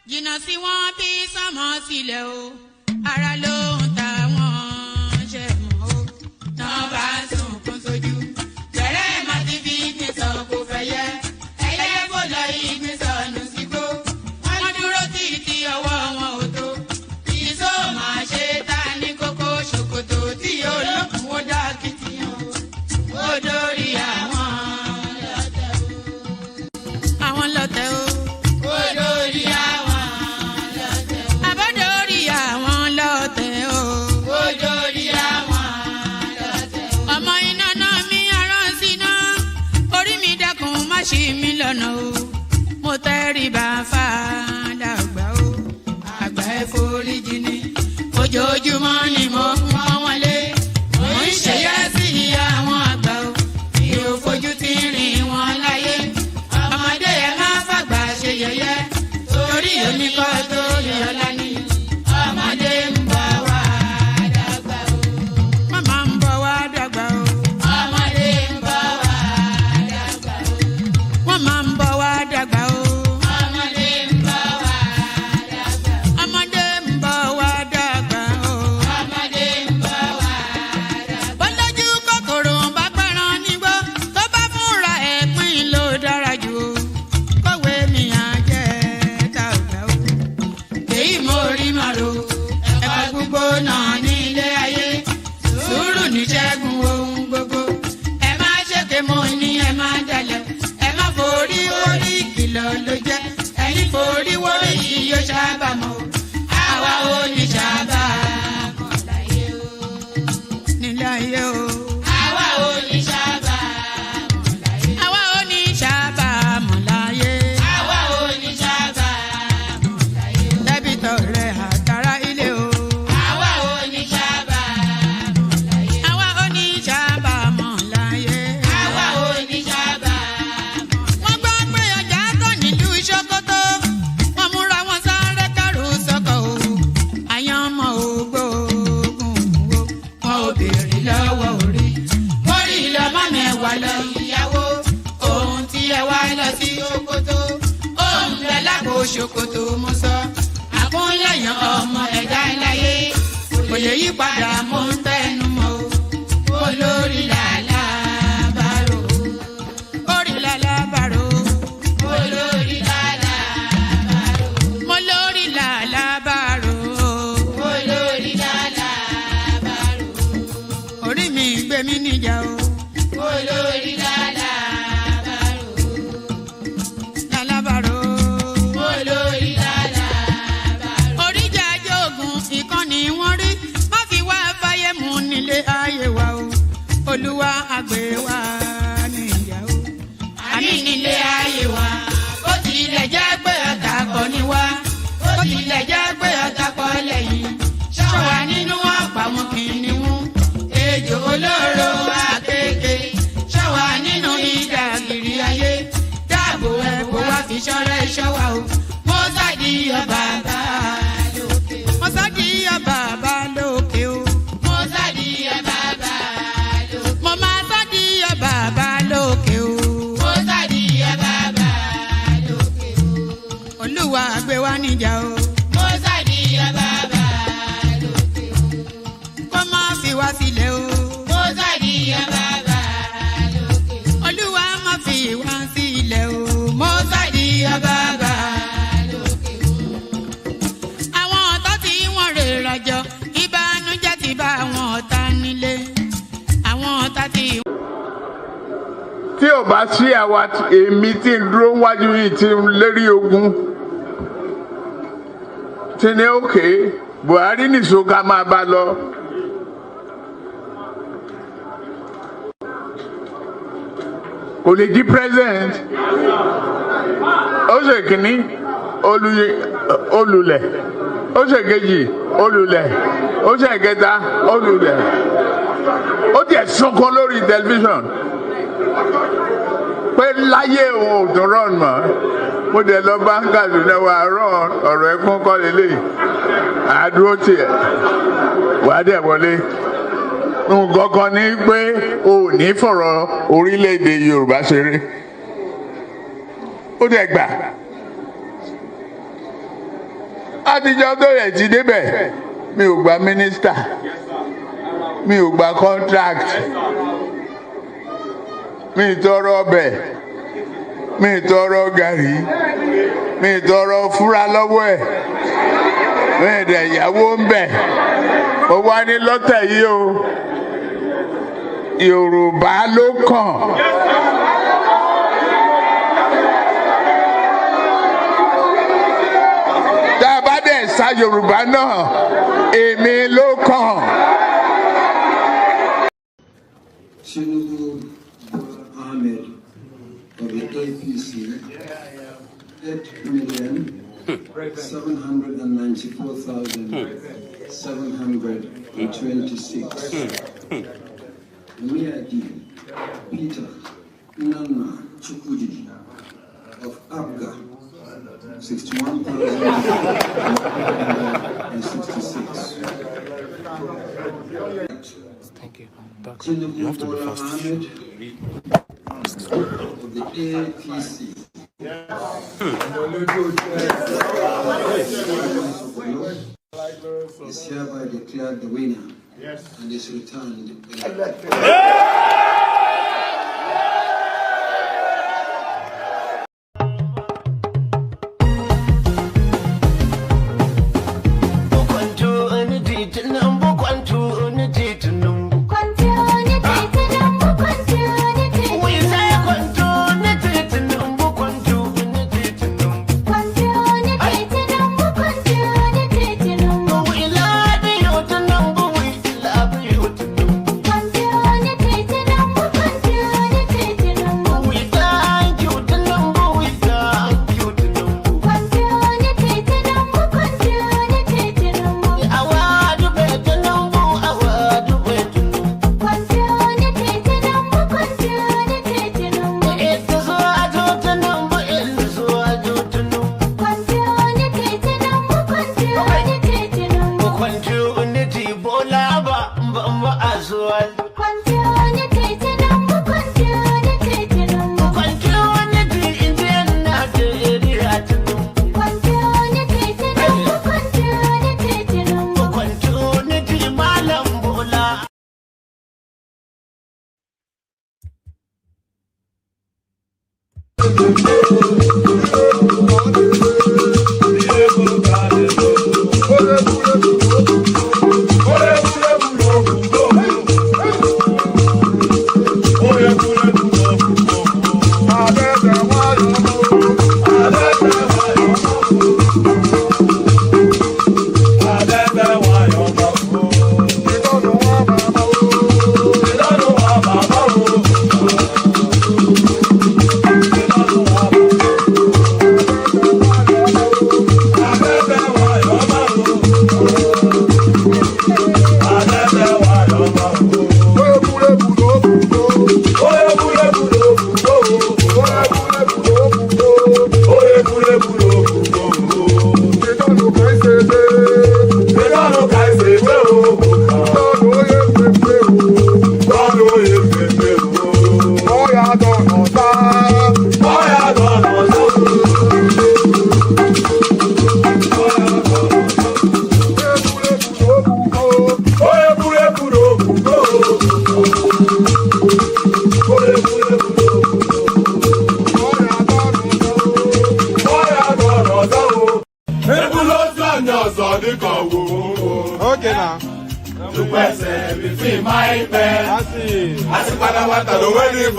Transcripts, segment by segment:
jìnnà sí wọn bí sánmọ̀ sílẹ̀ o ara ló ń ta wọn ṣe mọ́ o náà bá sunkún sójú bẹ̀rẹ̀ má ti fi ìgbín sọ kó fẹ́ yẹ ẹyẹ kó lọ ìgbín sọnù sígbó wọ́n dúró títí ọwọ́ wọn ò tó ìṣó máa ṣe ta ní kókó ṣòkòtò tí olókùn ó dá kìtìyàn ó dórí àwọn lọ́tẹ̀ o. Ṣí mi lọ́nà o, mo tẹríba fàdàgbà o, àgbà ẹ foríjì ni, ojoojúmọ́ ni mo pọ́n wọn lé, mo ń ṣèyá sí àwọn àgbà o, mi ò fojú tí ń rìn wọn láyé, ọmọdé ẹ má fàgbà ṣe yẹ̀yẹ́, torí oníkọ́ tó yọ ọ̀la ni, ọmọdé ń bọ̀ wá dàgbà o, màmá ń bọ̀ wá dàgbà o. Máa ń bọ̀ wá dàgbà o. Ọmọdé ń bọ̀ wá dàgbà. Ọmọdé ń bọ̀ wá dàgbà o. Ọmọdé ń bọ̀ wá dàgbà. Bọ́lájú kòkòrò bá pẹran nígbó tó bá fúnra ẹ̀ pín ló dára jù o. Kọ̀wé mi á jẹ́ tàgbà o. Èyí mo rí màrò ẹ̀kọ́ gbogbo náà ní ilé ayé. Sùúrù ní ṣẹ́gun ohun gbogbo. Ẹ má ṣèké mo ní ẹ má dalẹ̀. Forí orí kìlọ̀ ló jẹ́ ẹni forí wọ́rí yìí yóò ṣàbàmọ́ àwa ò ní ṣàbàmọ́ láyé o nílé ayé o àwa ò ní ṣàbàmọ́ láyé àwa ò ní ṣàbàmọ́ láyé àwa ò ní ṣàbàmọ́ láyé dẹ́bìtọ̀ rẹ̀ àtàrà ilé o àwa ò ní ṣàbàmọ́ láyé àwa ò ní ṣàbàmọ́ láyé àwa ò ní ṣàbàmọ́. Ṣòkòtò wọn múra wọn sáré kárù sọkọ o àyànmọ́ ògbóògùn o wọn ò béèrè lọ́wọ́ orí mórí lọ́mọ mẹ́wàá lọ ìyàwó ohun tí ẹ wá lọ sí Ṣòkòtò ohun bẹ lágbo Ṣòkòtò mo sọ àkúnlẹ̀yàn ọmọ ẹ̀dá láyé kò lè yí padà mo ń tẹnu mọ́ o olórí làlá bàrò orí làlá bàrò olórí làlá bàrò olórí làlá bàrò orí mi gbé mi níjà o olórí làlá bàrò olórí làlá bàrò oríjà jogun ìkànnì wọn rí má fi wá fáyé mu nílé ayé wa o Olúwa àgbẹ̀ wa níjà o àmì nílé ayé wa ó tilẹ̀ jẹ́ pé ọ̀tá kọ́ ni wá ó tilẹ̀ jẹ́ pé ọ̀tá kọ́ lẹ́yìn ṣọ́wa nínú ọ̀pá wọn kìnìún ejò olóró àkekèé ṣọ́wa nínú ìdàgìrì ayé dáàbò ẹ̀bùn wá fi ṣọ́rẹ́ ṣọ́wa o mo sádìyọ bàbá lókè o mo sádìyọ bàbá lókè o mo sádìyọ bàbá lókè mo máa sádìyọ bàbá lókè o mo sádìyọ bàbá lókè o Olúwa gbé wa níjà o mo sádìyọ bàbá lókè o kó má fi wá sílẹ̀ o mo sádìyọ bàbá lókè o Olúwa má fi wá sílẹ̀ o mo sádìyọ bàbá lókè o. Àwọn ọ̀tá tí wọ́n rè rajọ ìbànújẹ́ ti bá àwọn ọ̀tá nílé àwọn ọ̀tá tí ò bá sí àwa èmi tí ń dúró wájú yìí tí ń lérí ogun tí ní òkè Buhari nìṣó ká máa bá lọ. Kò lè di president ó ṣe kìíní olùlẹ̀ ó ṣe kejì olùlẹ̀ ó ṣe kẹta olùlẹ̀ ó tiẹ̀ sunkún lórí tẹlifíṣàn pé láyé òun ò tún rán mọ́ mo dẹ̀ lọ bá Kaduna wà rán ọ̀rọ̀ ẹkún kọ́ lélẹ̀ àdúró tiẹ̀ wà á dẹ̀ wọlé nǹkan ní pé o ò ní fọ̀rọ̀ orílẹ̀-èdè Yorùbá ṣeré ó dẹ̀ gbà àtijọ́ tó rẹ̀ ti débẹ̀ mi ò gba mínísítà mi ò gba contract mi ì tọrọ ọbẹ̀ mi ì tọrọ gàrí mi ì tọrọ fúra lọ́wọ́ ẹ̀ mi ì dẹ̀ ìyàwó ń bẹ̀ mo wá ní lọ́tẹ̀ yìí o Yorùbá ló kàn. Tá a bá dẹ̀ sa Yorùbá náà èmi ló kàn. Sanwo Ahmed of the APC, 8,794,726. Miyagi Peter Nana Chukwudi of Abga, 61,166. Thank you. You have to be fast. Of the APC. Is hereby declared the winner and is returned.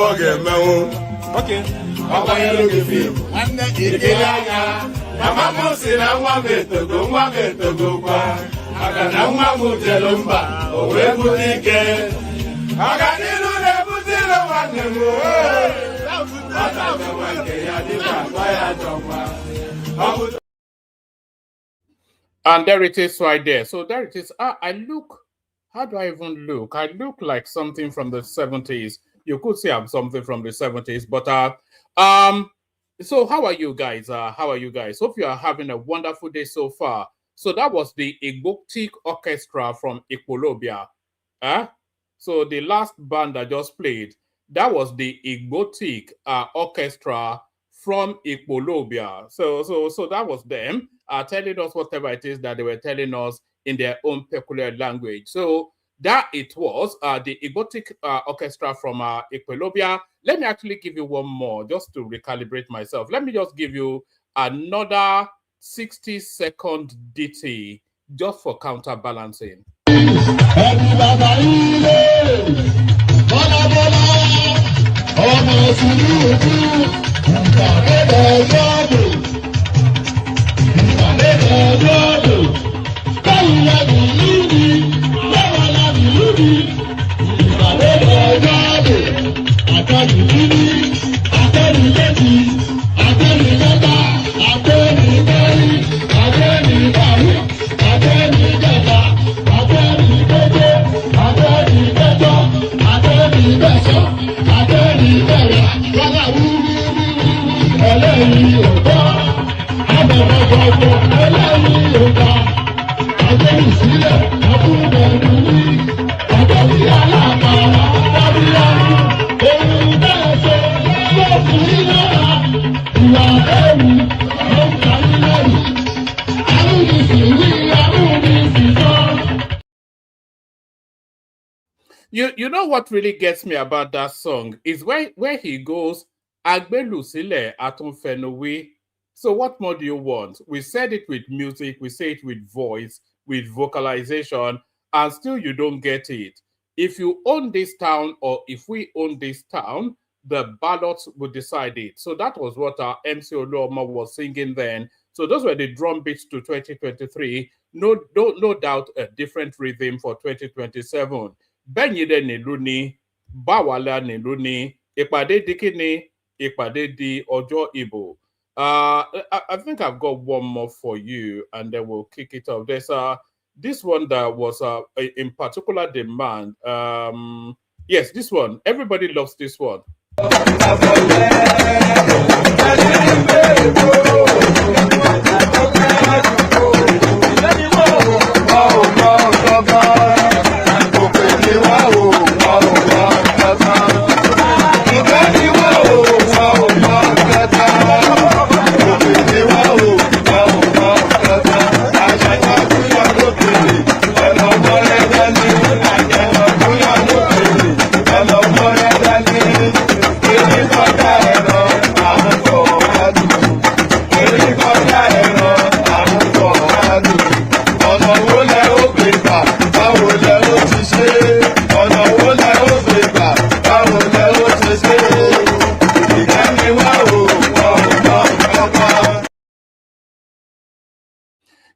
Okay now. Okay. And there it is right there. So there it is. I look, how do I even look? I look like something from the 70s. You could say I'm something from the 70s, but so how are you guys? How are you guys? Hope you are having a wonderful day so far. So that was the Igbo Orchestra from Equilobia. So the last band I just played, that was the Igbo Orchestra from Igbolobia. So that was them telling us whatever it is that they were telling us in their own peculiar language. So that it was the Igbotic orchestra from Igbolobia. Let me actually give you one more just to recalibrate myself. Let me just give you another 60-second ditty just for counterbalancing. You know what really gets me about that song is where he goes, Agbelusile atunfenowe. So what more do you want? We said it with music, we say it with voice, with vocalization, and still you don't get it. If you own this town or if we own this town, the ballots will decide it. So that was what our MC Oluoma was singing then. So those were the drum beats to 2023. No doubt a different rhythm for 2027. Benyide Niluni, Bawala Niluni, Ipade Dikini, Ipade Di Ojo Ibo. I think I've got one more for you, and then we'll kick it off. There's this one that was in particular demand. Yes, this one. Everybody loves this one.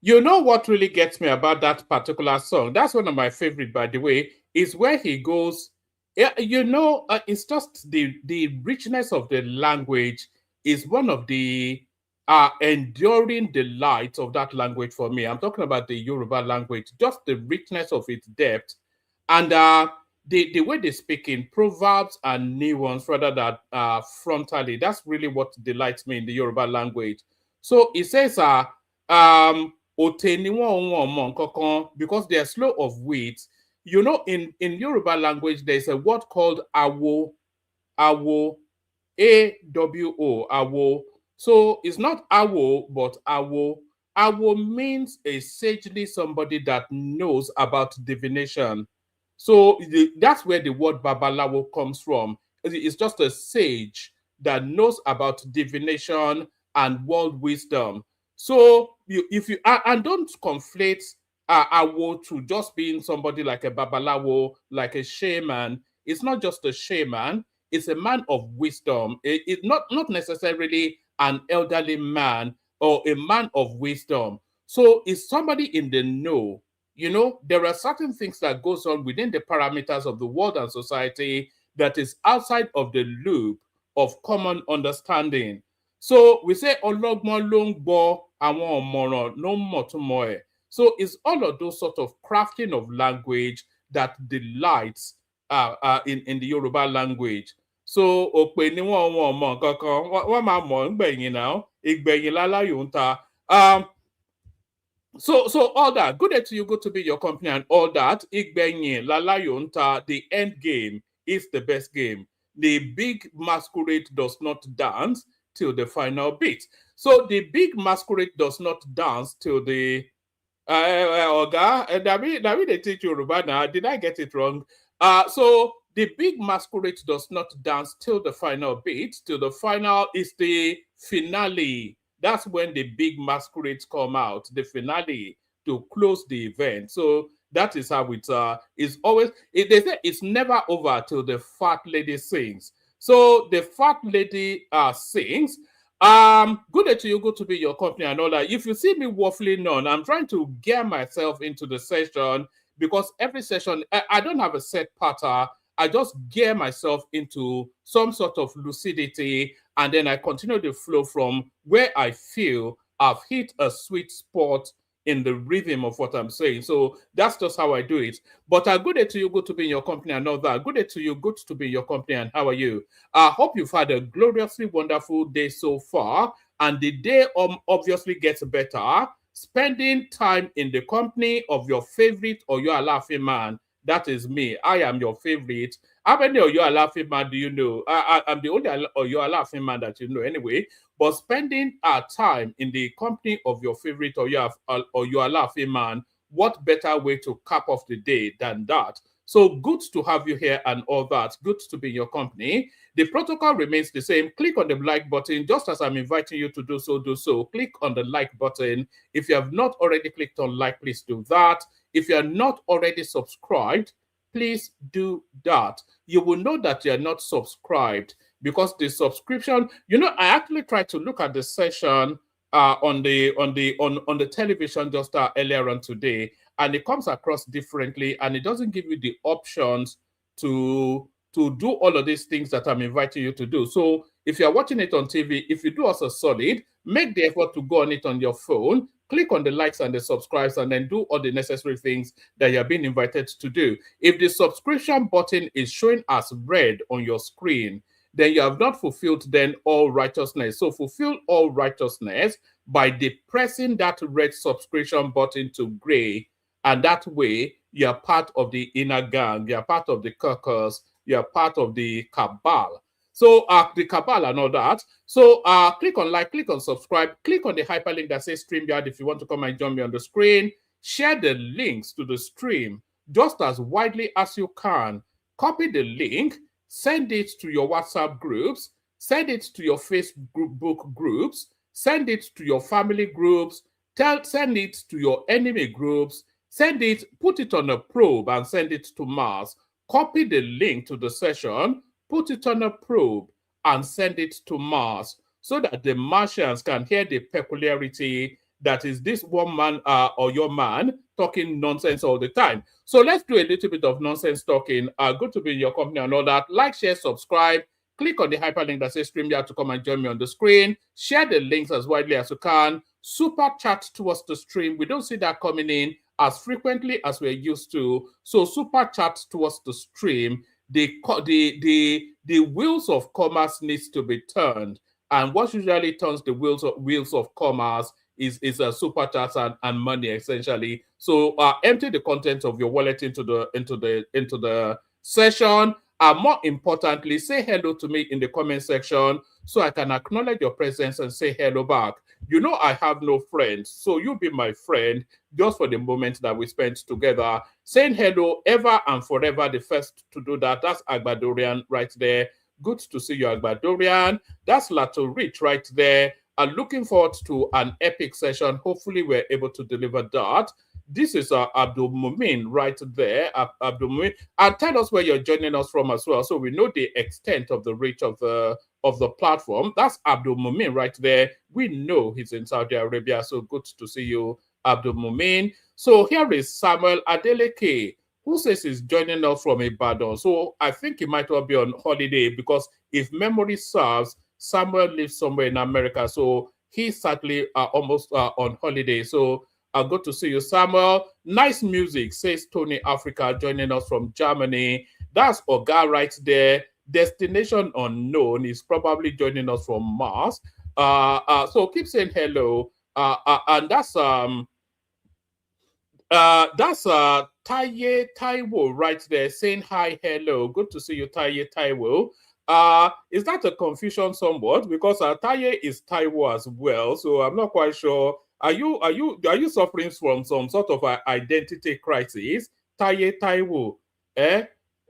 You know what really gets me about that particular song? That's one of my favorite, by the way, is where he goes, it's just the richness of the language is one of the enduring delights of that language for me. I'm talking about the Yoruba language, just the richness of its depth and the way they speak in proverbs and nuance rather than frontally. That's really what delights me in the Yoruba language. So it says, because they are slow of wit. You know, in Yoruba language, there's a word called awo, A-W-O, awo. So it's not awo, but awo. Awo means a sagely somebody that knows about divination. So that's where the word babalawo comes from. It's just a sage that knows about divination and world wisdom. So and don't conflate awo to just being somebody like a babalawo, like a shaman. It's not just a shaman; it's a man of wisdom. It's not necessarily an elderly man or a man of wisdom. So it's somebody in the know. You know, there are certain things that goes on within the parameters of the world and society that is outside of the loop of common understanding. So we say Ologmo Longbo Awon Omoran no Motumoe. So it's all of those sort of crafting of language that delights in the Yoruba language. So Okpe ni won mo kankan won ma mo ngbeyin now igbeyin lalayo nta. So all that, good day to you, good to be your company and all that. Igbeyin lalayo nta, the end game is the best game. The big masquerade does not dance. till the final beat. So the big masquerade does not dance till the Oga, David, they teach Yoruba now. Did I get it wrong? So the big masquerade does not dance till the final beat. Till the final is the finale. That's when the big masquerades come out. The finale to close the event. So that is how it is always. They say it's never over till the fat lady sings. So the fat lady sings. Good day to you, good to be your company and all that. If you see me waffling on, I'm trying to gear myself into the session because every session, I don't have a set pattern. I just gear myself into some sort of lucidity and then I continue the flow from where I feel I've hit a sweet spot in the rhythm of what I'm saying. So that's just how I do it. But good day to you, good to be in your company and all that. Good day to you, good to be in your company and how are you? I hope you've had a gloriously wonderful day so far. And the day obviously gets better. Spending time in the company of your favorite or your laughing man. That is me. I am your favorite. How many of you are laughing man do you know? I'm the only or you are laughing man that you know anyway. But spending our time in the company of your favorite or your laughing man, what better way to cap off the day than that? So good to have you here and all that. Good to be in your company. The protocol remains the same. Click on the like button, just as I'm inviting you to do so, do so. Click on the like button. If you have not already clicked on like, please do that. If you are not already subscribed, please do that. You will know that you are not subscribed because the subscription, I actually tried to look at the session on the television just earlier on today, and it comes across differently, and it doesn't give you the options to do all of these things that I'm inviting you to do. So if you're watching it on TV, if you do us a solid, make the effort to go on it on your phone, click on the likes and the subscribes, and then do all the necessary things that you're being invited to do. If the subscription button is showing as red on your screen, then you have not fulfilled then all righteousness. So fulfill all righteousness by depressing that red subscription button to gray, and that way you are part of the inner gang, you are part of the caucus, you are part of the cabal. So the cabal and all that. So click on like, click on subscribe, click on the hyperlink that says StreamYard if you want to come and join me on the screen. Share the links to the stream just as widely as you can. Copy the link, send it to your WhatsApp groups, send it to your Facebook groups, send it to your family groups, send it to your enemy groups, send it, put it on a probe and send it to Mars. Copy the link to the session, put it on a probe and send it to Mars so that the Martians can hear the peculiarity that is this one man or your man talking nonsense all the time. So let's do a little bit of nonsense talking. Good to be in your company and all that. Like, share, subscribe. Click on the hyperlink that says StreamYard to come and join me on the screen. Share the links as widely as you can. Super chat towards the stream. We don't see that coming in as frequently as we're used to. So super chat towards the stream. The wheels of commerce needs to be turned. And what usually turns the wheels of commerce is a super chat and money essentially. So empty the content of your wallet into the session. More importantly, say hello to me in the comment section so I can acknowledge your presence and say hello back. You know I have no friends, so you be my friend just for the moment that we spent together. Saying hello ever and forever, the first to do that. That's Agbadorian right there. Good to see you, Agbadorian. That's Lato Rich right there. I'm looking forward to an epic session. Hopefully we're able to deliver that. This is Abdul Mumin right there. Abdul Mumin. And tell us where you're joining us from as well, so we know the extent of the reach of the platform. That's Abdul Mumin right there. We know he's in Saudi Arabia, so good to see you, Abdul Mumin. So here is Samuel Adeleke, who says he's joining us from Ibadan. So I think he might well be on holiday because if memory serves, Samuel lives somewhere in America, so he's sadly almost on holiday. So good to see you, Samuel. Nice music, says Tony Africa, joining us from Germany. That's Oga right there. Destination unknown is probably joining us from Mars. So keep saying hello. And that's Taye Taiwo right there saying hi, hello. Good to see you, Taye Taiwo. Is that a confusion somewhat? Because Taye is Taiwo as well, so I'm not quite sure. Are you suffering from some sort of identity crisis? Taye Taiwo,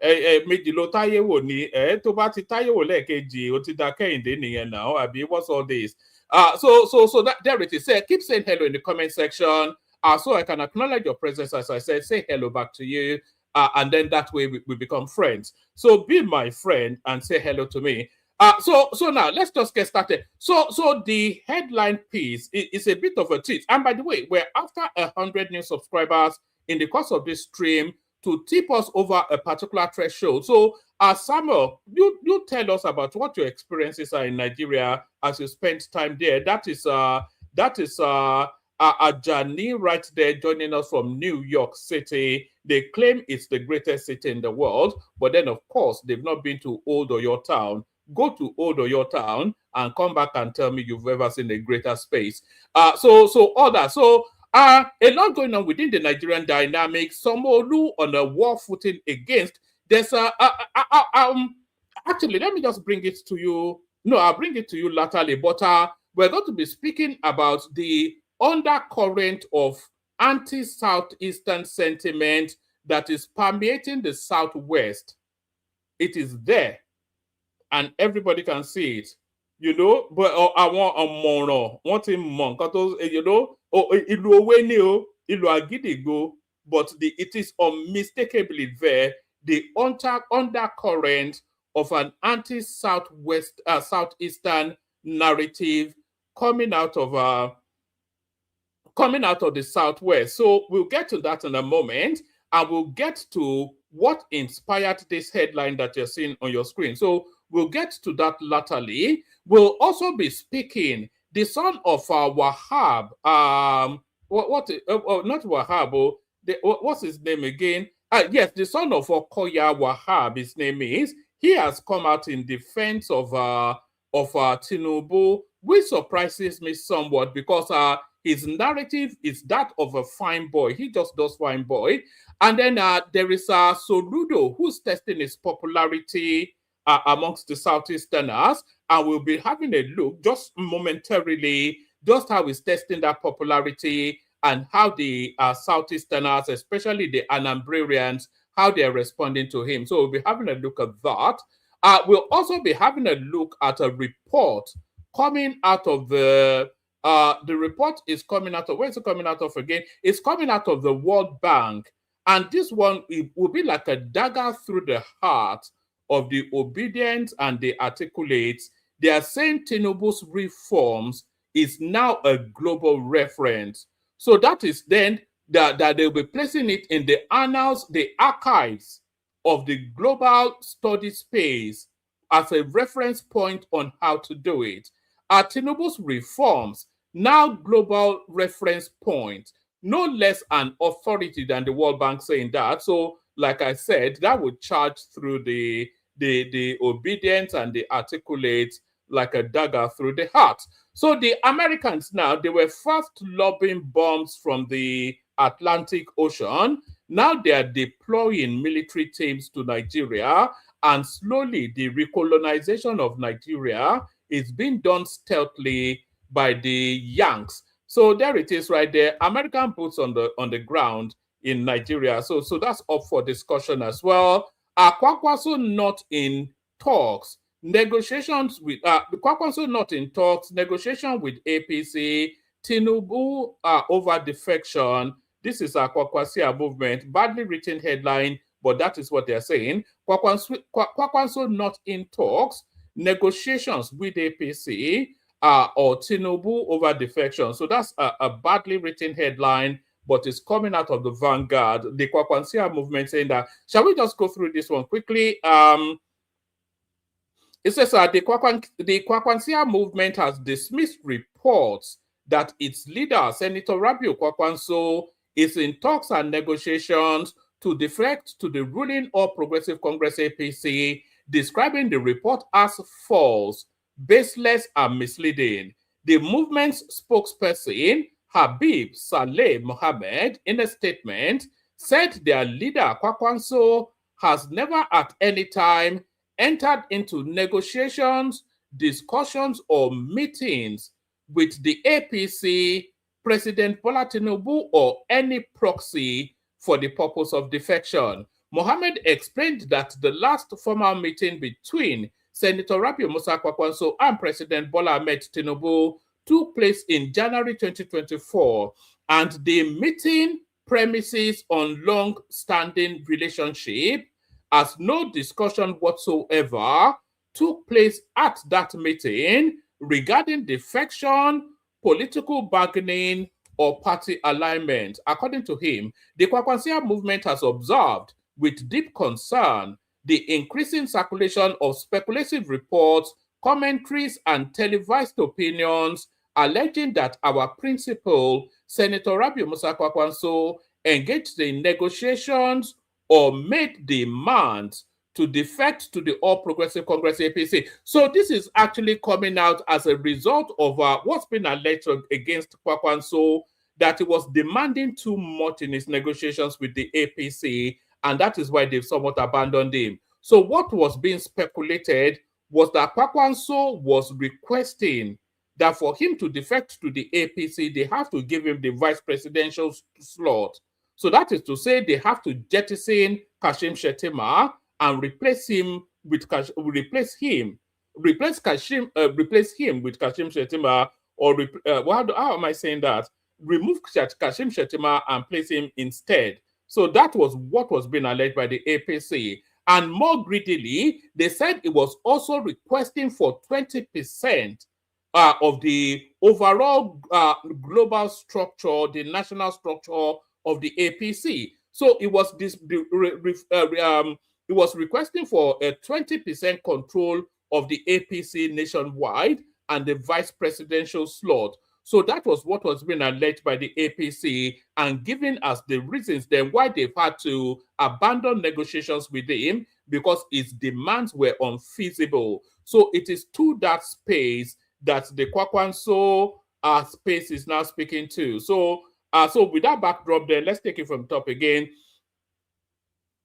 méjì ló Táyé wò ní tó bá ti Táyé wò lẹ́ẹ̀kejì ó ti da Kẹ́hìndé nìyẹn now àbí what's all this? So that there it is. Keep saying hello in the comment section, so I can acknowledge your presence. As I said, say hello back to you, and then that way we become friends. So be my friend and say hello to me. So now let's just get started. So the headline piece is a bit of a tease. And by the way, we're after 100 new subscribers in the course of this stream to tip us over a particular threshold. So, Samuel, you tell us about what your experiences are in Nigeria as you spent time there. That is Ajani right there joining us from New York City. They claim it's the greatest city in the world, but then of course they've not been to Old Oyo Town. Go to Old Oyo Town and come back and tell me you've ever seen a greater space. So all that. So a lot going on within the Nigerian dynamic. Sanwo Olu on a war footing against. There's actually, let me just bring it to you. No, I'll bring it to you laterally. But we're going to be speaking about the undercurrent of anti-Southeastern sentiment that is permeating the Southwest. It is there, and everybody can see it. You know, but I want a mono, wanting monk, you know, ilu owenio, ilu agidigo, but it is unmistakably there, the undercurrent of an anti-Southwest, Southeastern narrative coming out of the Southwest. So we'll get to that in a moment, and we'll get to what inspired this headline that you're seeing on your screen. So we'll get to that laterally. We'll also be speaking the son of Wahab. Not Wahab. What's his name again? Yes, the son of Okoya Wahab. His name is. He has come out in defense of Tinubu, which surprises me somewhat because his narrative is that of a fine boy. He just does fine boy. And then there is Soludo, who's testing his popularity amongst the Southeasterners, and we'll be having a look just momentarily, just how he's testing that popularity and how the Southeasterners, especially the Anambrarians, how they're responding to him. So we'll be having a look at that. We'll also be having a look at a report coming out of the report is coming out of, where is it coming out of again? It's coming out of the World Bank. And this one, it will be like a dagger through the heart of the obedient and the articulates. They are saying Tinubu's reforms is now a global reference. So that is then that they'll be placing it in the annals, the archives of the global study space as a reference point on how to do it. Tinubu's reforms, now global reference point, no less an authority than the World Bank saying that. So, like I said, that would charge through the obedient and the articulate like a dagger through the heart. So the Americans now, they were first lobbing bombs from the Atlantic Ocean. Now they are deploying military teams to Nigeria, and slowly the recolonization of Nigeria is being done stealthily by the Yanks. So there it is right there, American boots on the ground in Nigeria. So that's up for discussion as well. Kwakwaso not in talks. Negotiations with Kwakwaso not in talks. Negotiation with APC. Tinubu over defection. This is a Kwakwasia movement. Badly written headline, but that is what they're saying. Kwakwaso not in talks. Negotiations with APC or Tinubu over defection. So that's a badly written headline, but it's coming out of the Vanguard, the Kwakwansia movement, saying that. Shall we just go through this one quickly? It says the Kwakwansia movement has dismissed reports that its leader, Senator Rabiu Kwakwanso, is in talks and negotiations to defect to the ruling All Progressive Congress APC, describing the report as false, baseless, and misleading. The movement's spokesperson, Habib Saleh Mohammed, in a statement, said their leader, Kwakwanso, has never at any time entered into negotiations, discussions, or meetings with the APC, President Bola Tinubu, or any proxy for the purpose of defection. Mohammed explained that the last formal meeting between Senator Rabiu Musa Kwakwanso and President Bola Ahmed Tinubu took place in January 2024, and the meeting premises on long-standing relationship, as no discussion whatsoever took place at that meeting regarding defection, political bargaining, or party alignment. According to him, the Kwakwansia movement has observed with deep concern the increasing circulation of speculative reports, commentaries, and televised opinions alleging that our principal, Senator Rabiu Musa Kwakwanso, engaged in negotiations or made demands to defect to the All Progressive Congress APC. So this is actually coming out as a result of what's been alleged against Kwakwanso, that he was demanding too much in his negotiations with the APC, and that is why they've somewhat abandoned him. So what was being speculated was that Kwakwanso was requesting that for him to defect to the APC, they have to give him the vice presidential slot. So that is to say, they have to jettison Kashim Shettima and replace him with replace him with Kashim Shettima, or how am I saying that? Remove Kashim Shettima and place him instead. So that was what was being alleged by the APC. And more greedily, they said it was also requesting for 20% of the overall global structure, the national structure of the APC. So it was it was requesting for a 20% control of the APC nationwide and the vice presidential slot. So that was what was being alleged by the APC, and given as the reasons then why they've had to abandon negotiations with him, because his demands were unfeasible. So it is to that space that the Kwakwanso space is now speaking to. So with that backdrop there, let's take it from top again.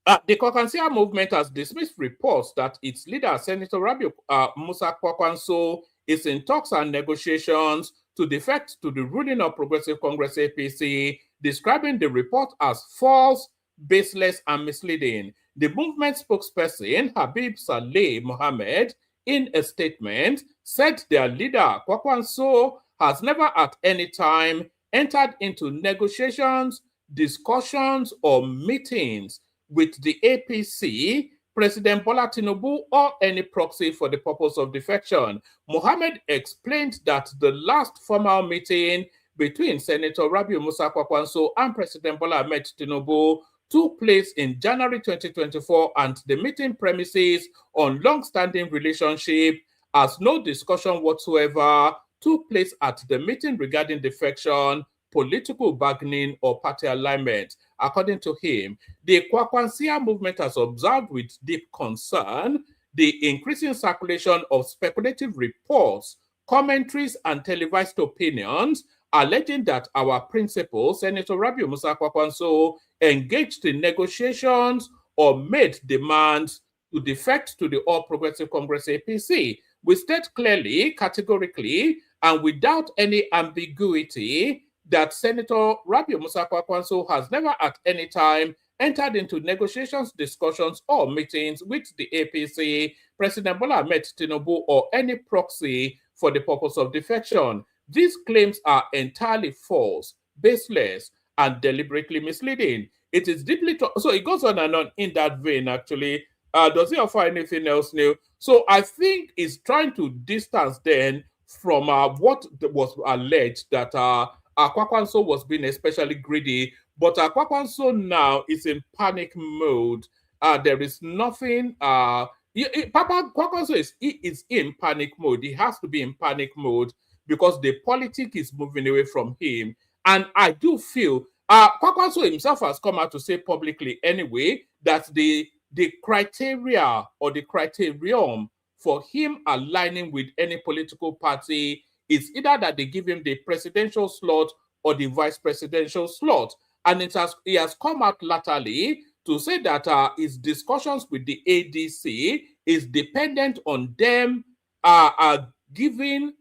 The Kwakwansia movement has dismissed reports that its leader, Senator Rabiu Musa Kwakwanso, is in talks and negotiations to defect to the ruling of Progressive Congress APC, describing the report as false, baseless, and misleading. The movement spokesperson, Habib Saleh Mohammed, in a statement, said their leader, Kwakwanso, has never at any time entered into negotiations, discussions, or meetings with the APC, President Bola Tinubu, or any proxy for the purpose of defection. Mohammed explained that the last formal meeting between Senator Rabiu Musa Kwakwanso and President Bola Ahmed Tinubu took place in January 2024, and the meeting premises on long-standing relationship, as no discussion whatsoever took place at the meeting regarding defection, political bargaining, or party alignment. According to him, the Kwakwansia movement has observed with deep concern the increasing circulation of speculative reports, commentaries, and televised opinions alleging that our principal, Senator Rabiu Musa Kwakwanso, engaged in negotiations or made demands to defect to the All Progressive Congress APC. We state clearly, categorically, and without any ambiguity that Senator Rabiu Musa Kwakwanso has never at any time entered into negotiations, discussions, or meetings with the APC, President Bola Ahmed Tinubu, or any proxy for the purpose of defection. These claims are entirely false, baseless, and deliberately misleading. It is deeply so it goes on and on in that vein, actually. Does he offer anything else new? So I think it's trying to distance then from what was alleged that Kwakwanso was being especially greedy, but Kwakwanso now is in panic mode. There is nothing. Kwakwanso is in panic mode. He has to be in panic mode because the politics is moving away from him. And I do feel Kwakwanso himself has come out to say publicly anyway that the criteria or the criterion for him aligning with any political party is either that they give him the presidential slot or the vice presidential slot. And he has come out latterly to say that his discussions with the ADC is dependent on them giving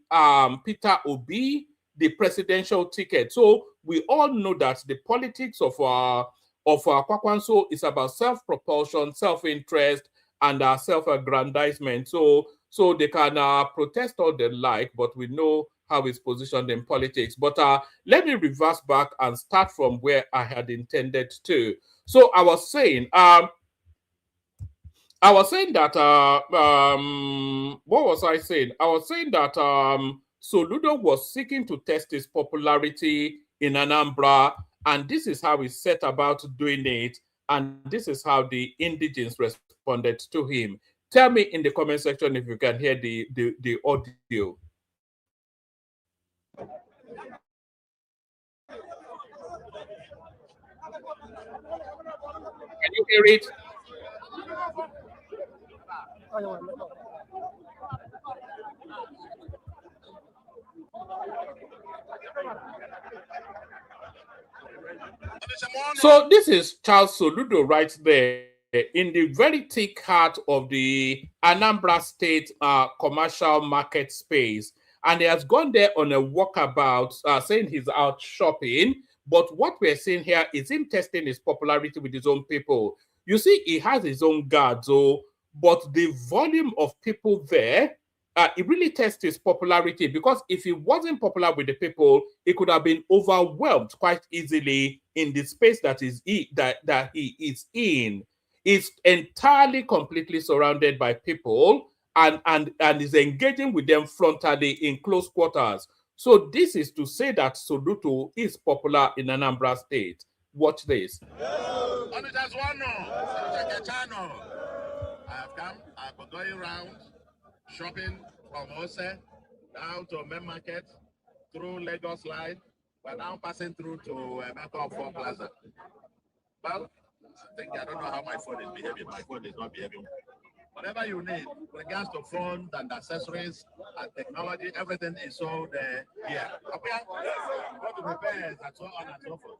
Peter Obi the presidential ticket. So we all know that the politics of Kwakwanso is about self-propulsion, self-interest, and self-aggrandizement. So they can protest all they like, but we know how it's positioned in politics. But let me reverse back and start from where I had intended to. So I was saying that what was I saying? I was saying that Soludo was seeking to test his popularity in Anambra, and this is how he set about doing it, and this is how the indigenes responded to him. Tell me in the comment section if you can hear the audio. Can you hear it? So this is Charles Soludo right there in the very thick heart of the Anambra State commercial market space. And he has gone there on a walkabout, saying he's out shopping. But what we're seeing here is him testing his popularity with his own people. You see, he has his own guards, but the volume of people there, it really tests his popularity, because if he wasn't popular with the people, he could have been overwhelmed quite easily in the space that he is in. He's entirely, completely surrounded by people and is engaging with them frontally in close quarters. So this is to say that Soludo is popular in Anambra State. Watch this. I have come, I've been going around shopping from Ose down to Main Market through Lagos Line. We're now passing through to Backup Plaza. Well, I don't know how my phone is behaving. My phone is not behaving. Whatever you need, with regards to phones and accessories and technology, everything is sold here. Okay? Go to repairs and so on and so forth.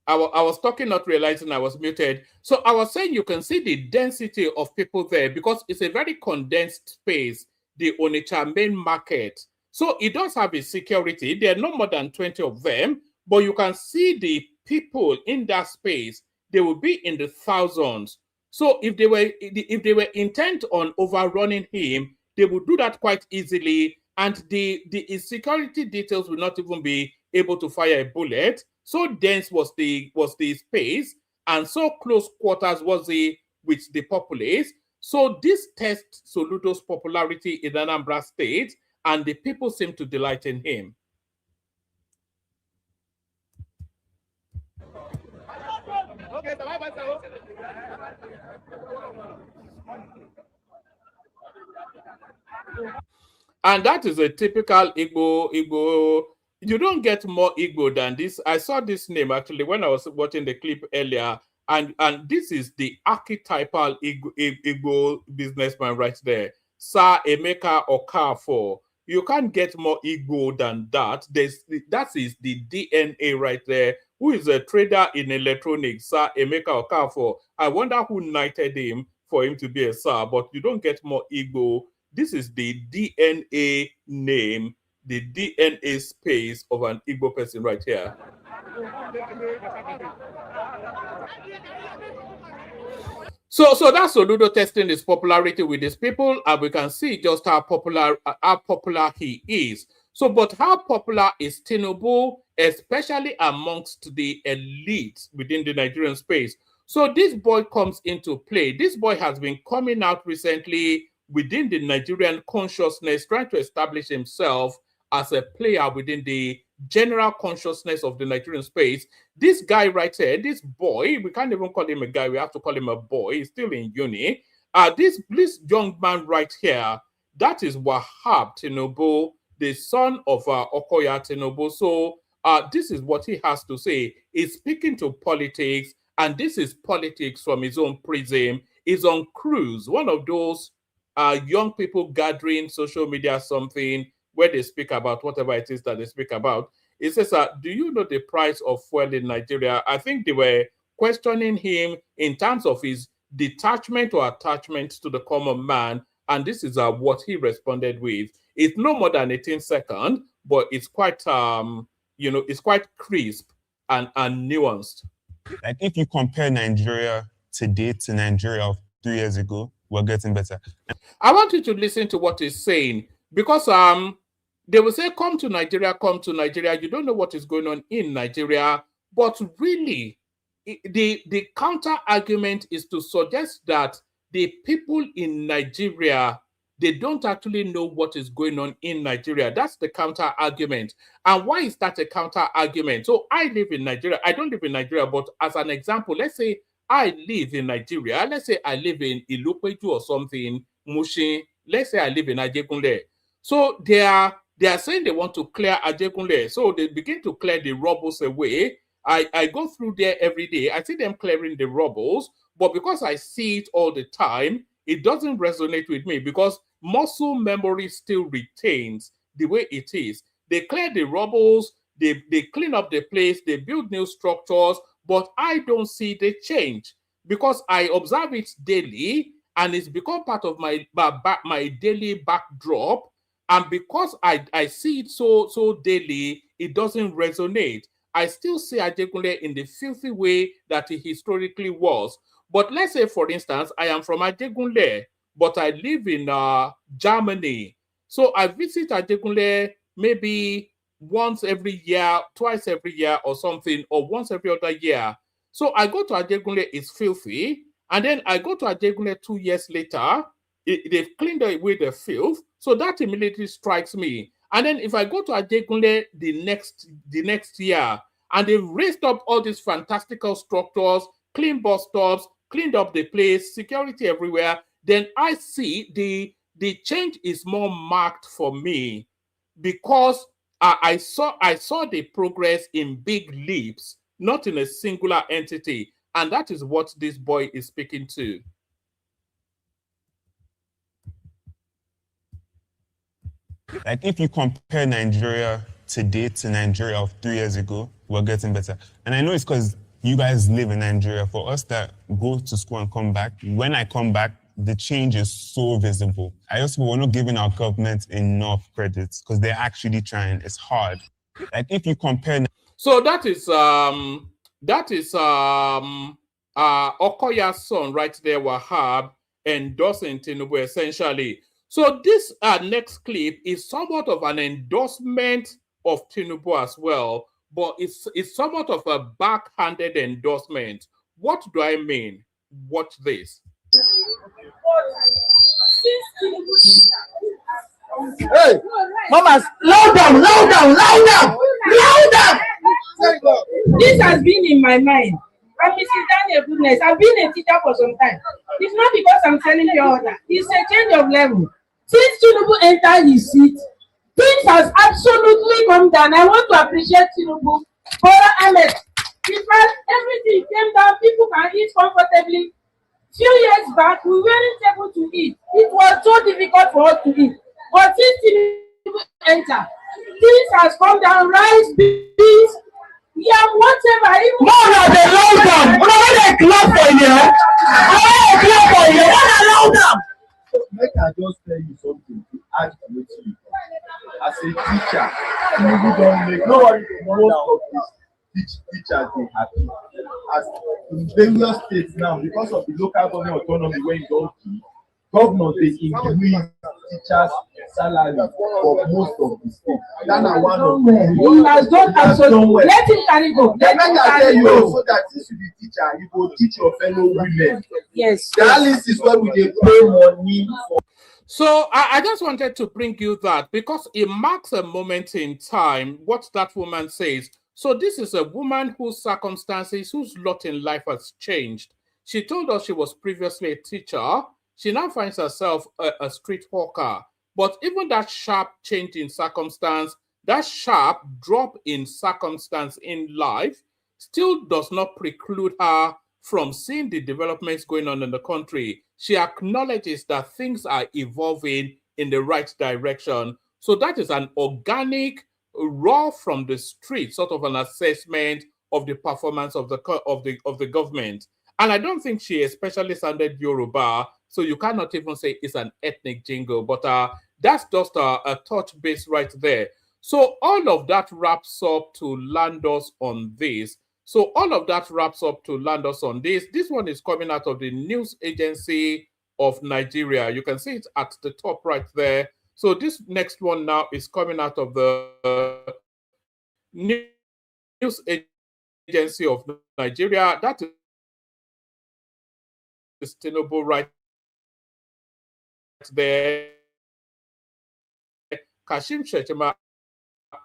I was talking, not realizing I was muted. So I was saying you can see the density of people there because it's a very condensed space, the Onitsha main market. So it does have a security. There are no more than 20 of them, but you can see the people in that space. They will be in the thousands. So if they were intent on overrunning him, they would do that quite easily, and the security details will not even be able to fire a bullet. So dense was the space, and so close quarters was it with the populace. So this tests Soludo's popularity in Anambra State, and the people seem to delight in him. And that is a typical Igbo. You don't get more Igbo than this. I saw this name actually when I was watching the clip earlier, and this is the archetypal Igbo businessman right there, Sir Emeka Okafor. You can't get more Igbo than that. That is the DNA right there. Who is a trader in electronics, Sir Emeka Okafor. I wonder who knighted him for him to be a sir, but you don't get more Igbo. This is the DNA name, the DNA space of an Igbo person right here. So that's Soludo testing his popularity with his people, and we can see just how popular he is. So, but how popular is Tinubu, especially amongst the elite within the Nigerian space? So this boy comes into play. This boy has been coming out recently within the Nigerian consciousness, trying to establish himself as a player within the general consciousness of the Nigerian space. This guy right here, this boy, we can't even call him a guy, we have to call him a boy. He's still in uni. This young man right here, that is Wahab Tinubu, the son of Okoya Tinubu. So this is what he has to say. He's speaking to politics, and this is politics from his own prism. He's on cruise, one of those young people gathering social media something where they speak about whatever it is that they speak about. He says, do you know the price of fuel in Nigeria? I think they were questioning him in terms of his detachment or attachment to the common man. And this is what he responded with. It's no more than 18 seconds, but it's quite, it's quite crisp and nuanced. Like if you compare Nigeria today to Nigeria of 3 years ago, we're getting better. I want you to listen to what he's saying, because they will say, come to Nigeria, come to Nigeria. You don't know what is going on in Nigeria. But really, the counter argument is to suggest that the people in Nigeria, they don't actually know what is going on in Nigeria. That's the counter argument. And why is that a counter argument? So I live in Nigeria. I don't live in Nigeria, but as an example, let's say I live in Nigeria. Let's say I live in Ilupeju or something, Mushin. Let's say I live in Ajegunle. So they are saying they want to clear Ajegunle. So they begin to clear the rubbles away. I go through there every day. I see them clearing the rubbles, but because I see it all the time, it doesn't resonate with me because muscle memory still retains the way it is. They clear the rubbles, they clean up the place, they build new structures, but I don't see the change because I observe it daily and it's become part of my daily backdrop. And because I see it so daily, it doesn't resonate. I still see Ajegunle in the filthy way that he historically was. But let's say, for instance, I am from Ajegunle, but I live in Germany. So I visit Ajegunle maybe once every year, twice every year or something, or once every other year. So I go to Ajegunle, it's filthy. And then I go to Ajegunle 2 years later, they've cleaned away the filth. So that immediately strikes me. And then if I go to Ajegunle the next year, and they've raised up all these fantastical structures, clean bus stops, cleaned up the place, security everywhere, then I see the change is more marked for me because I saw the progress in big leaps, not in a singular entity. And that is what this boy is speaking to. Like if you compare Nigeria today to Nigeria of 3 years ago, we're getting better. And I know it's because you guys live in Nigeria. For us that go to school and come back, when I come back, the change is so visible. I also we're not giving our government enough credits because they're actually trying. It's hard. Like if you compare. So that is Okoya's son right there, Wahab, endorsing Tinubu essentially. So this next clip is somewhat of an endorsement of Tinubu as well, but it's somewhat of a backhanded endorsement. What do I mean? Watch this. Hey, mamas, louder! This has been in my mind. I'm Mrs. Daniel Goodness. I've been a teacher for some time. It's not because I'm telling you all that. It's a change of level. Since Tinubu entered his seat, things has absolutely come down. I want to appreciate Tinubu. Bola Ahmed, because everything came down, people can eat comfortably. Few years back, we weren't able to eat. It was so difficult for us to eat. But since Tinubu entered, things has come down, rice, beans, yeah, whatever. More they loud down. When they clap for you, loud down. Make I just tell you something to add to you. As a teacher, you don't make nobody most of these teachers they happy. As in various states now, because of the local government autonomy when you don't keep, governors they increase teachers' salary for most of the states. That's one of them. He has done absolutely. Let him carry go. Let me tell you so that since you be teacher, you go teach your fellow women. Yes. That list is where we dey pay money for. So I just wanted to bring you that because it marks a moment in time, what that woman says. So this is a woman whose circumstances, whose lot in life has changed. She told us she was previously a teacher. She now finds herself a street hawker. But even that sharp change in circumstance, that sharp drop in circumstance in life still does not preclude her from seeing the developments going on in the country. She acknowledges that things are evolving in the right direction. So that is an organic, raw from the street sort of an assessment of the performance of the government. And I don't think she especially sounded Yoruba, so you cannot even say it's an ethnic jingle, but that's just a touch base right there. So all of that wraps up to land us on this. So all of that wraps up to land us on this. This one is coming out of the News Agency of Nigeria. You can see it at the top right there. So this next one now is coming out of the News Agency of Nigeria. That is Tinubu right there. Kashim Shettima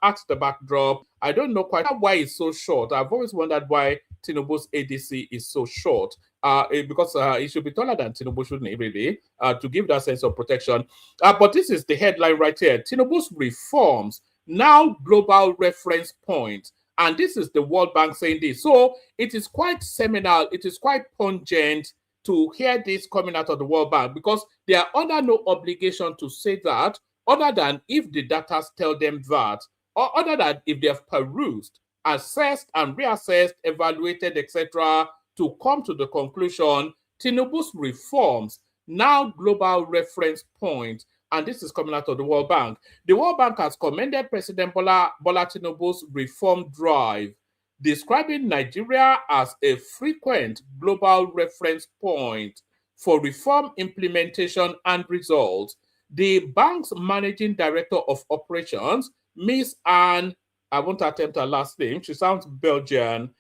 at the backdrop. I don't know quite why it's so short. I've always wondered why Tinubu's ADC is so short. Because it should be taller than Tinubu, shouldn't it, really, to give that sense of protection. But this is the headline right here. Tinubu's reforms, now global reference point. And this is the World Bank saying this. So it is quite seminal. It is quite pungent to hear this coming out of the World Bank because they are under no obligation to say that other than if the data tell them that, or other than if they have perused, assessed and reassessed, evaluated, etc., to come to the conclusion, Tinubu's reforms, now global reference point, and this is coming out of the World Bank. The World Bank has commended President Bola Tinubu's reform drive, describing Nigeria as a frequent global reference point for reform implementation and results. The bank's managing director of operations, Miss Anne, I won't attempt her last name, she sounds Belgian,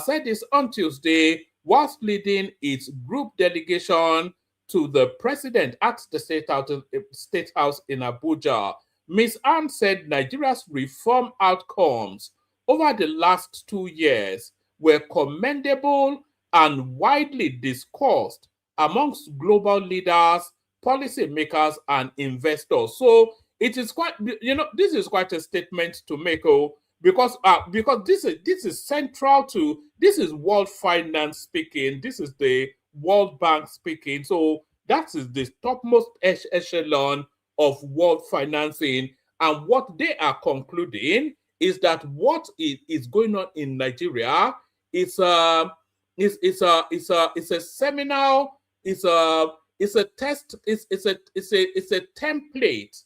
said this on Tuesday whilst leading its group delegation to the president at the State House in Abuja. Ms. Anne said Nigeria's reform outcomes over the last 2 years were commendable and widely discussed amongst global leaders, policymakers, and investors. So it is quite, this is quite a statement to make, because this is central to, this is World Finance speaking, this is the World Bank speaking. So that is the topmost echelon of world financing, and what they are concluding is that what is going on in Nigeria is a seminal, it's a template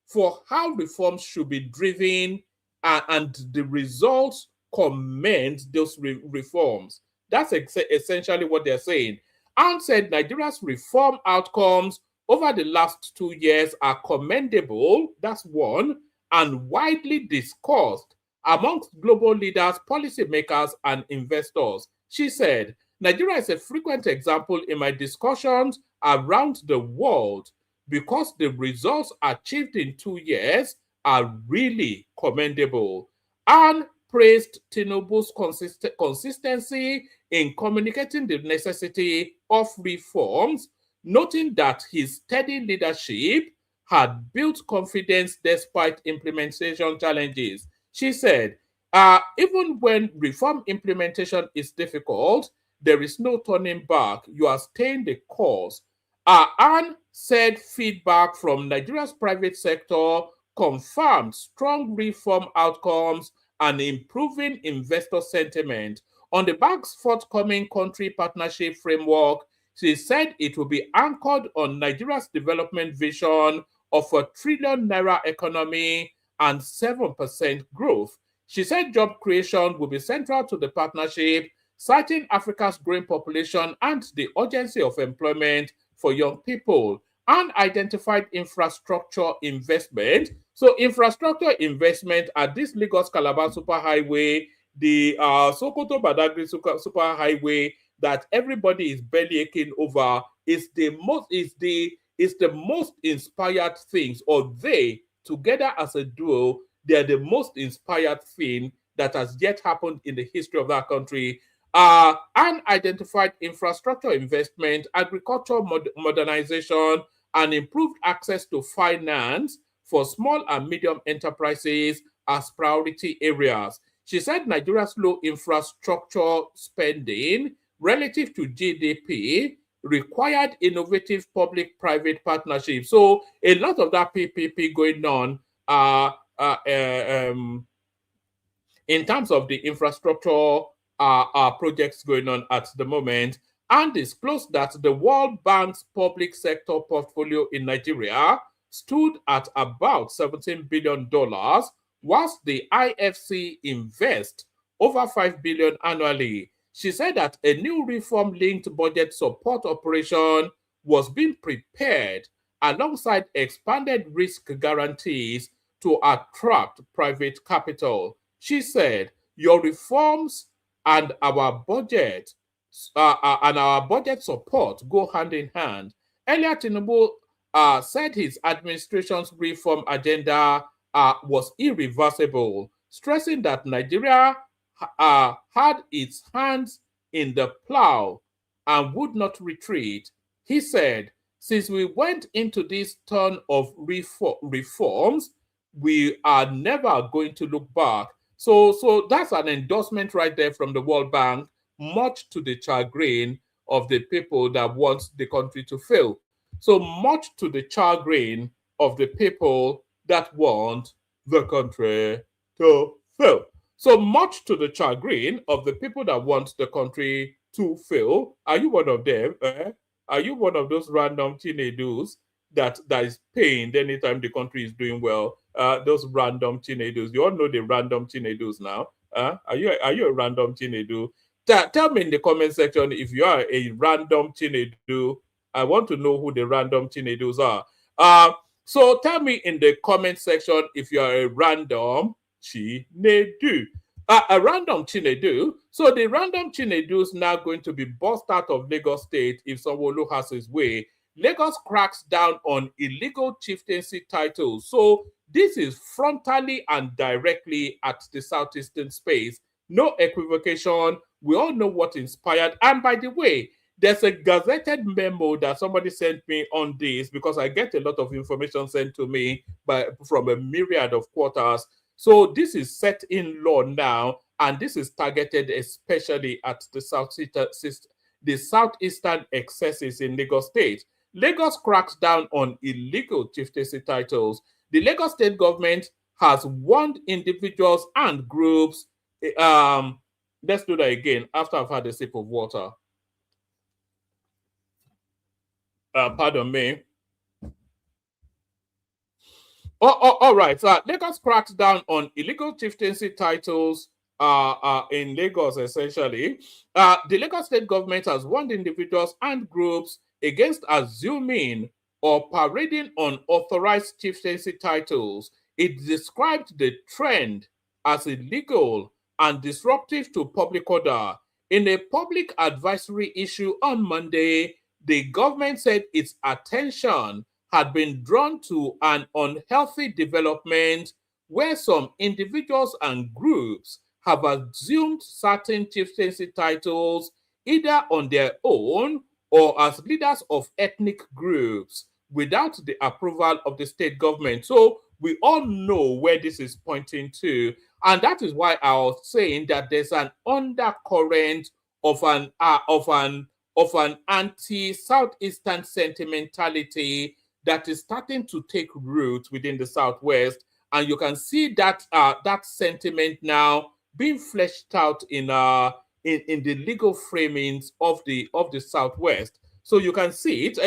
for how reforms should be driven, and the results commend those reforms. That's essentially what they're saying. And said Nigeria's reform outcomes over the last 2 years are commendable, that's one, and widely discussed amongst global leaders, policymakers, and investors. She said, Nigeria is a frequent example in my discussions around the world because the results achieved in 2 years are really commendable, and praised Tinubu's consistency in communicating the necessity of reforms, noting that his steady leadership had built confidence despite implementation challenges. She said, even when reform implementation is difficult, there is no turning back. You are staying the course. Anne said feedback from Nigeria's private sector confirmed strong reform outcomes and improving investor sentiment. On the bank's forthcoming country partnership framework, she said it will be anchored on Nigeria's development vision of a ₦1 trillion economy and 7% growth. She said job creation will be central to the partnership, citing Africa's growing population and the urgency of employment for young people, and identified infrastructure investment. So infrastructure investment at this Lagos-Calabar superhighway, the Sokoto Badagry superhighway that everybody is belly aching over, is the most inspired things, or they together as a duo, they're the most inspired thing that has yet happened in the history of that country. Unidentified infrastructure investment, agriculture modernization, and improved access to finance for small and medium enterprises as priority areas. She said Nigeria's low infrastructure spending relative to GDP required innovative public-private partnerships. So a lot of that PPP going on in terms of the infrastructure projects going on at the moment, and disclosed that the World Bank's public sector portfolio in Nigeria stood at about $17 billion, whilst the IFC invests over $5 billion annually. She said that a new reform-linked budget support operation was being prepared alongside expanded risk guarantees to attract private capital. She said, your reforms and our budget support go hand in hand. Earlier, Tinubu said his administration's reform agenda was irreversible, stressing that Nigeria had its hands in the plow and would not retreat. He said, since we went into this turn of reforms, we are never going to look back. So that's an endorsement right there from the World Bank, much to the chagrin of the people that want the country to fail. So much to the chagrin of the people that want the country to fail. So much to the chagrin of the people that want the country to fail. Are you one of them? Are you one of those random teenagers that is pained anytime the country is doing well? Those random teenagers. You all know the random teenagers now. Are you a random teenager? Tell me in the comment section if you are a random teenager. I want to know who the random teenagers are. So tell me in the comment section if you are a random teenager. A random teenager. So the random teenager is now going to be bussed out of Lagos State if Sanwo Olu has his way. Lagos cracks down on illegal chieftaincy titles. So this is frontally and directly at the southeastern space. No equivocation. We all know what inspired. And by the way, there's a gazetted memo that somebody sent me on this, because I get a lot of information sent to me from a myriad of quarters. So this is set in law now, and this is targeted especially at the southeastern excesses in Lagos State. Lagos cracks down on illegal chieftaincy titles. The Lagos state government has warned individuals and groups. Let's do that again after I've had a sip of water. Pardon me. All right. Lagos cracks down on illegal chieftaincy titles in Lagos, essentially. The Lagos state government has warned individuals and groups against assuming or parading unauthorized chieftaincy titles. It described the trend as illegal and disruptive to public order. In a public advisory issue on Monday, the government said its attention had been drawn to an unhealthy development where some individuals and groups have assumed certain chieftaincy titles either on their own or as leaders of ethnic groups without the approval of the state government. So we all know where this is pointing to. And that is why I was saying that there's an undercurrent of an anti-Southeastern sentimentality that is starting to take root within the Southwest. And you can see that that sentiment now being fleshed out in the legal framings of the Southwest. So you can see it.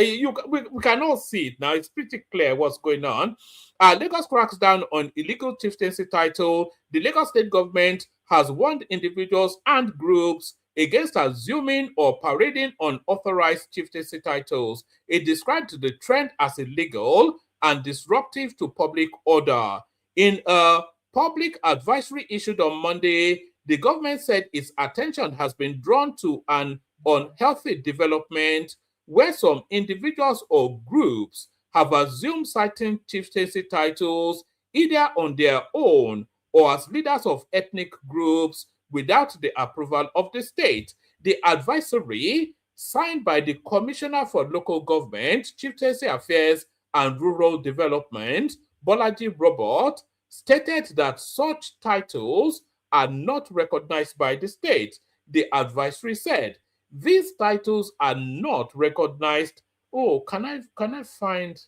We can all see it now. It's pretty clear what's going on. Lagos cracks down on illegal chieftaincy title. The Lagos state government has warned individuals and groups against assuming or parading unauthorized chieftaincy titles. It described the trend as illegal and disruptive to public order. In a public advisory issued on Monday, the government said its attention has been drawn to an unhealthy development where some individuals or groups have assumed certain chieftaincy titles either on their own or as leaders of ethnic groups without the approval of the state. The advisory, signed by the Commissioner for Local Government, Chieftaincy Affairs and Rural Development, Bolaji Robert, stated that such titles are not recognized by the state. The advisory said these titles are not recognized. Oh, can I find?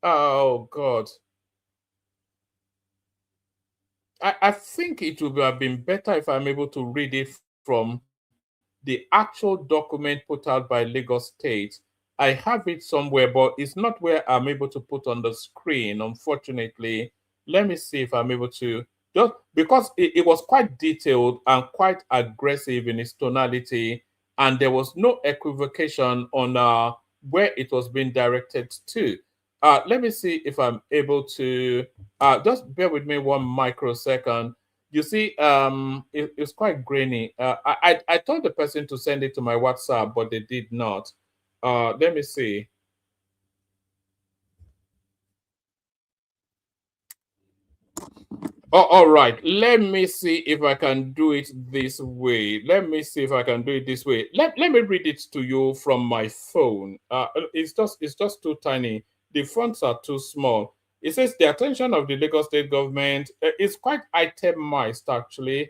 Oh God. I think it would have been better if I'm able to read it from the actual document put out by Lagos State. I have it somewhere, but it's not where I'm able to put on the screen, unfortunately. Let me see if I'm able to, just because it was quite detailed and quite aggressive in its tonality, and there was no equivocation on where it was being directed to. Let me see if I'm able to, just bear with me 1 microsecond. You see, it's quite grainy. I told the person to send it to my WhatsApp, but they did not. Let me see. Oh, all right. Let me see if I can do it this way. Let me see if I can do it this way. Let me read it to you from my phone. It's just too tiny. The fonts are too small. It says the attention of the Lagos State government is quite itemized, actually.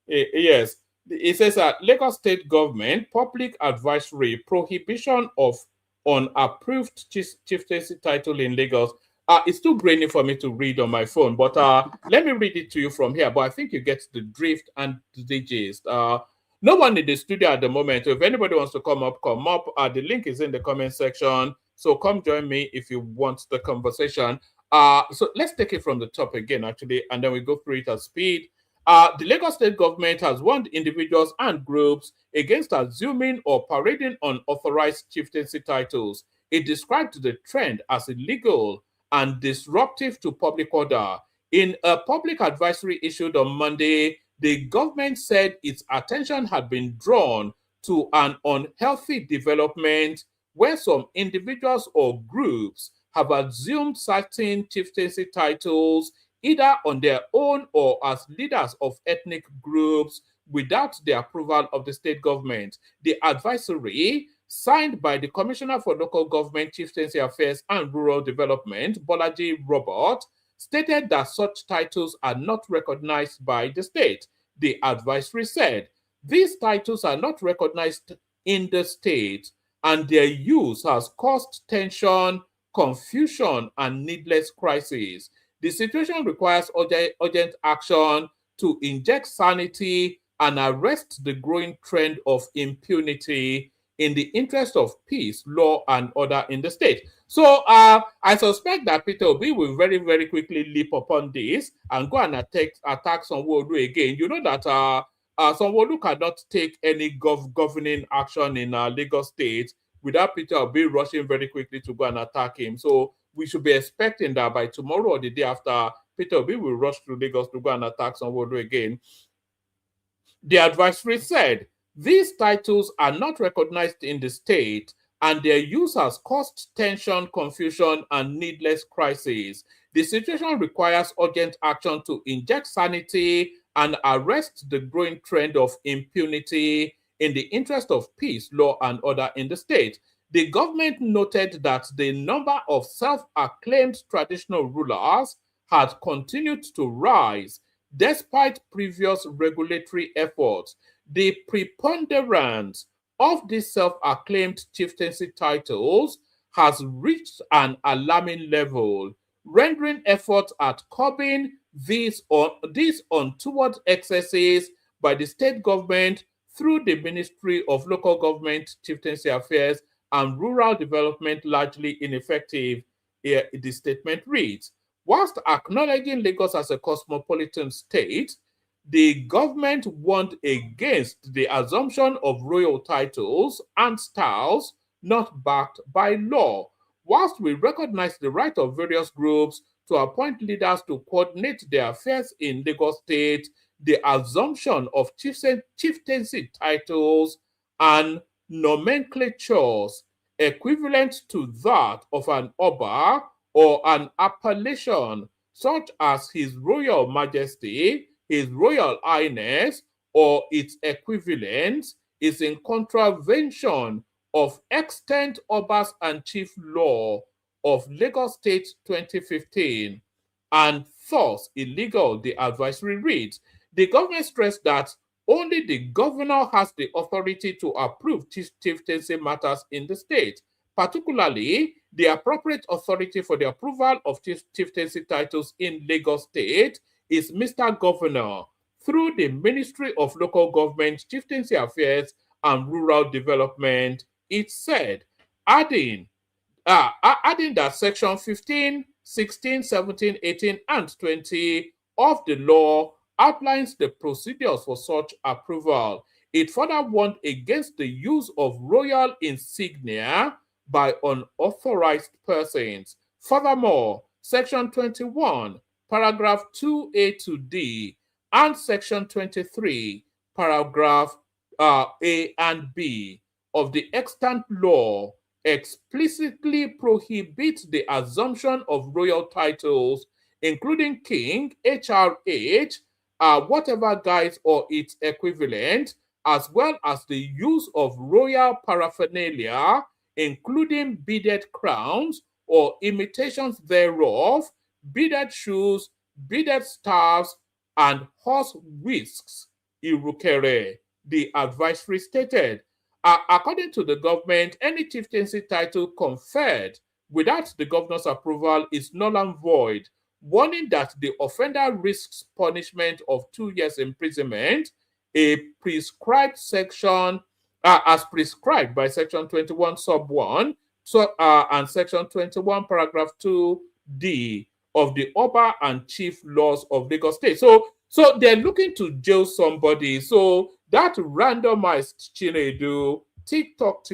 Yes, it says that Lagos State government public advisory prohibition of unapproved chieftaincy title in Lagos. It's too grainy for me to read on my phone, but let me read it to you from here. But I think you get the drift and the gist. No one in the studio at the moment. So if anybody wants to come up, come up. The link is in the comment section. So come join me if you want the conversation. So let's take it from the top again, actually, and then we go through it at speed. The Lagos State government has warned individuals and groups against assuming or parading unauthorized chieftaincy titles. It described the trend as illegal and disruptive to public order. In a public advisory issued on Monday, the government said its attention had been drawn to an unhealthy development where some individuals or groups have assumed certain chieftaincy titles either on their own or as leaders of ethnic groups without the approval of the state government. The advisory, signed by the Commissioner for Local Government, Chieftaincy Affairs and Rural Development, Bolaji Robert, stated that such titles are not recognized by the state. The advisory said, these titles are not recognized in the state and their use has caused tension, confusion, and needless crisis. The situation requires urgent action to inject sanity and arrest the growing trend of impunity in the interest of peace, law, and order in the state. So I suspect that Peter Obi will very, very quickly leap upon this and go and attack Sanwo Olu again. You know that Sanwo Olu cannot take any governing action in Lagos State without Peter Obi rushing very quickly to go and attack him. So we should be expecting that by tomorrow or the day after, Peter Obi will rush to Lagos to go and attack Sanwo Olu again. The advisory said, these titles are not recognized in the state and their use has caused tension, confusion, and needless crisis. The situation requires urgent action to inject sanity and arrest the growing trend of impunity in the interest of peace, law, and order in the state. The government noted that the number of self-acclaimed traditional rulers had continued to rise despite previous regulatory efforts. The preponderance of these self-acclaimed chieftaincy titles has reached an alarming level, rendering efforts at curbing these untoward excesses by the state government through the Ministry of Local Government, Chieftaincy Affairs, and Rural Development largely ineffective, the statement reads. Whilst acknowledging Lagos as a cosmopolitan state, the government warned against the assumption of royal titles and styles not backed by law. Whilst we recognize the right of various groups to appoint leaders to coordinate their affairs in Lagos State, the assumption of chieftaincy titles and nomenclatures equivalent to that of an Oba or an appellation such as His Royal Majesty, His Royal Highness, or its equivalent is in contravention of extant Obas and Chief Law of Lagos State 2015 and thus illegal, the advisory reads. The government stressed that only the governor has the authority to approve chieftaincy matters in the state. Particularly, the appropriate authority for the approval of chieftaincy titles in Lagos State is Mr. Governor through the Ministry of Local Government, Chieftaincy Affairs and Rural Development, it said, adding that Section 15, 16, 17, 18, and 20 of the law outlines the procedures for such approval. It further warned against the use of royal insignia by unauthorized persons. Furthermore, Section 21, paragraph 2A to D, and Section 23, paragraph A and B of the extant law explicitly prohibit the assumption of royal titles, including king, HRH, whatever guise or its equivalent, as well as the use of royal paraphernalia, including beaded crowns or imitations thereof, beaded shoes, beaded staffs, and horse whisks, irukere, the advisory stated. According to the government, any chieftaincy title conferred without the governor's approval is null and void, warning that the offender risks punishment of 2 years imprisonment, a prescribed section, as prescribed by Section 21 sub 1 and Section 21 paragraph 2D of the Oba and Chief Laws of Lagos State. So they're looking to jail somebody. So that randomized Chinedu, TikTok,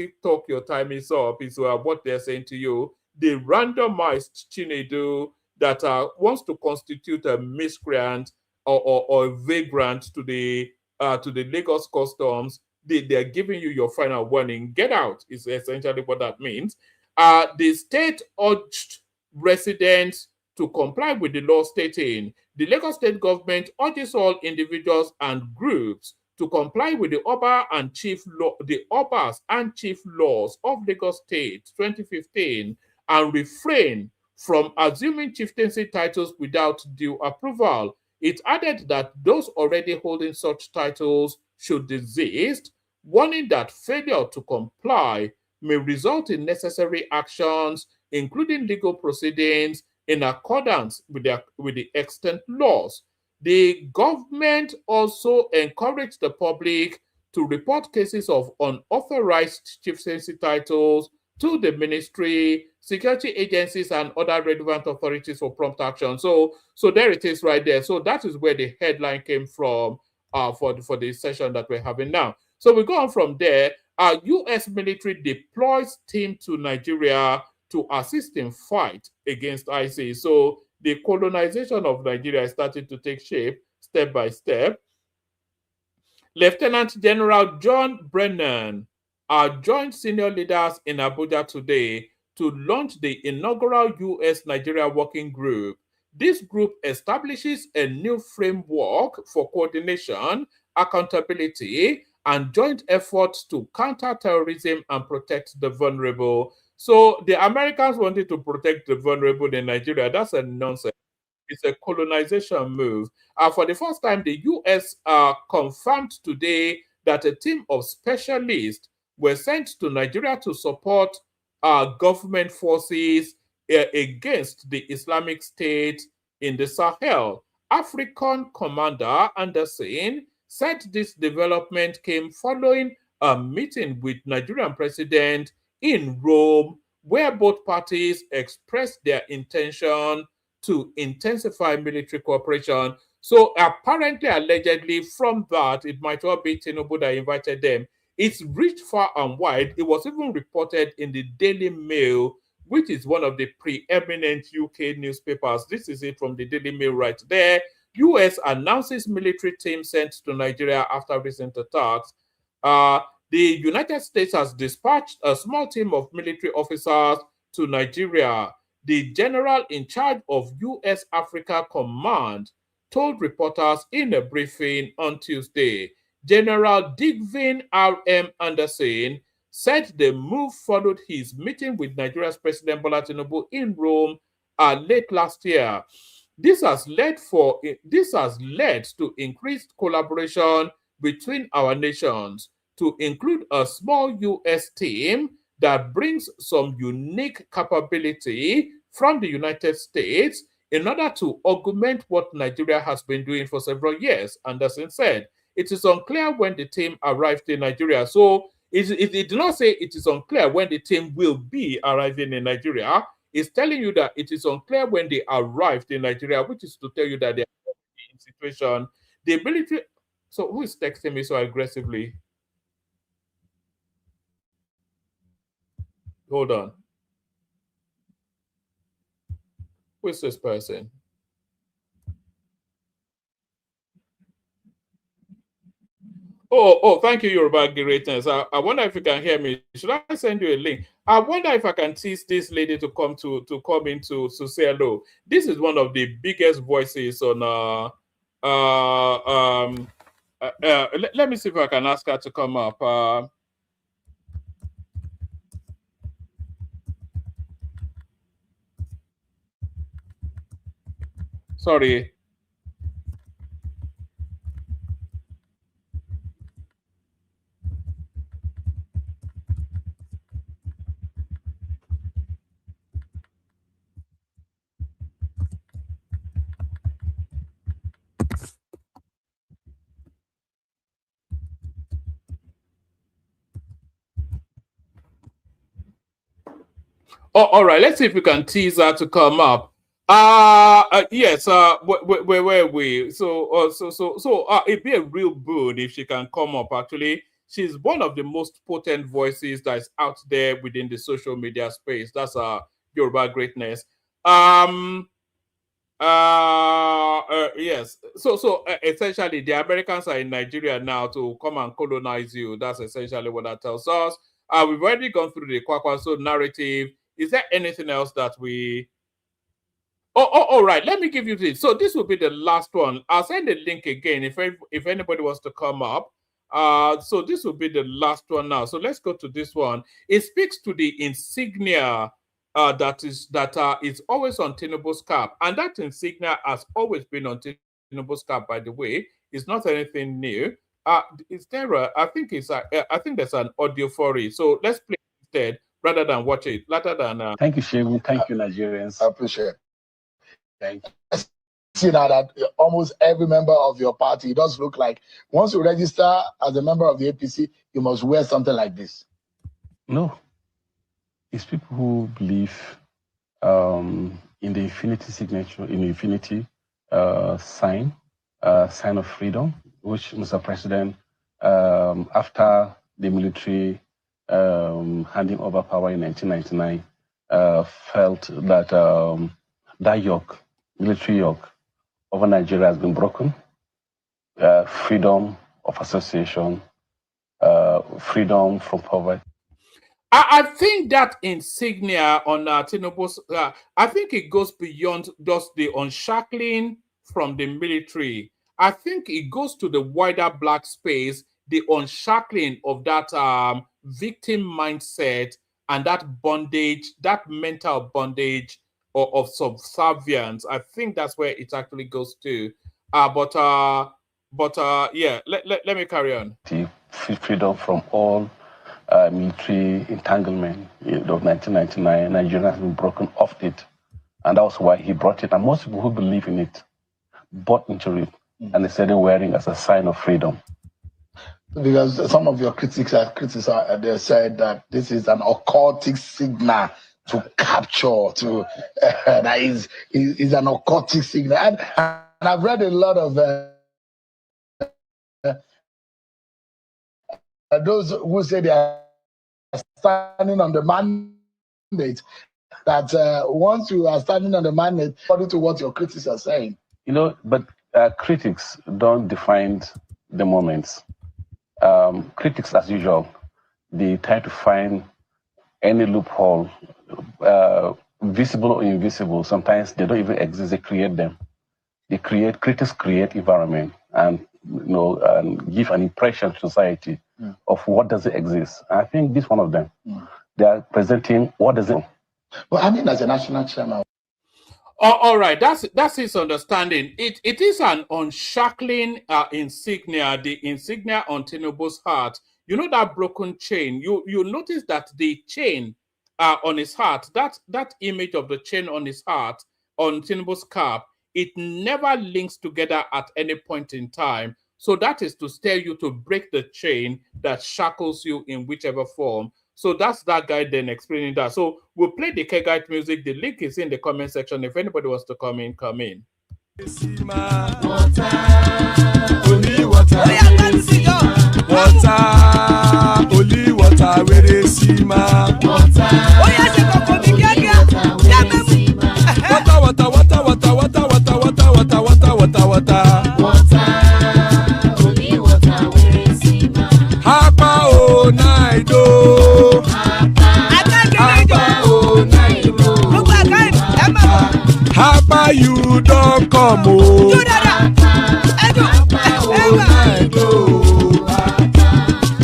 your time is up, is what they're saying to you. The randomized Chinedu that wants to constitute a miscreant or a vagrant to the Lagos Customs, they're giving you your final warning. Get out is essentially what that means. The state urged residents to comply with the law stating the Lagos State government urges all individuals and groups to comply with the Oba and Chief Law, the Obas and Chief Laws of Lagos State 2015 and refrain from assuming chieftaincy titles without due approval. It added that those already holding such titles should desist, warning that failure to comply may result in necessary actions, including legal proceedings, in accordance with the extant laws. The government also encouraged the public to report cases of unauthorized chieftaincy titles to the ministry, security agencies, and other relevant authorities for prompt action. So there it is right there. So that is where the headline came from for the session that we're having now. So we go on from there. U.S. military deploys team to Nigeria to assist in fight against ISIS. So the colonization of Nigeria is starting to take shape step by step. Lieutenant General John Brennan joined senior leaders in Abuja today to launch the inaugural U.S.-Nigeria Working Group. This group establishes a new framework for coordination, accountability, and joint efforts to counter terrorism and protect the vulnerable. So the Americans wanted to protect the vulnerable in Nigeria. That's a nonsense. It's a colonization move. For the first time, the U.S. confirmed today that a team of specialists were sent to Nigeria to support government forces against the Islamic State in the Sahel. African Commander Anderson said this development came following a meeting with Nigerian President in Rome, where both parties expressed their intention to intensify military cooperation. So apparently, allegedly, from that, it might well be Tinubu that invited them. It's reached far and wide. It was even reported in the Daily Mail, which is one of the preeminent UK newspapers. This is it from the Daily Mail right there. US announces military team sent to Nigeria after recent attacks. The United States has dispatched a small team of military officers to Nigeria. The general in charge of U.S. Africa Command told reporters in a briefing on Tuesday. General Digvin R.M. Anderson said the move followed his meeting with Nigeria's President Bola Tinubu in Rome late last year. This has led to increased collaboration between our nations, to include a small US team that brings some unique capability from the United States in order to augment what Nigeria has been doing for several years. Anderson said, it is unclear when the team arrived in Nigeria. So it did not say it is unclear when the team will be arriving in Nigeria. It's telling you that it is unclear when they arrived in Nigeria, which is to tell you that they are in situation. The ability. So who is texting me so aggressively? Hold on. Who is this person? Oh, thank you, Yoruba greatness. I wonder if you can hear me. Should I send you a link? I wonder if I can tease this lady to come in to say hello. This is one of the biggest voices on let me see if I can ask her to come up. Sorry. Oh, all right. Let's see if we can tease her to come up. Yes. Where were we? So it'd be a real boon if she can come up. Actually, she's one of the most potent voices that is out there within the social media space. That's Yoruba greatness. Yes. So essentially, the Americans are in Nigeria now to come and colonize you. That's essentially what that tells us. We've already gone through the Kwakwaso narrative. Is there anything else that we? All right. Let me give you this. So this will be the last one. I'll send the link again if anybody wants to come up. So this will be the last one now. So let's go to this one. It speaks to the insignia that is always on Tinubu's cap, and that insignia has always been on Tinubu's cap. By the way, it's not anything new. Is there? I think there's an audio for it. So let's play it instead rather than watch it. Rather than. Thank you, Shehu. Thank you, Nigerians. I appreciate it. Thank you. See now that almost every member of your party, it does look like once you register as a member of the APC, you must wear something like this. No. It's people who believe in the infinity signature, in the infinity sign of freedom, which Mr. President, after the military handing over power in 1999, felt that that military yoke over Nigeria has been broken. Freedom of association, freedom from poverty. I think that insignia on Tinubu's, I think it goes beyond just the unshackling from the military. I think it goes to the wider black space, the unshackling of that victim mindset and that bondage, that mental bondage of subservience. I think that's where it actually goes to. But yeah, let me carry on. Freedom from all military entanglement of 1999, Nigeria has been broken off it. And that was why he brought it. And most people who believe in it bought into it. And they started wearing as a sign of freedom. Because some of your critics they said that this is an occultic signal to capture, that is an occultic signal. And I've read a lot of those who say they are standing on the mandate, that once you are standing on the mandate, according to what your critics are saying. But critics don't define the moments. Critics, as usual, they try to find any loophole, visible or invisible. Sometimes they don't even exist, they create them. Critics create environment and give an impression to society of what doesn't exist. And I think this is one of them. They are presenting what doesn't. Well, I mean, as a national chairman. All right, that's his understanding. It is an unshackling insignia, the insignia on Tinubu's heart. You know that broken chain. You notice that the chain on his heart, that image of the chain on his heart on Tinubu's cap, it never links together at any point in time. So that is to steer you to break the chain that shackles you in whichever form. So that's that guy then explaining that. So we'll play the Kegite music. The link is in the comment section. If anybody wants to come in, come in. Only water, where they see ma. Water, Hapa o naido. Hapa you don't come o.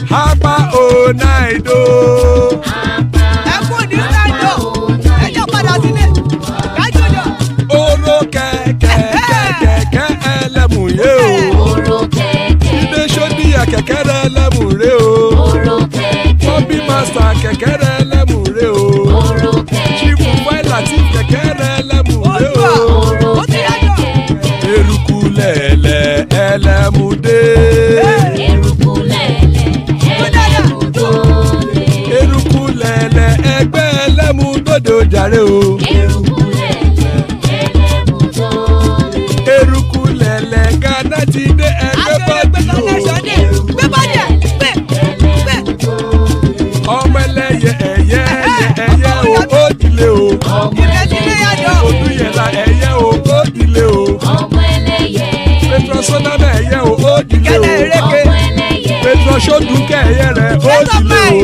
Hapa o naido. Oro kẹ̀kẹ́ ẹlẹ́mù yé o. Ilé sọ́díyà kẹ̀kẹ́ rẹ̀ ẹlẹ́mù rẹ̀ o. Bobby master kẹ̀kẹ́ rẹ̀ ẹlẹ́mù rẹ̀ o. Chifu Faila ti kẹ̀kẹ́ rẹ̀ ẹlẹ́mù rẹ̀ o. Eruku lẹ̀lẹ̀ ẹlẹ́mù dé. Eruku lẹ̀lẹ̀ ẹgbẹ́ ẹlẹ́mù dòdò jàre o. Eruku lẹ̀lẹ̀ Ghana ti dé ẹgbẹ́ bọ́dì o. Ọmọ ẹlẹ́yẹ ẹyẹ o ó dìlé o. Olúyẹ̀lá ẹyẹ o ó dìlé o. Petrosonana ẹyẹ o ó dìlé o. Petrosodunke ẹyẹ rẹ̀ ó dìlé o.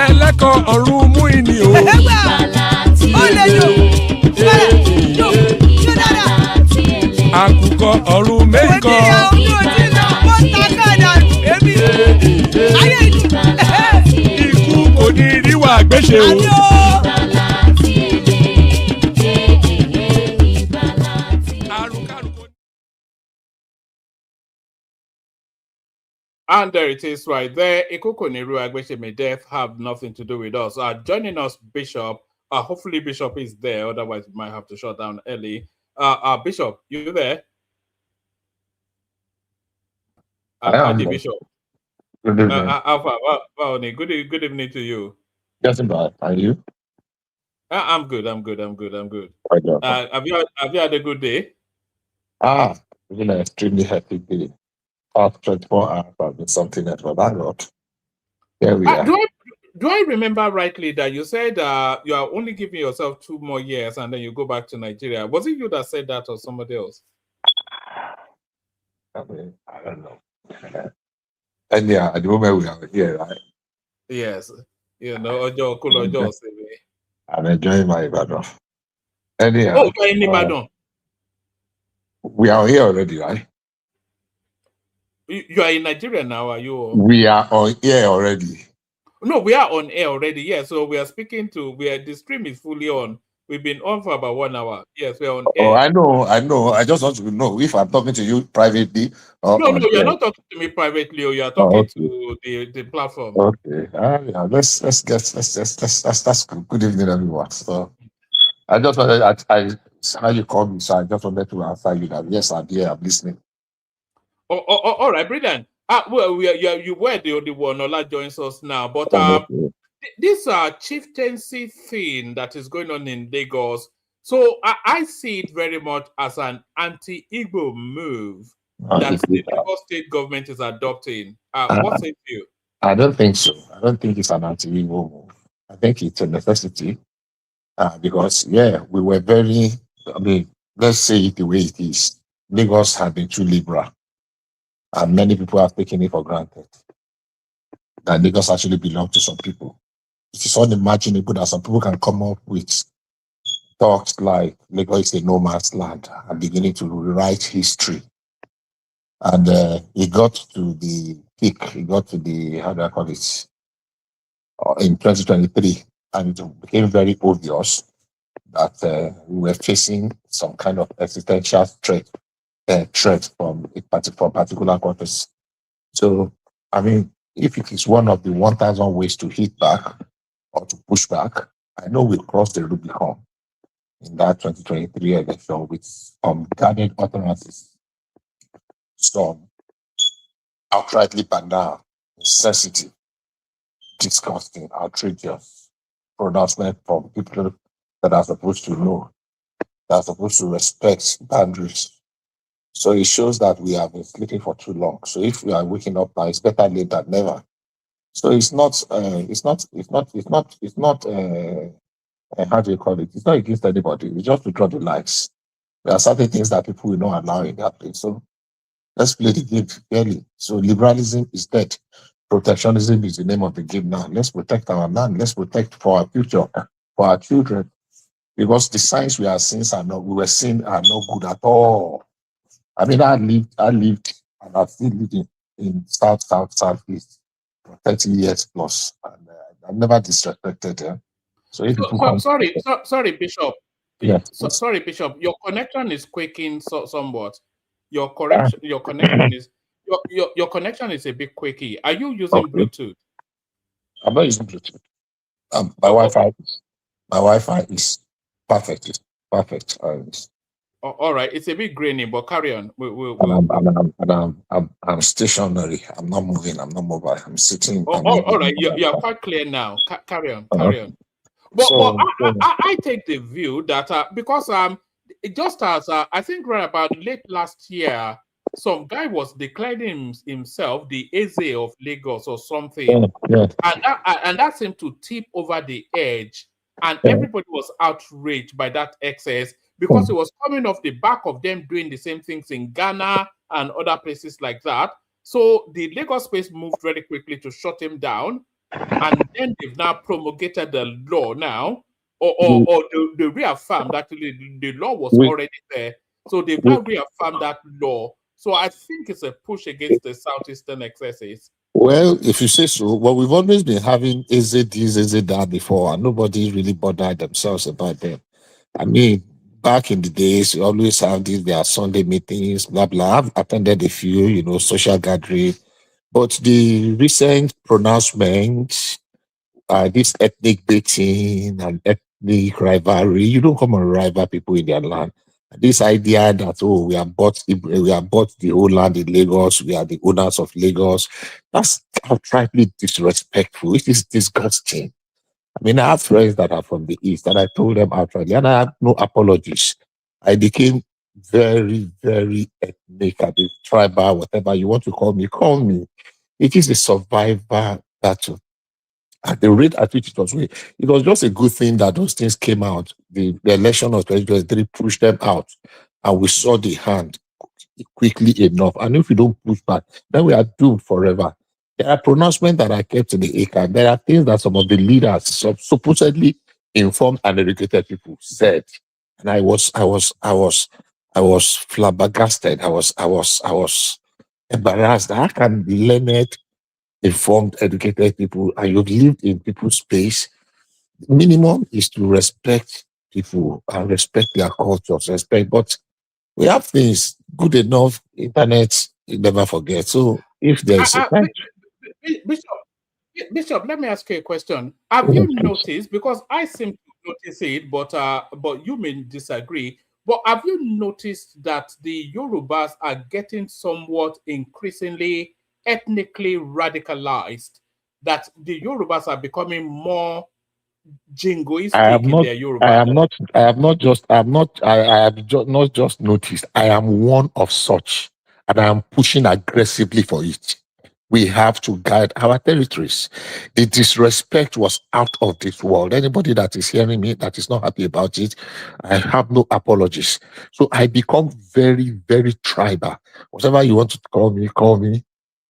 Ẹlẹ́kọ̀ ọ̀run mú ìní o. Àkùkọ ọ̀run mẹ́kọ̀. Ikú kò ní ríwà gbéṣe o. And there it is right there. Ikuko Niru Agbesheme death have nothing to do with us. Joining us, Bishop. Hopefully Bishop is there. Otherwise, we might have to shut down early. Bishop, you there? I am. Bishop. Good evening. Alpha, good evening to you. Yes, bad. Are you? I'm good. Have you had a good day? It's been an extremely hectic day. Past 24 hours have been something else, but that not. Here we are. Do I remember rightly that you said you are only giving yourself 2 more years and then you go back to Nigeria? Was it you that said that or somebody else? I mean, I don't know. And yeah, at the moment we are here, right? Yes. You know, I'm enjoying my Ibadan. Anyhow, oh, you're in Ibadan. We are here already, right? You are in Nigeria now, are you? We are on air already. No, we are on air already. Yeah, so we are speaking to. The stream is fully on. We've been on for about 1 hour. Yes, we're on air. Oh, I know. I just want to know if I'm talking to you privately. No, you're not talking to me privately. Or you are talking to the platform. Okay. Yeah. Let's that's good. Good evening, everyone. So I just wanted how you called me, so I just wanted to answer you that yes, I'm here. I'm listening. All right, brilliant. Well, you were the only one. Ola joins us now, but this chieftaincy thing that is going on in Lagos. So I see it very much as an anti-Igbo move that the Lagos state government is adopting. What say you? I don't think so. I don't think it's an anti-Igbo move. I think it's a necessity because we were very. I mean, let's say it the way it is. Lagos has been too liberal. And many people have taken it for granted that Lagos actually belongs to some people. It is unimaginable that some people can come up with talks like Lagos is a no man's land and beginning to rewrite history. And it got to the peak, it got to the, how do I call it, in 2023, and it became very obvious that we were facing some kind of existential threat from particular countries. So, I mean, if it is one of the 1,000 ways to hit back or to push back, I know we crossed the Rubicon in that 2023 election with guarded utterances, some outrightly banal, insensitive, disgusting, outrageous pronouncement from people that are supposed to know, that are supposed to respect boundaries. So it shows that we have been sleeping for too long. So if we are waking up now, it's better late than never. So it's not, how do you call it? It's not against anybody. It's just to draw the lines. There are certain things that people will not allow in that place. So let's play the game fairly. So liberalism is dead. Protectionism is the name of the game now. Let's protect our land. Let's protect for our future, for our children. Because the signs we were seeing are not good at all. I mean, I lived, and I've still lived in southeast for 30 years plus, and I've never disrespected them. So if people come, sorry, Bishop. yes, Sorry, Bishop. Your connection is quaking somewhat. Your connection is your connection is a bit quaky. Are you using Bluetooth? I'm not using Bluetooth. My Wi-Fi is perfect. Perfect. All right, it's a bit grainy, but carry on. I'm stationary. I'm not moving. I'm not mobile. I'm sitting. All right, you are quite clear now. Carry on. But I take the view that because just as I think right about late last year, some guy was declaring himself the Eze of Lagos or something, and that seemed to tip over the edge, and everybody was outraged by that excess because it was coming off the back of them doing the same things in Ghana and other places like that. So the Lagos space moved very quickly to shut him down, and then they've now promulgated the law now, or they reaffirmed actually the law was already there. So they've now reaffirmed that law. So I think it's a push against the southeastern excesses. Well, if you say so, well, we've always been having Eze this, Eze that before, and nobody really bothered themselves about them. I mean, back in the days, we always have their Sunday meetings, blah, blah. I've attended a few, social gathering. But the recent pronouncement, this ethnic baiting and ethnic rivalry, you don't come and rival people in their land. This idea that, we have bought the whole land in Lagos, we are the owners of Lagos, that's outrightly disrespectful. It is disgusting. I mean, I have friends that are from the East, and I told them outrightly, and I have no apologies. I became very, very ethnic, I mean, tribal, whatever you want to call me, call me. It is a survivor battle. At the rate at which it was just a good thing that those things came out. The election of 2023 pushed them out, and we saw the hand quickly enough. And if we don't push back, then we are doomed forever. There are pronouncements that are kept in the ACAN. There are things that some of the leaders, supposedly informed and educated people, said, and I was flabbergasted. I was embarrassed. How can learned, informed, educated people, and you've lived in people's space, minimum is to respect people and respect their cultures, but we have things good enough. Internet, you never forget. So if there's Bishop, let me ask you a question. Have you noticed, because I seem to notice it, but you may disagree, but have you noticed that the Yorubas are getting somewhat increasingly ethnically radicalized, that the Yorubas are becoming more jingoistic in their Yoruba? I have not just noticed. I am one of such, and I am pushing aggressively for it. We have to guide our territories. The disrespect was out of this world. Anybody that is hearing me that is not happy about it, I have no apologies. So I become very, very tribal. Whatever you want to call me, call me.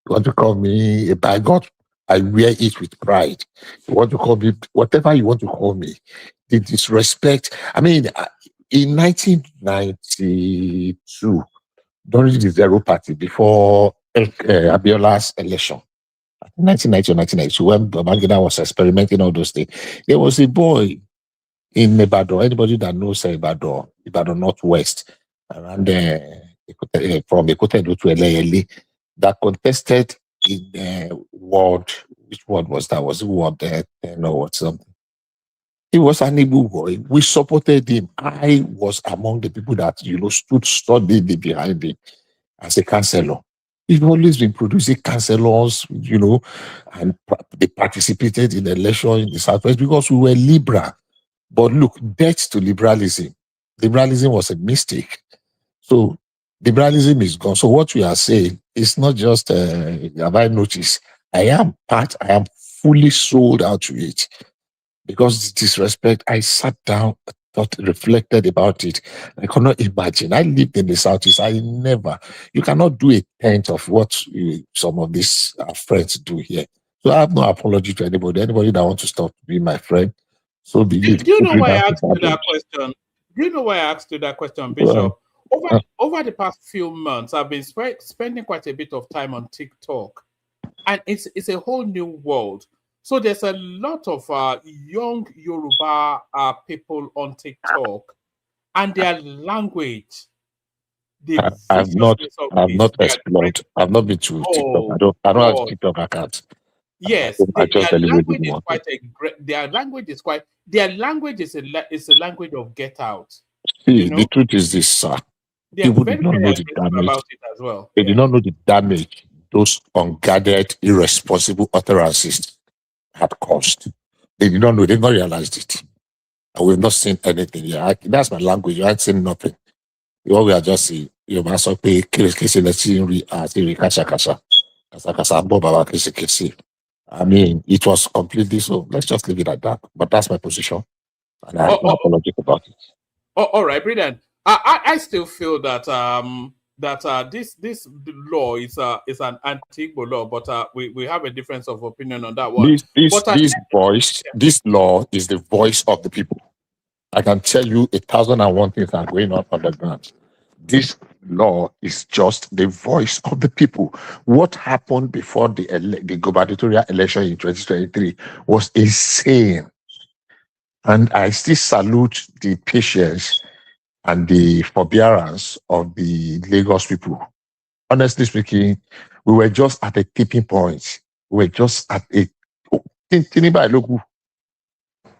You want to call me a bigot, I wear it with pride. You want to call me whatever you want to call me. The disrespect. I mean, in 1992, during the Zero Party, before Abiola's election, 1990 or 1992, when Babangida was experimenting all those things, there was a boy in Ibadan. Anybody that knows Ibadan Northwest, around from Ekotedo to Eleyele, that contested in ward. Which ward was that? Was it ward 10 or something? He was an Igbo boy. We supported him. I was among the people that stood solidly behind him as a councillor. He's always been producing councillors, and they participated in the election in the Southwest because we were liberal. But look, death to liberalism. Liberalism was a mistake. So liberalism is gone. So what we are saying is not just have I noticed. I am fully sold out to it. Because the disrespect, I sat down, thought, reflected about it. I cannot imagine. I lived in the Southeast. You cannot do a tenth of what some of these friends do here. So I have no apology to anybody. Anybody that wants to stop being my friend, so be it. Do you know why I asked you that question? Do you know why I asked you that question, Bishop? Over the past few months, I've been spending quite a bit of time on TikTok, and it's a whole new world. So there's a lot of young Yoruba people on TikTok, and their language. I've not explored. I've not been to TikTok. I don't have TikTok account. Yes, their language is quite their language is a language of get out. See, the truth is this, sir. People did not know the damage about it as well. They did not know the damage those unguarded, irresponsible utterances had caused. They did not know. They did not realize it. And we've not seen anything. Yeah, that's my language. You ain't seen nothing. What we are just seeing, you must pay I mean, it was completely so. Let's just leave it at that. But that's my position, and I have no apology about it. All right, brilliant. I still feel that this law is an anti-Igbo law, but we have a difference of opinion on that one. This law is the voice of the people. I can tell you 1,001 things are going on the ground. This law is just the voice of the people. What happened before the gubernatorial election in 2023 was insane. And I still salute the patience and the forbearance of the Lagos people. Honestly speaking, we were just at a tipping point. We were just at a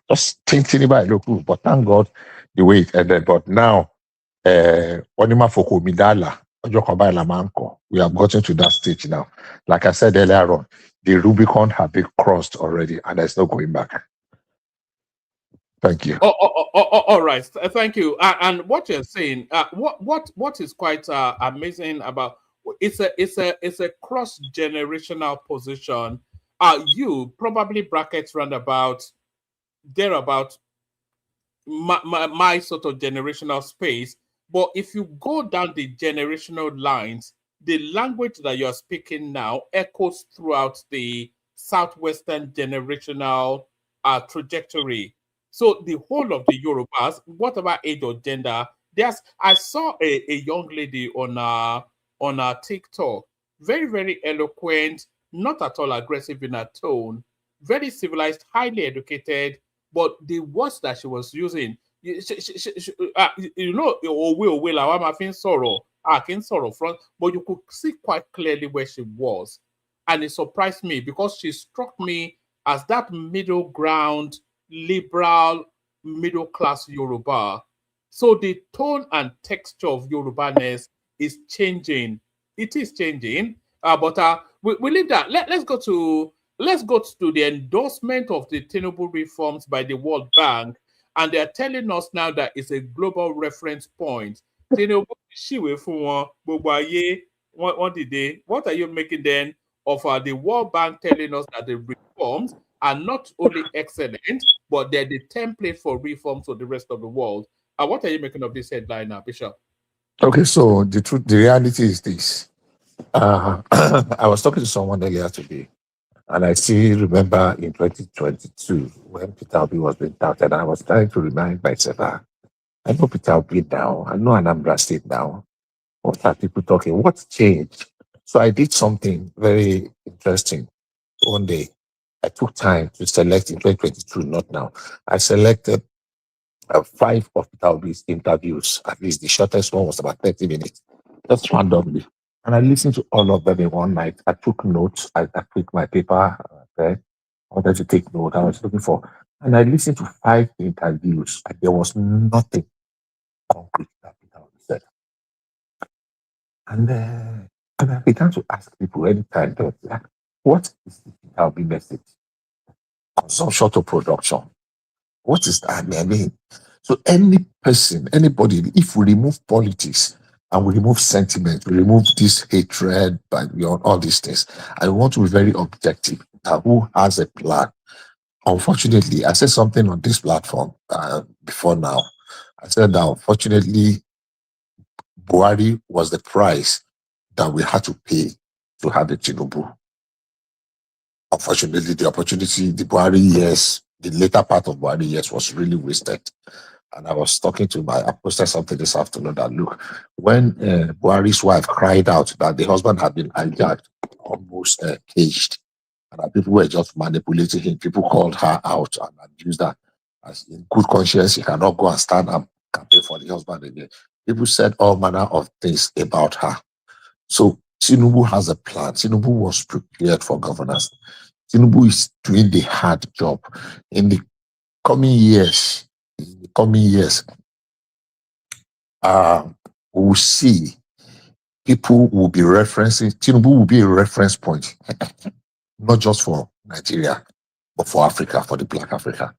but thank God the way it ended. But now, we have gotten to that stage now. Like I said earlier on, the Rubicon have been crossed already, and there's no going back. Thank you. All right, thank you. And what you're saying, what is quite amazing about it's a cross-generational position. You probably brackets roundabout thereabout my sort of generational space. But if you go down the generational lines, the language that you're speaking now echoes throughout the Southwestern generational trajectory. So the whole of the Yorubas, whatever age or gender, I saw a young lady on TikTok, very, very eloquent, not at all aggressive in her tone, very civilized, highly educated, but the words that she was using, but you could see quite clearly where she was. And it surprised me because she struck me as that middle ground, liberal, middle class Yoruba. So the tone and texture of Yorubaness is changing. It is changing. But we leave that. Let's go to the endorsement of the Tinubu reforms by the World Bank. And they're telling us now that it's a global reference point. Tinubu, what are you making then of the World Bank telling us that the reforms are not only excellent, but they're the template for reforms for the rest of the world? What are you making of this headline now, Bishop? Okay, so the reality is this. I was talking to someone earlier today, and I still remember in 2022 when Peter Obi was being touted, and I was trying to remind myself, I know Peter Obi now, I know Anambra State now. What are people talking? What's changed? So I did something very interesting one day. I took time to select in 2022, not now. I selected 5 of Peter Obi's interviews. At least the shortest one was about 30 minutes, just randomly. And I listened to all of them in one night. I took notes. I took my paper. Okay. I wanted to take note. I was looking for. And I listened to 5 interviews, and there was nothing concrete that Peter Obi said. And I began to ask people anytime, like, what is the Peter Obi message? Consumption to production. What is that? I mean, so any person, anybody, if we remove politics and we remove sentiment, we remove this hatred by beyond all these things, I want to be very objective. Who has a plan? Unfortunately, I said something on this platform before now. I said that unfortunately, Buhari was the price that we had to pay to have the Tinubu. Unfortunately, the opportunity, the Buhari years, the later part of Buhari years was really wasted. And I was talking to I posted something this afternoon that, look, when Buhari's wife cried out that the husband had been hijacked, almost caged, and that people were just manipulating him, people called her out and abused her. As in good conscience, he cannot go and stand and campaign for the husband again. People said all manner of things about her. So Tinubu has a plan. Tinubu was prepared for governance. Tinubu is doing the hard job. In the coming years, we'll see people will be referencing, Tinubu will be a reference point, not just for Nigeria, but for Africa, for the Black Africa.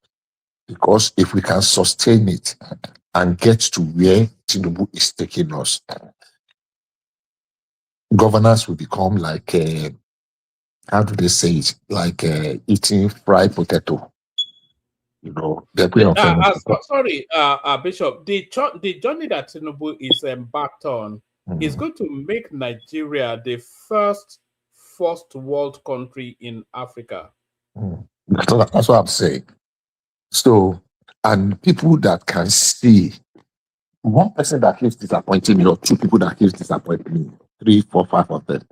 Because if we can sustain it and get to where Tinubu is taking us, governance will become like, how do they say it? Like eating fried potato. You know, sorry, Bishop. The journey that Tinubu is embarked on is going to make Nigeria the first world country in Africa. That's what I'm saying. So, and people that can see, one person that keeps disappointing me, or 2 people that keeps disappointing me, 3, 4, 5 of them.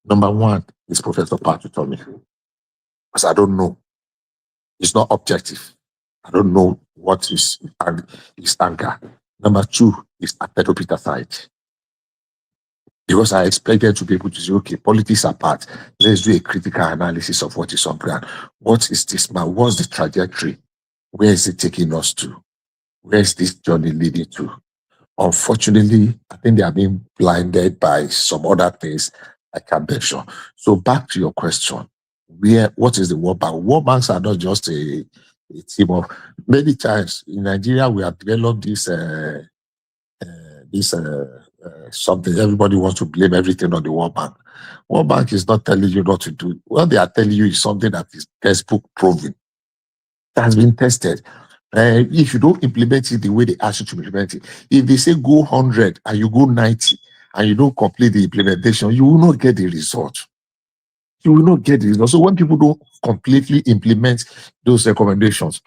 Number 1 is Professor Patrick Tommy, because I don't know. It's not objective. I don't know what is his anger. Number 2 is Pedro Peter side. Because I expected to be able to say, okay, politics apart, let's do a critical analysis of what is on ground. What is this man? What's the trajectory? Where is it taking us to? Where is this journey leading to? Unfortunately, I think they are being blinded by some other things I can mention. So back to your question, what is the World Bank? World banks are not just a team of, many times in Nigeria we have developed this something. Everybody wants to blame everything on the World Bank. World Bank is not telling you not to do. What they are telling you is something that is textbook proven. That has been tested. If you don't implement it the way they ask you to implement it, if they say go 100 and you go 90 and you don't complete the implementation, you will not get the result. You will not get the result. So when people don't completely implement those recommendations,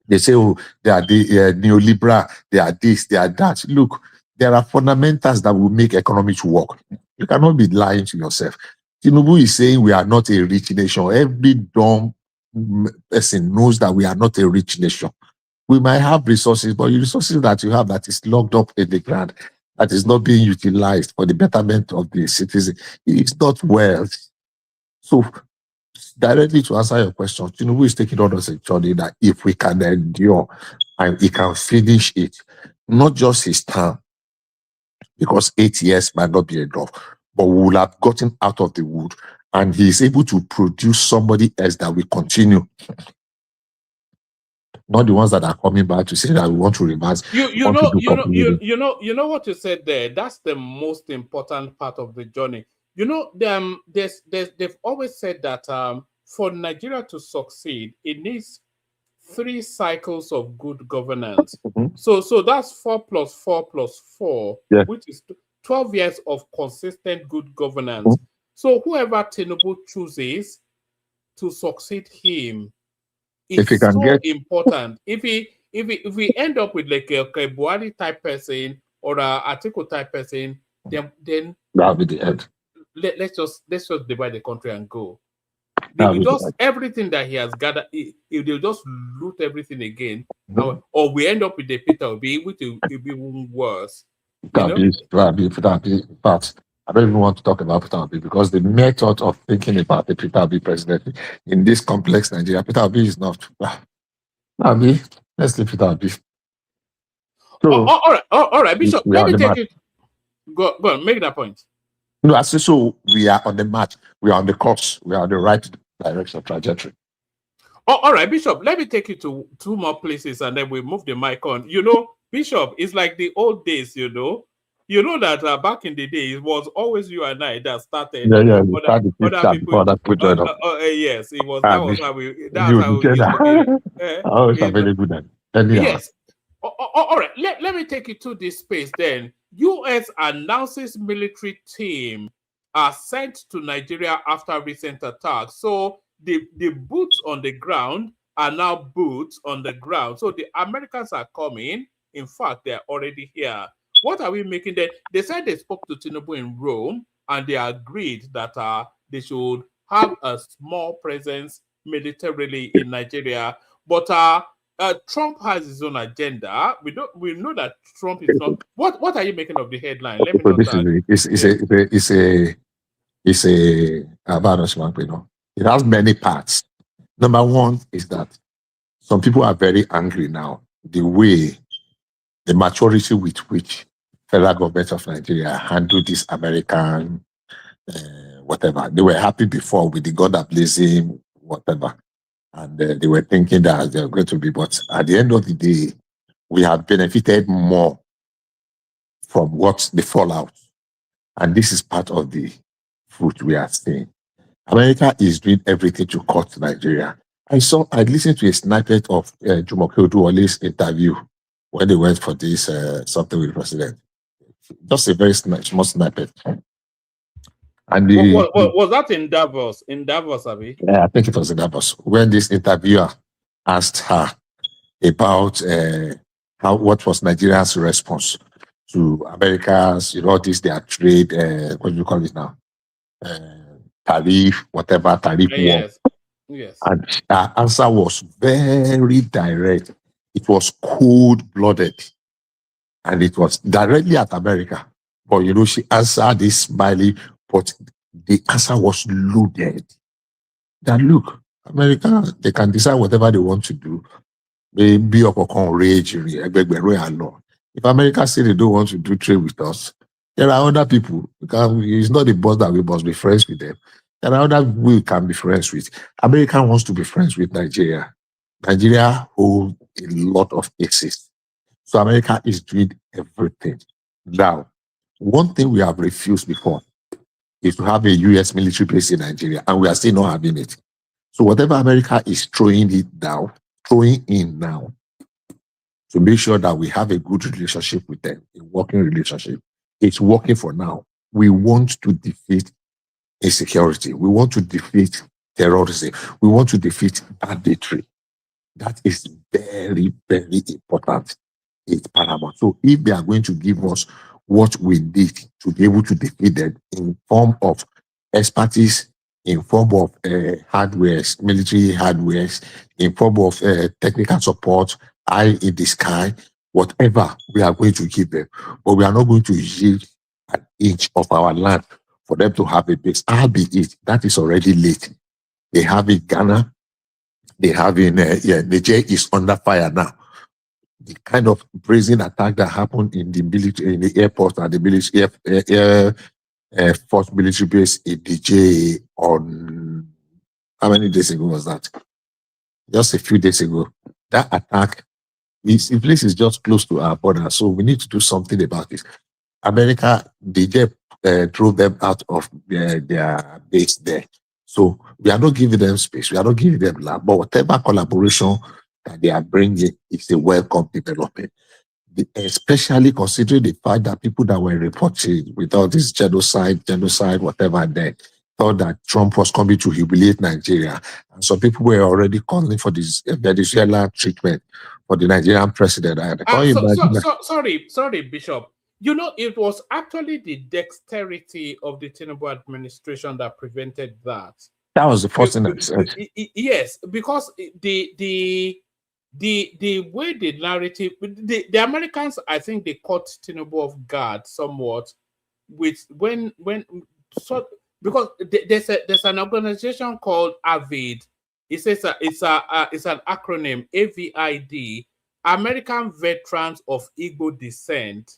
they say, oh, they are the neoliberal, they are this, they are that. Look, there are fundamentals that will make economics work. You cannot be lying to yourself. Tinubu is saying we are not a rich nation. Every dumb person knows that we are not a rich nation. We might have resources, but the resources that you have that is locked up in the ground, that is not being utilized for the betterment of the citizen, it's not wealth. So directly to answer your question, Tinubu is taking on us a journey that if we can endure and he can finish it, not just his term, because 8 years might not be enough, but we will have gotten out of the wood and he is able to produce somebody else that will continue. Not the ones that are coming back to say that we want to reverse. You know what you said there. That's the most important part of the journey. You know, they've always said that for Nigeria to succeed, it needs 3 cycles of good governance. So that's 4 plus 4 plus 4, which is 12 years of consistent good governance. So whoever Tinubu chooses to succeed him, it's so important. If we end up with like a Buhari type person or a Atiku type person, then that'll be the end. Let's just divide the country and go. they will just everything that he has gathered. They'll just loot everything again, or we end up with the Peter Obi, which will be even worse. But I don't even want to talk about Peter Obi because the method of thinking about the Peter Obi presidency in this complex Nigeria, Peter Obi is not. Obi, let's leave Peter Obi. So, all right, Bishop. Let me take it. Go on, make that point. No, I say so. We are on the march. We are on the course. We are on the right direction, trajectory. All right, Bishop. Let me take you to 2 more places, and then we move the mic on. You know, Bishop, it's like the old days. You know that back in the day, it was always you and I that started. Yeah. Other people join up. Yes, it was. That was how we. That's how we used to get it. Oh, it's very good then. Yes. All right. Let me take you to this space then. U.S. announces military team are sent to Nigeria after recent attacks. So the boots on the ground are now boots on the ground. So the Americans are coming. In fact, they're already here. What are we making then? They said they spoke to Tinubu in Rome and they agreed that they should have a small presence militarily in Nigeria. But Trump has his own agenda. We know that Trump is not. What are you making of the headline? Let me know that. It's a it has many parts. Number one is that some people are very angry now. The maturity with which federal government of Nigeria handled this American whatever. They were happy before with the God blazing whatever. And they were thinking that they were going to be, but at the end of the day, we have benefited more from what the fallout. And this is part of the fruit we are seeing. America is doing everything to cut Nigeria. I listened to a snippet of Jumoke Oduwole's interview when they went for this something with the president. Just a very small snippet. And was that in Davos? In Davos, Abi? Yeah, I think it was in Davos. When this interviewer asked her about what was Nigeria's response to America's, their trade, what do you call it now? Tariff, whatever, tariff war. Yes. And her answer was very direct. It was cold-blooded. And it was directly at America. But, she answered this smiley, but the answer was loaded. That look, America, they can decide whatever they want to do. They be up on rage. If America say they don't want to do trade with us, there are other people. It's not the boss that we must be friends with them. There are other people we can be friends with. America wants to be friends with Nigeria. Nigeria holds a lot of aces. So America is doing everything. Now, one thing we have refused before is to have a U.S. military base in Nigeria, and we are still not having it. So whatever America is throwing in now, to make sure that we have a good relationship with them, a working relationship, it's working for now. We want to defeat insecurity. We want to defeat terrorism. We want to defeat banditry. That is very, very important. It's paramount. So if they are going to give us what we need to be able to defeat them in form of expertise, in form of hardware, military hardware, in form of technical support, eye in the sky, whatever we are going to give them. But we are not going to yield an inch of our land for them to have a base. Albeit, that is already late. They have in Ghana, they have in Niger is under fire now. The kind of brazen attack that happened in the military, in the airport and the military Air Force military base in DJ on how many days ago was that? Just a few days ago. That attack, the place is just close to our border, so we need to do something about this. America, DJ drove them out of their base there. So we are not giving them space, we are not giving them land, but whatever collaboration that they are bringing is a welcome development. Especially considering the fact that people that were reported with all this genocide, whatever, they thought that Trump was coming to humiliate Nigeria. And some people were already calling for this Venezuelan treatment for the Nigerian president. Sorry, Bishop. It was actually the dexterity of the Tinubu administration that prevented that. That was the first thing I said. Yes, because the way the narrative, the Americans, I think they caught Tinubu off guard somewhat with when so because there's an organization called AVID. It says it's an acronym, AVID, American Veterans of Igbo Descent.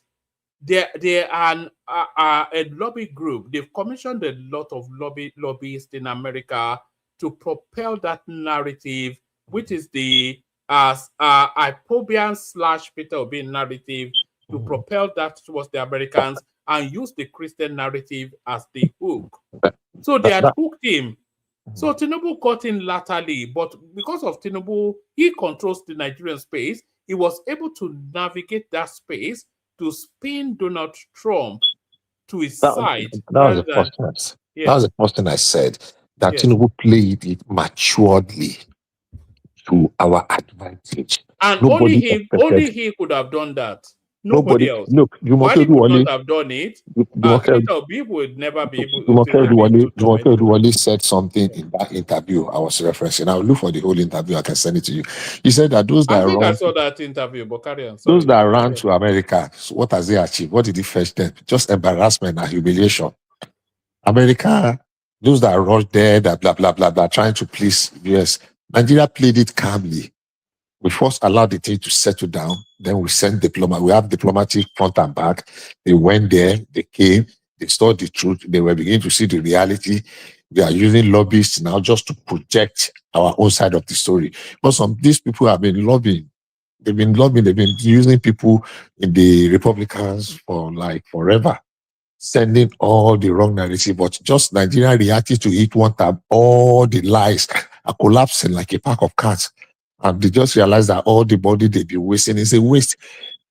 They are a lobby group. They've commissioned a lot of lobbyists in America to propel that narrative, which is the Ipobian/Peter Obi narrative, to propel that towards the Americans and use the Christian narrative as the hook. So they had hooked him. So Tinubu got in latterly, but because of Tinubu, he controls the Nigerian space. He was able to navigate that space to spin Donald Trump to his side. That was the first thing. Yes. That was the first thing I said. That Yes. Tinubu played it maturely to our advantage. And Nobody only he could have done that. Nobody else. Look, Why he could not have done it? Peter Obi would never be able to. Duwale said something in that interview I was referencing. I'll look for the whole interview. I can send it to you. He said that those that I saw that interview, but carry on. Those that ran to America, what has they achieved? What did he fetch them? Just embarrassment and humiliation. America, those that rushed there, that blah blah blah blah, trying to please US. Nigeria played it calmly. We first allowed the thing to settle down. Then we sent diplomat. We have diplomatic front and back. They went there. They came. They saw the truth. They were beginning to see the reality. They are using lobbyists now just to project our own side of the story. But some these people have been lobbying. They've been lobbying. They've been using people in the Republicans for like forever, sending all the wrong narrative. But just Nigeria reacted to it one time. All the lies are collapsing like a pack of cards. And they just realized that all the money they've been wasting is a waste,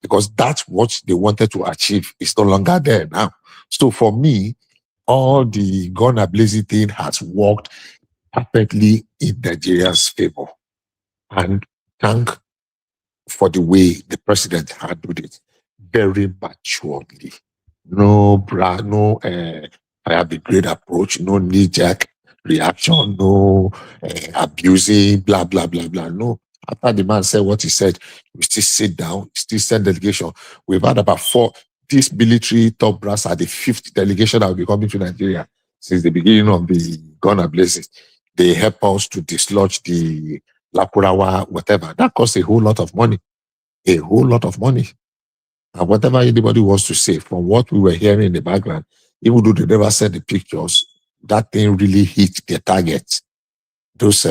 because that's what they wanted to achieve is no longer there now. So for me, all the gun ablazing thing has worked perfectly in Nigeria's favor. And thank for the way the president handled it, very maturely. No, I have a great approach, no knee-jerk reaction, no abusing, blah, blah, blah, blah. No. After the man said what he said, we still sit down, still send delegation. We've had about 4. This military top brass are the 5th delegation that will be coming to Nigeria since the beginning of the gun ablazing. They help us to dislodge the Lapurawa, whatever. That costs a whole lot of money. A whole lot of money. And whatever anybody wants to say, from what we were hearing in the background, even though they never said the pictures, that thing really hit the target. Those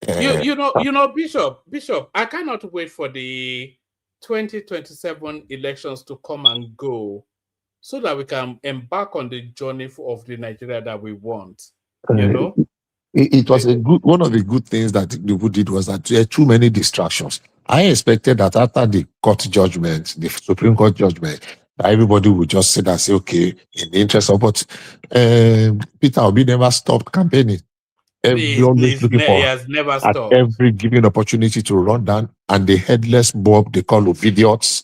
you know, Bishop, I cannot wait for the 2027 elections to come and go so that we can embark on the journey of the Nigeria that we want. You know? It was one of the good things that Tinubu did was that there are too many distractions. I expected that after the court judgment, the Supreme Court judgment, that everybody would just say that, say, okay, in the interest of what Peter Obi never stopped campaigning. He has never stopped. At every given opportunity to run down, and the headless mob they call obedience,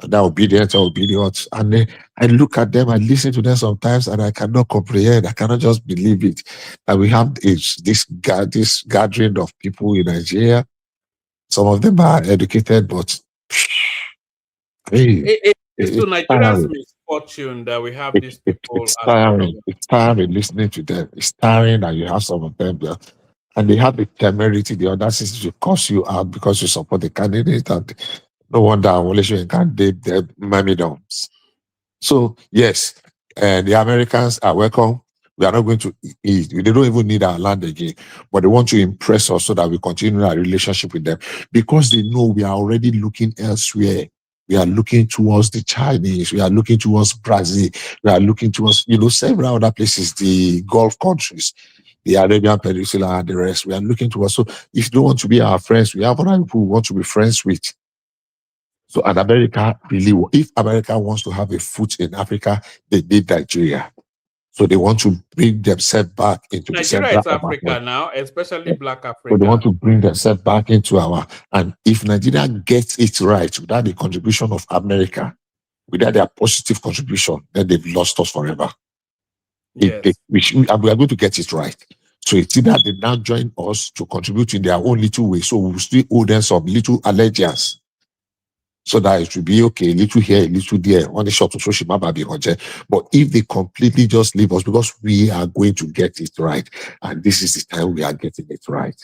they're obedient or obedience. And I look at them, I listen to them sometimes, and I cannot comprehend. I cannot just believe it. And we have this gathering of people in Nigeria. Some of them are educated, but it's to Nigeria's misfortune that we have these people. It's tiring. It's tiring listening to them. It's tiring that you have some of them there. And they have the temerity, the audacity to curse you out because you support the candidate. And no wonder Malaysian candidate their myrmidons. So, yes, the Americans are welcome. We are not going to eat. They don't even need our land again, but they want to impress us so that we continue our relationship with them, because they know we are already looking elsewhere. We are looking towards the Chinese. We are looking towards Brazil. We are looking towards, several other places, the Gulf countries, the Arabian Peninsula, and the rest. We are looking towards. So if you don't want to be our friends, we have other people who want to be friends with. So, and America really, if America wants to have a foot in Africa, they need Nigeria. So they want to bring themselves back into Nigeria is Africa now, especially Black Africa. So they want to bring themselves back into and if Nigeria gets it right without the contribution of America, without their positive contribution, then they've lost us forever. Yes. We are going to get it right. So it's either they now join us to contribute in their own little way. So we still owe them some little allegiance. So that it will be okay, a little here, a little there, on the short to social. But if they completely just leave us, because we are going to get it right, and this is the time we are getting it right.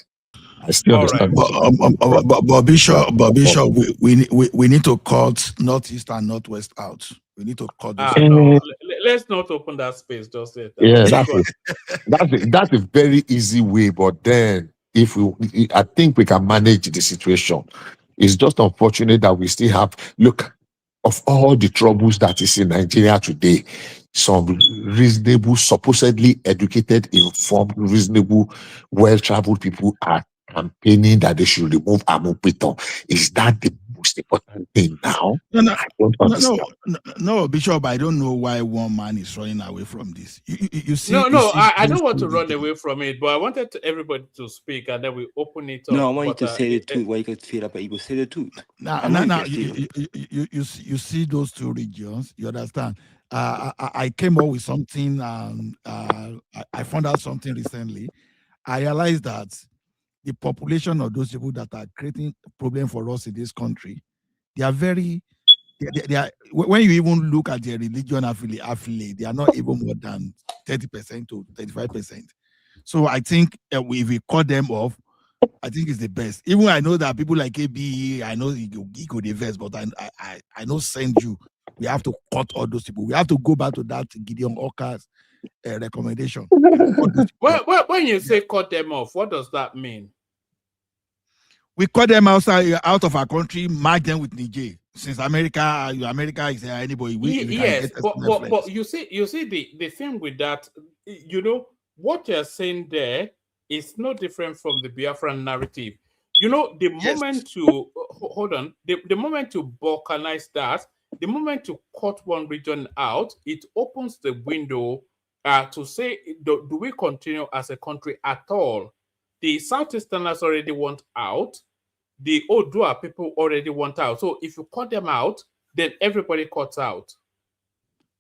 I still understand. But Bishop, we need to cut Northeast and Northwest out. We need to cut this. No, let's not open that space just yet. Yeah, that's a very easy way. But then, I think we can manage the situation. It's just unfortunate that we still have, look, of all the troubles that is in Nigeria today, some reasonable, supposedly educated, informed, reasonable, well-traveled people are campaigning that they should remove Amupiton. Is that the most important thing now? I don't understand. No, Bishop, I don't know why one man is running away from this. You see, I don't want to run away from it, but I wanted everybody to speak and then we open it up. No, I want you to say the truth. Why you could feel up, but you could say the truth. Now, you see those two regions. You understand? I came up with something. I found out something recently. I realized that the population of those people that are creating a problem for us in this country, they are very. They are, when you even look at their religion affiliate, they are not even more than 30% to 35%. So I think if we cut them off, I think it's the best. Even I know that people like ABE, I know he go the best, but I know send you. We have to cut all those people. We have to go back to that Gideon Oka's recommendation. When you say cut them off, what does that mean? We cut them out of our country, merge them with Niger. Since America is anybody. Yes, but you see the thing with that, what you're saying there is no different from the Biafran narrative. The moment to hold on, the moment to balkanize that, the moment to cut one region out, it opens the window to say, do we continue as a country at all? The Southeasterners already want out. The Odua people already want out. So if you cut them out, then everybody cuts out.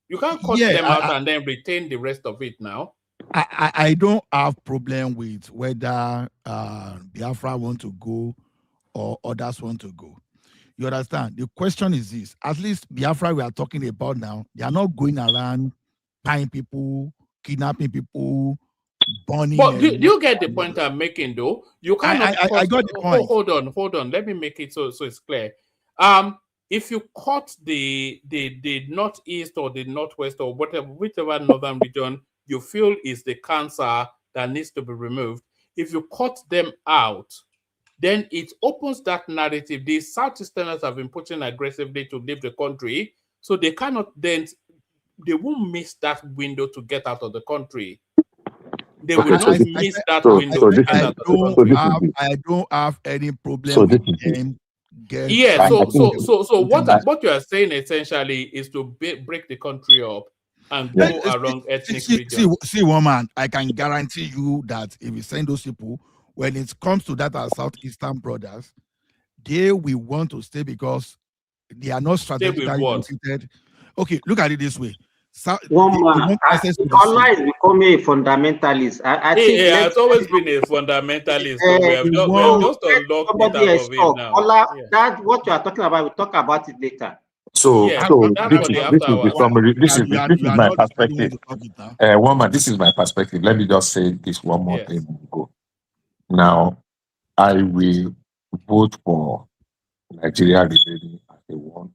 You can't cut them out and then retain the rest of it now. I don't have problem with whether Biafra want to go or others want to go. You understand? The question is this. At least Biafra we are talking about now, they are not going around buying people, kidnapping people, burning. But do you get the point I'm making though? You cannot I got the point. Hold on. Let me make it so it's clear. If you cut the northeast or the northwest or whichever northern region you feel is the cancer that needs to be removed, if you cut them out, then it opens that narrative. The Southeasterners have been pushing aggressively to leave the country, so they cannot then, they won't miss that window to get out of the country. They will not miss that window. I don't have any problem with them. So what you are saying essentially is to break the country up and go around ethnic regions. See, woman, I can guarantee you that if we send those people, when it comes to that, our Southeastern brothers, they will want to stay because they are not strategically located. Okay, look at it this way. Allah is becoming a fundamentalist. I think he has always been a fundamentalist. We have just unlocked it out of it now. Allah, that's what you are talking about. We'll talk about it later. So this is my perspective. Woman, this is my perspective. Let me just say this one more thing. Now, I will vote for Nigeria remaining as a one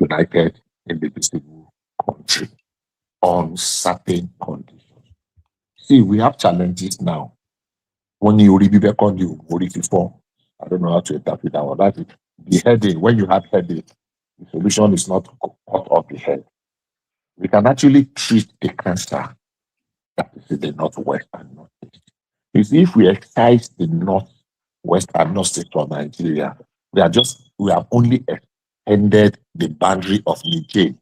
united, indivisible country on certain conditions. See, we have challenges now. When you read before, I don't know how to interpret that one. That is the headache. When you have headache, the solution is not to cut off the head. We can actually treat the cancer that is in the northwest and northeast. You see, if we excise the northwest and northeast from Nigeria, we have only extended the boundary of Niger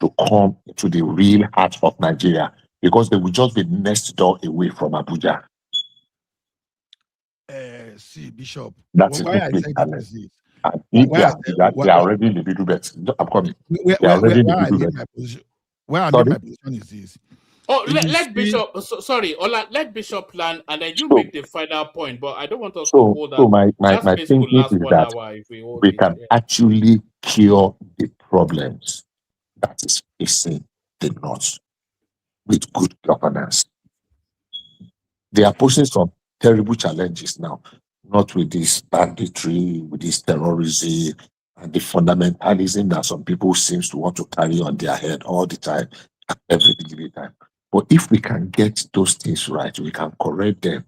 to come into the real heart of Nigeria because they will just be next door away from Abuja. See, Bishop, that's why I say that is this. They are already in the middle bed. I'm coming. Where I make my position is this. Oh, let Bishop, sorry, Ola, let Bishop plan, and then you make the final point. But I don't want us to hold So that. my That space could thinking last is 1 that hour if we hold we it. can actually cure the problems that is facing the North with good governance. They are posing some terrible challenges now, not with this banditry, with this terrorism, and the fundamentalism that some people seems to want to carry on their head all the time, at every given time. But if we can get those things right, we can correct them.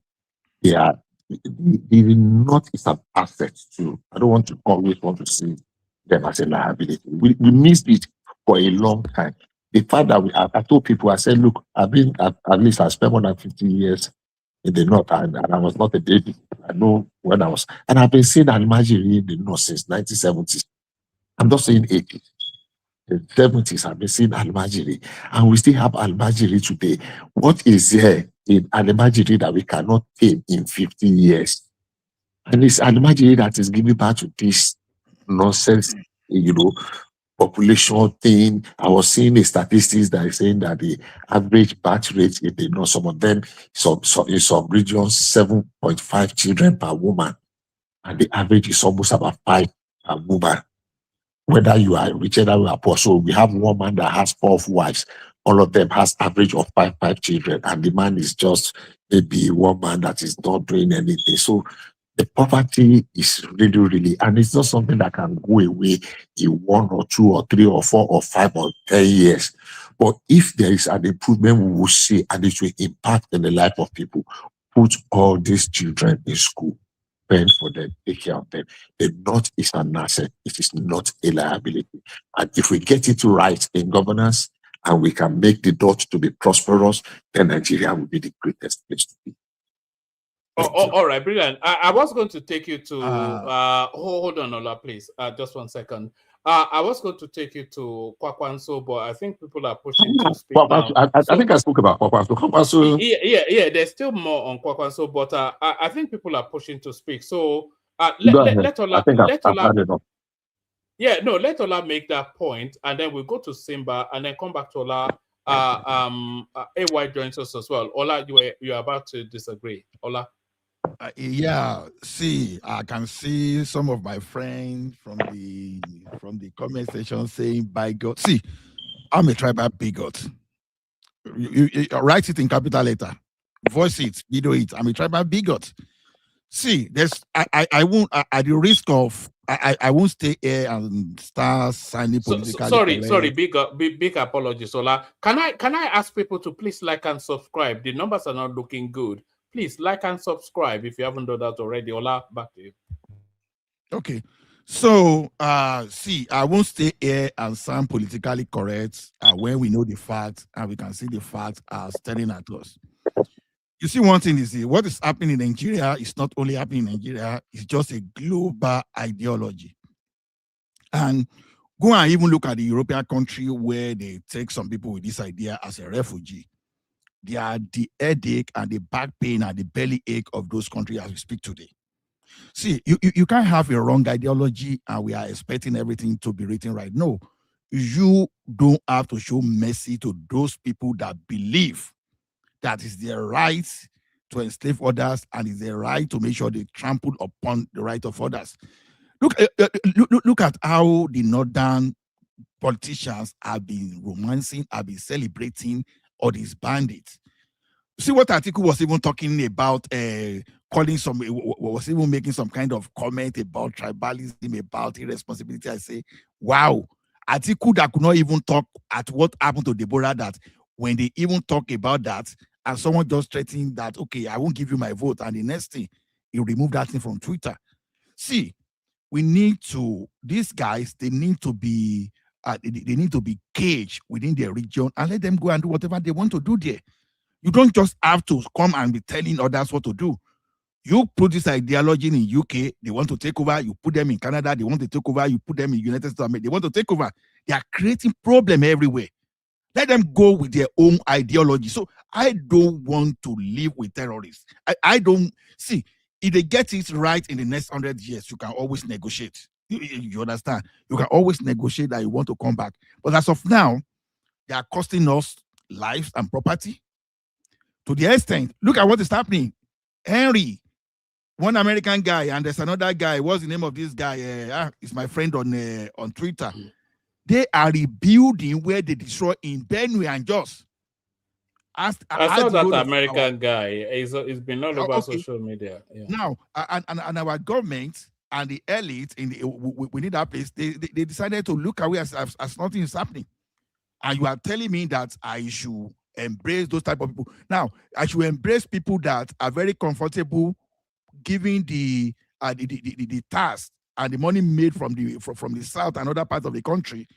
They are the North is an asset too. I don't want to always want to see them as a liability. We missed it for a long time. The fact that I told people, I said, look, I've been at least I spent more than 50 years in the North, and I was not a baby. I know when I was, and I've been seeing Almajiri in the North since 1970s. I'm not saying 80s. The 70s, I've been seeing Almajiri, and we still have Almajiri today. What is there in Almajiri that we cannot tame in 50 years? And it's Almajiri that is giving back to this nonsense, population thing. I was seeing the statistics that is saying that the average birth rate in the North, some of them, in some regions, 7.5 children per woman, and the average is almost about 5 per woman. Whether you are rich or you are poor, so we have one man that has 4 wives. All of them has average of 5 children, and the man is just maybe one man that is not doing anything. So the poverty is really, really, and it's not something that can go away in 1 or 2 or 3 or 4 or 5 or 10 years. But if there is an improvement, we will see, and it will impact in the life of people. Put all these children in school, spend for them, take care of them. The North is an asset. It is not a liability. And if we get it right in governance, and we can make the North to be prosperous, then Nigeria will be the greatest place to be. All right, brilliant. I was going to take you to hold on, Ola, please. Just 1 second. I was going to take you to Kwakwanso, but I think people are pushing to speak now. I think I spoke about Kwakwanso. Yeah. There's still more on Kwakwanso, but I think people are pushing to speak. So let Ola. Yeah, no, let Ola make that point, and then we'll go to Simba, and then come back to Ola. AY joins us as well. Ola, you are about to disagree. Ola. Yeah, see, I can see some of my friends from the comment section saying, "By God, see, I'm a tribal bigot." You write it in capital letter, voice it, video it. I'm a tribal bigot. See, I won't at the risk of I won't stay here and start signing political. Sorry, big apologies, Ola. Can I ask people to please like and subscribe? The numbers are not looking good. Please like and subscribe if you haven't done that already. Ola, back to you. Okay. So, see, I won't stay here and sound politically correct when we know the facts and we can see the facts are staring at us. You see, one thing is what is happening in Nigeria is not only happening in Nigeria, it's just a global ideology. And go and even look at the European country where they take some people with this idea as a refugee. They are the headache and the back pain and the belly ache of those countries as we speak today. See, you can't have a wrong ideology and we are expecting everything to be written right. No, you don't have to show mercy to those people that believe that is their right to enslave others and it's their right to make sure they trample upon the right of others. Look at how the northern politicians have been romancing, have been celebrating all these bandits. See what Atiku was even talking about, calling was even making some kind of comment about tribalism, about irresponsibility. I say, wow, Atiku that could not even talk at what happened to Deborah, that when they even talk about that, and someone just threatening that, okay, I won't give you my vote, and the next thing, you remove that thing from Twitter. See, we need to, these guys, they need to be caged within their region and let them go and do whatever they want to do there. You don't just have to come and be telling others what to do. You put this ideology in UK, they want to take over. You put them in Canada, they want to take over. You put them in United States of America, they want to take over. They are creating problem everywhere. Let them go with their own ideology. So I don't want to live with terrorists. I don't see if they get it right in the next 100 years, you can always negotiate. You understand? You can always negotiate that you want to come back. But as of now, they are costing us lives and property. To the extent, look at what is happening. Henry, one American guy, and there's another guy. What's the name of this guy? It's my friend on Twitter. They are rebuilding where they destroy in Benue and Jos. I saw that American guy. He's been all over social media. Yeah. Now, and our government and the elite we need that place. They decided to look away as nothing is happening. And you are telling me that I should embrace those type of people. Now, I should embrace people that are very comfortable giving the task and the money made from the south and other parts of the country.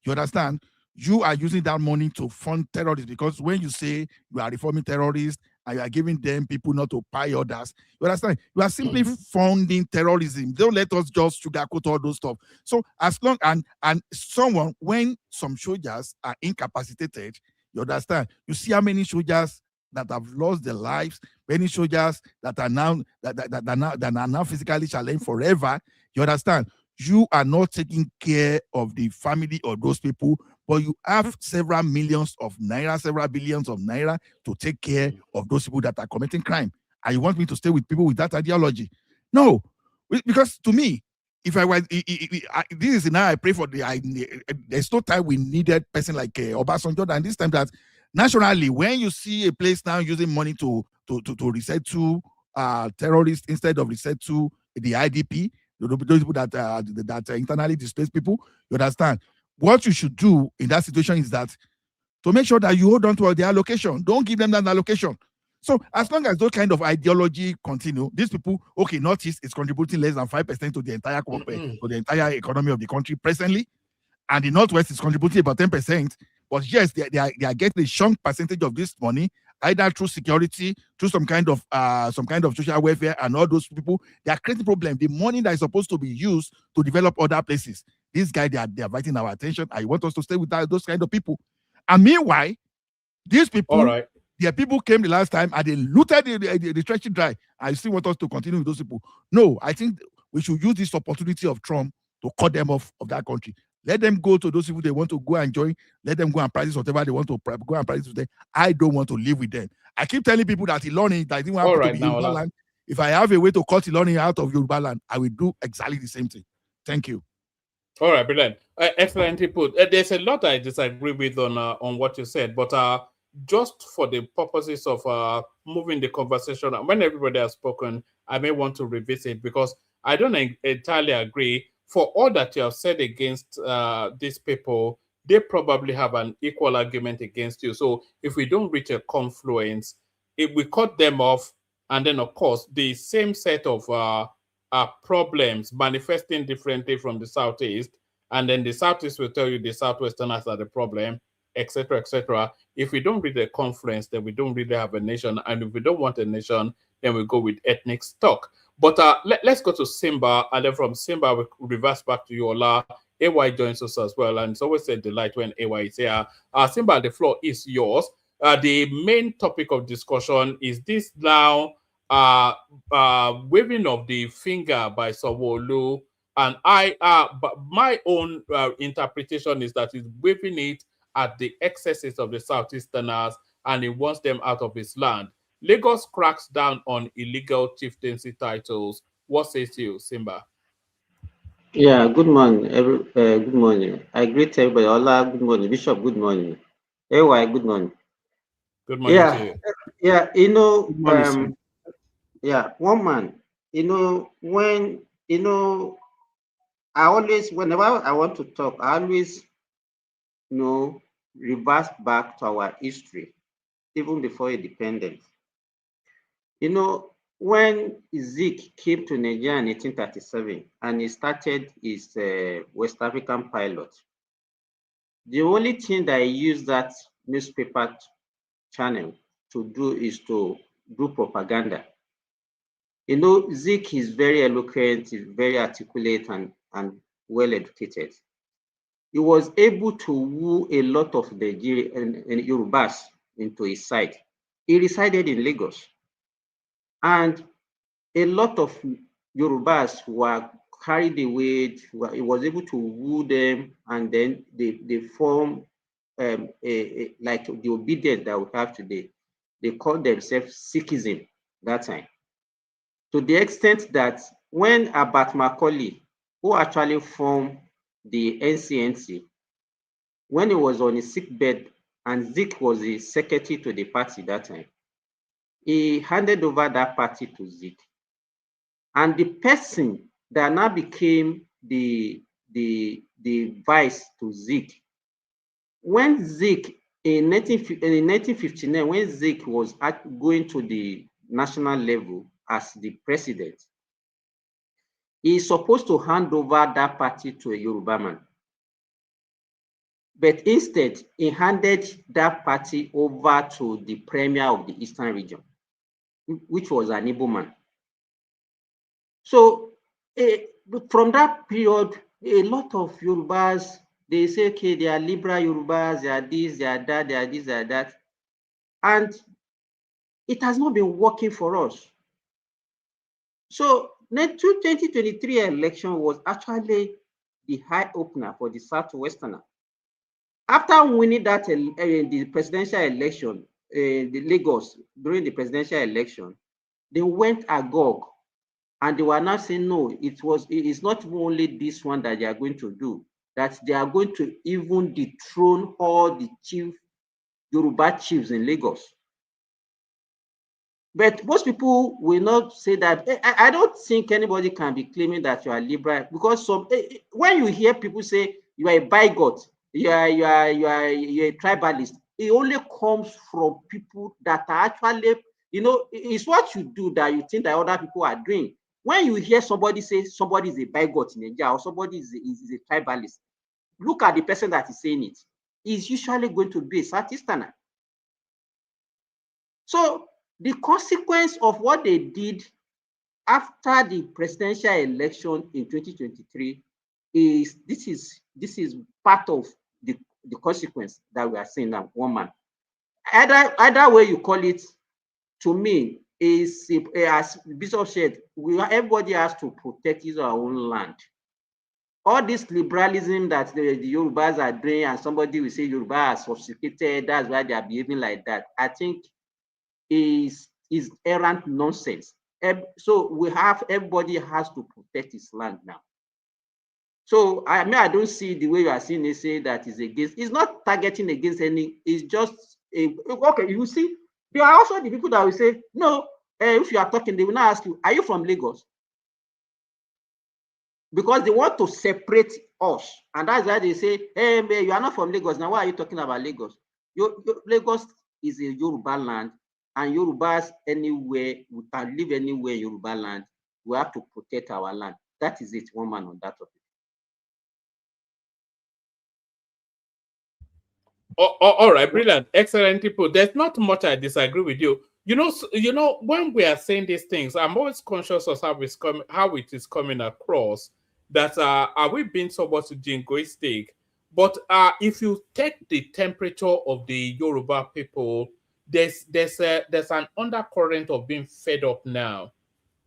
You understand? You are using that money to fund terrorists, because when you say you are reforming terrorists and you are giving them people not to pay others, you understand? You are simply funding terrorism. Don't let us just sugarcoat all those stuff. So as long and someone, when some soldiers are incapacitated, you understand? You see how many soldiers that have lost their lives, many soldiers that are now physically challenged forever. You understand? You are not taking care of the family of those people, but you have several millions of naira, several billions of naira to take care of those people that are committing crime. And you want me to stay with people with that ideology? No, because to me, if I was, this is now I pray for there's no time we needed person like Obasanjo, and this time that nationally, when you see a place now using money to reset to terrorists instead of reset to the IDP, those people that internally displaced people, you understand? What you should do in that situation is that to make sure that you hold on to the allocation. Don't give them that allocation. So as long as those kind of ideology continue, these people, okay, Northeast is contributing less than 5% to the entire economy of the country presently, and the Northwest is contributing about 10%. But yes, they are getting a chunk percentage of this money, either through security, through some kind of social welfare, and all those people, they are creating problem. The money that is supposed to be used to develop other places, this guy, they are fighting our attention. I want us to stay with those kind of people. And meanwhile, these people, their people came the last time and they looted the treasury dry. I still want us to continue with those people. No, I think we should use this opportunity of Trump to cut them off of that country. Let them go to those people they want to go and join. Let them go and practice whatever they want to go and practice with them. I don't want to live with them. I keep telling people that Ilorin, that didn't want to be Yoruba land. If I have a way to cut Ilorin out of Yoruba land, I will do exactly the same thing. Thank you. All right, brilliant. Excellently put. There's a lot I disagree with on what you said, but just for the purposes of moving the conversation, when everybody has spoken, I may want to revisit, because I don't entirely agree. For all that you have said against these people, they probably have an equal argument against you. So if we don't reach a confluence, if we cut them off, and then of course the same set of problems manifesting differently from the Southeast, and then the Southeast will tell you the Southwesterners are the problem, etc., etc. If we don't reach a confluence, then we don't really have a nation. And if we don't want a nation, then we go with ethnic stock. But let's go to Simba, and then from Simba, we reverse back to you, Ola. AY joins us as well, and it's always a delight when AY is here. Simba, the floor is yours. The main topic of discussion is this now waving of the finger by Sanwo Olu, and but my own interpretation is that he's waving it at the excesses of the Southeasterners, and he wants them out of his land. Lagos cracks down on illegal chieftaincy titles. What says you, Simba? Yeah, good morning. Good morning. I greet everybody. Ola, good morning. Bishop, good morning. AY, good morning. Good morning to you. Yeah, you know, yeah, one man, you know, when, you know, I always, whenever I want to talk, I always, you know, reverse back to our history, even before independence. You know, when Zeke came to Nigeria in 1837 and he started his West African pilot, the only thing that he used that newspaper channel to do is to do propaganda. You know, Zeke is very eloquent, he's very articulate and well educated. He was able to woo a lot of Nigerian and Yorubas into his side. He resided in Lagos. And a lot of Yorubas were carried away. He was able to woo them, and then they formed like the obedience that we have today. They called themselves Sikhism that time. To the extent that when Abat Macaulay, who actually formed the NCNC, when he was on his sick bed, and Zik was the secretary to the party that time, he handed over that party to Zik. And the person that now became the vice to Zik, when Zik in 1959, when Zik was going to the national level as the president, he is supposed to hand over that party to a Yoruba man. But instead, he handed that party over to the premier of the Eastern region, which was an Igbo man. So from that period, a lot of Yorubas, they say, okay, they are liberal Yorubas, they are this, they are that, they are this, they are that. And it has not been working for us. So the 2023 election was actually the high opener for the Southwesterner. After winning that the presidential election, the Lagos, during the presidential election, they went agog, and they were now saying, no, it's not only this one that they are going to do, that they are going to even dethrone all the Yoruba chiefs in Lagos. But most people will not say that. I don't think anybody can be claiming that you are liberal, because when you hear people say you are a bigot, you are a tribalist, it only comes from people that are actually, it's what you do that you think that other people are doing. When you hear somebody say somebody is a bigot in Nigeria or somebody is a tribalist, look at the person that is saying it. It's usually going to be a Southeasterner. So the consequence of what they did after the presidential election in 2023 is this is part of the consequence that we are seeing now. One man, either way you call it, to me, is as Bishop said, everybody has to protect his or her own land. All this liberalism that the Yorubas are doing, and somebody will say Yoruba are sophisticated, that's why they are behaving like that, I think is errant nonsense. So everybody has to protect his land now. So I don't see the way you are seeing it, say that is against. It's not targeting against any. It's just okay. You see, there are also the people that will say no. If you are talking, they will not ask you, "Are you from Lagos?" Because they want to separate us, and that's why they say, "Hey, man, you are not from Lagos. Now, why are you talking about Lagos? Lagos is a Yoruba land, and Yorubas anywhere, we can live anywhere in Yoruba land. We have to protect our land." That is it. One man on that topic. All right, brilliant, excellent people. There's not much I disagree with you. You know, when we are saying these things, I'm always conscious of how it is coming across. That are we being somewhat jingoistic? But if you take the temperature of the Yoruba people, there's an undercurrent of being fed up now,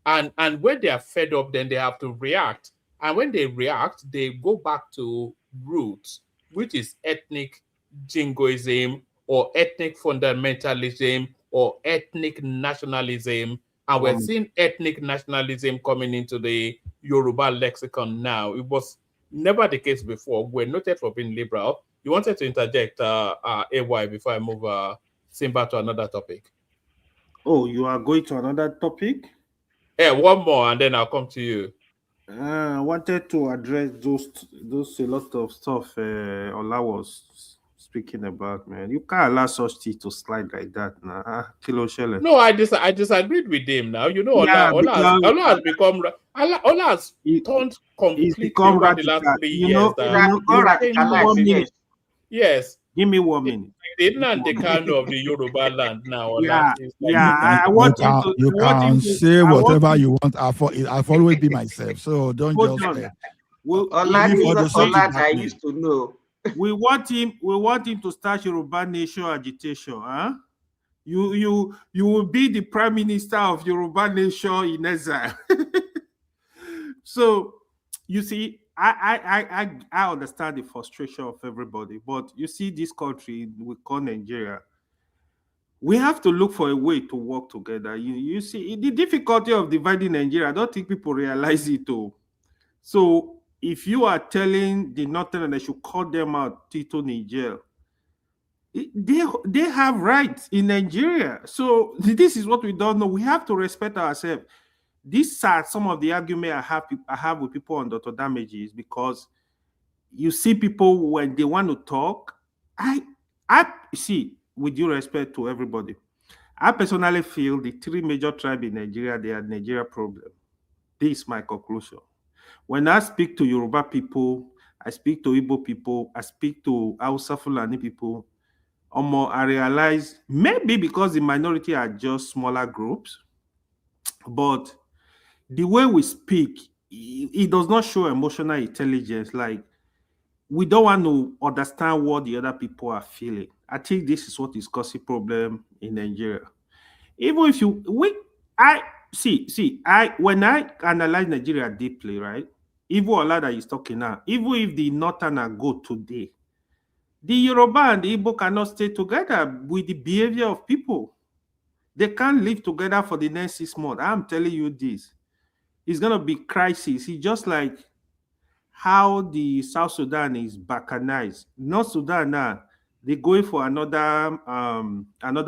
and when they are fed up, then they have to react, and when they react, they go back to roots, which is ethnic jingoism or ethnic fundamentalism or ethnic nationalism. And we're seeing ethnic nationalism coming into the Yoruba lexicon now. It was never the case before. We're noted for being liberal. You wanted to interject, AY, before I move Simba to another topic. Oh, you are going to another topic? Yeah, one more, and then I'll come to you. I wanted to address those a lot of stuff Ola was speaking about, man. You can't allow such things to slide like that now. No, I disagreed with him now. You know, yeah, Ola has become Ola has turned completely over the last 3 years. Yes. Give me 1 minute. The Nandekano of the Yoruba land now. Yeah, I want him to. You can say whatever you want. I've always been myself, so don't just. I used to know. We want him to start Yoruba nation agitation. Huh? You will be the prime minister of Yoruba nation in exile. So you see, I understand the frustration of everybody, but you see, this country we call Nigeria, we have to look for a way to work together. You see, the difficulty of dividing Nigeria, I don't think people realize it too. So if you are telling the Northern they should call them out, Tito Niger, they have rights in Nigeria. So this is what we don't know. We have to respect ourselves. These are some of the argument I have with people on Dr. Damages, because you see people when they want to talk. I see, with due respect to everybody, I personally feel the three major tribes in Nigeria, they are Nigeria problem. This is my conclusion. When I speak to Yoruba people, I speak to Igbo people, I speak to Hausa Fulani people, I realize maybe because the minority are just smaller groups, but the way we speak, it does not show emotional intelligence. Like, we don't want to understand what the other people are feeling. I think this is what is causing problem in Nigeria. Even if when I analyze Nigeria deeply, right? Even Ola that is talking now, even if the Northerner go today, the Yoruba and the Igbo cannot stay together with the behavior of people. They can't live together for the next 6 months. I'm telling you this. It's going to be crisis. It's just like how the South Sudan is balkanized. North Sudan now, they're going for another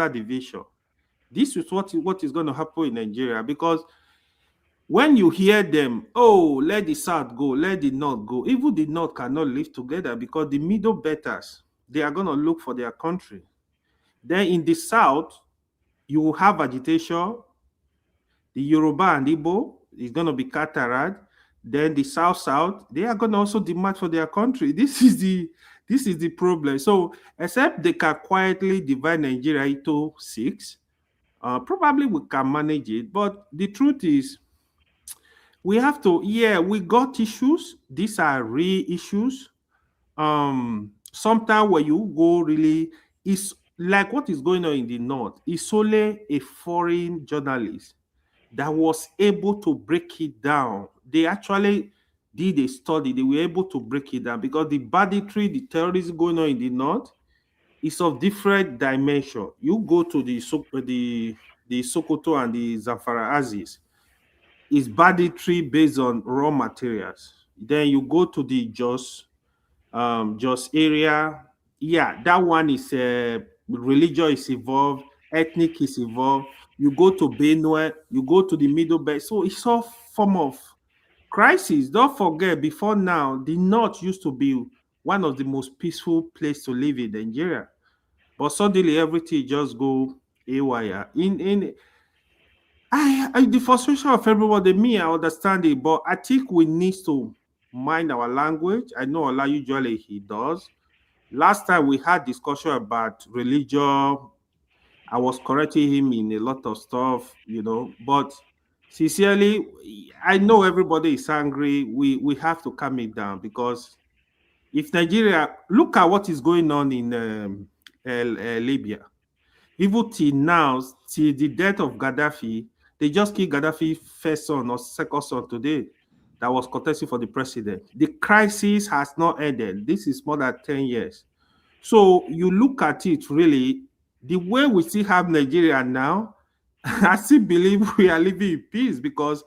division. This is what is going to happen in Nigeria, because when you hear them, oh, let the South go, let the North go, even the North cannot live together, because the middle betters, they are going to look for their country. Then in the South, you will have agitation. The Yoruba and Igbo is going to be cataract. Then the South, they are going to also demand for their country. This is the problem. So except they can quietly divide Nigeria into 6, probably we can manage it. But the truth is, we have to, we got issues. These are real issues. Sometimes when you go really, it's like what is going on in the North. It's only a foreign journalist that was able to break it down. They actually did a study. They were able to break it down, because the banditry, the terrorism going on in the North is of different dimension. You go to the Sokoto and the Zamfara Axis, is banditry based on raw materials. Then you go to the Jos area. Yeah, that one is religion is involved, ethnic is involved. You go to Benue, you go to the Middle Belt. So it's all form of crisis. Don't forget, before now, the North used to be one of the most peaceful places to live in Nigeria. But suddenly everything just go haywire. The frustration of everybody, I understand it, but I think we need to mind our language. I know Ola usually he does. Last time we had discussion about religion, I was correcting him in a lot of stuff, but sincerely, I know everybody is angry. We have to calm it down, because if Nigeria, look at what is going on in Libya. Even till now, till the death of Gaddafi, they just killed Gaddafi's first son or second son today that was contesting for the president. The crisis has not ended. This is more than 10 years. So you look at it really, the way we still have Nigeria now, I still believe we are living in peace, because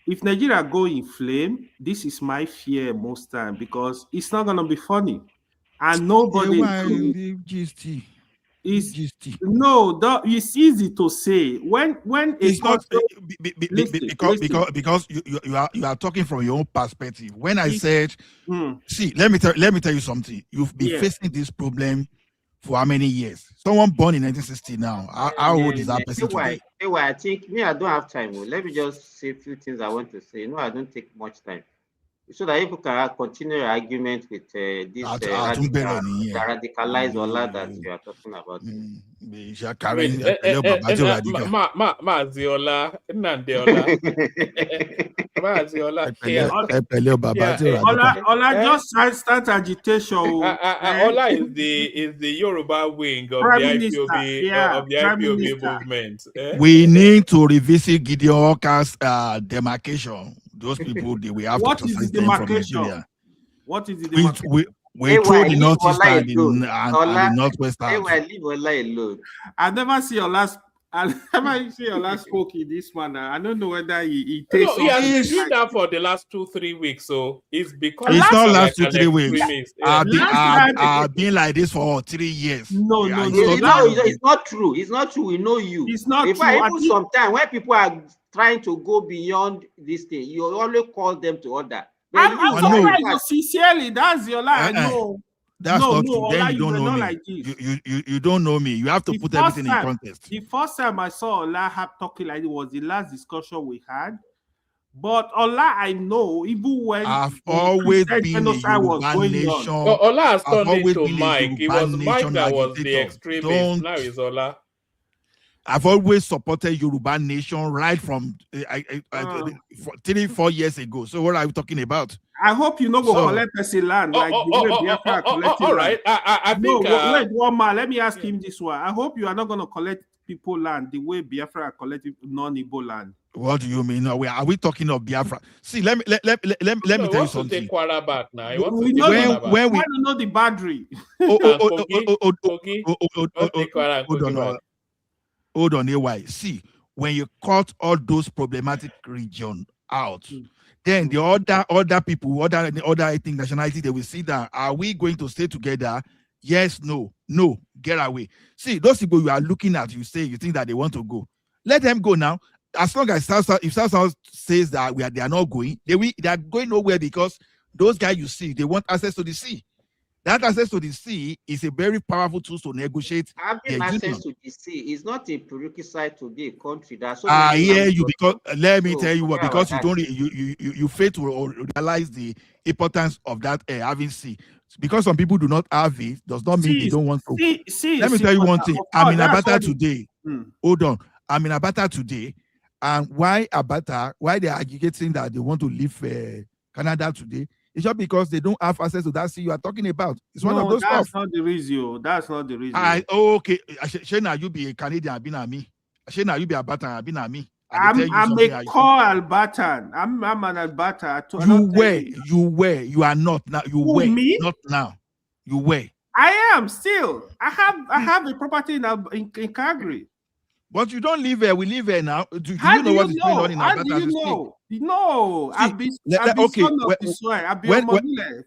if Nigeria go in flame, this is my fear most time, because it's not going to be funny. And nobody... It's easy to say when it's not because you are talking from your own perspective. When I said, see, let me tell you something. You've been facing this problem for how many years? Someone born in 1960 now. How old is that person today? I think I don't have time. Let me just say a few things I want to say. I don't take much time, so that people can continue your argument with this radicalized Ola that you are talking about. Ola just start agitation. Ola is the Yoruba wing of the IPOB movement. We need to revisit Gideon Walker's demarcation. Those people, we have to exercise them from Nigeria. What is the demarcation? We throw the northeast and the northwest out. Leave Ola alone. I never see your last. I never see your last spoke in this manner. I don't know whether he takes. No, he has been doing that for the last 2-3 weeks, so it's because it's not like last 2-3 weeks. Yeah. I've been like this for 3 years. No, it's not true. It's not true. We know you. It's not true. Even sometimes when people are trying to go beyond this thing, you always call them to order. I'm surprised sincerely. That's your lie. No. That's not true. Then Ola, you don't know me. Like you don't know me. You have to put everything in context. The first time I saw Ola talking like it was the last discussion we had. But Ola, I know, even when I've always been a Yoruba nation. Ola has turned into Mike. It was Mike that was the extremist. Now it's Ola. I've always supported Yoruba nation right from 3-4 years ago. So what are we talking about? I hope you know go collect person land like the way Biafra collecting. All right, I think. Wait, one man. Let me ask him this one. I hope you are not going to collect people land the way Biafra collecting non-Igbo land. What do you mean? Are we talking of Biafra? See, let me tell you something. Take Kwara back now. We know the boundary. Hold on, AY. See, when you cut all those problematic regions out, then the other people, other ethnic nationality, they will see that are we going to stay together? Yes, no, get away. See, those people you are looking at, you think that they want to go. Let them go now. As long as if South says that they are not going, they are going nowhere because those guys you see, they want access to the sea. That access to the sea is a very powerful tool to negotiate. Having access to the sea is not a prerequisite to be a country. I hear you because let me tell you what, because you fail to realize the importance of that having sea. Because some people do not have it, does not mean they don't want to. Let me tell you one thing. I'm in Abata today. Hold on. I'm in Abata today. And why Abata? Why they are agitating that they want to leave Canada today? It's just because they don't have access to that sea you are talking about. It's one of those that's stuff. Not the reason. That's not the reason. Okay. Shana, you be a Canadian, I've been at me. Shana, you be a Batan, I've been at me. I'm a core Albatan. I'm an Albata. You were. You are not now. You were. Me? Not now. You were. I am still. I have a property in Calgary. But you don't live here. We live here now. Do you know what is going on in Alberta? How do you know? No, I've been son of the soil. I've been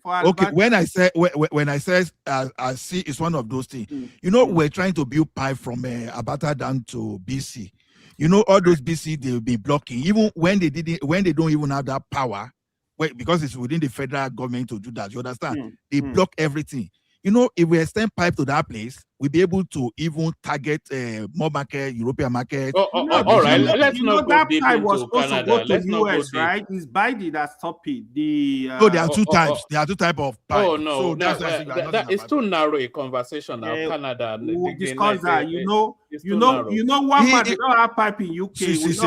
okay. When I say I see it's one of those things. You know, we're trying to build pipe from Alberta down to BC. You know, all those BC they'll be blocking, even when they don't even have that power. Because it's within the federal government to do that. You understand? They block everything. You know, if we extend pipe to that place, we'll be able to even target more market, European market. All right, let's not go deep into Canada. Let's not go deep. Right? It's Biden that stopped it. No, there are two types. There are two types of pipe. Oh no, so it's too narrow a conversation now. Canada. We'll discuss that. You know, one man did not have pipe in UK. See,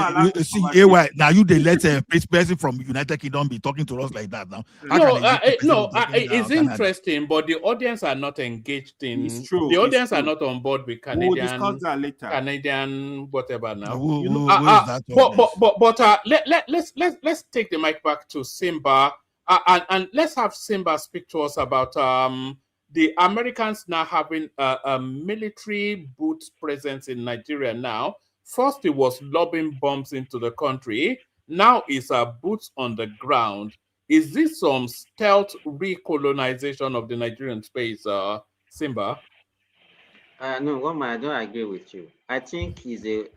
AY, now you let a person from United Kingdom be talking to us like that now. It's interesting, but the audience are not engaged in. It's true. The audience are not on board with Canadian. We'll discuss that later. Canadian whatever now. Let's take the mic back to Simba and let's have Simba speak to us about the Americans now having a military boot presence in Nigeria now. First, it was lobbing bombs into the country. Now it's boots on the ground. Is this some stealth recolonization of the Nigerian space, Simba? No, Goma, I don't agree with you. I think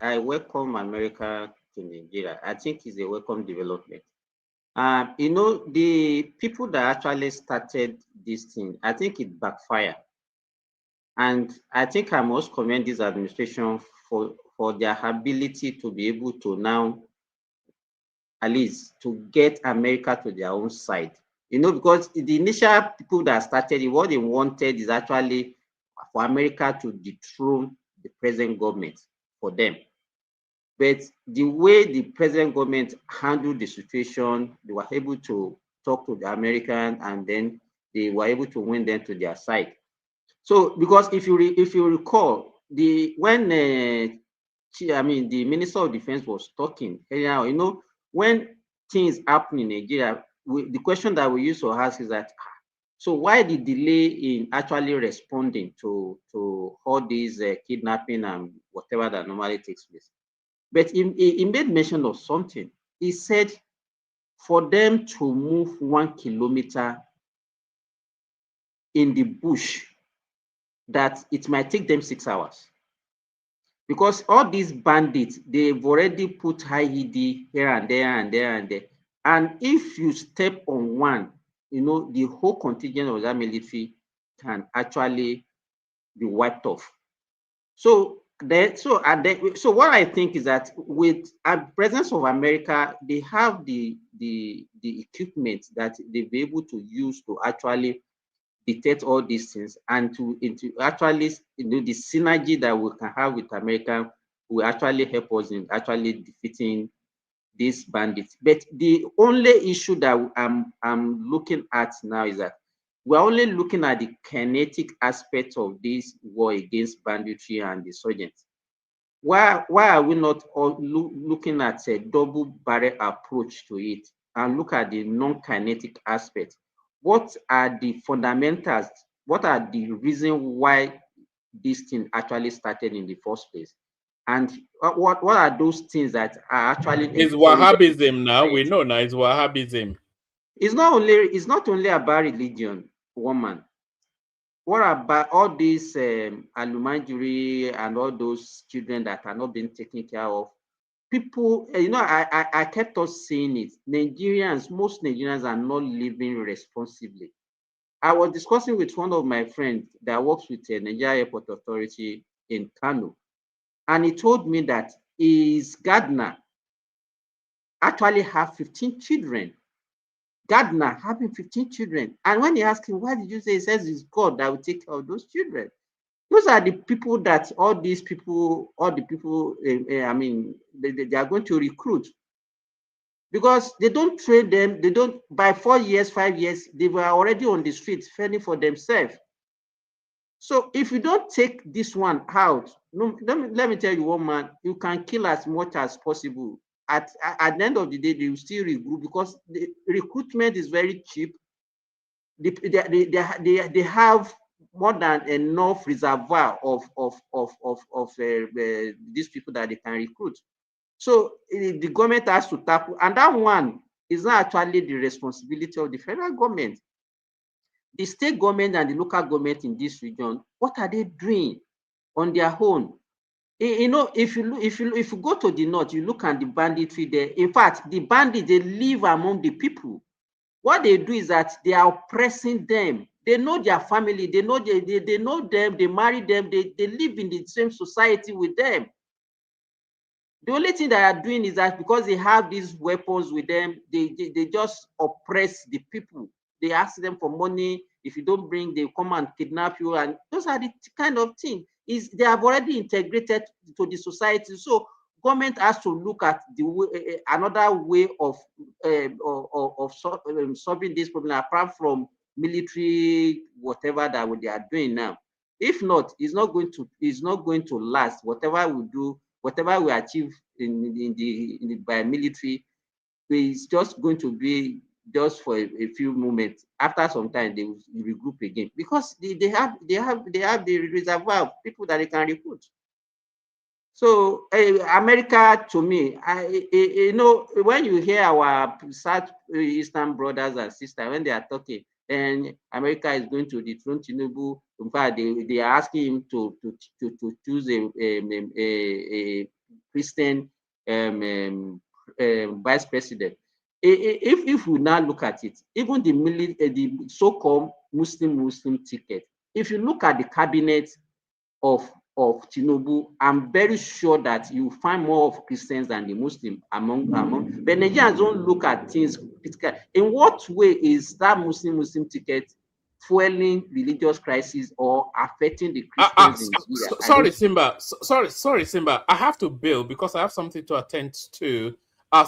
I welcome America to Nigeria. I think it's a welcome development. You know, the people that actually started this thing, I think it backfired. And I think I must commend this administration for their ability to be able to now, at least, to get America to their own side. You know, because the initial people that started it, what they wanted is actually for America to dethrone the present government for them. But the way the present government handled the situation, they were able to talk to the Americans, and then they were able to win them to their side. So, because if you recall, when the Minister of Defense was talking earlier, you know, when things happen in Nigeria, the question that we used to ask is that So why the delay in actually responding to all these kidnapping and whatever that normally takes place? But he made mention of something. He said for them to move 1 kilometer in the bush, that it might take them 6 hours. Because all these bandits, they've already put IED here and there and there and there. And if you step on one, you know, the whole contingent of that military can actually be wiped off. So what I think is that with the presence of America, they have the equipment that they'll be able to use to actually detect all these things, and to actually, you know, the synergy that we can have with America will actually help us in actually defeating these bandits. But the only issue that I'm looking at now is that we're only looking at the kinetic aspect of this war against banditry and insurgents. Why are we not all looking at a double barrel approach to it and look at the non-kinetic aspect? What are the fundamentals? What are the reasons why this thing actually started in the first place? And what are those things that are actually... It's Wahhabism now. We know now it's Wahhabism. It's not only about religion, woman. What about all these Alumajiri and all those children that are not being taken care of? People, you know, I kept us saying it. Most Nigerians are not living responsibly. I was discussing with one of my friends that works with the Nigeria Airport Authority in Kano, and he told me that his gardener actually have 15 children. Gardener having 15 children. And when he asked him, why did you say? He says it's God that will take care of those children. Those are the people that all the people, I mean, they are going to recruit. Because they don't train them, they don't, by 4 years, 5 years, they were already on the streets fending for themselves. So if you don't take this one out, no, let me tell you, one man, you can kill as much as possible. At the end of the day, they will still regroup because the recruitment is very cheap. They have more than enough reservoir of these people that they can recruit. So the government has to tackle, and that one is not actually the responsibility of the federal government. The state government and the local government in this region, what are they doing on their own? You know, if you go to the north, you look at the banditry there. In fact, the bandits, they live among the people. What they do is that they are oppressing them. They know their family, they know they know them, they marry them, they live in the same society with them. The only thing they are doing is that because they have these weapons with them, they just oppress the people. They ask them for money. If you don't bring, they come and kidnap you. And those are the kind of thing. They have already integrated to the society. So government has to look at the another way of solving this problem apart from military whatever that they are doing now. If not, it's not going to last. Whatever we do, whatever we achieve by military, is just going to be just for a few moments. After some time, they will regroup again because they have the reservoir of people that they can recruit. So America, to me, you know, when you hear our South Eastern brothers and sisters when they are talking, and America is going to dethrone Tinubu. In fact, they are asking him to choose a Christian vice president. If we now look at it, even the so-called Muslim ticket, if you look at the cabinet of Tinubu, I'm very sure that you find more of Christians than the Muslim among. But Nigerians don't look at things critically. In what way is that Muslim ticket fueling religious crisis or affecting the Christians in Nigeria? Sorry, Simba. I have to bail because I have something to attend to.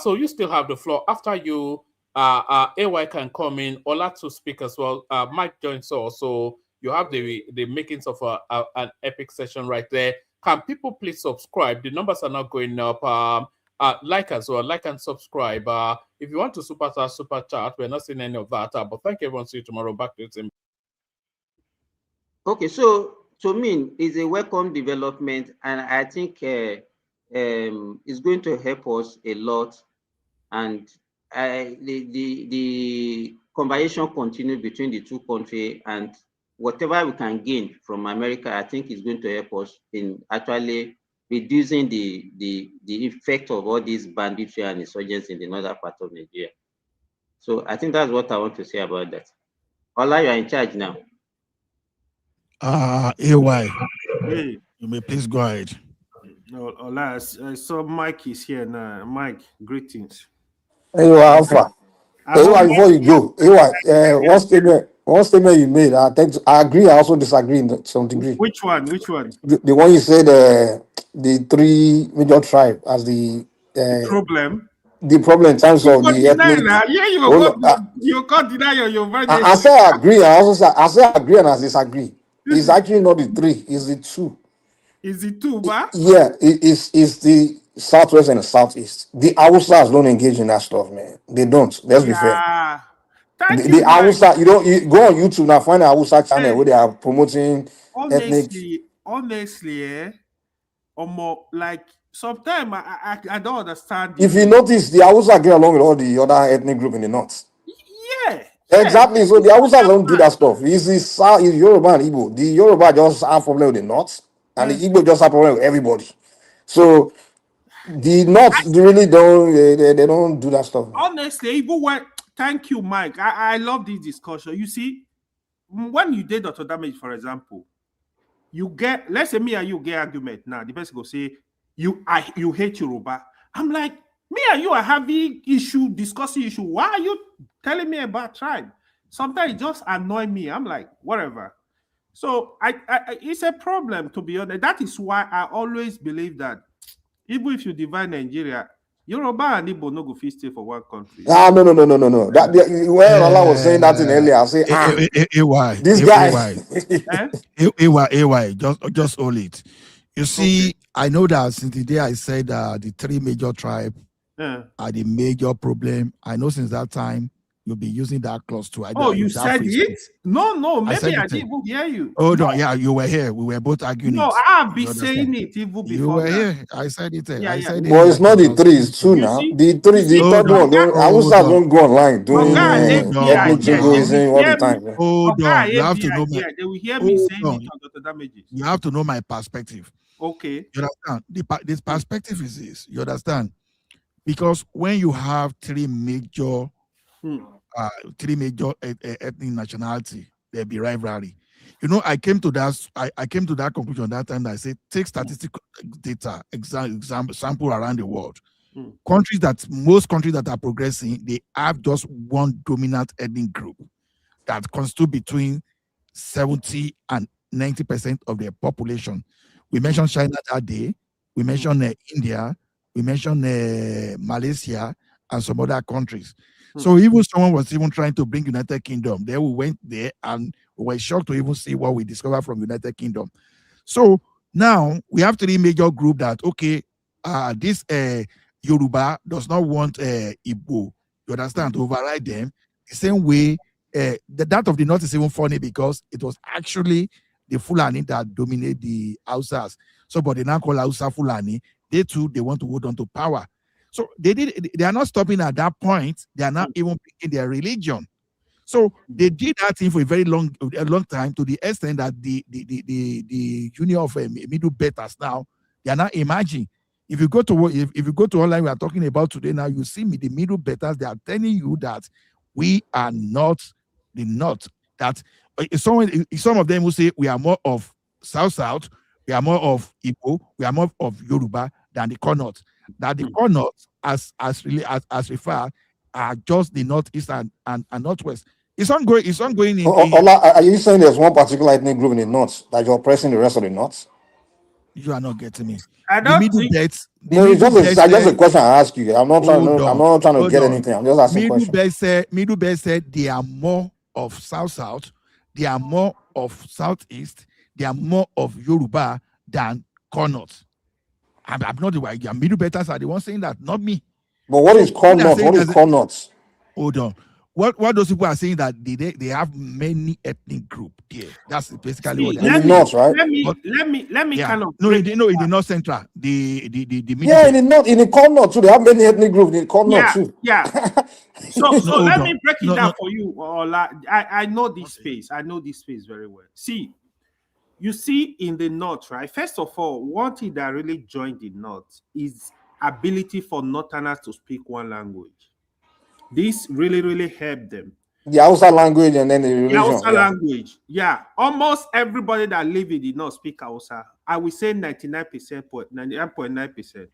So you still have the floor. After you, AY can come in, Ola to speak as well. Mike joins also. You have the makings of an epic session right there. Can people please subscribe? The numbers are not going up. Like as well, like and subscribe. If you want to super chat, we're not seeing any of that. But thank you everyone. See you tomorrow. Back to you, Simba. Okay, so to me, it's a welcome development, and I think it's going to help us a lot. And the conversation continue between the two countries, and whatever we can gain from America, I think is going to help us in actually reducing the effect of all these banditry and insurgents in the northern part of Nigeria. So I think that's what I want to say about that. Ola, you are in charge now. AY, Hey, you may please go ahead. no, Ola, I saw Mike is here now. Mike, greetings. Hey, Alpha. I Hey, hope before you go, one statement you made, I agree, I also disagree in some degree. which one? Which one? The one you said, the three major tribe as the Problem. the problem in terms You of can't the deny ethnic. that. Yeah, Oh, no, you can't deny your I nation. say I agree. I say I agree and I disagree. It's actually not the three. It's the two. Is it two, ba? Yeah, it's the southwest and the southeast. The Hausas don't engage in that stuff, man. They don't. Let's be fair. Yeah. Thank The you, Mike. Hausa, you go on YouTube now, find a Hausa channel Hey, where they are promoting ethnic. honestly, like sometimes I don't understand If you the. notice, the Hausa get along with all the other ethnic group in the north. Yeah, Exactly. So the it's Hausas not don't do that stuff. It's the South, it's Yoruba and Igbo. The Yoruba just have problem with the north, and the that. Igbo just have problem with everybody. So the north they really don't they don't do that stuff, man. Honestly, even when thank you, Mike. I love this discussion. You see, when you did auto damage, for example, you get, let's say me and you get argument now. The person go say you hate Yoruba. I'm like, me and you are having discussing issue. Why are you telling me about tribe? Sometimes it just annoy me. I'm like, whatever. So I it's a problem, to be honest. That is why I always believe that even if you divide Nigeria, Yoruba and Igbo no go fit stay for one country. No. When Allah was saying that in earlier, I say, this guy. AY, just hold it. You see, I know that since the day I said the three major tribes are the major problem. I know since that time you'll be using that clause to Oh, you said it? No, maybe I didn't even hear you. Oh no, yeah, you were here. We were both arguing No, it. I've been saying it even before. You were that. here. I said it. Yeah, I said But it. it's not the three, it's two now. The third one, Hausas don't go online doing ethnic jingoism all the time. Man. Hold on. You have to know my. They will hear me saying it on the damages. You have to know my perspective. Okay. You understand? This perspective is this. You understand? Because when you have three major ethnic nationality, there'll be rivalry. You know, I came to that conclusion that time. That I said, take statistical data, sample around the world. Most countries that are progressing, they have just one dominant ethnic group that constitute between 70 and 90% of their population. We mentioned China that day. We mentioned India. We mentioned Malaysia and some other countries. So even someone was even trying to bring United Kingdom. Then we went there and we were shocked to even see what we discovered from United Kingdom. So now we have three major groups that, okay, this Yoruba does not want Igbo, you understand, to override them. The same way, that of the North is even funny because it was actually the Fulani that dominate the Hausas. So, but they now call Hausa Fulani. They too, they want to hold on to power. So they are not stopping at that point. They are not even picking their religion. So they did that thing for a very long time, to the extent that the union of middle betters now, they are not emerging. If you go to online, we are talking about today now, you see the middle betters, they are telling you that we are not the North. That some of them will say we are more of South, we are more of Igbo, we are more of Yoruba than the core North. That the core North, as referred, are just the Northeast and Northwest. It's ongoing. Are you saying there's one particular ethnic group in the north that you're oppressing the rest of the north? You are not getting me. I don't think. No, it's just a question I ask you. I'm not trying to get anything. I'm just asking questions. Middle Belt said they are more of South, they are more of Southeast, they are more of Yoruba than core North. I'm not the way. Middle Belters are the ones saying that, not me. But what is core North? What is core North? Hold on. what those people are saying that they have many ethnic group there. That's basically what they're in the saying. north, right? Let me kind of in the north central, the middle Yeah, belt. in the core north too. They have many ethnic groups in the core north too. Yeah. So No, hold let on. me break it No, down no. for you, Ola. I know this space. I know this space very well. See, you see in the north, right? First of all, one thing that really joined the north is ability for northerners to speak one language. This really, really helped them. The Hausa language and then the religion. Hausa language. Yeah. Almost everybody that live in the north speak Hausa. I will say 99%, 99.9%.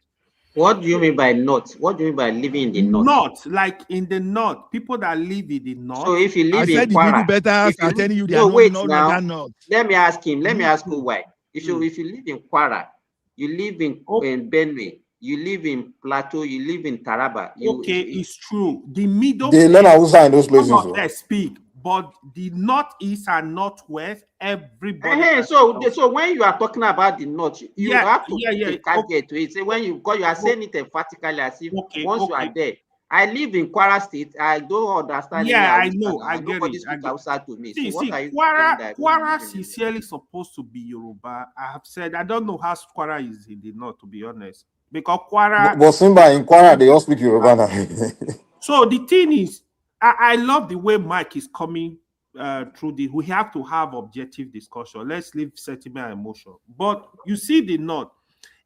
What do you mean by north? What do you mean by living in the north? North, like in the north, people that live in the north. So if you live in the Kwara, better are telling you they are wait not now. that north. Let me ask him. Let me ask you why. If you live in Kwara, you live in Benue, you live in Plateau, you live in Taraba. It's true. The middle. They learn Hausa in those places. Some of them speak, but the northeast and northwest, everybody. So when you are talking about the north, you have to caveat to it. Say when you are saying it emphatically as if once you are there. I live in Kwara State. I don't understand. Yeah, I know. I get nobody it. speaks Hausa to me. See, so what are you Kwara sincerely supposed to be Yoruba. I have said I don't know how Kwara is in the north, to be honest, because Kwara. But Simba in Kwara, they all speak Yoruba now. So the thing is, I love the way Mike is coming through this. We have to have objective discussion. Let's leave sentiment and emotion. But you see the north.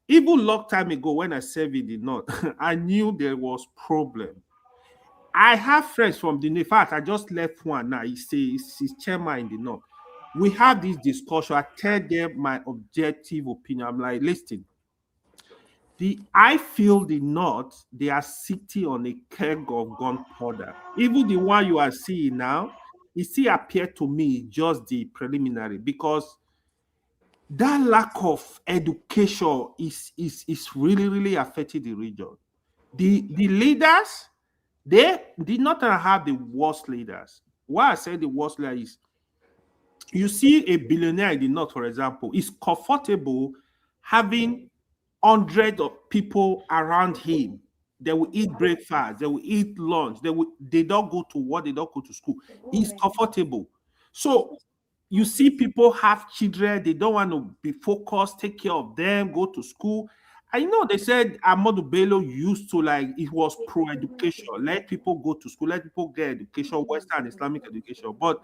Even long time ago when I served in the north, I knew there was problem. I have friends from the north. In fact, I just left one now. He's chairman in the north. We have this discussion. I tell them my objective opinion. I'm like, listen, I feel the north, they are sitting on a keg of gunpowder. Even the one you are seeing now, it still appeared to me just the preliminary, because that lack of education is really, really affecting the region. The leaders, they did not have the worst leaders. Why I say the worst leader is, you see a billionaire in the north, for example, is comfortable having hundreds of people around him. They will eat breakfast, they will eat lunch, they don't go to work, they don't go to school. He's comfortable. So you see people have children, they don't want to be focused, take care of them, go to school. I know they said Ahmadu Bello used to, like, it was pro-education, let people go to school, let people get education, Western Islamic education. But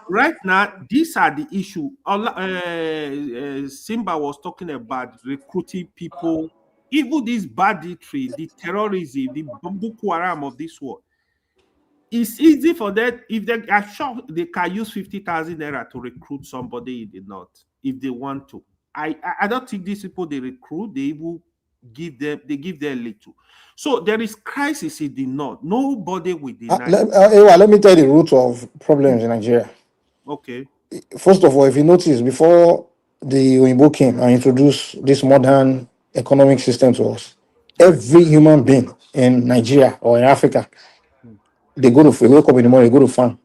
right now, these are the issue. Simba was talking about recruiting people, even this banditry, the terrorism, the Boko Haram of this world. It's easy for them, if they are sure they can use 50,000 naira to recruit somebody in the north if they want to. I don't think these people they recruit, they will give them little. So there is crisis in the north. Nobody will deny. Let me tell you the root of problems in Nigeria. Okay. First of all, if you notice, before the Oyinbo came and introduced this modern economic system to us, every human being in Nigeria or in Africa, they wake up in the morning, they go to farm.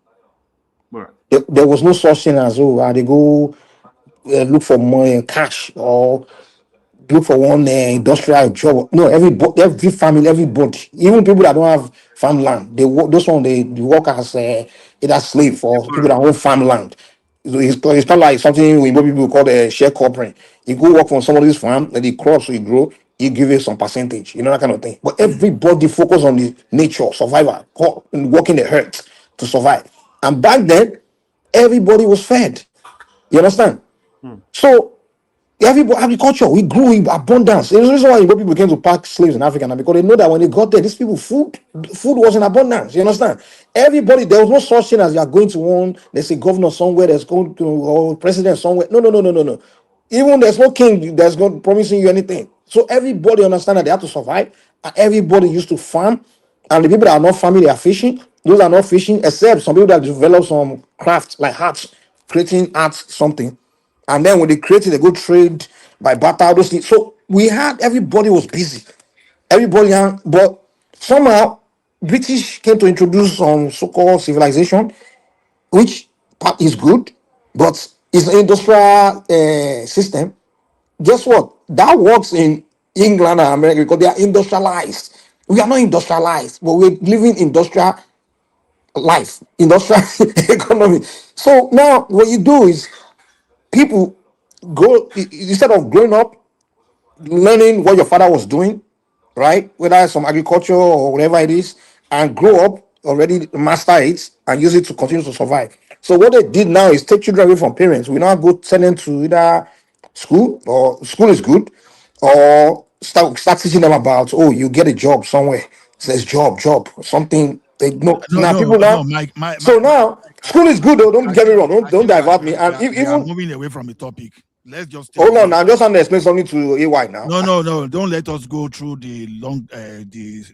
Right. There was no such thing as, they go look for money, cash, or look for one industrial job. No, every family, everybody, even people that don't have farmland, they work. Those one they work as either slave or people that own farmland. So it's not like something we people call the sharecropping. You go work on somebody's farm, and the crops will grow, you give it some percentage, that kind of thing. But everybody focus on the nature, survival, working the earth to survive. And back then, everybody was fed. You understand? So agriculture, we grew in abundance. There's a reason why people began to pack slaves in Africa now, because they know that when they got there, these people, food was in abundance. You understand? Everybody, there was no such thing as you are going to one, there's a governor somewhere, there's going to, or president somewhere. No. Even there's no king that's not promising you anything. So everybody understand that they have to survive, and everybody used to farm. And the people that are not farming, they are fishing. Those are not fishing, except some people that develop some craft like arts, creating arts, something. And then when they create it, they go trade by barter, those things. So everybody was busy. But somehow British came to introduce some so-called civilization, which part is good, but it's an industrial system. Guess what? That works in England and America because they are industrialized. We are not industrialized, but we're living industrial life, industrial economy. So now what you do is people go instead of growing up learning what your father was doing, right? Whether it's some agriculture or whatever it is, and grow up already master it and use it to continue to survive. So what they did now is take children away from parents. We now go send them to either school, or school is good, or start teaching them about, oh, you get a job somewhere. Says job, something they know. Now people now, so now school is good though. Don't get me wrong. Don't divert me. And We are even moving away from the topic. Let's just stay hold on on. I'm just trying to explain something to AY now. No. Don't let us go through the long,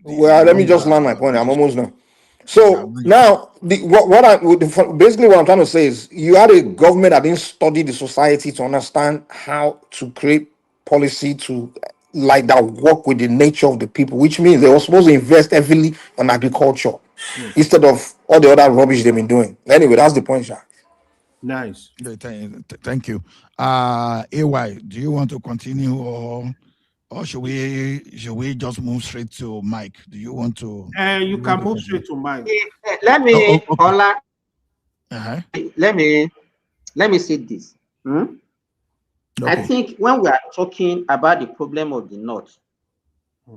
Well, let me just land my point. I'm almost done. So now, basically what I'm trying to say is, you had a government that didn't study the society to understand how to create policy to like that work with the nature of the people, which means they were supposed to invest heavily on agriculture instead of all the other rubbish they've been doing. Anyway, that's the point, sir. Nice. Thank you. AY, do you want to continue, or should we just move straight to Mike? Do you want to? You can move straight to Mike. Let me, Ola, Uh-huh. let me say this. I think when we are talking about the problem of the North,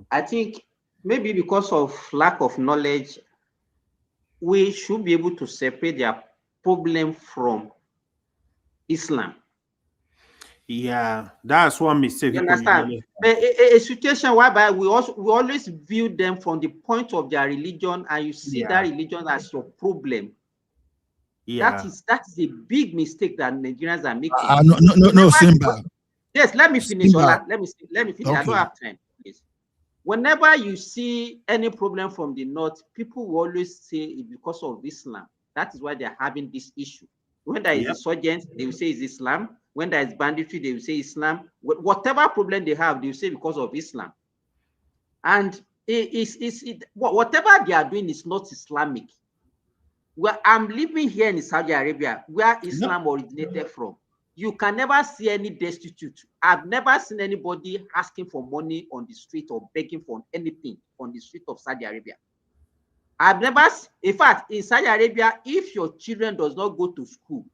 I think maybe because of lack of knowledge, we should be able to separate their problem from Islam. Yeah, that's one mistake. You understand? A situation whereby we always view them from the point of their religion, and you see that religion as your problem. Yeah, that is a big mistake that Nigerians are making. No, Simba. Yes, let me finish. Simba. Let me finish. Okay. I don't have time, please. Whenever you see any problem from the North, people will always say it's because of Islam. That is why they are having this issue. When there is insurgents, they will say it's Islam. When there is banditry, they will say Islam. Whatever problem they have, they will say because of Islam. And whatever they are doing is not Islamic. Well, I'm living here in Saudi Arabia, where Islam originated from. You can never see any destitute. I've never seen anybody asking for money on the street or begging for anything on the street of Saudi Arabia. I've never, in fact, in Saudi Arabia, if your children does not go to school,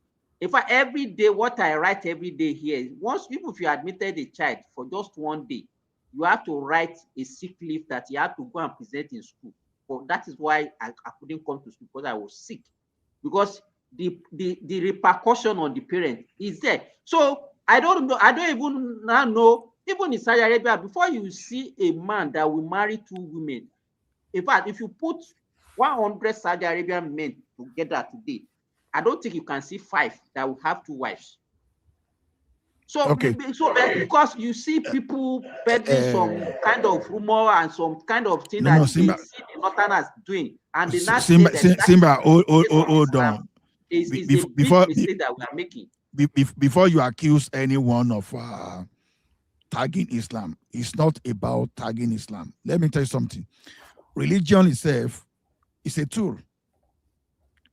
in fact, every day, what I write every day here, even if you admitted a child for just one day, you have to write a sick leave that you have to go and present in school. But that is why I couldn't come to school, because I was sick. Because the repercussion on the parent is there. So I don't know, I don't even now know, even in Saudi Arabia, before you see a man that will marry 2 women, in fact, if you put 100 Saudi Arabian men together today, I don't think you can see 5 that will have 2 wives. So, because you see people peddling some kind of rumor and some kind of thing that they see the Northerners doing, and they not Simba, hold on. Is a big mistake that we are making. Before you accuse anyone of tagging Islam, it's not about tagging Islam. Let me tell you something. Religion itself is a tool.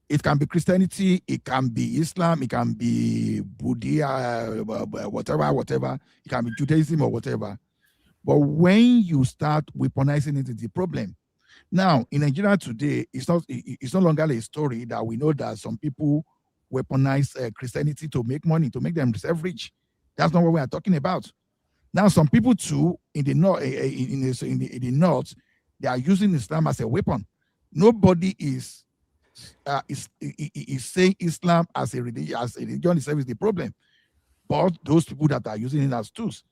It can be Christianity, it can be Islam, it can be Buddha, whatever. It can be Judaism or whatever. But when you start weaponizing it, it's the problem. Now, in Nigeria today, it's no longer a story that we know that some people weaponize Christianity to make money, to make themselves rich. That's not what we are talking about. Now, some people too in the north, in the north, they are using Islam as a weapon. Nobody is saying Islam as a religion itself is the problem, but those people that are using it as tools.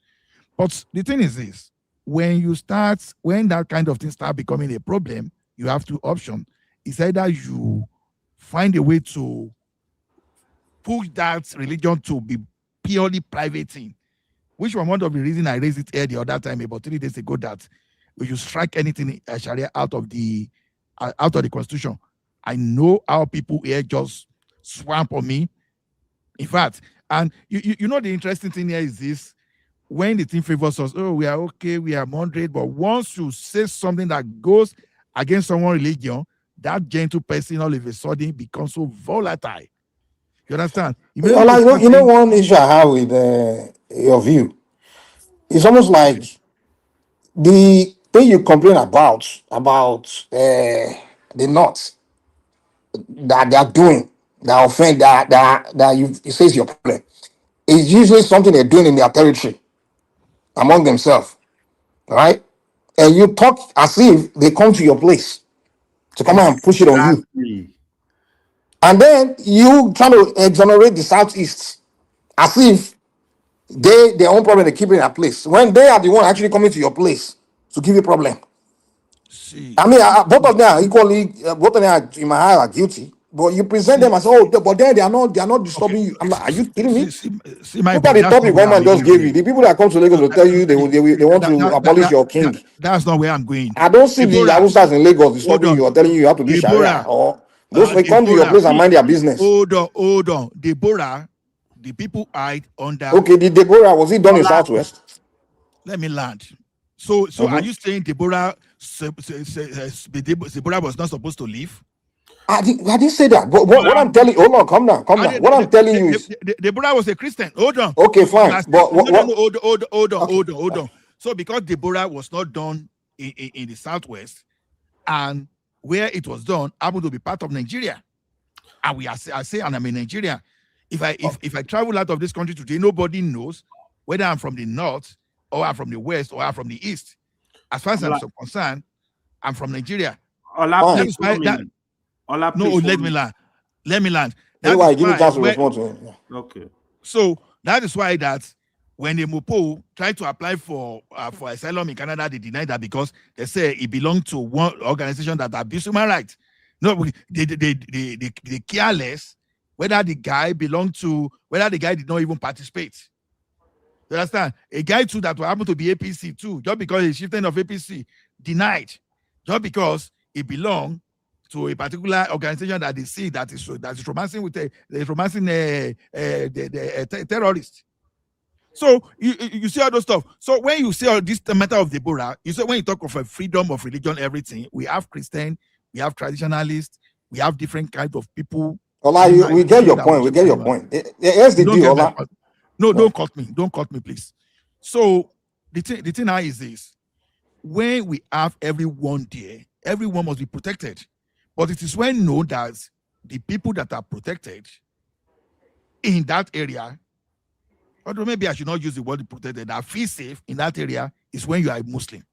But the thing is this: when that kind of thing start becoming a problem, you have 2 options. It's either you find a way to push that religion to be purely private thing, which was one of the reasons I raised it here the other time about 3 days ago, that if you strike anything Sharia out of the constitution, I know how people here just swamp on me. In fact, and you know the interesting thing here is this: when the thing favors us, oh, we are okay, we are moderate, but once you say something that goes against someone's religion, that gentle person all of a sudden becomes so volatile. You understand? You know one issue I have with your view. It's almost like the thing you complain about the North. that they are doing, that offend, that you it says your problem, is usually something they're doing in their territory among themselves, right? And you talk as if they come to your place to come out and push it on you. Exactly. And then you trying to exonerate the Southeast as if their own problem they keep it in their place when they are the one actually coming to your place to give you problem. See, I mean, both of them are equally, both of them are, in my eye, are guilty. But you present them as, oh, but then they are not disturbing you. I'm like, are you kidding me? see my Look at brother, the that's not topic where government I'm just even gave you. going. The people that come to Lagos will tell you they want to abolish your king. That's not where I'm going. I don't see the Deborah, Awusas in Lagos hold disturbing on. you or telling you how to do Sharia. Deborah, Or those may come to your Deborah, place and mind their business. hold on. Deborah, the people hide under. Okay, the Deborah, was it done in Southwest? Let me land. So are you saying Deborah was not supposed to leave? I didn't say that. But what I'm telling you, hold on, calm down. What I'm telling you is Deborah was a Christian. Hold on. okay, fine. But Hold on. So because Deborah was not done in the Southwest, and where it was done happened to be part of Nigeria, and I say, and I'm a Nigerian. If I travel out of this country today, nobody knows whether I'm from the north or I'm from the west or I'm from the east. As far as I'm concerned, I'm from Nigeria. Let me land. Anyway, give me chance to respond to him. Okay. So that is why that when the Mopo tried to apply for asylum in Canada, they denied that because they say it belonged to one organization that abused human rights. No, they care less whether the guy belonged to, whether the guy did not even participate. You understand? A guy too that will happen to be APC too, just because he's shifting of APC, denied, just because he belonged to a particular organization that they see that is romancing with the terrorists. So you see all those stuff. So when you see all this the matter of Deborah, you say when you talk of a freedom of religion, everything, we have Christian, we have traditionalists, we have different kinds of people. Ola, we get your point. We get your point. Here's the deal, Ola. No, don't cut me. Don't cut me, please. So the thing now is this: when we have everyone there, everyone must be protected. But it is well known that the people that are protected in that area, or maybe I should not use the word protected, that feel safe in that area is when you are a Muslim.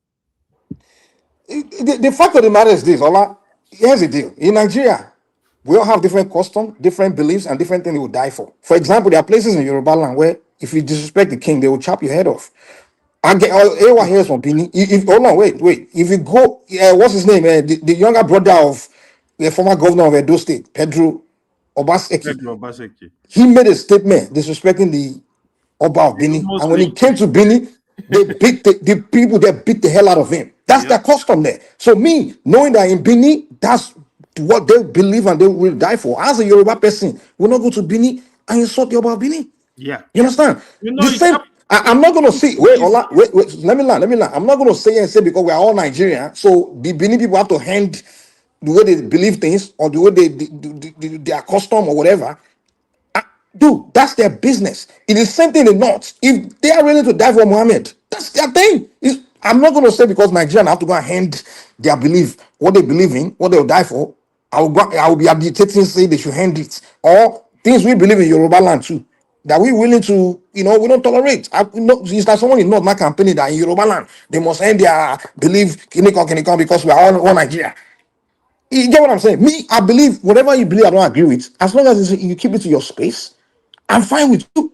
The fact of the matter is this, Ola. Here's the deal: in Nigeria, we all have different customs, different beliefs, and different things we will die for. For example, there are places in Yoruba land where if you disrespect the king, they will chop your head off. I get everyone here from Bini. Hold on, wait. If you go, what's his name? The younger brother of the former governor of Edo State, Pedro Obaseki. He made a statement disrespecting the Oba of Bini, and when he came to Bini, they beat the people that beat the hell out of him. That's their custom there. So me knowing that in Bini, that's what they believe and they will die for. As a Yoruba person, will not go to Bini and insult the Oba of Bini. Yeah. You understand? You know, the same. I'm not gonna say wait. Let me land. I'm not gonna say and say because we are all Nigerian, so the Benin people have to hand the way they believe things or the way they are custom or whatever. Dude, that's their business. It is the same thing in the North. If they are willing to die for Muhammad, that's their thing. I'm not gonna say because Nigerians have to go and hand their belief, what they believe in, what they'll die for. I will be agitating, say they should hand it, or things we believe in Yoruba land too. That we're willing to, we don't tolerate. It's like someone in North my campaign that in Yoruba land, they must end their belief, kinikon, because we are all Nigeria. You get what I'm saying? Me, I believe whatever you believe, I don't agree with. As long as you keep it to your space, I'm fine with you.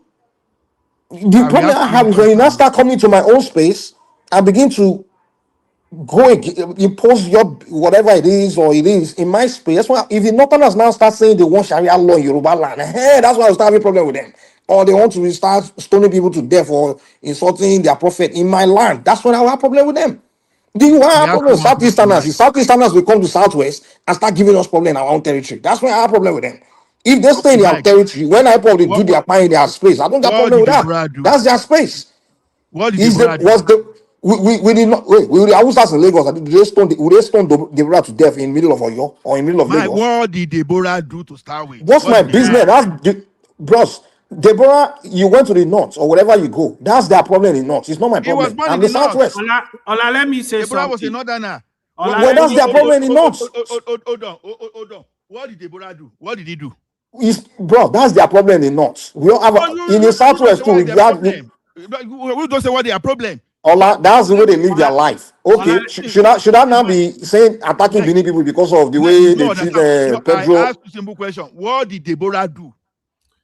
The problem I have is when you now start coming to my own space, I begin to go impose your whatever it is or it is in my space. That's why if the Northerners now start saying they want Sharia law in Yoruba land, that's why I start having a problem with them. Or they want to start stoning people to death or insulting their prophet in my land. That's when I have a problem with them. Do you have a problem with Southeasterners? The Southeasterners will come to Southwest and start giving us problem in our own territory. That's when I have a problem with them. If they stay in their territory, when I probably do their pie in their space, I don't have a problem with that. That's their space. What did Deborah do? We did not wait. We Awusas in Lagos. Would they stone Deborah to death in middle of Oyo or in middle of Lagos? What did Deborah do to start with? What's my business? Bros. Deborah, you went to the north or whatever you go. That's their problem in the north. It's not my problem. I'm the southwest. Ola, let me say Deborah something. was a northerner. Well, that's their problem in the north. Hold on. What did Deborah do? What did he do? Bro, that's their problem in the north. We don't have in the southwest too. We have We don't say what their problem. Ola, that's the way they live their life. Okay, should I now be saying attacking Benin people because of the way they treat Pedro? I asked a simple question. What did Deborah do?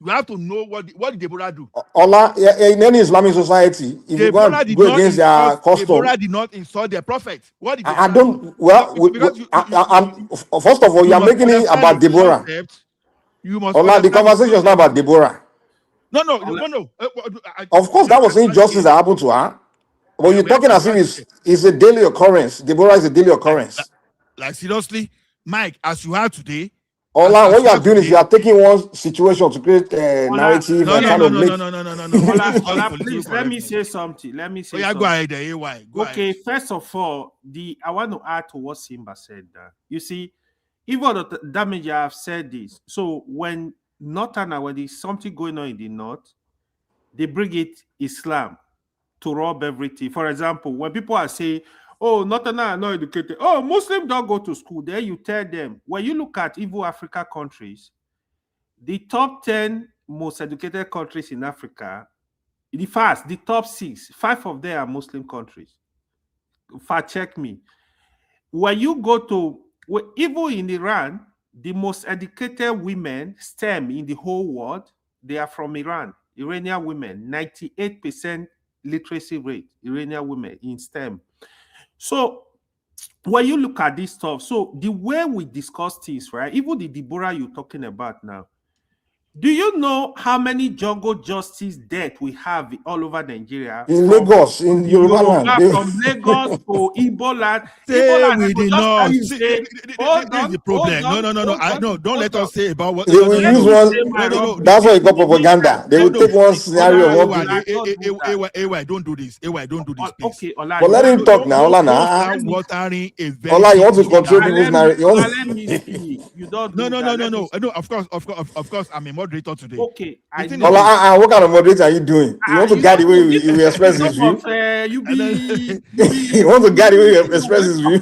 You have to know what did Deborah do. Ola, in any Islamic society, if you go against their custom, Deborah did not insult their prophet. What did I don't. Well, first of all, you are making it about Deborah. You must. Ola, the conversation is not about Deborah. No. Of course, that was injustice that happened to her. But you're talking as if it's a daily occurrence. Deborah is a daily occurrence. Like seriously, Mike, as you are today. Ola, what you are doing is you are taking one situation to create a narrative and kind of make. No. Ola, please let me say something. Yeah, go ahead, AY. Okay, first of all, I want to add to what Simba said. You see, even the damage I have said this. So when there's something going on in the north, they bring it Islam to rob everything. For example, when people are saying, oh, Northern are not educated. Oh, Muslims don't go to school. Then you tell them, when you look at Igbo Africa countries, the top 10 most educated countries in Africa, the top 6, 5 of them are Muslim countries. Fact check me. When you go to, even in Iran, the most educated women, STEM in the whole world, they are from Iran. Iranian women, 98% literacy rate, Iranian women in STEM. So when you look at this stuff, so the way we discuss things, right? Even the Deborah you're talking about now, do you know how many jungle justice deaths we have all over Nigeria? In Lagos, in Yoruba land. From Lagos to Igbo land. We did not. This is the problem. No. Don't let us say about what. They will use one. No. That's why you got propaganda. They will take one scenario. AY, don't do this. AY, don't do this. Okay, Ola. But let him talk now. Ola, Ola, you want to control people's narrative. Let me speak. You don't. No. Of course. I'm a moderator today. Okay. Ola, what kind of moderator are you doing? You want to guide the way you express his view? You want to guide the way you express his view?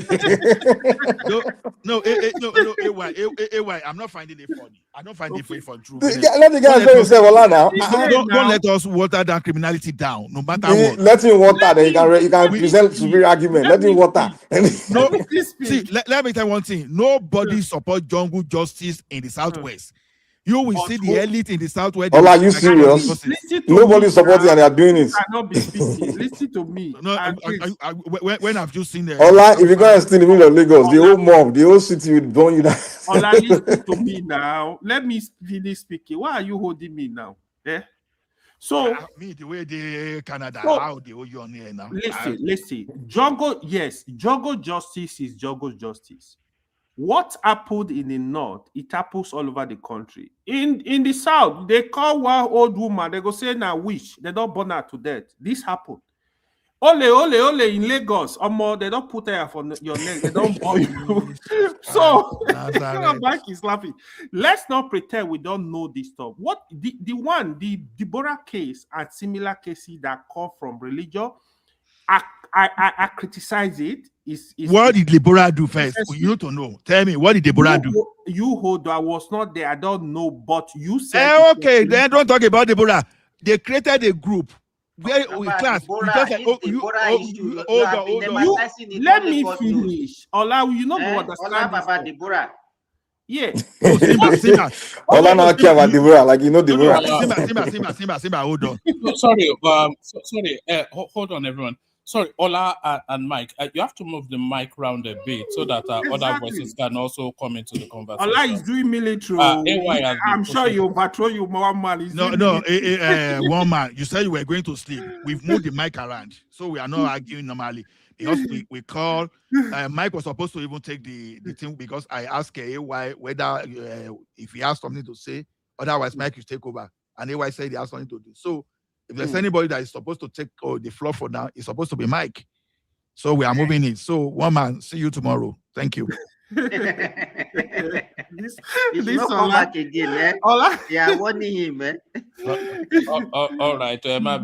No, AY, I'm not finding it funny. I don't find it funny for true. Let the guy say himself, Ola, now. Don't let us water that criminality down, no matter what. Let him water, then you can present superior argument. Let him water. No, see, let me tell you one thing. Nobody supports jungle justice in the Southwest. You will see the elite in the Southwest. Ola, are you serious? Nobody supporting and they are doing it. Cannot be speaking. Listen to me. No, when have you seen that? Ola, if you guys still in the middle of Lagos, the whole mob, the whole city will burn you down. Ola, listen to me now. Let me finish speaking. Why are you holding me now? So the way they Canada, how they hold you on here now. Listen. Jungle justice is jungle justice. What happened in the north, it happens all over the country. In the south, they call one old woman, they go say now witch, they don't burn her to death. This happened. Ole in Lagos, they don't put her for your neck, they don't burn you. So back is laughing. Let's not pretend we don't know this stuff. What the Deborah case and similar cases that come from religion, I criticize it. What did Deborah do first? You need to know. Tell me, what did Deborah do? You hold, I was not there. I don't know, but you said. Okay, then don't talk about Deborah. They created a group. Where class? Let me finish. Ola, you know what understand Deborah. Yeah. Simba. Ola not care about Deborah, like you know Deborah. Simba, hold on. Sorry, hold on, everyone. Sorry, Ola and Mike, you have to move the mic round a bit so that other voices can also come into the conversation. Ola is doing military. I'm sure you overthrow you one man. One man. You said you were going to sleep. We've moved the mic around, so we are not arguing normally. Because we call, Mike was supposed to even take the thing because I asked AY whether if he has something to say, otherwise Mike will take over. And AY said he has something to do. So if there's anybody that is supposed to take the floor for now, it's supposed to be Mike. So we are moving it. So one man, see you tomorrow. Thank you. This come back again, man. Yeah, warning him, man. All right, Emma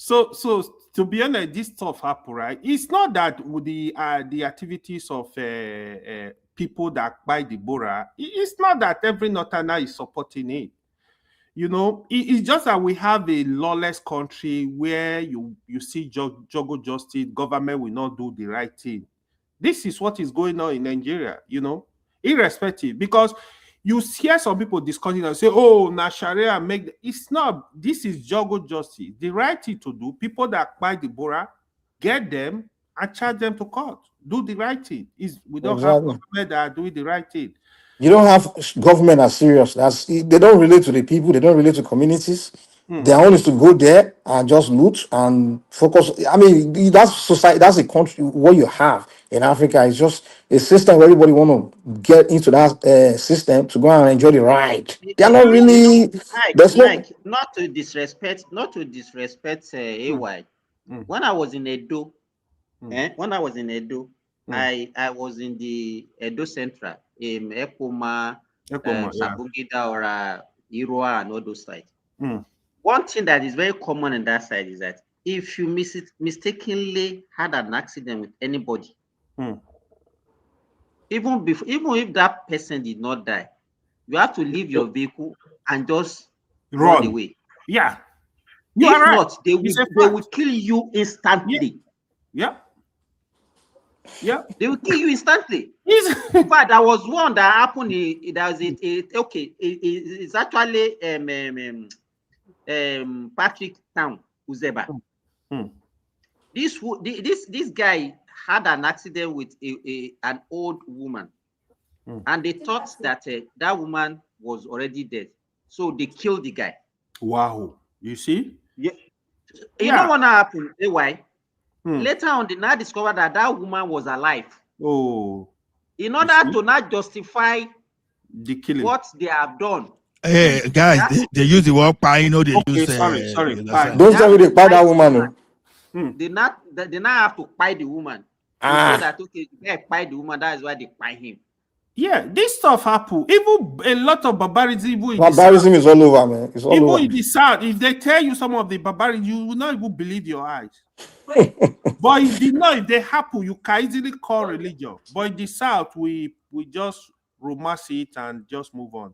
So to be honest, this stuff happen, right? It's not that with the activities of people that buy the Bora, it's not that every Northerner is supporting it. You know, it's just that we have a lawless country where you see juggle justice, government will not do the right thing. This is what is going on in Nigeria, you know, irrespective, because you hear some people discussing and say, oh, na Sharia make it's not. This is juggle justice. The right thing to do, people that buy the Bora, get them and charge them to court. Do the right thing. We don't have Exactly. government that are doing the right thing. You don't have government as serious. They don't relate to the people. They don't relate to communities. Their own is to go there and just loot and focus. I mean, that's society. That's a country. What you have in Africa is just a system where everybody want to get into that system to go and enjoy the ride. They are not really. There's no. Not to disrespect AY. When I was in Edo, I was in the Edo Central, Ekoma, Sabugida, or Iroa, and all those sites. One thing that is very common in that side is that if you mistakenly had an accident with anybody, even if that person did not die, you have to leave your vehicle and just run away. Yeah. If not, they will kill you instantly. Yeah. Yeah. They will kill you instantly. In fact, there was one that happened. It's actually Patrick Town, Uzeba. This guy had an accident with an old woman, and they thought that that woman was already dead, so they killed the guy. Wow, you see? Yeah. You know what happened? Why? Later on, they now discovered that that woman was alive. Oh. In order to not justify the killing, what they have done. Hey guys, they use the word pie, you know, they use sorry. Don't tell me they buy that woman. They not have to buy the woman. They say that okay, they buy the woman, that is why they buy him. Yeah, this stuff happen. Even a lot of barbarism. Barbarism is all over, man. It's all even over. In the South, if they tell you some of the barbarism, you will not even believe your eyes. But if they happen, you can easily call religion. But in the South, we just romance it and just move on.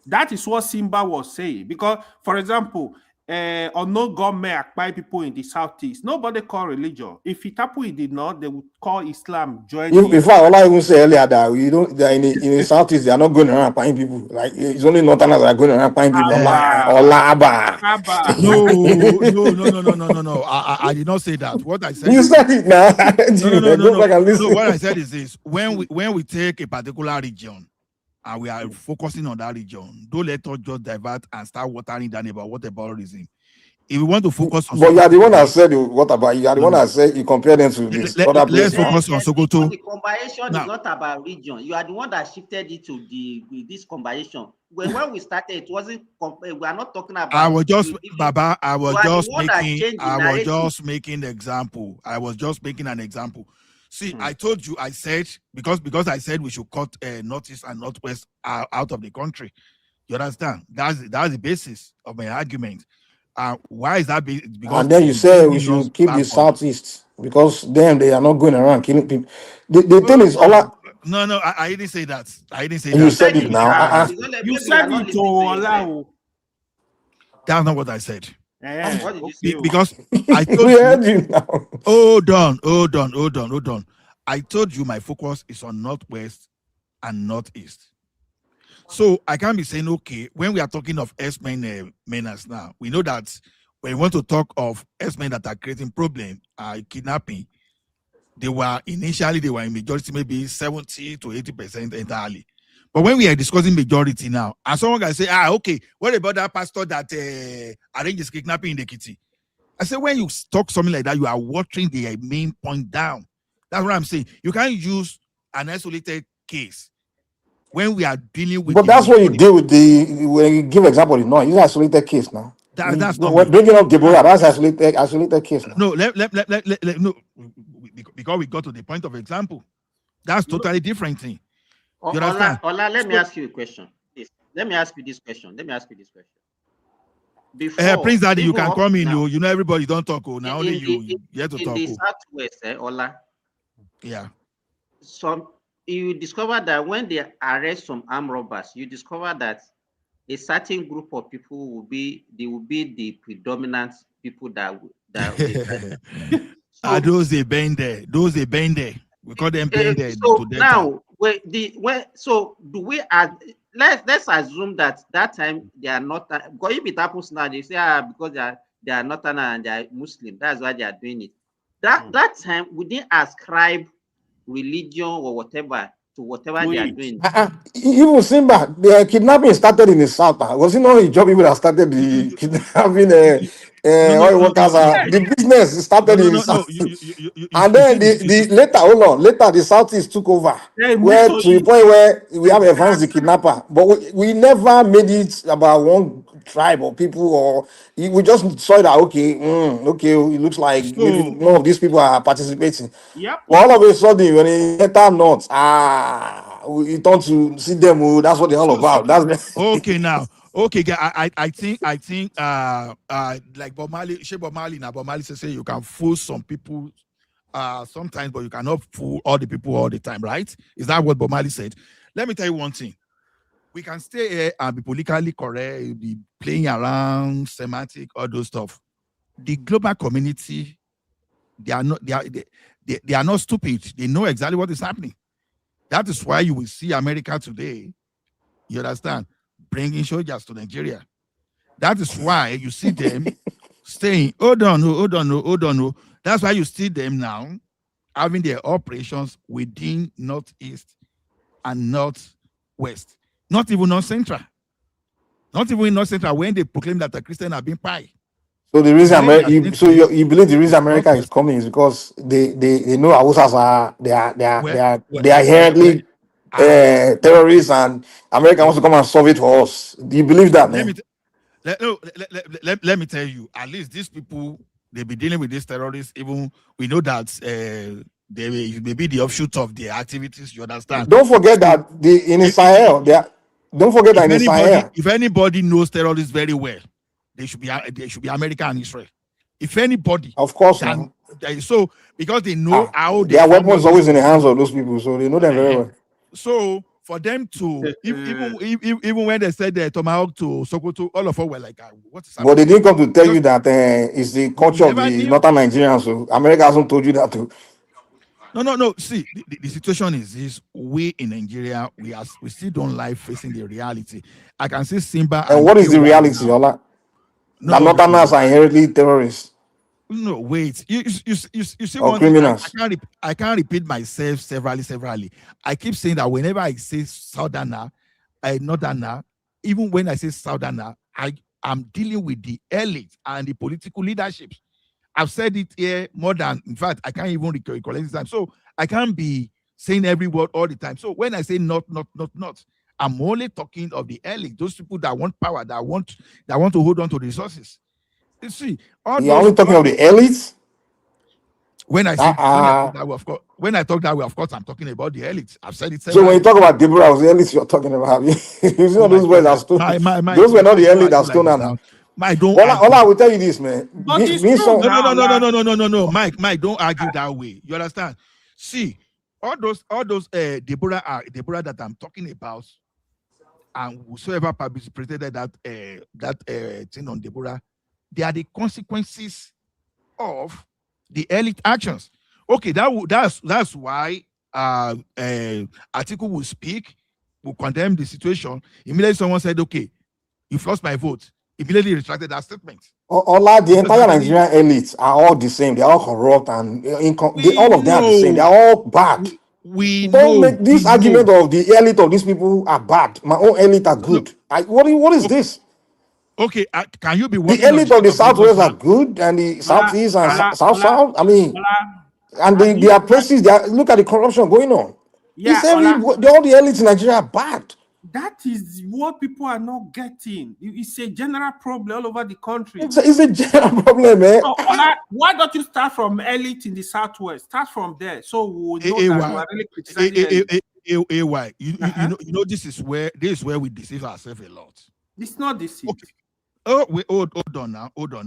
That is what Simba was saying. Because, for example, unknown government by people in the Southeast, nobody call religion. If it happened, it did not, they would call Islam. In fact, all I even say earlier that you don't. In the Southeast, they are not going around buying people. Like it's only Northerners that are going around buying people. No. I did not say that. What I said. You said it now. No. What I said is this: when we take a particular region, and we are focusing on that region, don't let us just divert and start watering down about what about reason. If we want to focus on, but you are the one that said what about you are the one that said you compare them to this other places. Let's focus on Sokoto. The combination is not about region. You are the one that shifted it to this combination. When we started, it wasn't. We are not talking about. I was just making an example. See, I told you, I said, because I said we should cut Northeast and Northwest out of the country. You understand? That's the basis of my argument. Why is that? Because and then you say we should keep the Southeast because they are not going around killing people. The thing is, No, I didn't say that. You said it now. You said it to Ola. That's not what I said. What did you say? Because I told you now. Hold on. I told you my focus is on Northwest and Northeast. So I can't be saying, okay, when we are talking of S-men menace now, we know that when we want to talk of S-men that are creating problem, kidnapping, they were in majority, maybe 70 to 80% entirely. But when we are discussing majority now, and someone can say, okay, what about that pastor that arranges kidnapping in the kitty? I say, when you talk something like that, you are watering the main point down. That's what I'm saying. You can't use an isolated case when we are dealing with. But that's what you deal with when you give example. No, it's an isolated case now. That's not bringing up Deborah. That's isolated case now. No, no, because we got to the point of example. That's totally different thing. Ola, let me ask you a question. Let me ask you this question. before. Prince Daddy, you even can up come in. now, You know everybody don't talk. Oh, now only you get to in talk. the Oh. Southwest, Ola, Yeah. You discover that when they arrest some armed robbers, you discover that a certain group of people will be the predominant people that Are those they bend there? Those they bend there. We call them bend there so to Delta. now so do we let's assume that time they are not, because if it happens now they say because they are not and they are Muslim, that's why they are doing it. That time we didn't ascribe religion or whatever to whatever they are doing. Even Simba, the kidnapping started in the south. Was it not a job people that started the kidnapping? Oil workers the business started in the south. And then the later the southeast took over. Where to the point where we have advanced the kidnapper, but we never made it about one tribe or people, or we just saw that okay, it looks like maybe more of these people are participating. Yep. But all of a sudden, when they enter north, we turn to see them. Oh, that's what they're all about. That's Okay now. Okay, I think like Bob Marley, Bob Marley say you can fool some people sometimes, but you cannot fool all the people all the time, right? Is that what Bob Marley said? Let me tell you one thing. We can stay here and be politically correct, be playing around, semantic, all those stuff. The global community, they are not stupid. They know exactly what is happening. That is why you will see America today, you understand, bringing soldiers to Nigeria. That is why you see them staying. Hold on. That's why you see them now having their operations within Northeast and Northwest. Not even North Central. Not even in North Central when they proclaim that the Christians are being pie. So the reason you believe the reason America is coming is because they know Hausas are they are inherently terrorists, and America wants to come and solve it for us. Do you believe that, man? Let me tell you, at least these people, they be dealing with these terrorists. Even we know that they may be the offshoot of their activities. You understand? Don't forget that in Israel, don't forget that in Israel, if anybody knows terrorists very well, they should be America and Israel. If anybody, of course, so because they know how their weapons always in the hands of those people, so they know them very well. So for them to even when they said the Tomahawk to Sokoto, all of us were like, "What is happening?" But they didn't come to tell you that it's the culture of the northern Nigerians. So America hasn't told you that too. No. See, the situation is this: we in Nigeria, we still don't like facing the reality. I can see Simba. And what is the reality, Ola? That northerners are inherently terrorists. No, wait. You see or one criminals. thing, I can't repeat myself severally. I keep saying that whenever I say southerner, northerner, even when I say southerner, I'm dealing with the elite and the political leadership. I've said it here more than, in fact, I can't even recall any time. So I can't be saying every word all the time. So when I say not, I'm only talking of the elite, those people that want power, that want to hold on to the resources. You see, you're only talking of the elites. When I say when I talk that way, of course, I'm talking about the elites. I've said it. So when you talk about Deborah, was the elites you're talking about? You see those words are stolen. Those were not the elites that stolen now. All I will tell you this, man. No, Mike, don't argue that way. You understand? See, all those Deborah that I'm talking about, and whosoever participated that thing on Deborah, they are the consequences of the elite actions. Okay, that's why Atiku will speak, will condemn the situation. Immediately someone said, okay, you've lost my vote. Immediately retracted that statement. The entire Nigerian elites are all the same. They're all corrupt and all of them are the same. They're all bad. Don't make this argument of the elite of these people are bad. My own elite are good. What is this? Okay, can you be the elite of the southwest are good, and the southeast and south. I mean, and there are places. Look at the corruption going on. Yeah, all the elites in Nigeria are bad. That is what people are not getting. It's a general problem all over the country. It's a general problem, man. So, why don't you start from elite in the southwest? Start from there, so we'll know that you are really criticizing. You know, this is where we deceive ourselves a lot. It's not deceit. Okay. Oh, hold on now. Okay,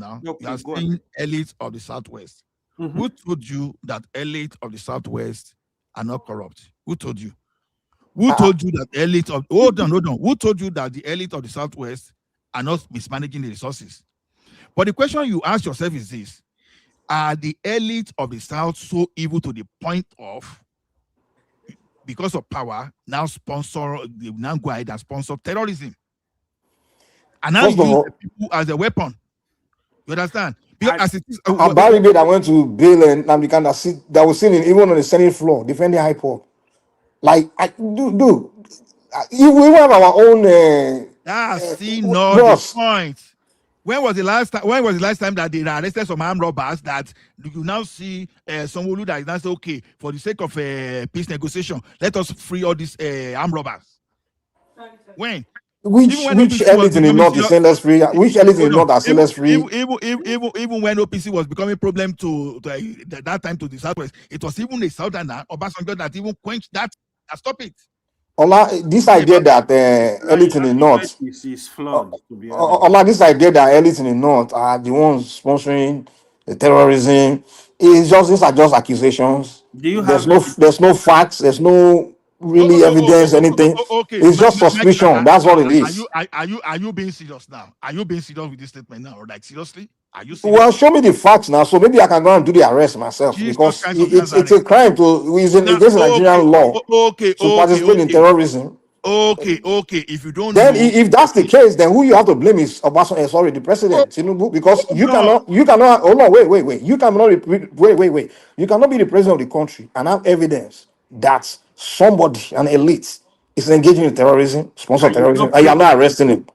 You are go on. saying elite of the Southwest. Mhm. Who told you that elite of the Southwest are not corrupt? Who told you? Who told you that elite of hold on? Who told you that the elite of the Southwest are not mismanaging the resources? But the question you ask yourself is this: are the elite of the South so evil to the point of, because of power, they now go ahead and sponsor terrorism? And now First of use the all, people as a weapon. You understand? Because as it is, Barry that went to bail and Namdekan that was sitting even on the Senate floor defending high court. Like, we have our own. That's still not the Bros, point. When was the last time? When was the last time that they arrested some armed robbers? That you now see Sanwo Olu that is now say, okay, for the sake of peace negotiation, let us free all these armed robbers. When? which elite in the north is saying let's free? Which elite in the north are saying let's free? Even when OPC was becoming a problem to that time to the Southwest, it was even a Southerner, Obasanjo, that even quenched that and stop it. Ola, this idea that elite in the north, is flawed, to be honest. Ola, this idea that elite in the north are the ones sponsoring the terrorism, these are just accusations. Do you There's have no facts. There's no really evidence. Anything. Okay, It's just suspicion. That's what it is. Are you being serious now? Are you being serious with this statement now? Like, seriously? Are you serious? Well, show me the facts now, so maybe I can go and do the arrest myself, because it's a crime to against Nigerian law to participate in terrorism. Okay. If you don't Then, know, if that's the case, then who you have to blame is Obasanjo, the president, Tinubu, because you cannot. Oh no, wait. You cannot wait. You cannot be the president of the country and have evidence that somebody, an elite, is engaging in terrorism, sponsor terrorism, and you are not arresting him.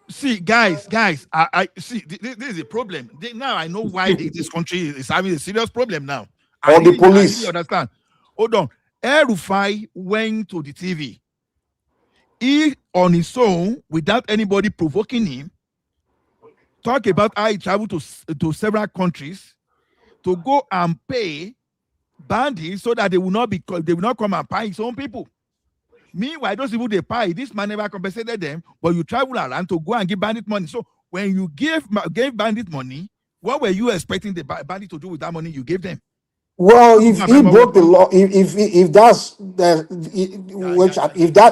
See, guys, I see. This is a problem. Now I know why this country is having a serious problem now. Or the police. I really understand. Hold on. El-Rufai went to the TV. He, on his own, without anybody provoking him, talk about how he traveled to several countries to go and pay bandits so that they will not come and pay his own people. Meanwhile, those people they pay, this man never compensated them, but you travel around to go and give bandit money. So when you gave bandit money, what were you expecting the bandit to do with that money you gave them? Well, if he broke the law, if that's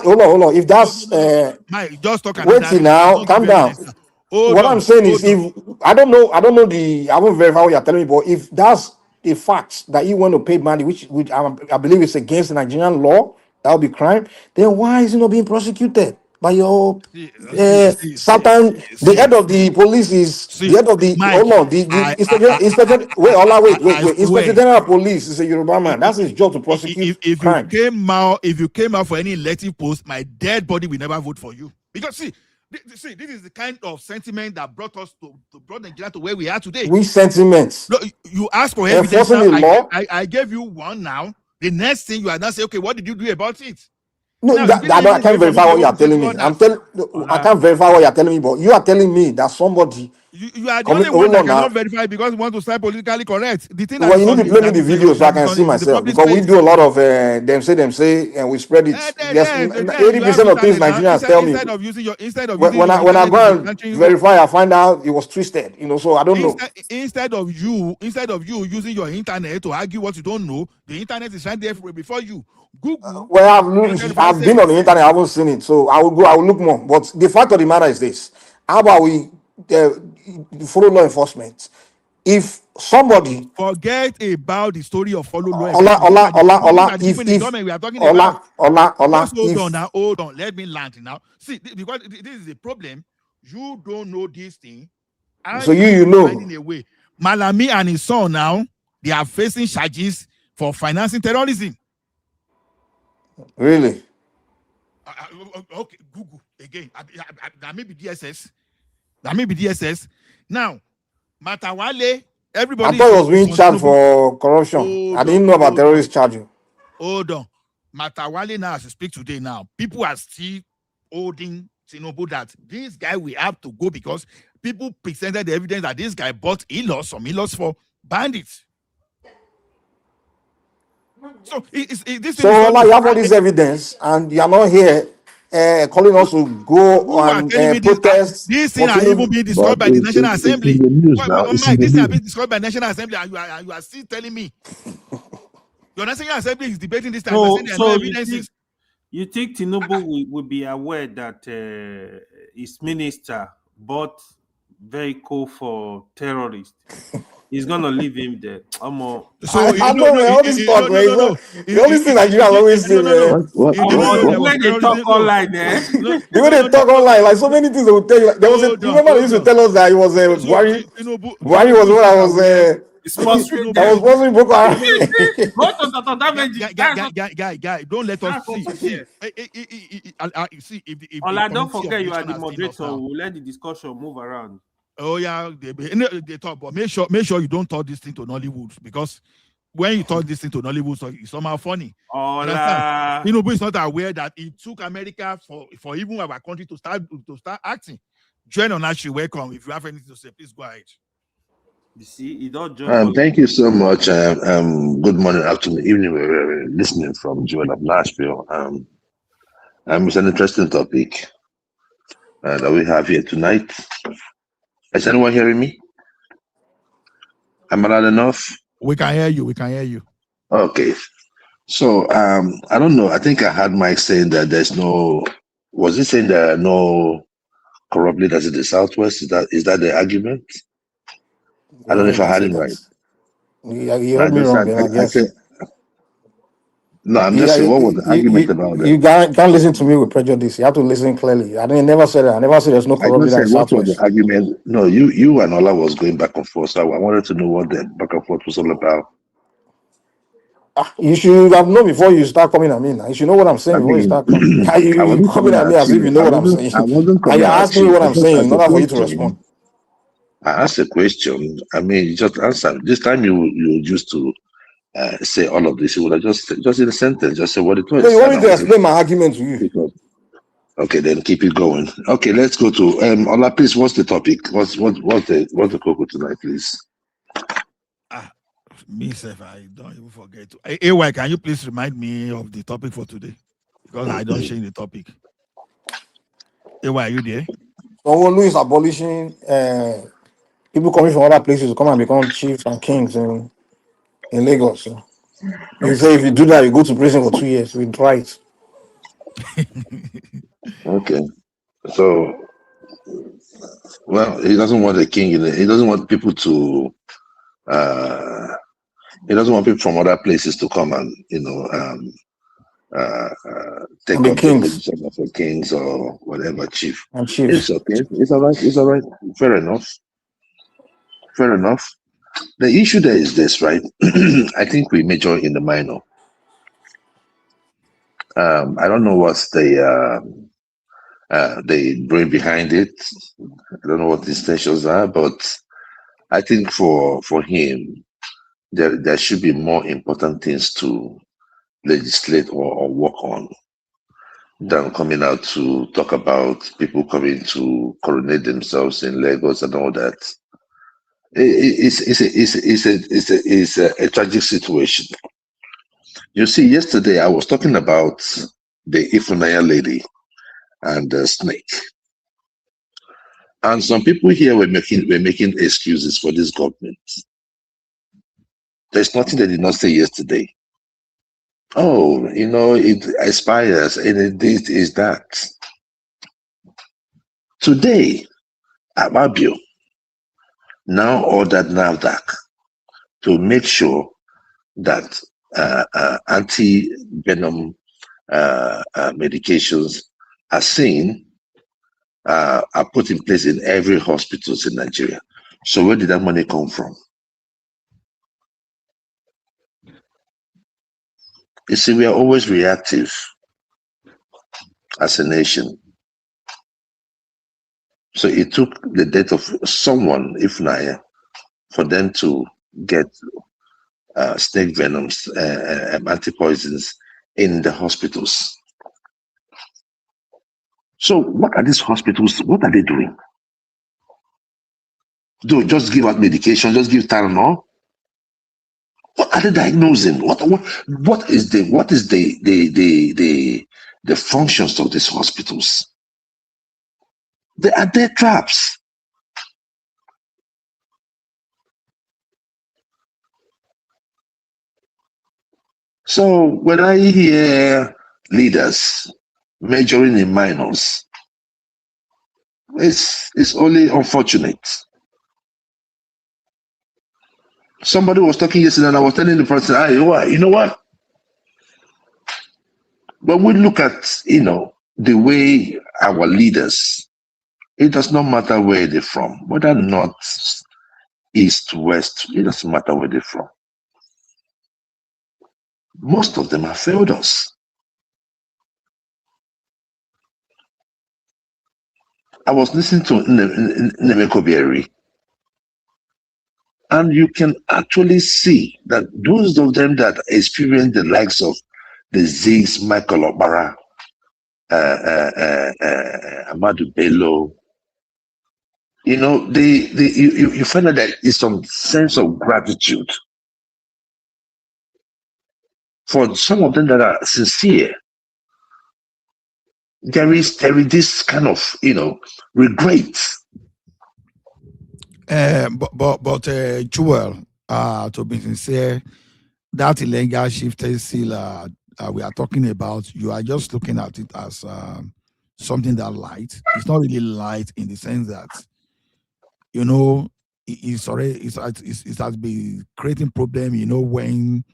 hold on, if that's just talk wait now, calm down. What I'm saying is, if I don't know, I won't verify what you're telling me, but if that's the fact that you want to pay money, which I believe is against the Nigerian law, that would be crime, then why is it not being prosecuted by your Satan? The head of the police is the head of the inspector. Wait. Inspector General of Police is a Yoruba man. That's his job to prosecute crime. If you came out for any elective post, my dead body will never vote for you. Because see, this is the kind of sentiment that brought us brought Nigeria to where we are today. Which sentiments? No, you ask for evidence. Enforcing the law. I gave you one now. The next thing you are now saying, okay, what did you do about it? No, now, I can't verify what you are telling me. I can't verify what you are telling me, but you are telling me that somebody. You are the only one that cannot verify because you want to sound politically correct. The thing well, you need to play me the video so I can see myself, because we do a lot of them say, and we spread it. Yes, 80% of things Nigerians tell me. When I go and verify, I find out it was twisted. So I don't know. Instead of you using your internet to argue what you don't know, the internet is right there before you. Google. I've been on the internet, I haven't seen it, so I will look more. But the fact of the matter is this: how about we follow law enforcement? If somebody forget about the story of follow law enforcement, hold on, let me land now. See, because this is a problem. You don't know this thing, so you know. Away. Malami and his son now, they are facing charges for financing terrorism. Really? Okay, Google again. That may be DSS. Now, Matawale, everybody. I thought it was being charged for corruption. I didn't know about terrorist charging. Hold on. Matawale now, as we speak today now, people are still holding Tinubu that this guy will have to go because people presented the evidence that this guy bought some e-loss for bandits. So you have all this evidence and you are not here calling us to go Who are and telling me protest. this thing for are even Tinubu. being destroyed by the National Assembly? in the news now. It's in Mike, the this thing are news. being destroyed by the National Assembly, and you are still telling me your National Assembly is debating this time. So, Saying there are no so evidences. you think Tinubu will be aware that his minister bought vehicle for terrorists? He's gonna leave him there. So I know, man. All this talk, man. The only thing Nigerians always say, man. The way they talk online, eh? The way they talk online, like so many things they will tell you. Like, there was a remember they used to tell us that it was Buhari. Buhari was what I was. I was sponsoring Boko Haram. Guy, don't let us see. See if Ola, don't forget you are the moderator. We'll let the discussion move around. Oh yeah, they talk, but make sure you don't talk this thing to Nollywood, because when you talk this thing to Nollywood, so it's somehow funny. Tinubu is not aware that it took America for even our country to start acting. Join on that, welcome. If you have anything to say, please go ahead. You see, you don't join. Thank you so much. Good morning, afternoon, evening. We're listening from Joel of Nashville. It's an interesting topic that we have here tonight. Is anyone hearing me? Am I loud enough? We can hear you. Okay. So I don't know. I think I had Mike saying that there's no. Was he saying there are no corrupt leaders in the Southwest? Is that the argument? I don't know if I had it right. You heard me wrong, I guess. No, I'm just saying, what was the argument about that? You can't listen to me with prejudice. You have to listen clearly. I never said that. I never said there's no corrupt leader in What was Southwest. the argument? No, you and Ola was going back and forth. So I wanted to know what the back and forth was all about. You should have known before you start coming at me now. You should know what I'm saying before you start coming. You coming at me as if you know what I'm saying. And you're asking me what I'm saying in order for you to respond. I asked a question. I mean, you just answer. This time you used to say all of this. You would have just in a sentence, just say what it was. No, you want me to explain my argument to you? Okay, then keep it going. Okay, let's go to Ola, please. What's the topic? What's the cocoa tonight, please? Me, Seth, I don't even forget. AY, can you please remind me of the topic for today? Because I don't change the topic. AY, are you there? Sanwo Olu is abolishing people coming from other places to come and become chiefs and kings in Lagos. So you say if you do that, you go to prison for 2 years. We try it. Okay. So, well, he doesn't want a king in it. He doesn't want people to. He doesn't want people from other places to come and take up the position of a kings or whatever chief. It's okay. It's all right. It's all right. Fair enough. The issue there is this, right? I think we major in the minor. I don't know what's the brain behind it. I don't know what the intentions are, but I think for him, there should be more important things to legislate or work on than coming out to talk about people coming to coronate themselves in Lagos and all that. It's a tragic situation. You see, yesterday I was talking about the Ifunanya lady and the snake, and some people here were making excuses for this government. There's nothing they did not say yesterday. Oh, it aspires, and this is that. Today, Ababio now ordered NAFDAC to make sure that anti-venom medications are put in place in every hospital in Nigeria. So where did that money come from? You see, we are always reactive as a nation. So it took the death of someone, if Naya, for them to get snake venoms, anti-poisons in the hospitals. So what are these hospitals, what are they doing? Do just give out medication, just give Tylenol? What are they diagnosing? What is the the functions of these hospitals. They are death traps. So when I hear leaders majoring in minors, it's only unfortunate. Somebody was talking yesterday and I was telling the person, you know what? When we look at, the way our leaders, it does not matter where they're from, whether north, east, west, it doesn't matter where they're from. Most of them have failed us. I was listening to Nemeko, and you can actually see that those of them that experience the likes of the Ziggs, Michael Obara, Amadou Bello, you find that there is some sense of gratitude for some of them that are sincere. There is this kind of regret. But Joel, to be sincere, that illegal shifting seal we are talking about, you are just looking at it as something that light. It's not really light in the sense that it has been creating problem. When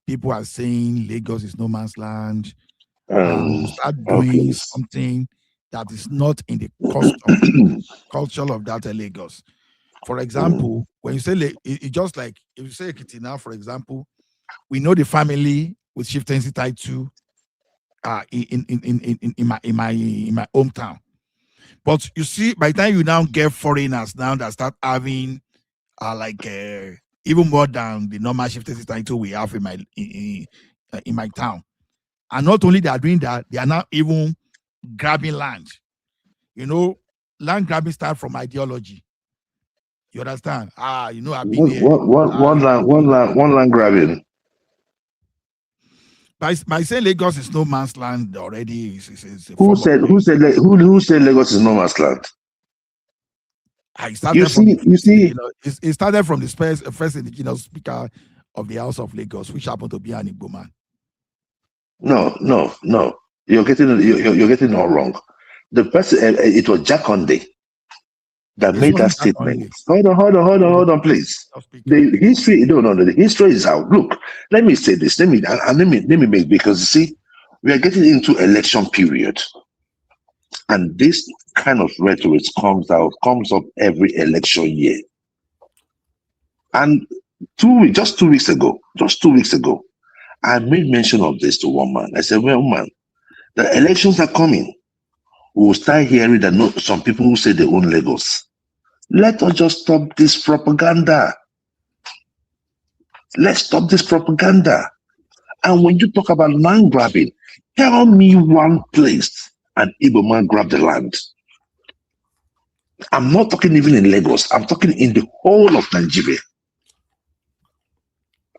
people are saying Lagos is no man's land, start doing something that is not in the culture of that Lagos. For example, when you say it's just like if you say Ekiti now, for example, we know the family with chieftaincy title in my hometown. But you see, by the time you now get foreigners now that start having even more than the normal chieftaincy title we have in my town. And not only they are doing that, they are now even grabbing land. Land grabbing start from ideology. You understand? I've been here. One land grabbing. By saying Lagos is no man's land already, Who said Lagos is no man's land? It started from the first indigenous speaker of the House of Lagos, which happened to be an Igbo man. No. You're getting it all wrong. The person, it was Jakonde that made that statement. Hold on, please. The history, the history is out. Look, let me say this. Let me make, because you see, we are getting into election period, and this kind of rhetoric comes up every election year. And just 2 weeks ago, I made mention of this to one man. I said, well, man, the elections are coming. We will start hearing that some people who say they own Lagos. Let us just stop this propaganda. Let's stop this propaganda. And when you talk about land grabbing, tell me one place an Igbo man grabbed the land. I'm not talking even in Lagos. I'm talking in the whole of Nigeria.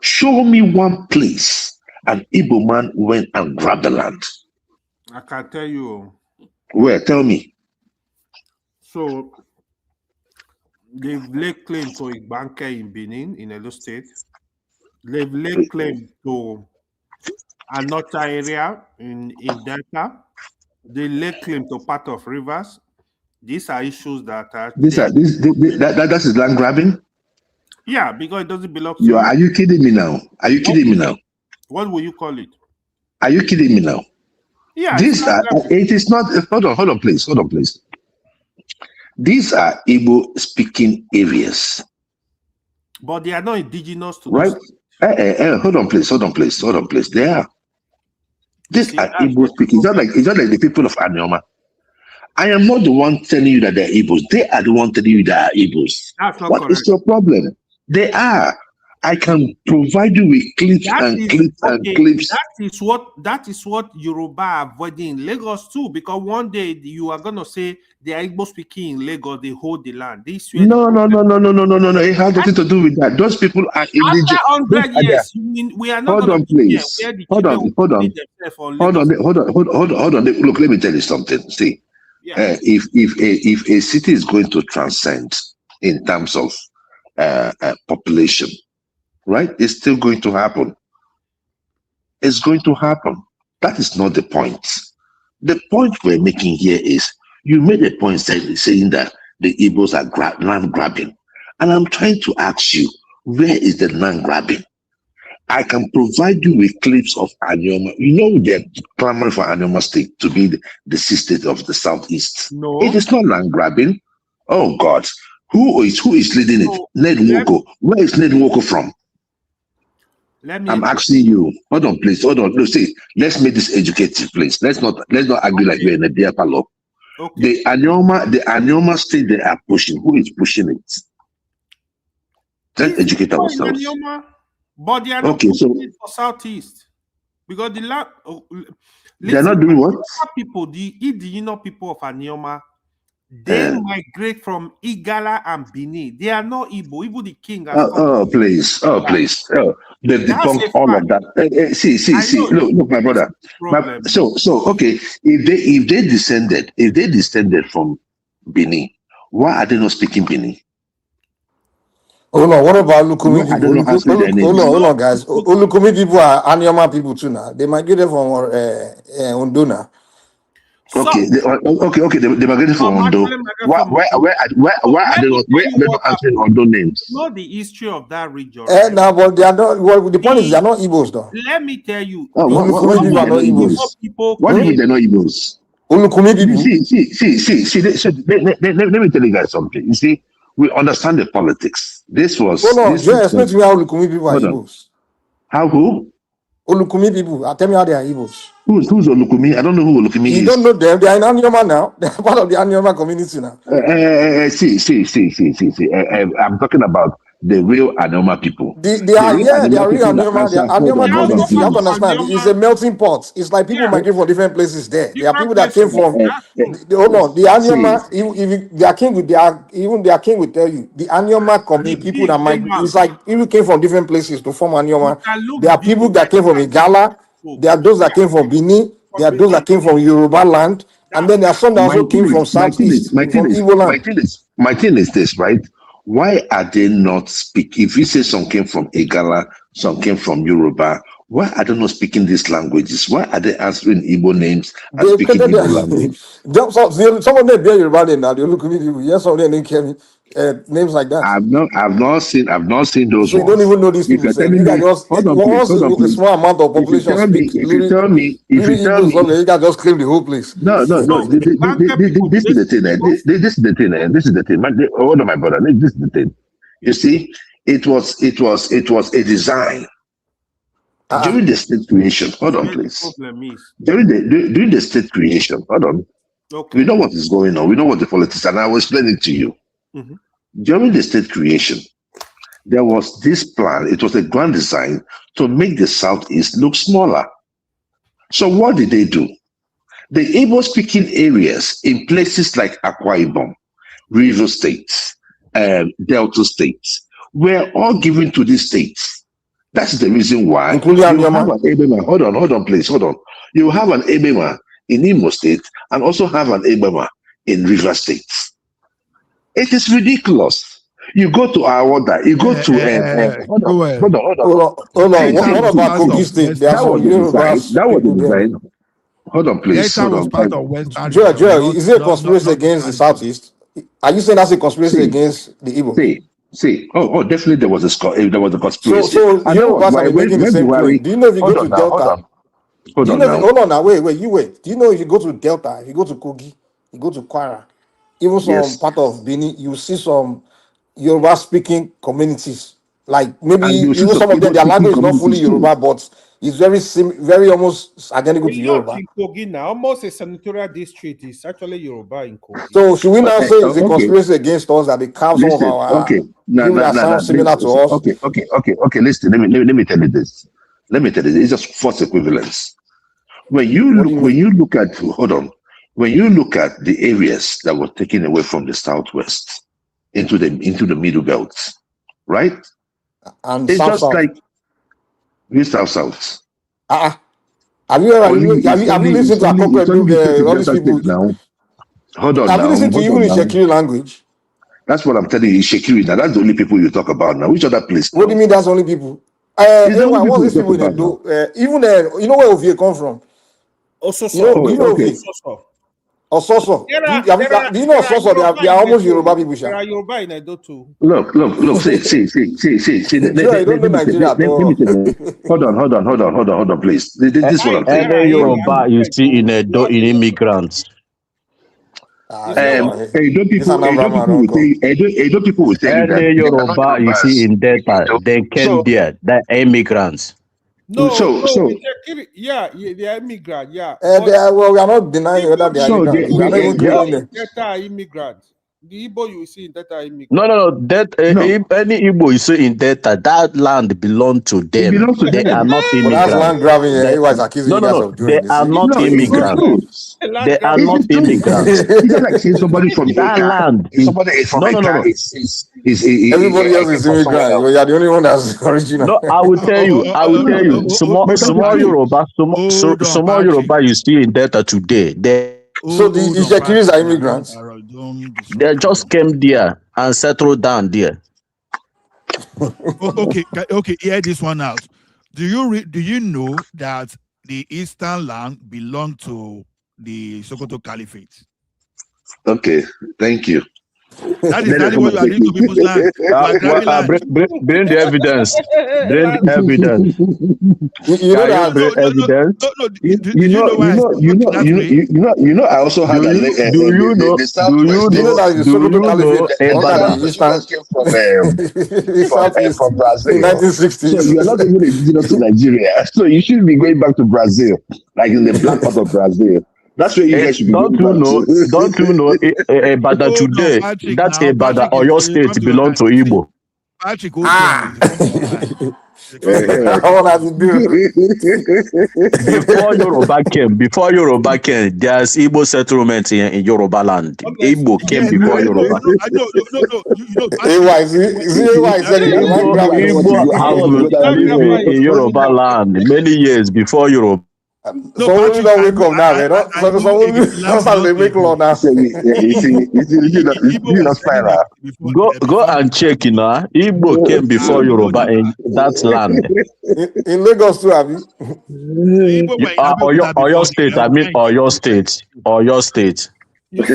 Show me one place an Igbo man went and grabbed the land. I can tell you. Where? Tell me. So, they've laid claim to Igbanke in Benin, in Edo State. They've laid claim to another area in Delta. They laid claim to part of rivers. These are issues that are... That is land grabbing? Yeah, because it doesn't belong to you. Are you kidding me now? What will you call it? Are you kidding me now? Yeah. It is not... Hold on, please. These are Igbo speaking areas. But they are not indigenous to right? Hold on, please. They are. These are Igbo speaking. It's not like the people of Anioma. I am not the one telling you that they're Igbos. They are the one telling you they are Igbos. That's not What correct. is your problem? They are. I can provide you with clips and clips and clips. That is what Yoruba are avoiding in Lagos too, because one day you are gonna say they are Igbo speaking in Lagos, they hold the land. No. It has nothing to do with that. Those people are indigenous. After 100 years, we are not gonna be here where the children will see themselves on Lagos. Hold on. Look, let me tell you something. See, if a city is going to transcend in terms of population, right? It's still going to happen. It's going to happen. That is not the point. The point we're making here is you made a point saying that the Igbos are land grabbing. And I'm trying to ask you, where is the land grabbing? I can provide you with clips of Anioma. You know they're clamoring for Anioma State to be the state of the Southeast. No. It is not land grabbing. Oh God. Who is leading it? Ned Nwoko. Where is Ned Nwoko from? I'm asking you. Hold on, please. Hold on. No, see, let's make this educative, please. Let's not argue like we're in a beer parlor. Okay. The Anioma state they are pushing. Who is pushing it? Let's educate ourselves. But they are not pushing it for Southeast. Because they're not doing what? People, the people of Anioma, they migrate from Igala and Benin. They are not Igbo. Even the king has please. They debunk all of that. See. Look, my brother. Okay. If they descended from Benin, why are they not speaking Benin? Hold on, what about Olukumi people? Hold on, guys. Olukumi people are Anioma people too now. They migrated from Ondo now. Okay. They migrated from Ondo. Why are they not answering Ondo names? Know the history of that region. Now, but they are not. Well, the point is they are not Igbos, though. Let me tell you. Olukumi people are not Igbos. What do you mean they're not Igbos? Olukumi people. See. Let me tell you guys something. You see, we understand the politics. This was. Hold on, explain to me how Olukumi people are Igbos. How who? Olukumi people. Tell me how they are Igbos. Who's Olukumi? I don't know who Olukumi is. You don't know them. They are in Anioma now. They are part of the Anioma community now. See. I'm talking about the real Anioma people. They are real Anioma. They are Anioma community. You have to understand. It's a melting pot. It's like people migrate from different places there. There are people that came from. Hold on. The Anioma, if their king will tell you, the Anioma community, people that migrate, it's like people came from different places to form Anioma. There are people that came from Igala. There are those that came from Benin. There are those that came from Yoruba land. And then there are some that also came from Southeast, from Igbo land. My thing is this, right? Why are they not speaking? If you say some came from Igala, some came from Yoruba, why are they not speaking these languages? Why are they answering Igbo names and speaking Igbo language? Some of them bear Yoruba name now. They look at me. Yes, some of them didn't carry names like that. I've not seen those. So you don't even know these people. You guys just a small amount of population speak. If you tell me, you guys just claim the whole place. No. This is the thing. This is the thing. Hold on, my brother. This is the thing. You see, it was a design. During the state creation, hold on, please. During the state creation, hold on. Okay. We know what is going on. We know what the politics are. And I will explain it to you. Mm-hmm. During the state creation, there was this plan. It was a grand design to make the Southeast look smaller. So what did they do? The Igbo-speaking areas in places like Akwa Ibom, River States, Delta States were all given to these states. That's the reason why you have an Ebema. Hold on, please. You have an Ebema in Imo State and also have an Ebema in River State. It is ridiculous. You go to Awoda, you go to hold on. What about Kogi State? That was the design. Hold on, please. Joel, is it a conspiracy against the Southeast? Are you saying that's a conspiracy against the Igbo? See, definitely there was a conspiracy. So Yorubas are making the same claim. Do you know if you go to Delta? Hold on now, wait. Do you know if you go to Delta, if you go to Kogi, you go to Kwara, even some part of Benin, you see some Yoruba speaking communities Like maybe And you see even some some of them, Igbo their speaking language is not fully communities too. Yoruba, but it's very almost identical to A lot Yoruba. in Kogi now, almost a senatorial district is actually Yoruba in Kogi. So should we now say it's a Okay. conspiracy against us that they carve some of Listen, our no, people no, that no, no. sound similar to us? Okay. Listen, let me tell you this. Let me tell you this. It's just false equivalence. When you look at the areas that were taken away from the southwest into the middle belt, right? And it's south just south. like we south. Have you listened to Akoko all these people? Now. Hold on Have now. you listened to even in Shekiri language? That's what I'm telling you. Shekiri. Now that's the only people you talk about now. Which other place? What do you mean that's only people? What's these people in Edo? Even you know where Ovie come from? Ososo. Do you know Ovie? Ososo. Do you know Ososo? They are almost Yoruba people. There are Yoruba in Edo too. Look. See. You don't know Nigeria at all. Hold on, please. This is what I'm saying. Any Yoruba you see in Edo in immigrants. Edo people will say any Yoruba you see in Delta, they came there. They're immigrants. No, they are immigrants. Yeah. Well, we are not denying whether they are immigrants. We are not even claiming them. Delta are immigrants. The Igbo you see in Delta are immigrants. No. Any Igbo you see in Delta, that land belongs to them. They are not immigrants. But that's land grabbing. Everyone's accusing you guys of doing they this. are not immigrants. They are not immigrants. It's not like saying somebody from that land. Somebody from Eka is everybody else is immigrant. You are the only one that's original. No, I will tell you. Small Yoruba, small Yoruba you see in Delta today. So the Ishekiris are immigrants. They just came there and settled down there. Okay. Hear this one out. Do you know that the eastern land belonged to the Sokoto Caliphate? Okay, thank you. That is what you are doing to people's land. Bring the evidence. Bring the evidence. You know. I also had do you know that from Brazil. 1960. So you are not even indigenous to Nigeria. So you should be going back to Brazil, like in the black part of Brazil. That's where you guys should be going back to. Don't you know Ibadan today? That's Ibadan or your state belong to Igbo. Patrick, Before Yoruba came, there's Igbo settlement in Yoruba land. Igbo came before Yoruba. Igbo have lived in Yoruba land many years before Yoruba. So we don't wake up now, man. So they make law now. Go and check, Igbo came before Yoruba in that land. In Lagos too, have you? Oyo State, I mean Oyo State. There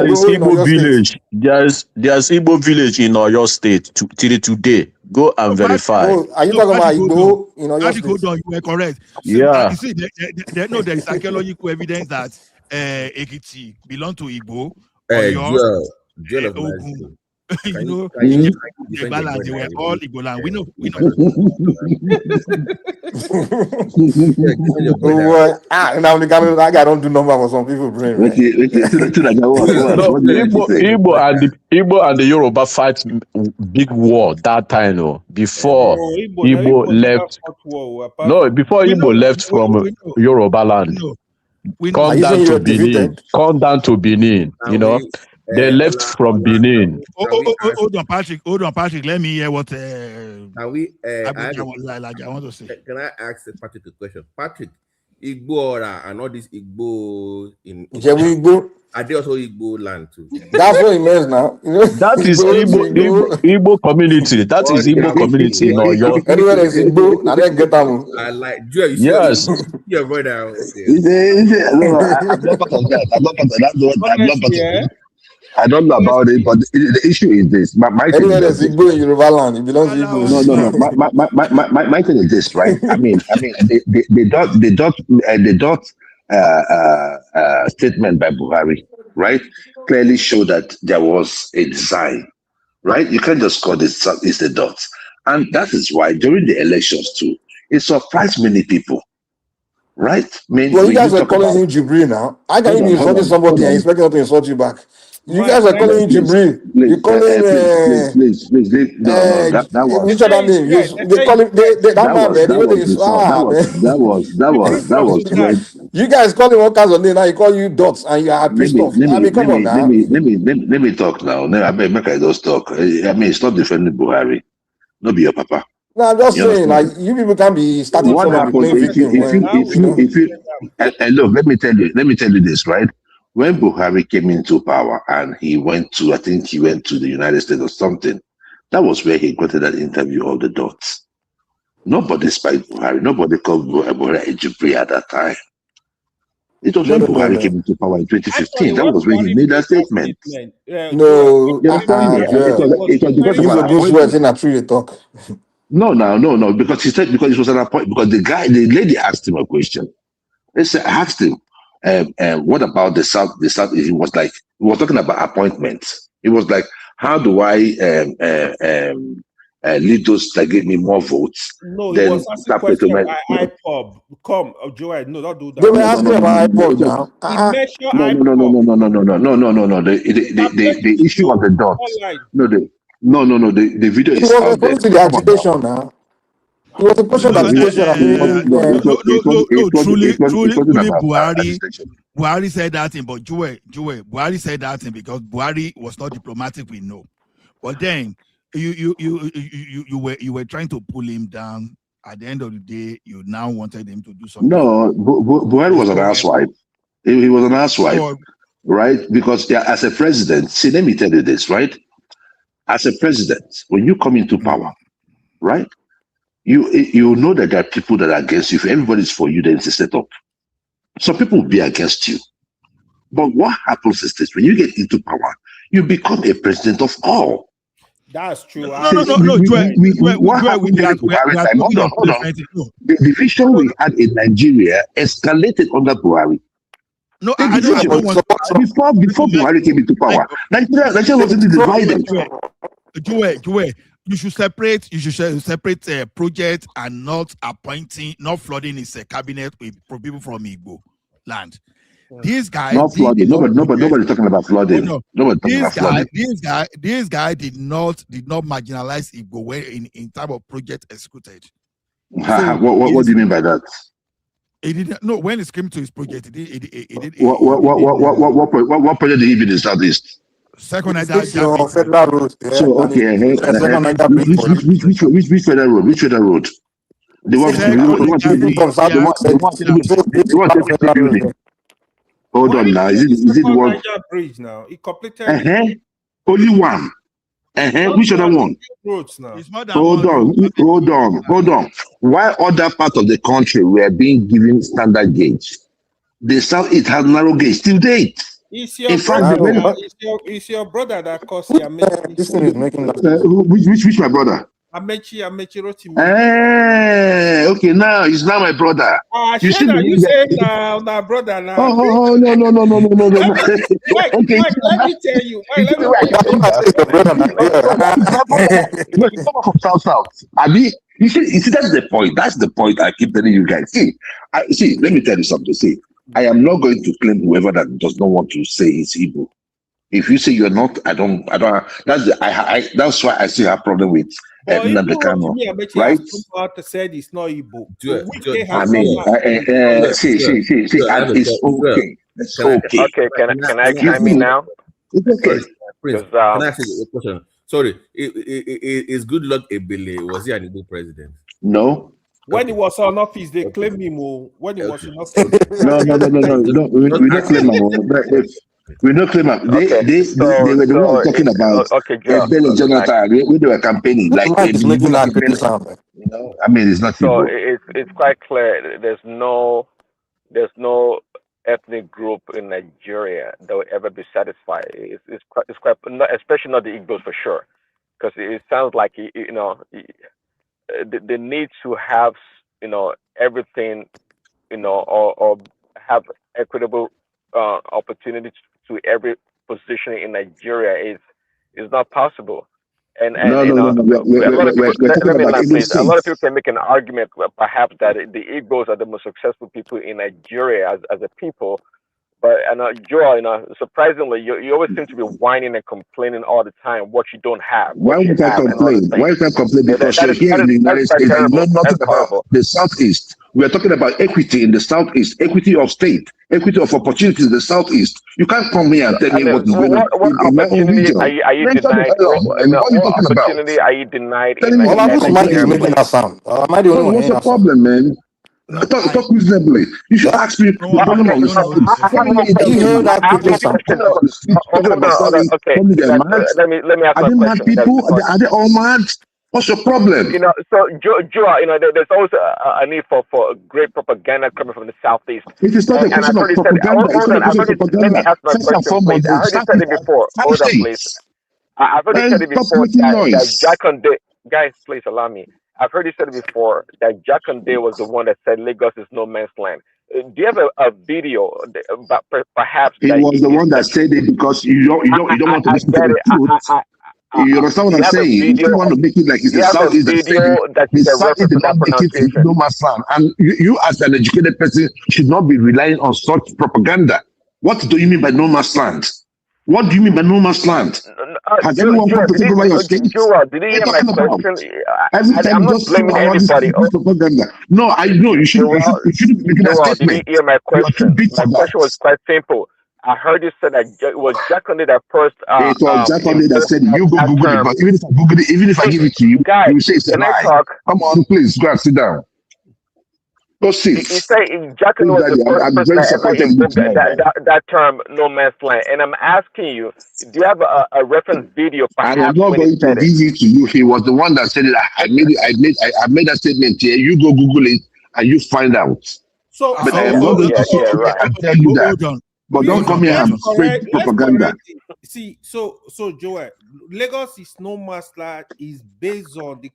is Igbo village. There's Igbo village in Oyo State till today. Go and verify. Are you talking about Igbo in Oyo State? Hold on, you were correct. Yeah. You see, there is archaeological evidence that Ekiti belong to Igbo. Ogun. You know, they were all Igbo land. We know. Now the guy don't do number for some people brain. Right? Igbo and the Yoruba fight big war that time. No, before Igbo left. No, before Igbo left from Yoruba land. Come down to Benin. You know. They left from Benin. Hold on, Patrick. Let me hear what I want to say. Can I ask Patrick a question? Patrick, Igbo and all these Igbo in Igbo. Are they also Igbo land too? That's what it means now. That is Igbo community. That is Igbo community in Oyo. Anywhere there's Igbo, I didn't get them. I like Joel. Yes. Your brother. I'm not part of that. I'm not part of that. I don't know about it, but the issue is this. My anywhere there's Igbo in Yoruba land, it belongs to Igbo. No. My thing is this, right? I mean, the statement by Buhari, right, clearly show that there was a design right? You can't just call this is the dots. And that is why during the elections too, it surprised many people, right? Well, you When you guys are talk calling about, him Jibril now. I can hold be on, hold insulting on, hold somebody and on. expecting them to insult you back. You Mike, guys are Mike, calling him Please, Jibril. please, You call him no, that was which other name? They call him that man, man. that You know was this insult. That was you guys call him all kinds of names. Now you call you dots and you are pissed off. I mean, come on now. let me talk now. I mean, make I just talk. I mean, stop defending Buhari. No be your papa. No, I'm just You saying, understand? like you people can be starting What trouble, be happened playing victim when you know. and look, let me tell you this, right? When Buhari came into power and he went to, I think he went to the United States or something, that was where he got that interview of the dots. Nobody spied Buhari. Nobody called Buhari a Jibri at that time. It was when Buhari came into power in 2015. That was when he made that statement. No, You understand me? It was because of use an of those words appointment. in a tree talk. No, because he said because it was an appointment. Because the lady asked him a question. They said, asked him, what about the South? The South, he was like, we were talking about appointments. It was like, how do I lead those that give me more votes? No, he Then was asking start question with about IPOB. Come, Joel, no, don't do that. They were asking about iPod now. He measured no. The issue of the dots. No. The video It is was out there. according to the Come on now. agitation now. It was a question of agitation. I mean, Truly, about Buhari said that thing, but Joel, Buhari said that thing because Buhari was not diplomatic. We know, but then you were trying to pull him down. At the end of the day, you now wanted him to do something. No, Buhari was an housewife. He was an housewife, So, right? Because as a president, see, let me tell you this, right? As a president, when you come into power, right? You know that there are people that are against you. If everybody's for you, then it's a setup. Some people will be against you. But what happens is this: when you get into power, you become a president of all. That's true. No. What happened during Buhari time? Hold on. The division we had in Nigeria escalated under Buhari. No, the division before Buhari came into power, Nigeria wasn't divided. Joel, you should separate project and not flooding his cabinet with people from Igbo land. This guy, not flooding. Nobody's talking about flooding. Oh, no. Nobody's talking about flooding. This guy did not marginalize Igbo in type of project executed. So what do you mean by that? He didn't. No, when it came to his project, he did. What project did he build in Southeast? Second federal road. So okay, which federal road? Which federal road? The one building. Hold on now. Is it one? Bridge now. He completed. Only one. Which other one? Roads now. Hold on. Why other parts of the country were being given standard gauge? The South it has narrow gauge till date. It's your brother that caused you. This thing is making which my brother? Amechi Rotimi. Okay, now he's now my brother. You say now brother now. Oh no. Mike, let me tell you. He's from South. I mean, you see, that's the point. That's the point I keep telling you guys. See, let me tell you something. See, I am not going to claim whoever that does not want to say is Igbo. If you say you're not, I don't. That's why I still have problem with Nnamdi Kanu, right? Said it's not Igbo. I mean, see, it's okay. It's okay. Okay, can I chime in now? It's okay. Prince, can I ask you a question? Sorry, is Good Luck Ebele, was he an Igbo president? No. When he was on office, they claimed him. When he was in office, no. We don't claim him. We don't claim him. They were the ones talking about Ebele Jonathan. We were campaigning like you know. I mean, it's not. So it's quite clear. There's no ethnic group in Nigeria that will ever be satisfied. It's quite especially not the Igbos for sure, because it sounds like the need to have everything or have equitable opportunity to every position in Nigeria is not possible. And No. you know, a lot of people. We're talking Let me about land, Igbo please. A lot of states. people can make an argument, perhaps, that the Igbos are the most successful people in Nigeria as a people. But Joel, surprisingly, you always seem to be whining and complaining all the time what you don't have, Why what you would I have, and all this complain? thing. Why would I complain? And Because you're here in the that is United quite States and you know terrible. That's nothing about horrible. the Southeast. We are talking about equity in the Southeast, equity of state, equity of opportunities in the Southeast. You can't come here and tell I me mean, what is going on what in my own opportunity region. are you Man, shut the denied? hell up, man. What are you What talking about? opportunity are you denied in Telling me Ola, you whose mic is Nigeria, making complaining. that please? sound? Am I the only one What's hearing the that sound? problem, man? Talk reasonably. You should Yeah. ask me the problem of the Southeast. I have Tell me one what you're Are you talking question. hearing about. that I have quickly one Because I'm sound? question. coming out on the street talking Hold on, about Southeast. Okay, Tell me they're guys, mad. let me ask Are my they mad question, guys, people? because Are they all mad? What's your problem? so Joe, there's always a need for great propaganda coming from the Southeast, It is not a and I've question of heard you said. propaganda. It's Hold not on, a I've question heard of you. Let me propaganda. ask my First and question, please. foremost, I the heard you said Southeast it has before. 5 Hold on, please. states. I've heard you said And it stop before making that noise. Jackande. Guys, please allow me. I've heard you said it before that Jackande was the one that said Lagos is no man's land. Do you have a video, about perhaps He that was the one that said it because you don't want to I listen to get the it. truth. You understand Do what you I'm have a saying? You video? still want to make it like it's Do the you have a Southeast that said video it. that you The can Southeast reference did to that not make it a pronunciation? no man's land. And you as an educated person should not be relying on such propaganda. What do you mean by no man's land? What do you mean by no man's land? Has anyone come to take over your state? Did you What are you hear my talking about? question? Every time I'm you not just throw blaming around anybody. this propaganda. No, I know you shouldn't. You shouldn't be making that Joel, did you statement. hear my You are too question? big My for that. question was quite simple. I heard you say that it was Jackson that first It was Jack Conde that invoked said, "You go that Google it." term. But even if I Google it, even if I give it to you, Guy, you will say it's a can I lie. talk? Come on, please go and sit down. Go sit. He said Jackson Please, was the Daddy, first I'm person very that ever disappointed in you invoked tonight, man. that term "no man's land." And I'm asking you, do you have a reference video, I am perhaps, not when he going to said it? give it to you. He was the one that said it. I made that statement here. You go Google it and you find out. So, But I am not going to sit here and tell you that. Hold on. But don't come here and spread propaganda. See, so Joel, Lagos is no man's land is based on the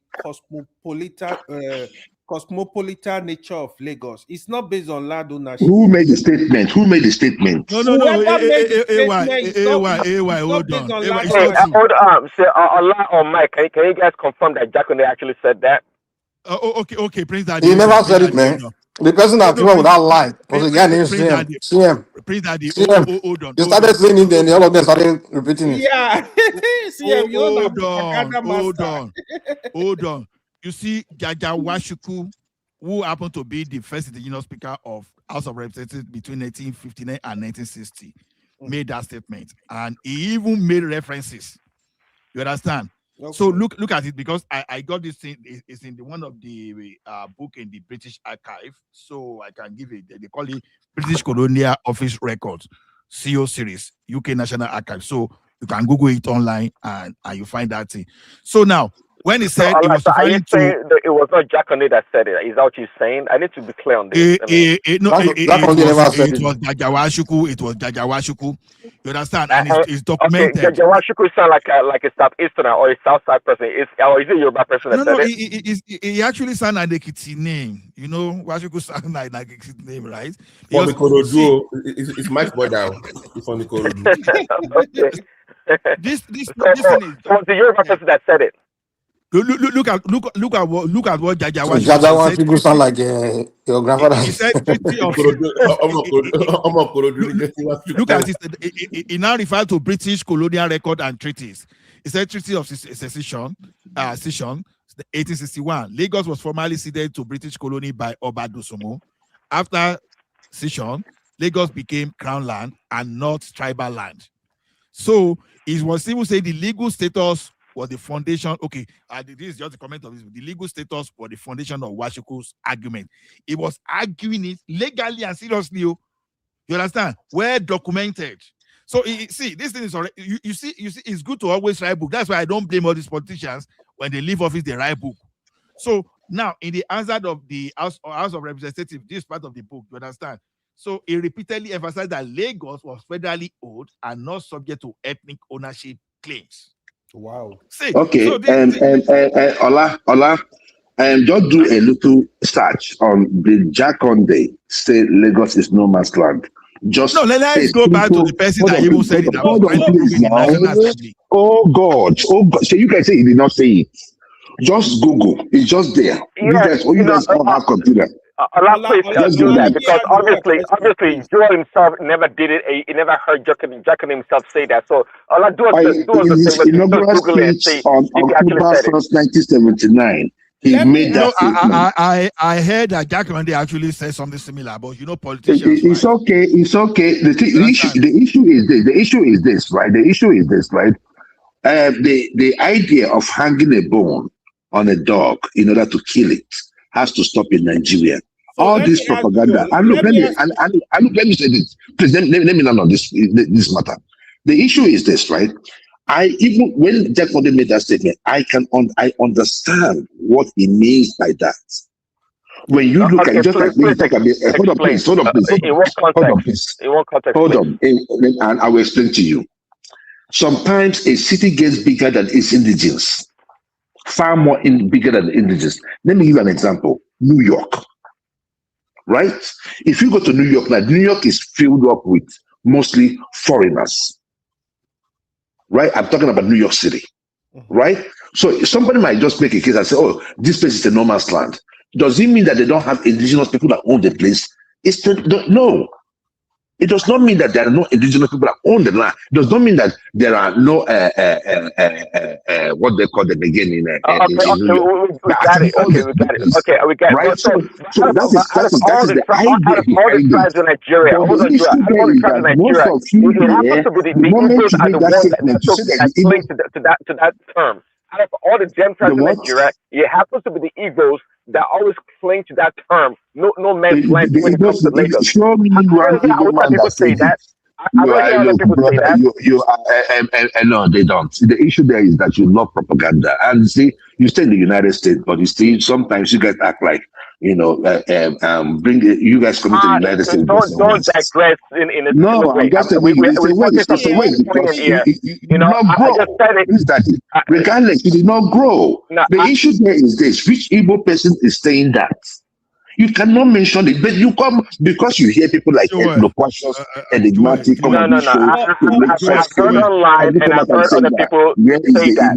cosmopolitan nature of Lagos. It's not based on land ownership. Who made the statement? Who made the statement? No. Whoever made the statement is AY, not hold based on. on land Hey, ownership. hold on. Say, Allah or Mike, can you guys confirm that Jackson actually said that? Okay, Prince Daddy. He never Prince said it, Daddy, man. The person that came up with that lie was a guy named Prince CM. Daddy. CM. Prince Daddy. CM. Hold on. They started saying it, then all of them started repeating it. Yeah. See, Hold on. You see, Jaja Washuku, who happened to be the first indigenous speaker of House of Representatives between 1959 and 1960, made that statement. And he even made references. You understand? Okay. So look at it, because I got this thing. It's in one of the book in the British Archive. So I can give it. They call it British Colonial Office Records, CO series, UK National Archive. So you can Google it online and you find that thing. So now, when he said he was are you referring saying to, that it was not Jack Conde that said it? Is that what you're saying? I need to be clear on this. it was Jajawashuku. It was Jajawashuku. You understand? And it's documented. Okay, Jajawashuku sound like a Southeasterner or a Southside person. Or is it Yoruba person that said it? He actually sound like a Ekiti name. You know, Washuku sound like a Ekiti name, right? From Ikorodu, it's much more down. From Ikorodu. Okay. This thing is. Was the Yoruba person that said it? Look at what Jaja so Jaja sound like your grandfather. He said treaty of. Look at it. He now referred to British colonial record and treaties. He said treaty of secession, 1861. Lagos was formally ceded to British colony by Oba Dosumo. After cession, Lagos became crown land and not tribal land. So it was even saying the legal status was the foundation. Okay, this is just a comment of this. The legal status was the foundation of Washuku's argument. It was arguing it legally and seriously. You understand? Well documented. So see, this thing is already. You see, it's good to always write book. That's why I don't blame all these politicians when they leave office. They write book. So now, in the answer of the House of Representatives, this part of the book, you understand? So he repeatedly emphasized that Lagos was federally owned and not subject to ethnic ownership claims. Wow. See, okay, so Ola, just do a little search on the Jack Conde say Lagos is no man's land. Just no. Let's go back to the person that even said it. Hold on, please now. Oh God. So you guys say he did not say it. Just Google. It's just there. You guys all have computer. Please do that, because obviously, Joel himself never did it. He never heard Jacqueline himself say that. So Allah do us In his inaugural speech on October 1st, 1979, he made that statement. I heard that Jacqueline actually said something similar, but politicians. It's okay. It's okay. The issue is this, right? The issue is this, right? The idea of hanging a bone on a dog in order to kill it has to stop in Nigeria. So all this propaganda. And look, let me say this. Please, let me learn on this matter. The issue is this, right? Even when Jack Fonda made that statement, I understand what he means by that. When you look at just like hold on, please. And I will explain to you. Sometimes a city gets bigger than its indigenes, far more bigger than the indigenes. Let me give you an example. New York, right? If you go to New York now, New York is filled up with mostly foreigners, right? I'm talking about New York City, right? So somebody might just make a case and say, oh, this place is a no man's land. Does it mean that they don't have indigenous people that own the place? No. It does not mean that there are no indigenous people that own the land. It does not mean that there are no what they call them again in New York. We got it. Okay, we got it. Right? So that is the idea behind it. But the issue there is that most of you here, the moment you make that statement, you say that to that term. Out of all the Gentiles in Nigeria, it happens to be the Igbos that always cling to that term. No man's land when it comes to Lagos. Show me one Igbo man that says that. No, they don't. See, the issue there is that you love propaganda, and see, you stay in the United States, but you still sometimes you guys act like you guys come to the United States. Don't digress in a no. I'm just saying it's a waste. It's a waste because you did not grow. Regardless, you did not grow. The issue there is this: which Igbo person is saying that? You cannot mention it, but you come because you hear people like loquacious, enigmatic. No. I've heard online and I've heard other people say that. I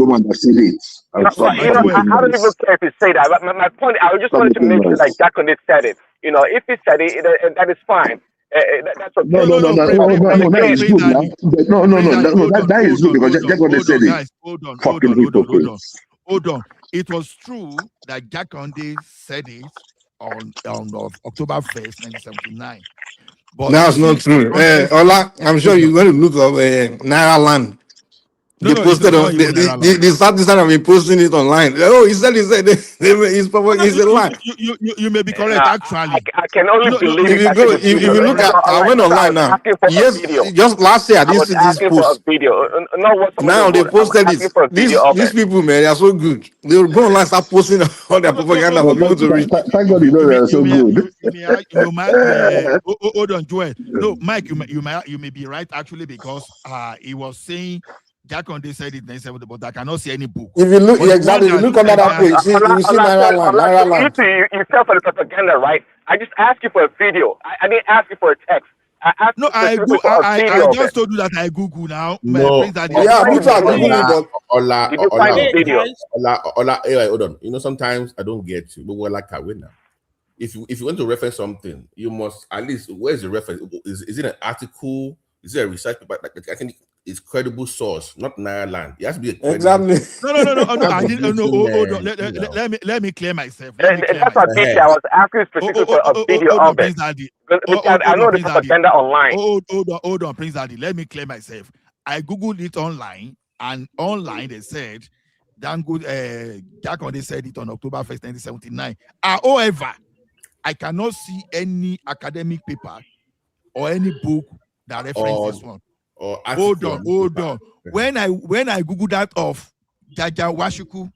don't even care if you say that. But my point, I just wanted to make sure like Jacqueline said it. If he said it, that is fine. That's okay. No, that is good now. No, that is good because Jacqueline said it. Hold on. It was true that Jacqueline said it on October 1st, 1979. But that's not true. Ola, I'm sure you're going to look up Naira Land. They posted on the Saturday have been posting it online. Oh, he said it's a lie. You may be correct, actually. I can only believe if you look at I went online now. Yes, just last year I didn't see this post. Now they posted it. These people, man, they are so good. They will go online, start posting all their propaganda for people to read. Thank God you know they are so good. Hold on, Joel. No, Mike, you may be right actually because he was saying Jacqueline said it 1970, but I cannot see any book. If you look, exactly, if you look under that page, you see Naira Land. You fell for the propaganda, right? I just asked you for a video. I didn't ask you for a text. I just told you that I Google now. No. Did you find the video? Hold on. Sometimes I don't get you, but we're like a winner. If you want to reference something, you must at least. Where's the reference? Is it an article? Is it a research paper? I think it's credible source, not Naira Land. It has to be a credible. No. I didn't. No, hold on. Let me clear myself. That's a video. I was asking specifically for a video of it. I know the propaganda online. Hold on, Prince Daddy. Let me clear myself. I googled it online, and online they said, Jacqueline said it on October 1st, 1979. However, I cannot see any academic paper or any book that references this one. Hold on. When I googled that of Jaja Washiku,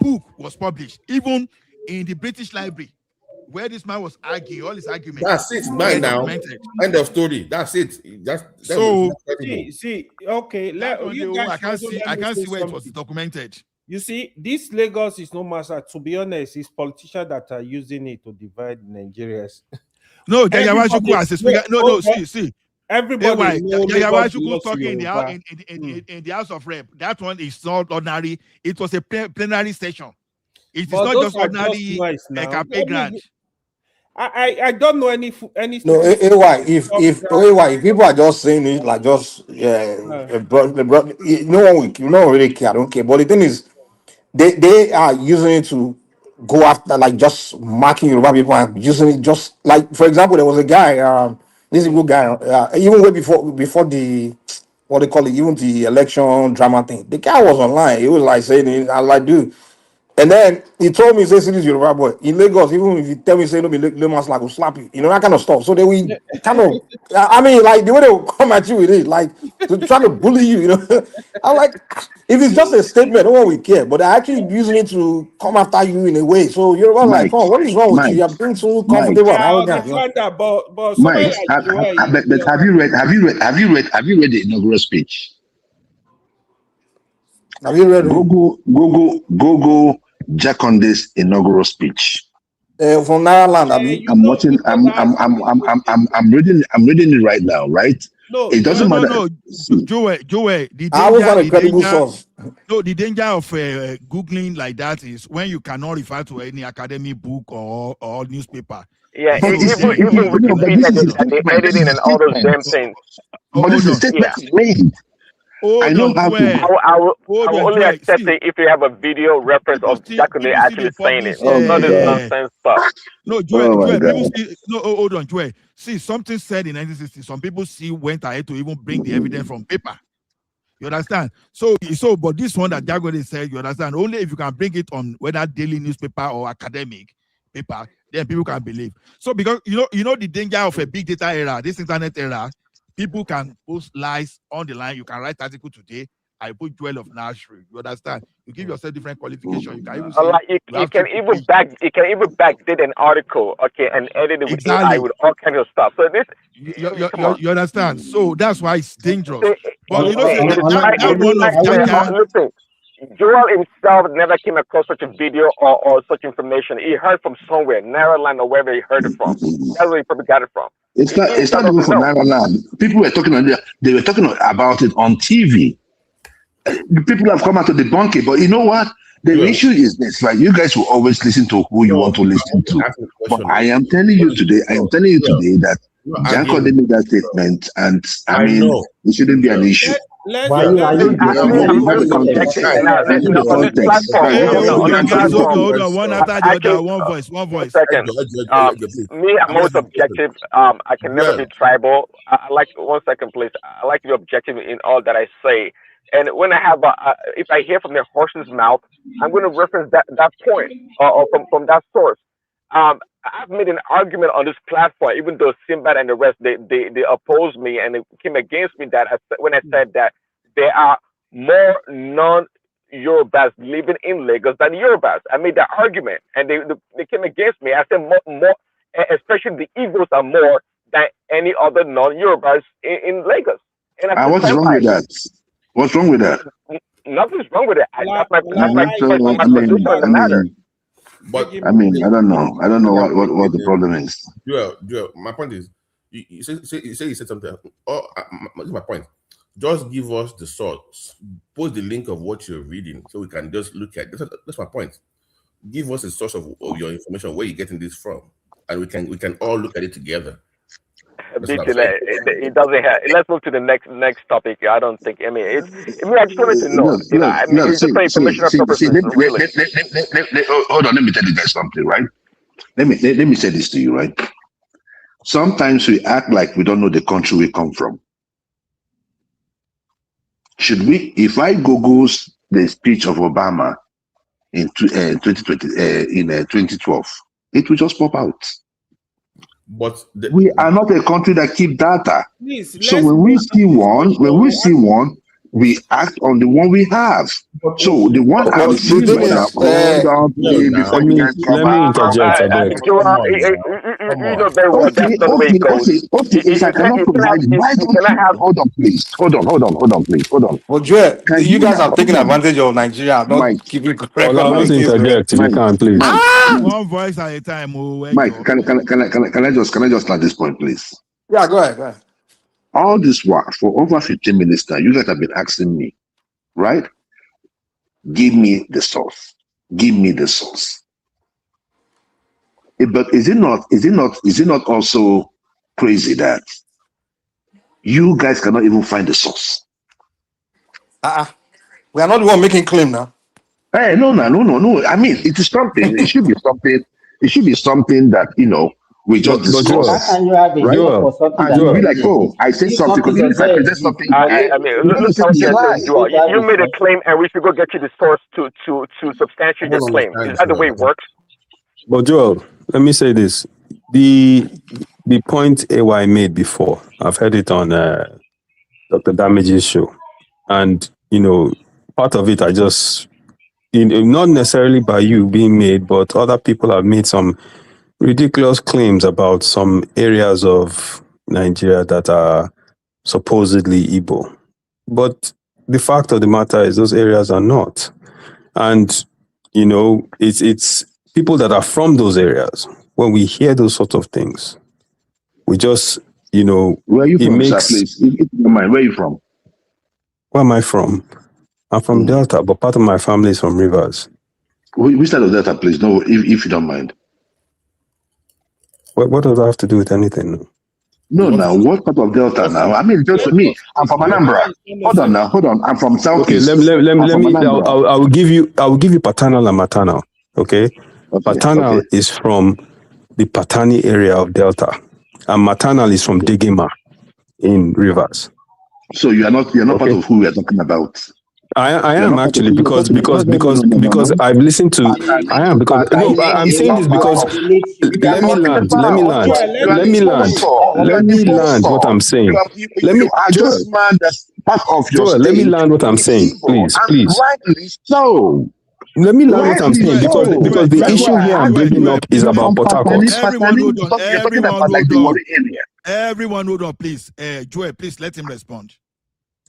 book was published, even in the British Library, where this man was arguing all his arguments. That's it, mine now. End of story. That's it. So see, okay. I can't see where it was documented. You see, this Lagos is no matter. To be honest, it's politicians that are using it to divide Nigerians. No, Yayawachuku as a speaker. No, see. Everybody Yayawachuku talking in the House of Rep. That one is not ordinary. It was a plenary session. It is not just ordinary campaign grant. I don't know any. No, if people are just saying it like just no one really care. I don't care. But the thing is, they are using it to go after, like, just marking Yoruba people and using it just like, for example, there was a guy, this is a good guy, even way before the, what they call it, even the election drama thing. The guy was online. He was like saying, I like, dude. And then he told me, say, this Yoruba boy in Lagos, even if you tell me, say, no, be Lagos, like, will slap you, that kind of stuff. So they will kind of, I mean, like, the way they will come at you with it, like, to try to bully you, I'm like, if it's just a statement, no one will care. But they're actually using it to come after you in a way. So you're like, oh, what is wrong with you? You're being so comfortable and arrogant. But Mike, have you read the inaugural speech? Have you read Google Jaconde's inaugural speech? From Naraland, I'm watching. I'm reading it right now. Right? No, it doesn't matter. No, Joey. I was on a credible source. No, the danger of googling like that is when you cannot refer to any academic book or newspaper. Yeah, even Wikipedia, the editing and all those damn things. But this is a statement made. I don't have to. I will only accept it if you have a video reference of Jaconde actually saying it. So not this nonsense stuff. No, Joel, people see, hold on, Joel. See, something said in 1960, some people went ahead to even bring the evidence from paper. You understand? So, but this one that Jaconde said, you understand, only if you can bring it on whether daily newspaper or academic paper, then people can believe. So, because you know the danger of a big data era, this internet era. People can post lies on the line. You can write article today. I put Joel of Nashville. You understand? You give yourself different qualification. You can even say, you can even backdate an article, okay, and edit it with AI with all kinds of stuff. So this, you understand? So that's why it's dangerous. But listen, Joel himself never came across such a video or such information. He heard from somewhere, Naraland or wherever he heard it from. That's where he probably got it from. It's not even from Naraland. People were talking they were talking about it on TV. People have come out to debunk it, but you know what? The issue is this, right? You guys will always listen to who you want to listen to. But I am telling you today that Jaconde made that statement, and I mean, it shouldn't be an issue. Hold on, one after the other, one voice. Second, me, I'm always objective. I can never be tribal. I like, 1 second, please. I like to be objective in all that I say. And when I have, if I hear from the horse's mouth, I'm going to reference that point or from that source. I've made an argument on this platform, even though Sinbad and the rest, they opposed me and they came against me when I said that there are more non-Yorubas living in Lagos than Yorubas. I made that argument and they came against me. I said more, especially the Igbos are more than any other non-Yorubas in Lagos. And what's wrong with that? What's wrong with that? Nothing's wrong with it. That's my position on the matter. But I mean, I don't know. I don't know what the problem is. Joel, my point is, you said something. That's my point. Just give us the source. Post the link of what you're reading so we can just look at it. That's my point. Give us the source of your information, where you're getting this from, and we can all look at it together. It doesn't have. Let's move to the next topic. I don't think. I mean, I just wanted to know. It's just for informational purposes. Hold on. Let me tell you guys something, right? Let me say this to you, right? Sometimes we act like we don't know the country we come from. Should we? If I Google the speech of Obama in 2012, it will just pop out. But we are not a country that keep data. So when we see one, we act on the one we have. So the one I'm seeing let me interject. know very well that's not the way it goes. Okay. If I cannot provide it, why don't you hold on, please? Hold on, please. Hold on. Well, Joel, you guys have taken advantage of Nigeria, not keeping correct. Well, let's interject if you can, please. One voice at a time. Mike, can I just start this point, please? Yeah, go ahead. All this work for over 15 minutes now, you guys have been asking me, right? Give me the source. Give me the source. But is it not also crazy that you guys cannot even find the source? We are not the one making claim now. Hey, no. I mean, it is something. It should be something. It should be something that we just discuss. How can you have a Joel, for something and you'll be like, oh, I said something. Because even if I present something, I mean, look how you made a claim, and we should go get you the source to substantiate your claim. Is that the way it works? But Joel, let me say this: the point AY made before, I've heard it on Dr. Damage's show, and part of it I just, not necessarily by you being made, but other people have made some ridiculous claims about some areas of Nigeria that are supposedly Igbo. But the fact of the matter is those areas are not. And, it's people that are from those areas. When we hear those sort of things, we just, where are you from, sir, please? Where are you from? Where am I from? I'm from Delta, but part of my family is from Rivers. Which side of Delta, please? No, if you don't mind. What does that have to do with anything? No, now, what part of Delta now? I mean, just for me, I'm from Anambra. Hold on. I'm from Southeast. Okay, let me. I will give you paternal and maternal. Okay, paternal is from the Patani area of Delta, and maternal is from Degema in Rivers. So you are not part of who we are talking about. I am actually because I've listened to. I am because I'm saying this because let me land what I'm saying. Let me just man that's part of your state. Let me land what I'm saying, please. Rightly so. Let me learn what I'm saying because the issue here I'm bringing up is about Port Harcourt. Everyone hold on, please. Joel, please let him respond.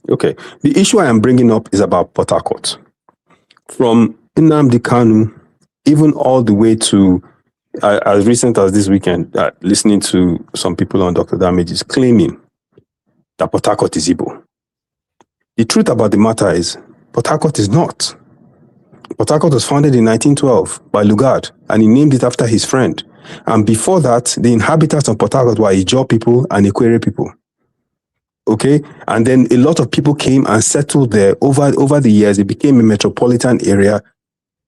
Okay. The issue I am bringing up is about Port Harcourt. From Nnamdi Kanu, even all the way to, as recent as this weekend, listening to some people on Dr. Damage's claiming that Port Harcourt is Igbo. The truth about the matter is, Port Harcourt is not. Port Harcourt was founded in 1912 by Lugard, and he named it after his friend. And before that, the inhabitants of Port Harcourt were Ijaw people and Ekwere people. Okay, and then a lot of people came and settled there over the years. It became a metropolitan area,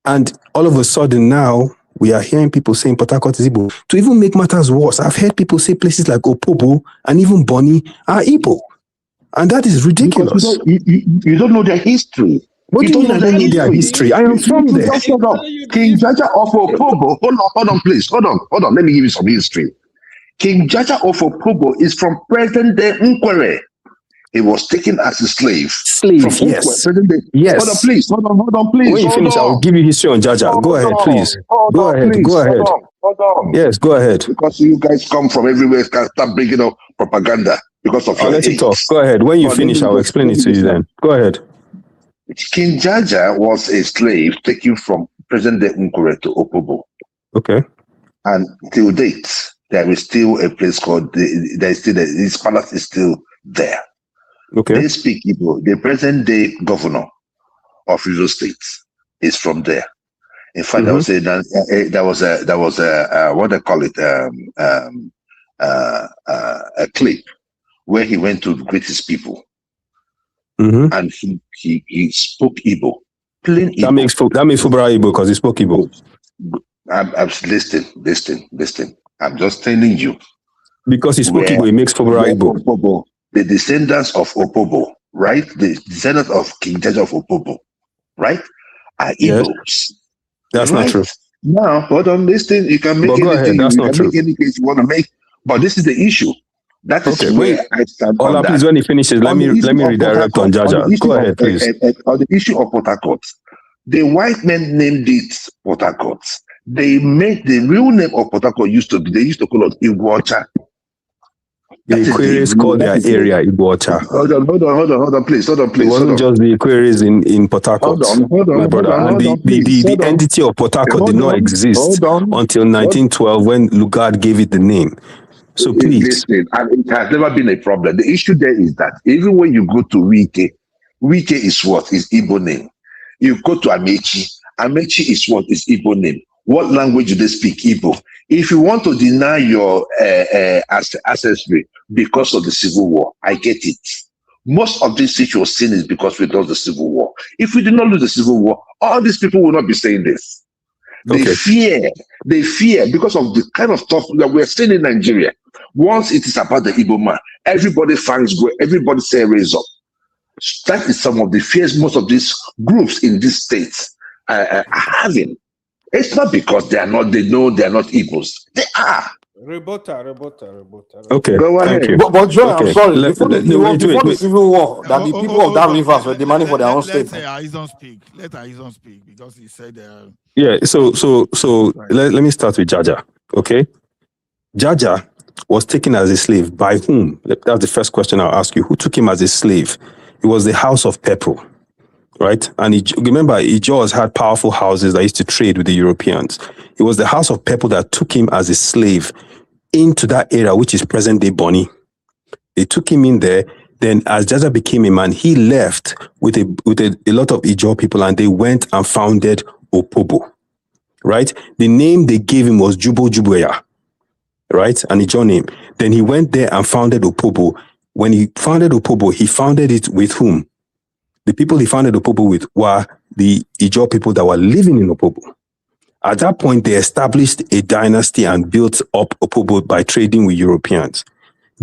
and all of a sudden now we are hearing people saying Port Harcourt is Igbo. To even make matters worse, I've heard people say places like Opobo and even Bonny are Igbo, and that is ridiculous. You don't know their history. What do you mean I don't know their history? I am from there. King Jaja of Opobo. Hold on, please. Hold on. Let me give you some history. King Jaja of Opobo is from present-day Nkwere. He was taken as a slave. Yes. Yes. Hold on, please. When you finish, I will give you history on Jaja. Go ahead, please. Go ahead. Hold on. Yes, go ahead. Because you guys come from everywhere, can start bringing up propaganda because of I'll let you talk. Go ahead. When you finish, I will explain it to you then. Go ahead. King Jaja was a slave taken from present-day Nkwere to Opobo. Okay. And till date, there is still a place called, his palace is still there. Okay. They speak Igbo. The present-day governor of Rio State is from there. In fact, there was a what they call it, a clip where he went to greet his people, and he spoke Igbo, plain Igbo. That makes Fubara Igbo because he spoke Igbo. I'm listen. I'm just telling you. Because he spoke Igbo, he makes Fubara Igbo. The descendants of Opobo, right? The descendants of King Jaja of Opobo, right? Are Igbos. Yes. That's not true. Now, hold on, listen. You can make anything. That's you not can true. make any case you want to make, but this is the issue. That is where I stand. Ola, please, when he finishes, let me redirect on Jaja. Go ahead, please. On the issue of Port Harcourt, the white men named it Port Harcourt. They made the real name of Port Harcourt used to call it Iguacha. The Aquarius called their area Iguacha. Hold on, please. It wasn't just the Aquarius in Port Harcourt, my brother. And the entity of Port Harcourt did not exist until 1912 when Lugard gave it the name. So please. Listen, and it has never been a problem. The issue there is that even when you go to Wike is what? Is Igbo name. You go to Amechi is what? Is Igbo name. What language do they speak? Igbo. If you want to deny your ancestry because of the Civil War, I get it. Most of this things you're seeing is because we lost the Civil War. If we did not lose the Civil War, all these people will not be saying this. They fear because of the kind of stuff that we're seeing in Nigeria. Once it is about the Igbo man, everybody finds go, everybody say raise up. That is some of the fears most of these groups in these states are having. It's not because they know they are not Igbos. They are. Rebota. Okay, go ahead. But Joy, okay. I'm sorry. Wait. Before the Civil War, that the people of that rivers were demanding for their own state. Let Aizon speak because he said. Yeah. So let me start with Jaja. Okay, Jaja was taken as a slave by whom? That's the first question I'll ask you. Who took him as a slave? It was the House of Pepple, right? And remember, Ijaws had powerful houses that used to trade with the Europeans. It was the House of Pepple that took him as a slave into that area, which is present-day Bonny. They took him in there. Then as Jaja became a man, he left with a lot of Ijaw people, and they went and founded Opobo, right? The name they gave him was Jubo Juboya, right? An Ijaw name. Then he went there and founded Opobo. When he founded Opobo, he founded it with whom? The people he founded Opobo with were the Ijaw people that were living in Opobo. At that point, they established a dynasty and built up Opobo by trading with Europeans.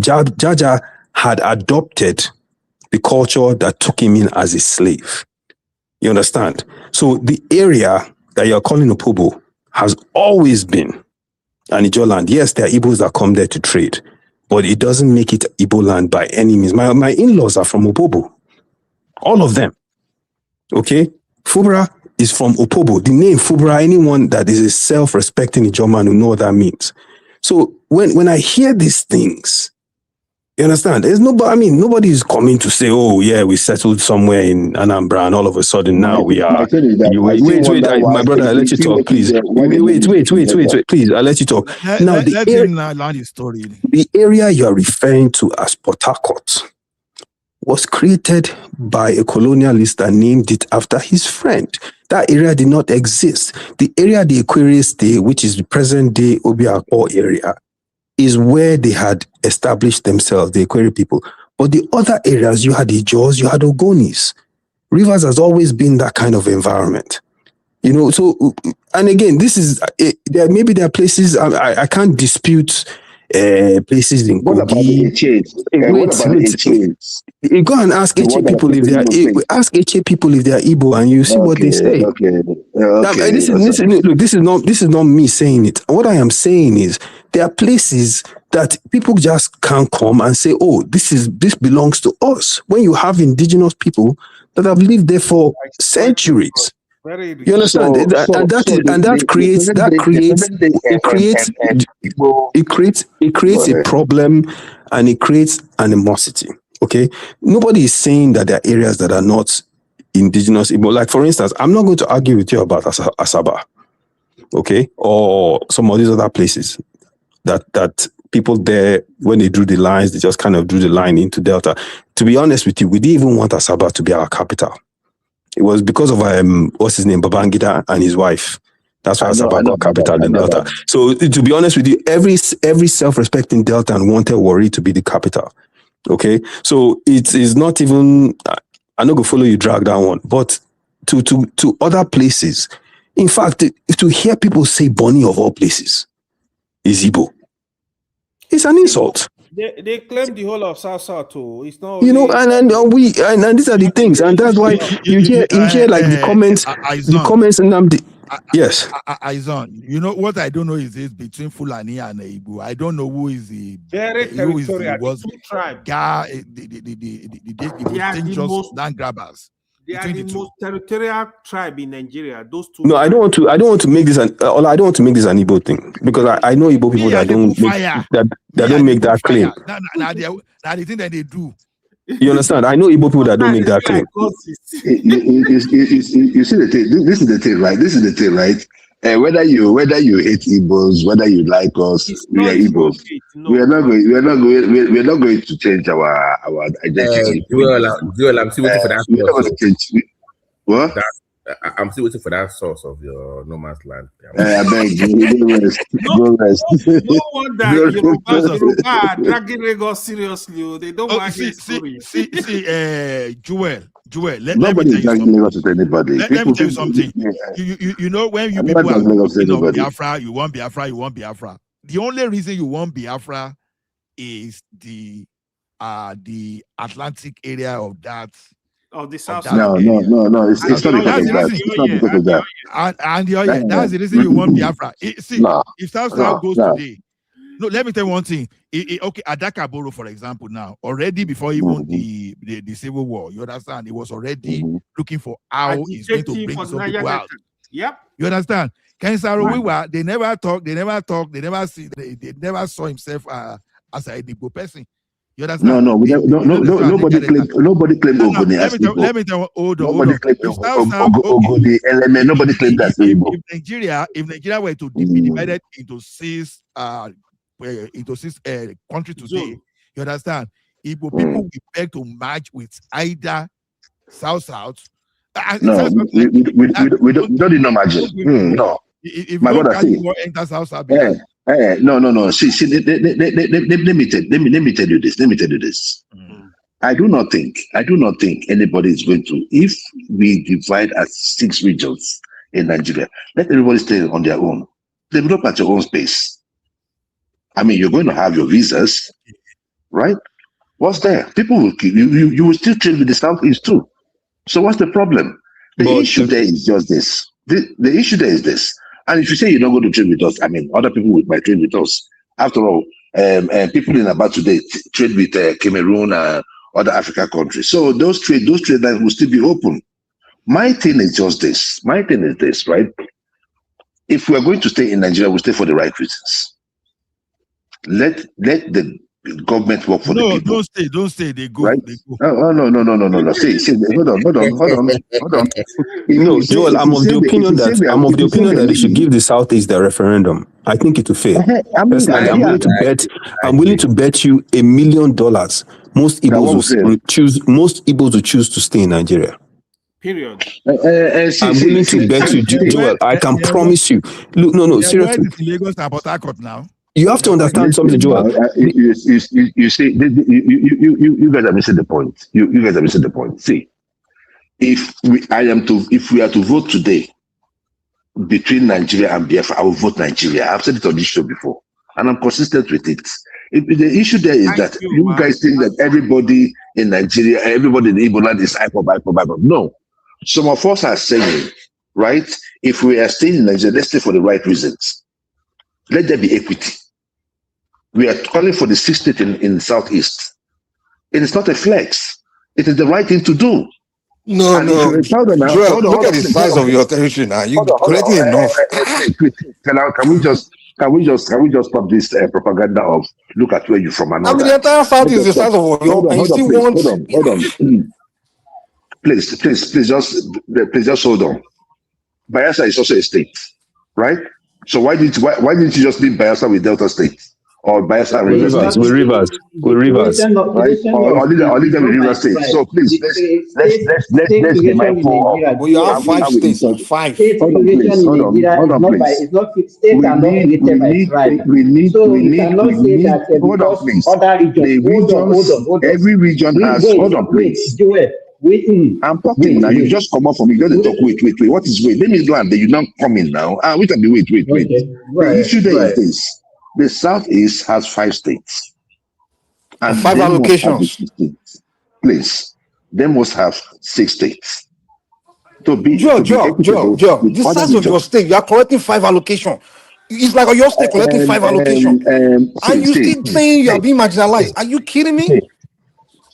Jaja had adopted the culture that took him in as a slave. You understand? So the area that you're calling Opobo has always been an Ijaw land. Yes, there are Igbos that come there to trade, but it doesn't make it Igbo land by any means. My in-laws are from Opobo. All of them. Okay? Fubra is from Opobo. The name Fubra, anyone that is a self-respecting Ijaw man will know what that means. So when I hear these things, you understand? Nobody is coming to say, oh, yeah, we settled somewhere in Anambra and all of a sudden now we are. Wait, my brother, I'll let you talk, please. Wait, please, I'll let you talk. Let him learn his story. The area you are referring to as Port Harcourt was created by a colonialist that named it after his friend. That area did not exist. The area the Aquarius stay, which is the present-day Obiako area, is where they had established themselves, the Aquarius people. But the other areas, you had the Ijaws, you had Ogonis. Rivers has always been that kind of environment. You know, so, and again, this is, maybe there are places, I can't dispute places in Kogi. You go and ask HA people if they are Igbo, and you see what they say. This is not me saying it. What I am saying is there are places that people just can't come and say, "Oh, this belongs to us." When you have indigenous people that have lived there for centuries. You understand? That creates a problem, and it creates animosity. Okay, nobody is saying that there are areas that are not indigenous Igbo. Like for instance, I'm not going to argue with you about Asaba, okay, or some of these other places that people there, when they drew the lines, they just kind of drew the line into Delta. To be honest with you, we didn't even want Asaba to be our capital. It was because of what's his name, Babangida and his wife. That's why Asaba got capital in Delta. So to be honest with you, every self-respecting Deltan wanted Warri to be the capital. Okay, so it is not even. I'm not gonna follow you drag that one, but to other places. In fact, to hear people say Bonny of all places is Igbo, it's an insult. They claim the whole of South too. It's not, you know, and these are the things, and that's why you hear like the comments, and yes. Aizon, you know what I don't know is this between Fulani and Igbo. I don't know who is the very territorial. The dangerous land grabbers. They are the most territorial tribe in Nigeria. Those two. No, I don't want to make this an. I don't want to make this an Igbo thing because I know Igbo people that don't make that claim. Now the thing that they do. You understand? I know Igbo people that don't make that claim. You see the thing. This is the thing, right? This is the thing, right? Whether you hate Igbos, whether you like us, we are Igbos. We are not going to change our identity. Joel, I'm still waiting for that. We're not going to change. What? I'm still waiting for that source of your no man's land. I beg you, go rest. No wonder Yorubas are dragging Lagos seriously. They don't want his story. Joel, let Nobody me is dragging Lagos with anybody. Let me tell you something. You know when you people are Biafra, you want Biafra. The only reason you want Biafra is the Atlantic area of that. Of the South. No. It's not because of that. It's not because of that. And that's the reason you want Biafra. If South goes today. No, let me tell you one thing. Okay, Adakaboro, for example, now already before even the civil war, you understand? It was already looking for how he's going to bring some people out. Yep. You understand? Kensaro, they never talk, they never saw himself as a Igbo person. You understand? Nobody claimed Ogoni as Igbo. Let me tell you, hold on. Nobody claimed Ogoni element. Nobody claimed that Igbo. If Nigeria were to be divided into six countries today, you understand? Igbo people will beg to merge with either South. No, we don't need no margin. No. If my brother say, enter South. No. See, let me tell you this. I do not think anybody is going to, if we divide as 6 regions in Nigeria, let everybody stay on their own. Develop at your own space. I mean, you're going to have your visas, right? What's there? People will keep you will still trade with the Southeast too. So what's the problem? The issue there is just this. The issue there is this. And if you say you're not going to trade with us, I mean, other people might trade with us. After all, people in about today trade with Cameroon and other African countries. So those trade lines will still be open. My thing is just this. My thing is this, right? If we are going to stay in Nigeria, we stay for the right reasons. Let the government work for the people. Don't stay. They go. Right? They go. No. See, hold on. No, Joel, I'm of the opinion that they should give the Southeast the referendum. I think it will fail. Personally, I'm willing to bet you $1 million. Most Igbos will choose to stay in Nigeria. Period. I'm willing to bet you, Joel. I can promise you. Look, no, seriously. Lagos and Port Harcourt now. You have to understand something, Joel. You see, you guys are missing the point. You guys are missing the point. See, if we are to vote today between Nigeria and Biafra, I will vote Nigeria. I've said it on this show before, and I'm consistent with it. The issue there is that you guys think that everybody in Nigeria, everybody in the Igbo land is hyper. No, some of us are saying, right? If we are staying in Nigeria, let's stay for the right reasons. Let there be equity. We are calling for the 6th state in the Southeast. It is not a flex. It is the right thing to do. No. Joel, look at the size of your territory now. You collecting enough. Can we just stop this propaganda of look at where you're from and all the entire South is the size of your. Hold on. Please just hold on. Bayelsa is also a state, right? So why didn't you just leave Bayelsa with Delta State or Bayelsa and Rivers? With Rivers, right? Or leave them with River State. So please let's be mindful of. You have 5 states. 5. Hold on, please. It's not state are not created by tribe. We need. Hold on, please. Every region has. Hold on, please. I'm talking now. You just come up for me. You got to talk. Wait. What is wait? Let me go and you not come in now. Wait. The issue there is this: the Southeast has 5 states and 5 allocations. Please, they must have 6 states. To be Joe. The size of your state, you are collecting 5 allocations. It's like your state collecting 5 allocations, and you still saying you are being marginalized. Are you kidding me?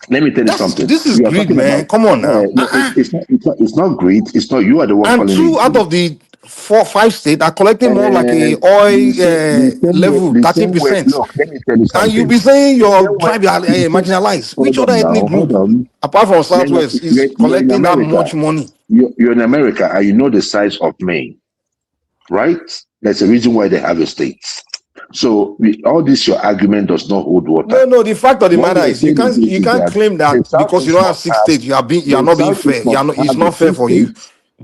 Let me tell you something. This is greed, man. About, come on now. no, it's not greed. It's not. You are the one And calling 2 it. out of the 4, 5 states are collecting more like a oil level, 30%. Look, let me tell you something. And you be saying your tribe are marginalized. Which other ethnic group, apart from Southwest, is collecting that much money? You're in America, and you know the size of Maine, right? There's a reason why they have a state. So all this your argument does not hold water. No. The fact of the matter is you can't claim that because you don't have 6 states, you are not being fair. It's not fair for you.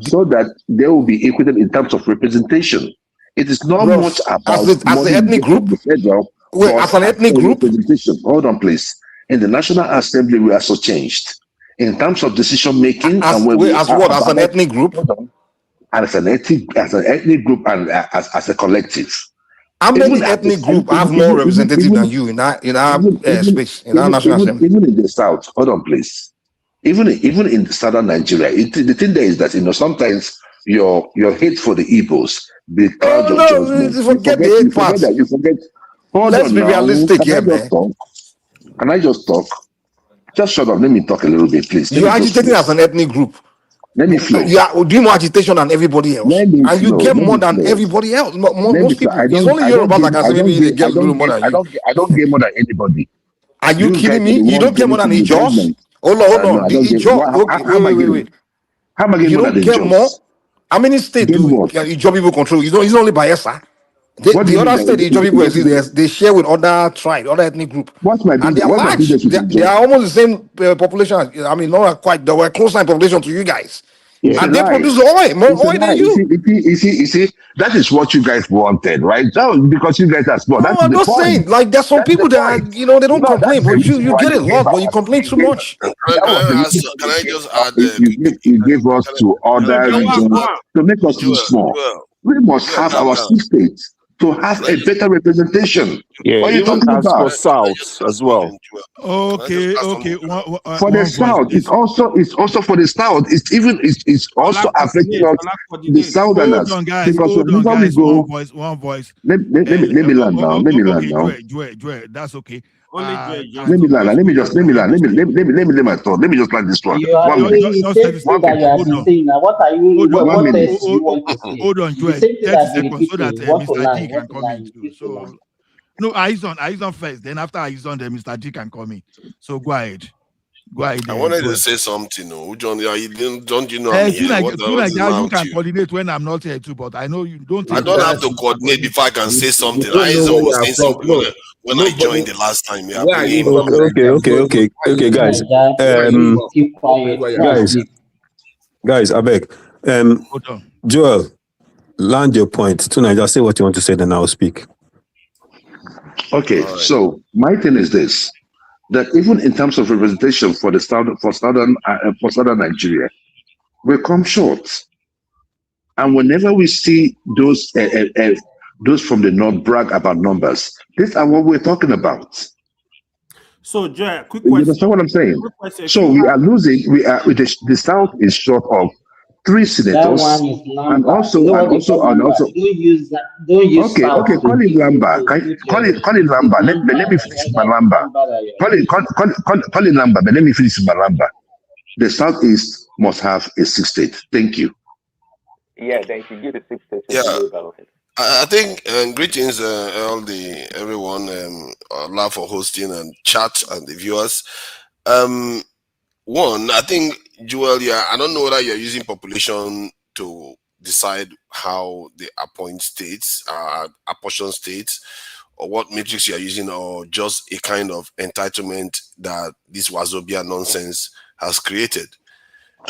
So that there will be equitable in terms of representation. It is not much about as an ethnic group. Wait, as an ethnic group. Hold on, please. In the National Assembly, we are so changed in terms of decision making. As an ethnic group. As an ethnic group and as a collective. How many ethnic groups have more representative than you in our space, in our National Assembly? Even in the South, hold on, please. Even in southern Nigeria, the thing there is that sometimes your hate for the Igbos because of judgment. Forget the hate part. You forget. Let's be realistic here, man. Can I just talk? Just shut up. Let me talk a little bit, please. You're agitating as an ethnic group. Let me flow. You are doing more agitation than everybody else, and you get more than everybody else. Most people. It's only Yorubas that can say maybe they get a little more than you. I don't get more than anybody. Are you kidding me? You don't get more than Ijos? Hold on. Wait. How am I getting more than Ijos? You don't get more? How many states do Ijo people control? It's only Bayelsa. The other state the Ijo people exist, they share with other tribes, other ethnic group. And they are large. They are almost the same population. I mean, not quite. They were close line population to you guys. And they produce oil, more oil than you. You see, that is what you guys wanted, right? Because you guys are smart. No, I'm not saying like there's some people that they don't complain, but you get it a lot, but you complain too much. Can I just add? You give us to other regions to make us too small. We must have our 6 states to have a better representation. Yeah, what are you talking about? For South as well. Okay. For the South, it's also for the South. It's also affecting us, the Southerners. Hold on, guys. Because Hold on, guys. go, One voice. Let me land now. Let me land now. Joy, that's okay. Let me land. Let me just my thought. Let me just land this one. You are saying that you are saying now. What are you? What else you want to say? Hold on, Joy. 30 seconds so that Mr. G can come in too. So, no, Aizon first. Then after Aizon, then Mr. G can come in. So go ahead. I wanted to say something. John, don't you know? You can coordinate when I'm not here too, but I know you don't. I don't have to coordinate before I can say something. Aizon was saying something when I joined the last time. Okay, guys. Guys, I beg. Joel, land your point. Tonight, just say what you want to say, then I'll speak. Okay, so my thing is this: that even in terms of representation for southern Nigeria, we come short. And whenever we see those from the north brag about numbers, these are what we're talking about. So, Joy, quick question. You understand what I'm saying? So we are losing. The South is short of 3 senators, and also. Don't use okay. Call it Lamba. Call it Lamba. Let me finish my Lamba. Call it Lamba. But let me finish my Lamba. The Southeast must have a 6 state. Thank you. Yeah, thank you. Give the 6 states. Yeah. I think greetings everyone. Allah for hosting and chat and the viewers. One, I think, Joel, I don't know whether you're using population to decide how they appoint states, apportion states, or what matrix you're using, or just a kind of entitlement that this Wazobia nonsense has created.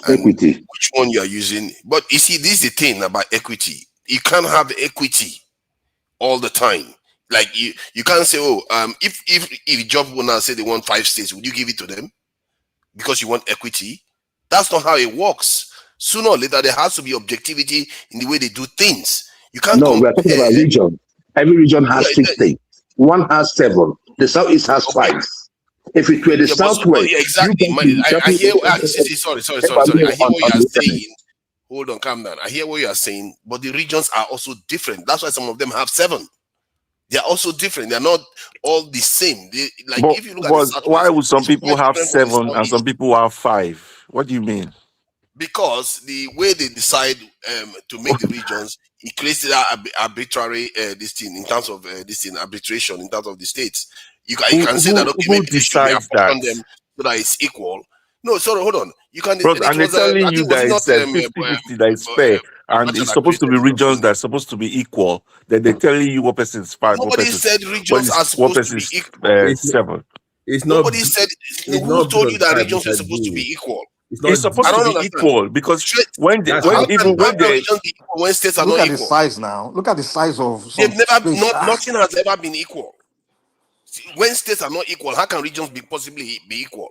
Equity. Which one you're using. But you see, this is the thing about equity. You can't have equity all the time. Like you can't say, if job will now say they want 5 states, would you give it to them? Because you want equity? That's not how it works. Sooner or later, there has to be objectivity in the way they do things. You can't compare. We're talking about region. Every region has 6 states. One has 7. The Southeast has 5. If it were the Southwest, exactly. I hear. Sorry. I hear what you are saying. Hold on, calm down. I hear what you are saying, but the regions are also different. That's why some of them have 7. They are also different. They are not all the same. Like But if you look at the why Southwest, would some it's people quite have different from the 7 and some Southeast. people have 5? What do you mean? Because the way they decide to make the regions, it creates that arbitrary this thing in terms of this thing arbitration in terms of the states. You can say that okay, Who maybe they should be decides that? apportion them so that it's equal. No, sorry, hold on. You can. Bros, It and they're was telling I you think that was it not it's 50-50, that it's fair, and Bacha it's that supposed to created be the regions document. that's supposed to be equal. Then they're telling you what person's 5, what Nobody person's said regions are what supposed to be person's equal. 7. It's not. Nobody said. It's Who not based told on you that tribe, regions were Mr. supposed to be J. equal? It's It's not. supposed I to don't be understand. equal because when That's How can they regions be equal when states are Look not at the equal? size now. Look at the size of They've some never places. nothing has ever been equal. When states are not equal, how can regions possibly be equal?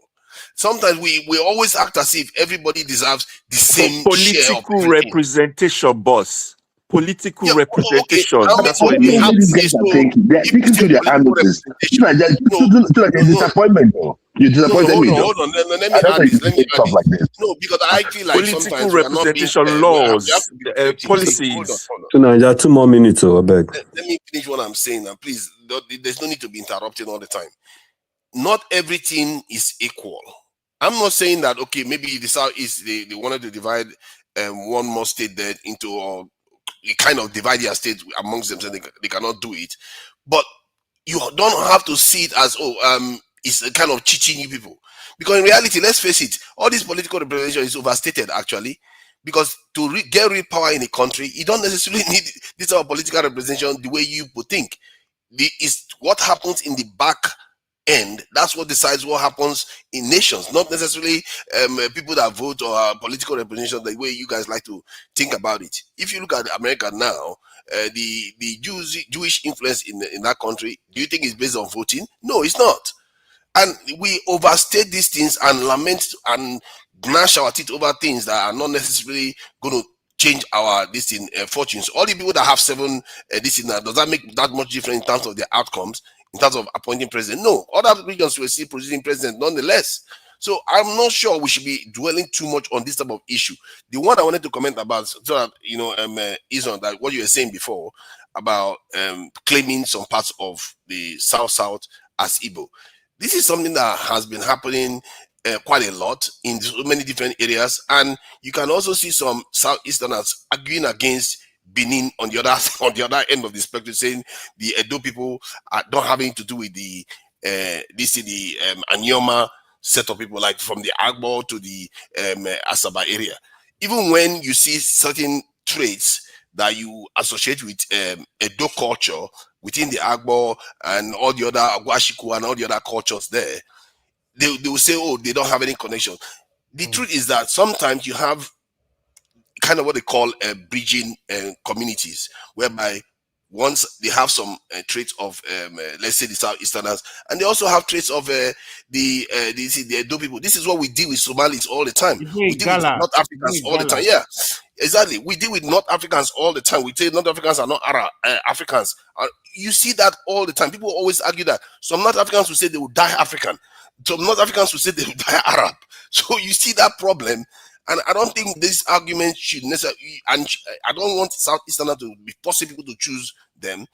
Sometimes we always act as if everybody deserves the same share of political everything. representation, boss. Political Yeah, okay. representation. How That's many what it okay, how means. many Guys are thinking. They're if thinking you say through their political analysis. representation? It's like a disappointment, though. You No, disappointed me, though. hold on. Let me I don't add know you this. Let me say add stuff this. like this. No, because I feel like Political sometimes we are not being representation we have laws, to be objective. See, hold on, policies. hold on. So now, there are 2 more minutes, I beg. Let me finish what I'm saying, and please, there's no need to be interrupting all the time. Not everything is equal. I'm not saying that okay, maybe the Southeast they wanted to divide one more state there into or kind of divide their state amongst themselves. They cannot do it, but you don't have to see it as it's a kind of cheating you people, because in reality, let's face it, all this political representation is overstated actually. Because to get real power in a country, you don't necessarily need this type of political representation the way you would think. Is what happens in the back end. That's what decides what happens in nations, not necessarily people that vote or political representation the way you guys like to think about it. If you look at America now, the Jewish influence in that country, do you think it's based on voting? No, it's not. And we overstate these things and lament and gnash our teeth over things that are not necessarily going to change our fortunes. All the people that have 7 does that make that much difference in terms of their outcomes, in terms of appointing president? No, other regions will see producing president nonetheless. So I'm not sure we should be dwelling too much on this type of issue. The one I wanted to comment about, so that is on that what you were saying before about claiming some parts of the South as Igbo. This is something that has been happening quite a lot in so many different areas, and you can also see some Southeasterners arguing against Benin on the other end of the spectrum, saying the Edo people don't have anything to do with the Anyoma set of people, like from the Agbo to the Asaba area. Even when you see certain traits that you associate with Edo culture within the Agbo and all the other Agwashiku and all the other cultures there, they will say, oh, they don't have any connection. The truth is that sometimes you have kind of what they call bridging communities, whereby once they have some traits of let's say the Southeasterners, and they also have traits of the Edo people. This is what we deal with Somalis all the time. We deal with North Africans all the time. Yeah, exactly. We deal with North Africans all the time. We say North Africans are not Africans. You see that all the time. People always argue that some North Africans will say they will die African. Some North Africans will say they will die Arab. So you see that problem. And I don't think this argument should necessarily, and I don't want Southeasterners to be forcing people to choose them.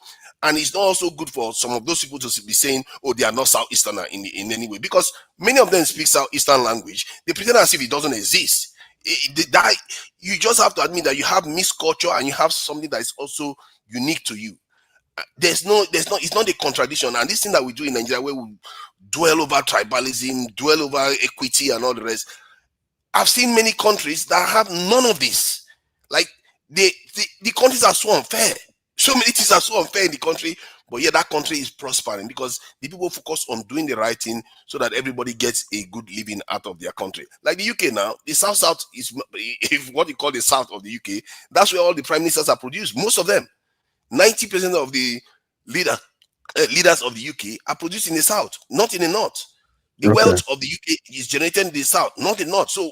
And it's not also good for some of those people to be saying, oh, they are not Southeasterner in any way, because many of them speak Southeastern language. They pretend as if it doesn't exist. You just have to admit that you have mixed culture and you have something that is also unique to you. It's not a contradiction. And this thing that we do in Nigeria, where we dwell over tribalism, dwell over equity and all the rest, I've seen many countries that have none of this. Like the countries are so unfair. So many things are so unfair in the country, but yeah, that country is prospering because the people focus on doing the right thing so that everybody gets a good living out of their country. Like the UK now, the South is what you call the South of the UK. That's where all the prime ministers are produced. Most of them, 90% of the leaders of the UK are produced in the South, not in the North. The wealth of the UK is generated in the South, not the North. So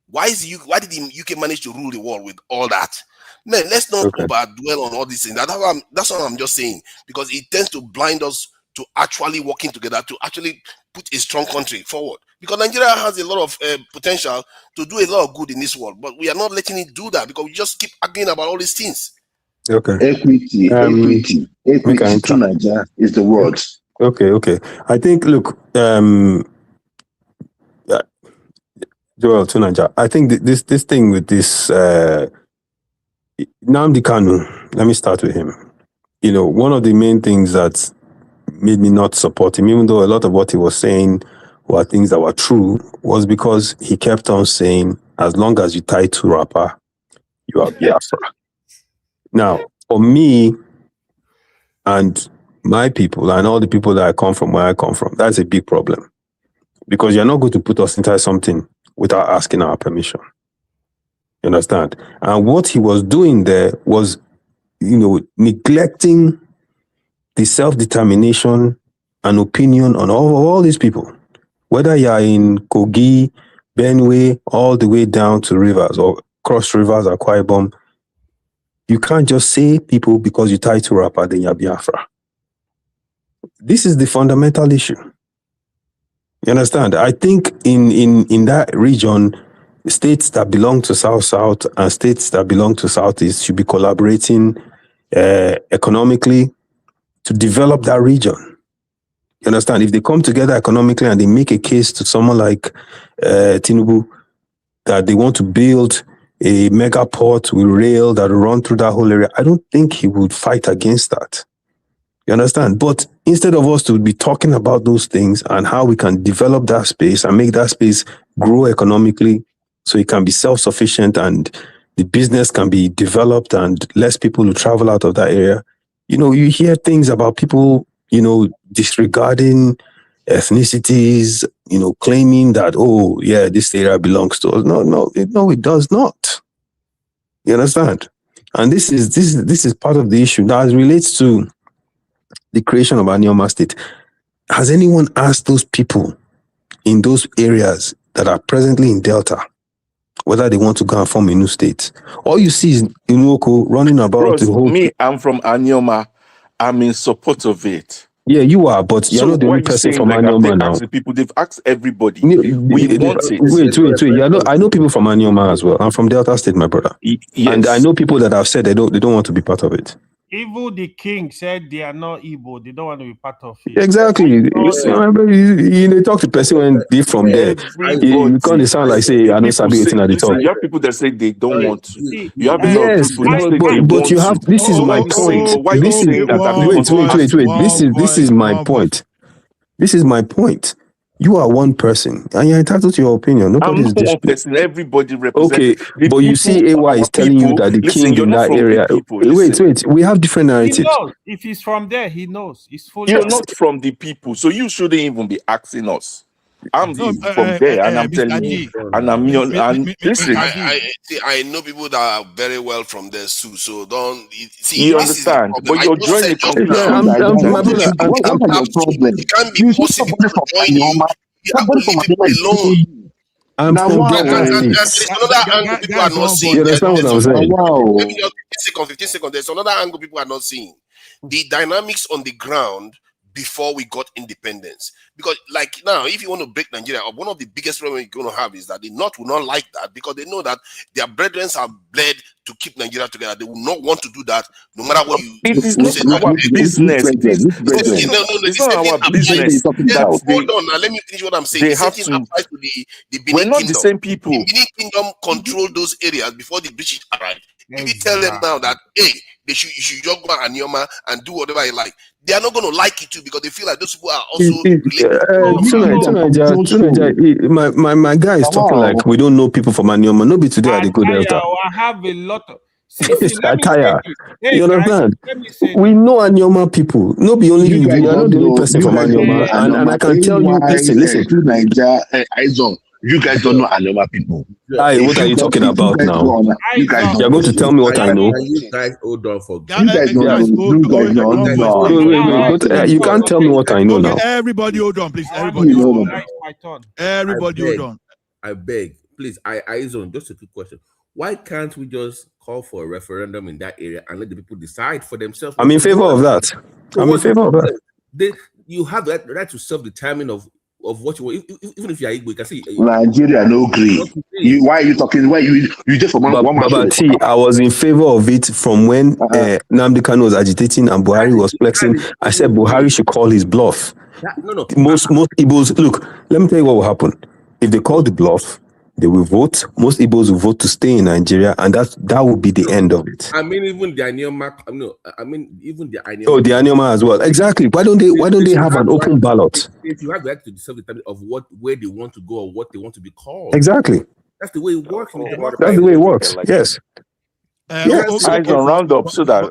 why did the UK manage to rule the world with all that? Man, let's not over dwell on all these things. That's what I'm just saying, because it tends to blind us to actually working together to actually put a strong country forward. Because Nigeria has a lot of potential to do a lot of good in this world, but we are not letting it do that because we just keep arguing about all these things. Okay. Equity to Nigeria is the word. Okay. I think, look, Joel to Nigeria. I think this thing with this Nnamdi Kanu, let me start with him. You know, one of the main things that made me not support him, even though a lot of what he was saying were things that were true, was because he kept on saying, as long as you tie to rapper, you are Biafra. Now, for me and my people and all the people that I come from, where I come from, that's a big problem. Because you're not going to put us inside something without asking our permission. You understand? And what he was doing there was, you know, neglecting the self-determination and opinion on all these people. Whether you're in Kogi, Benue, all the way down to rivers or cross rivers, Akwa Ibom, you can't just say people because you tie to rapper, then you're Biafra. This is the fundamental issue. You understand? I think in that region, states that belong to South and states that belong to Southeast should be collaborating economically to develop that region. You understand? If they come together economically and they make a case to someone like Tinubu that they want to build a mega port with rail that will run through that whole area, I don't think he would fight against that. You understand? But instead of us to be talking about those things and how we can develop that space and make that space grow economically so it can be self-sufficient and the business can be developed and less people will travel out of that area. You know, you hear things about people, you know, disregarding ethnicities, you know, claiming that, oh, yeah, this area belongs to us. No, it does not. You understand? And this is part of the issue. Now, as it relates to the creation of Anioma State, has anyone asked those people in those areas that are presently in Delta whether they want to go and form a new state? All you see is Inoko running about the whole... Me, I'm from Anioma. I'm in support of it. Yeah, you are, but you're not the only person from Anioma now. The people, they've asked everybody. We want it. Wait. I know people from Anioma as well. I'm from Delta State, my brother. Yes. And I know people that have said they don't want to be part of it. Even the king said they are not Igbo. They don't want to be part of it. Exactly. They talk to person when they from there. You can't sound like say I don't sabi waiting at the top. You have people that say they don't want to. You have yes, but you have. This is my point. Wait. This is my point. This is my point. You are one person and you're entitled to your opinion. Nobody's one person. Everybody represents. Okay, but you see, AY is telling you that the king in that area. Wait. We have different narratives. He knows. If he's from there, he knows. You're not from the people, so you shouldn't even be asking us. I'm from there, and I'm telling you, and I'm listen. I know people that are very well from there too, so don't see. You understand, but you're joining a It can't be possible to join you. I'm from there's another angle people are not seeing. You understand what I'm saying? Wow. 15 seconds. There's another angle people are not seeing. The dynamics on the ground before we got independence. Because like now, if you want to break Nigeria, one of the biggest problems you're going to have is that the North will not like that because they know that their brethren have bled to keep Nigeria together. They will not want to do that no matter what you It is not our business. It's not our business. Hold on now, let me finish what I'm saying. They the have same to. thing applies to the Benin We're not Kingdom. the same people. The Benin Kingdom controlled those areas before the British arrived. If you tell them now that, hey, you should just go to Anioma and do whatever you like, they are not going to like it too because they feel like those people are also related. My guy is talking like we don't know people from Anioma. Nobody today at the Good Delta. I have a lot of... You understand? We know Anioma people. Nobody only you are not the only person from Anioma. And I can tell you, listen. Nigeria, you guys don't know Anioma people. Hey, what are you talking about now? You guys You're going to tell me what I know. You guys hold on for You can't tell me what I know now. Everybody hold on, please. Everybody hold on. Everybody hold on. I beg, please. Izone, just a quick question. Why can't we just call for a referendum in that area and let the people decide for themselves? I'm in favor of that. You You have that right to self-determine of of what you want. Even if you are Igbo, you can see Nigeria no agree. Why are you talking? Why you just from one man? But see, I was in favor of it from when Nnamdi Kanu was agitating and Buhari was flexing. I said Buhari should call his bluff. Most Igbos, look, let me tell you what will happen. If they call the bluff, they will vote. Most Igbos will vote to stay in Nigeria, and that will be the end of it. I mean, even the Anioma, even the Anioma. Oh, the Anioma as well. Exactly. Why don't they have an open ballot? If you have the right to decide of where they want to go or what they want to be called. Exactly. That's the way it works. That's the way it works. Yes. Yes. Eyes on round up so that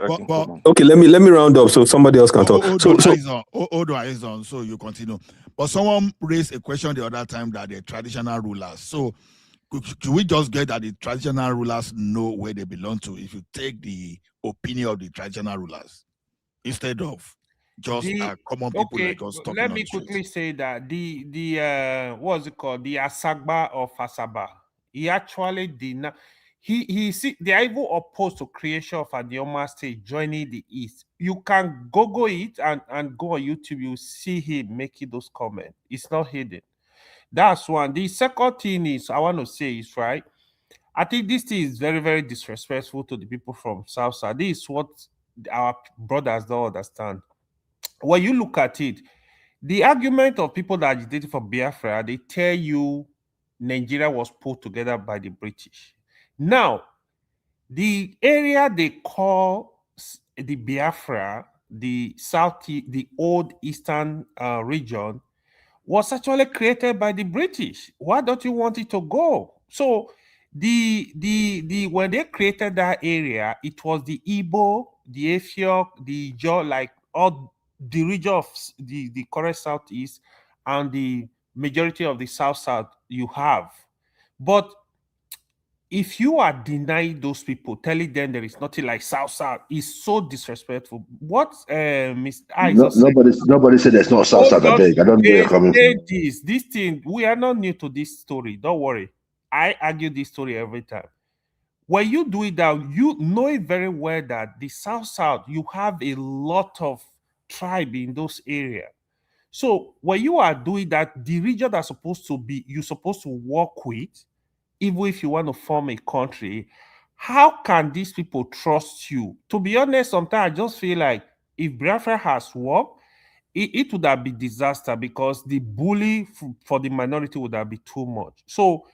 okay, let me round up so somebody else can talk. Hold on, so you continue. But someone raised a question the other time that they're traditional rulers. So could we just get that the traditional rulers know where they belong to if you take the opinion of the traditional rulers instead of just common people like us talking? Let me quickly say that the what's it called? The Asagba of Asaba. He actually did not. He see they are even opposed to creation of Adioma State joining the East. You can Google it and go on YouTube. You see him making those comments. It's not hidden. That's one. The second thing is I want to say is right. I think this thing is very, very disrespectful to the people from South Side. This is what our brothers don't understand. When you look at it, the argument of people that agitated for Biafra, they tell you Nigeria was put together by the British. Now, the area they call the Biafra, the old eastern region, was actually created by the British. Why don't you want it to go? So when they created that area, it was the Igbo, the Efiok, the Ijaw, like all the region of the current southeast and the majority of the south you have. But if you are denying those people, telling them there is nothing like South, is so disrespectful. What Mr. Nobody said there's no South. I beg. I don't know where you're coming from. This thing, we are not new to this story. Don't worry. I argue this story every time. When you do it down, you know it very well that the South, you have a lot of tribe in those areas. So when you are doing that, the region that's supposed to be, you're supposed to work with, even if you want to form a country, how can these people trust you? To be honest, sometimes I just feel like if Biafra has worked, it would have been disaster because the bully for the minority would have been too much. So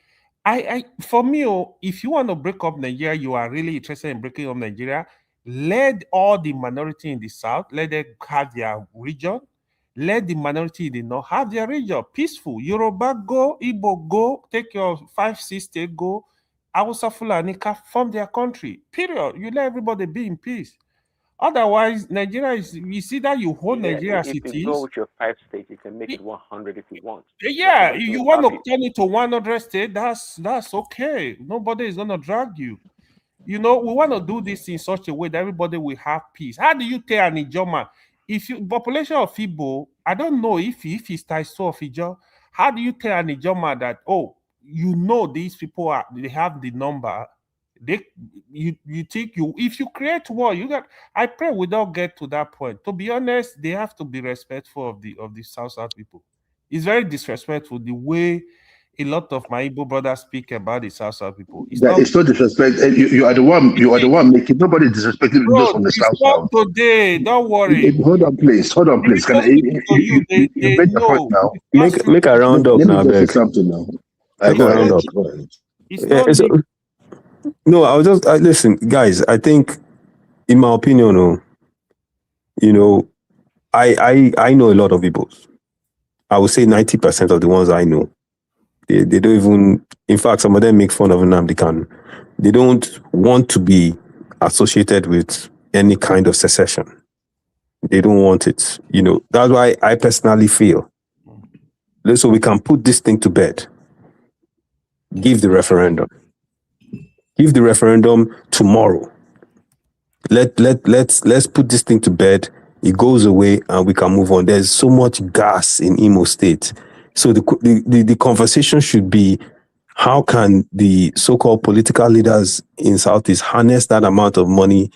for me, if you want to break up Nigeria, you are really interested in breaking up Nigeria, let all the minority in the south, let them have their region. Let the minority in the north have their region. Peaceful. Yoruba go, Igbo go, take your 5-6 state go, Hausa Fulani form their country. Period. You let everybody be in peace. Otherwise, Nigeria is, you see that you hold Nigeria as it is. If you go with your 5 states, you can make it 100 if you want. Yeah, you want to turn it to 100 states, that's okay. Nobody is going to drag you. You know, we want to do this in such a way that everybody will have peace. How do you tell an Ijoma? If you population of Igbo, I don't know if it's times 2 of Ijo, how do you tell an Ijoma that, oh, you know these people they have the number? You think if you create war, I pray we don't get to that point. To be honest, they have to be respectful of the South people. It's very disrespectful the way a lot of my Igbo brothers speak about the South people. It's not disrespect. You are the one making nobody disrespecting those from the South. Today, don't worry. Hold on, please. Can you make your point now? Make a round up now, beg. Something now. Go round up. No, I was just listen, guys. I think, in my opinion, you know, I know a lot of Igbos. I would say 90% of the ones I know. They don't even, in fact, some of them make fun of Nnamdi Kanu. They don't want to be associated with any kind of secession. They don't want it. You know, that's why I personally feel, so we can put this thing to bed. Give the referendum. Give the referendum tomorrow. Let's put this thing to bed. It goes away and we can move on. There's so much gas in Imo State. So the conversation should be, how can the so-called political leaders in Southeast harness that amount of money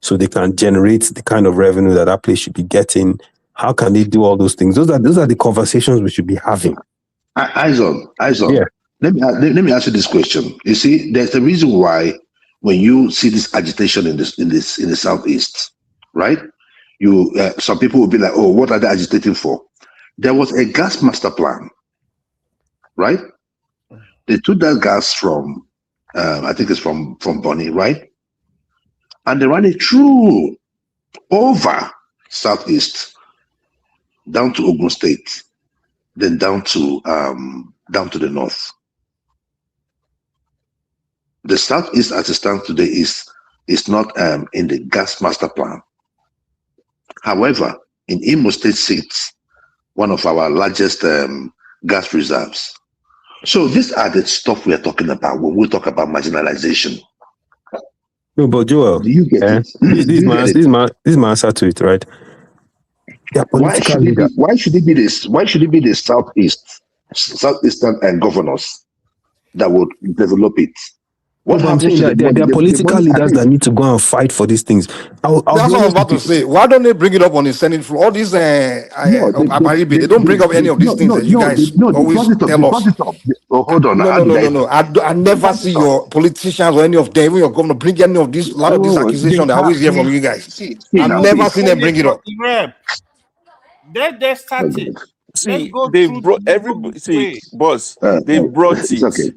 so they can generate the kind of revenue that place should be getting? How can they do all those things? Those are the conversations we should be having. Eyes on. Yeah. Let me ask you this question. You see, there's a reason why when you see this agitation in the southeast, right? Some people will be like, "Oh, what are they agitating for?" There was a gas master plan, right? They took that gas from, I think it's from Bonny, right? And they ran it through over southeast, down to Ogun State, then down to the north. The southeast, as it stands today, is not in the gas master plan. However, in Imo State sits one of our largest gas reserves. So these are the stuff we are talking about when we talk about marginalization. No, but Joel, do you get it? This my answer to it, right? Why should it be this? Why should it be the southeastern governors that would develop it? What I'm saying that there are political leaders that need to go and fight for these things. That's what I was about to say. Why don't they bring it up on the Senate floor? All these they don't bring up any of these things that you guys always tell us. Hold on. No. I never see your politicians or any of them, even your governor, bring any of these, a lot of these accusations that I always hear from you guys. I've never seen them bring it up. They started. See, they brought everybody. See, boss, they brought it. Okay.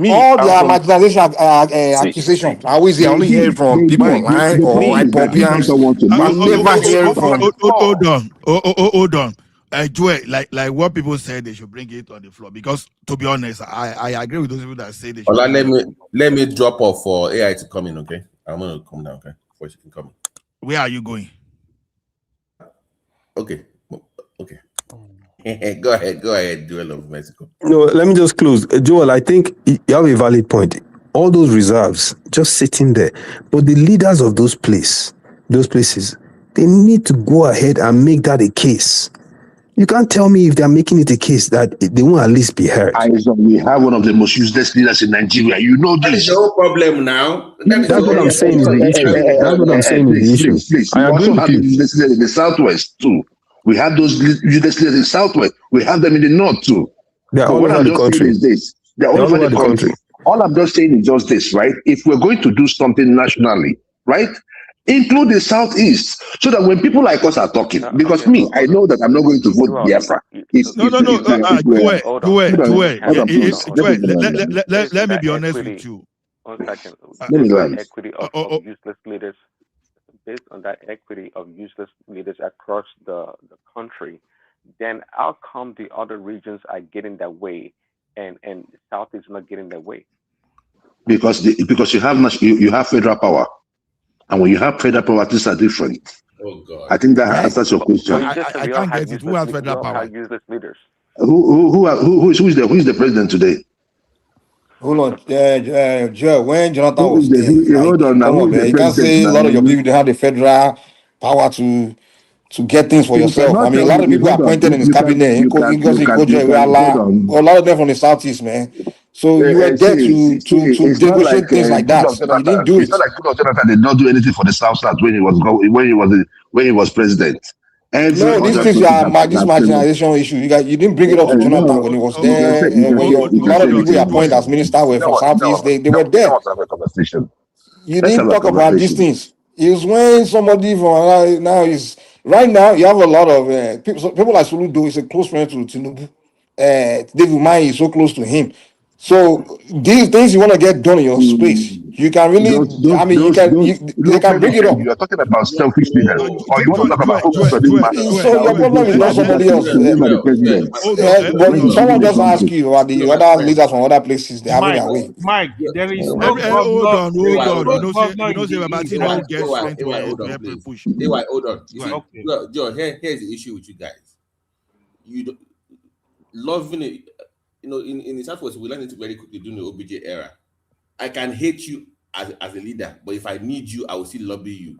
All their marginalization accusations, I always only hear from people online or IPOPians. I never hear from. Hold on. Joel, like what people say, they should bring it on the floor, because to be honest, I agree with those people that say they should. Let me drop off for AI to come in, okay? I'm gonna come now, okay? Before she can come in. Where are you going? Okay. Go ahead, Joel of Mexico. No, let me just close. Joel, I think you have a valid point. All those reserves just sitting there, but the leaders of those places, they need to go ahead and make that a case. You can't tell me if they're making it a case that they won't at least be heard. We have one of the most useless leaders in Nigeria. You know this. That is no problem now. That's what I'm saying is the issue. That's what I'm saying is the issue. Please. I agree with you. Useless leaders in the southwest too. We have those useless leaders in the southwest. We have them in the north too. They're all over the country. They're all over the country. All I'm just saying is just this, right? If we're going to do something nationally, right? Include the southeast, so that when people like us are talking, because I know that I'm not going to vote Biafra. Let me be honest with you. 1 second. Equity of useless leaders. Based on that equity of useless leaders across the country, then how come the other regions are getting that way, and the South is not getting that way? Because you have federal power. And when you have federal power, things are different. Oh God! I think that answers your question. I can't get it. Who has federal power? Useless leaders. Who is the president today? Hold on, Joe. When Jonathan was there, hold on now. Come on, man. You can't say a lot of your people don't have the federal power to get things for yourself. I mean, a lot of people are appointed in his cabinet. A lot of them from the southeast, man. So you were there to negotiate things like that. You didn't do it. It's not like Jonathan did not do anything for the South when he was president. No, these things are this marginalization issue. You didn't bring it up to Jonathan when he was there. A lot of people you appointed as minister were from Southeast. They were there. You didn't talk about these things. It was when somebody from now is right now. You have a lot of people like Soludo is a close friend to Tinubu. David Umahi is so close to him. So these things you want to get done in your space, you can really. They can bring it up. You are talking about selfish leaders, or you want to talk about so your problem is not somebody else. But someone just ask you about the other leaders from other places. They have their way. Mike, there is no. Hold on. You hold on. Joe, here's the issue with you guys. You loving it. In the Southwest, we learned it very quickly during the OBJ era. I can hate you as a leader, but if I need you, I will still lobby you.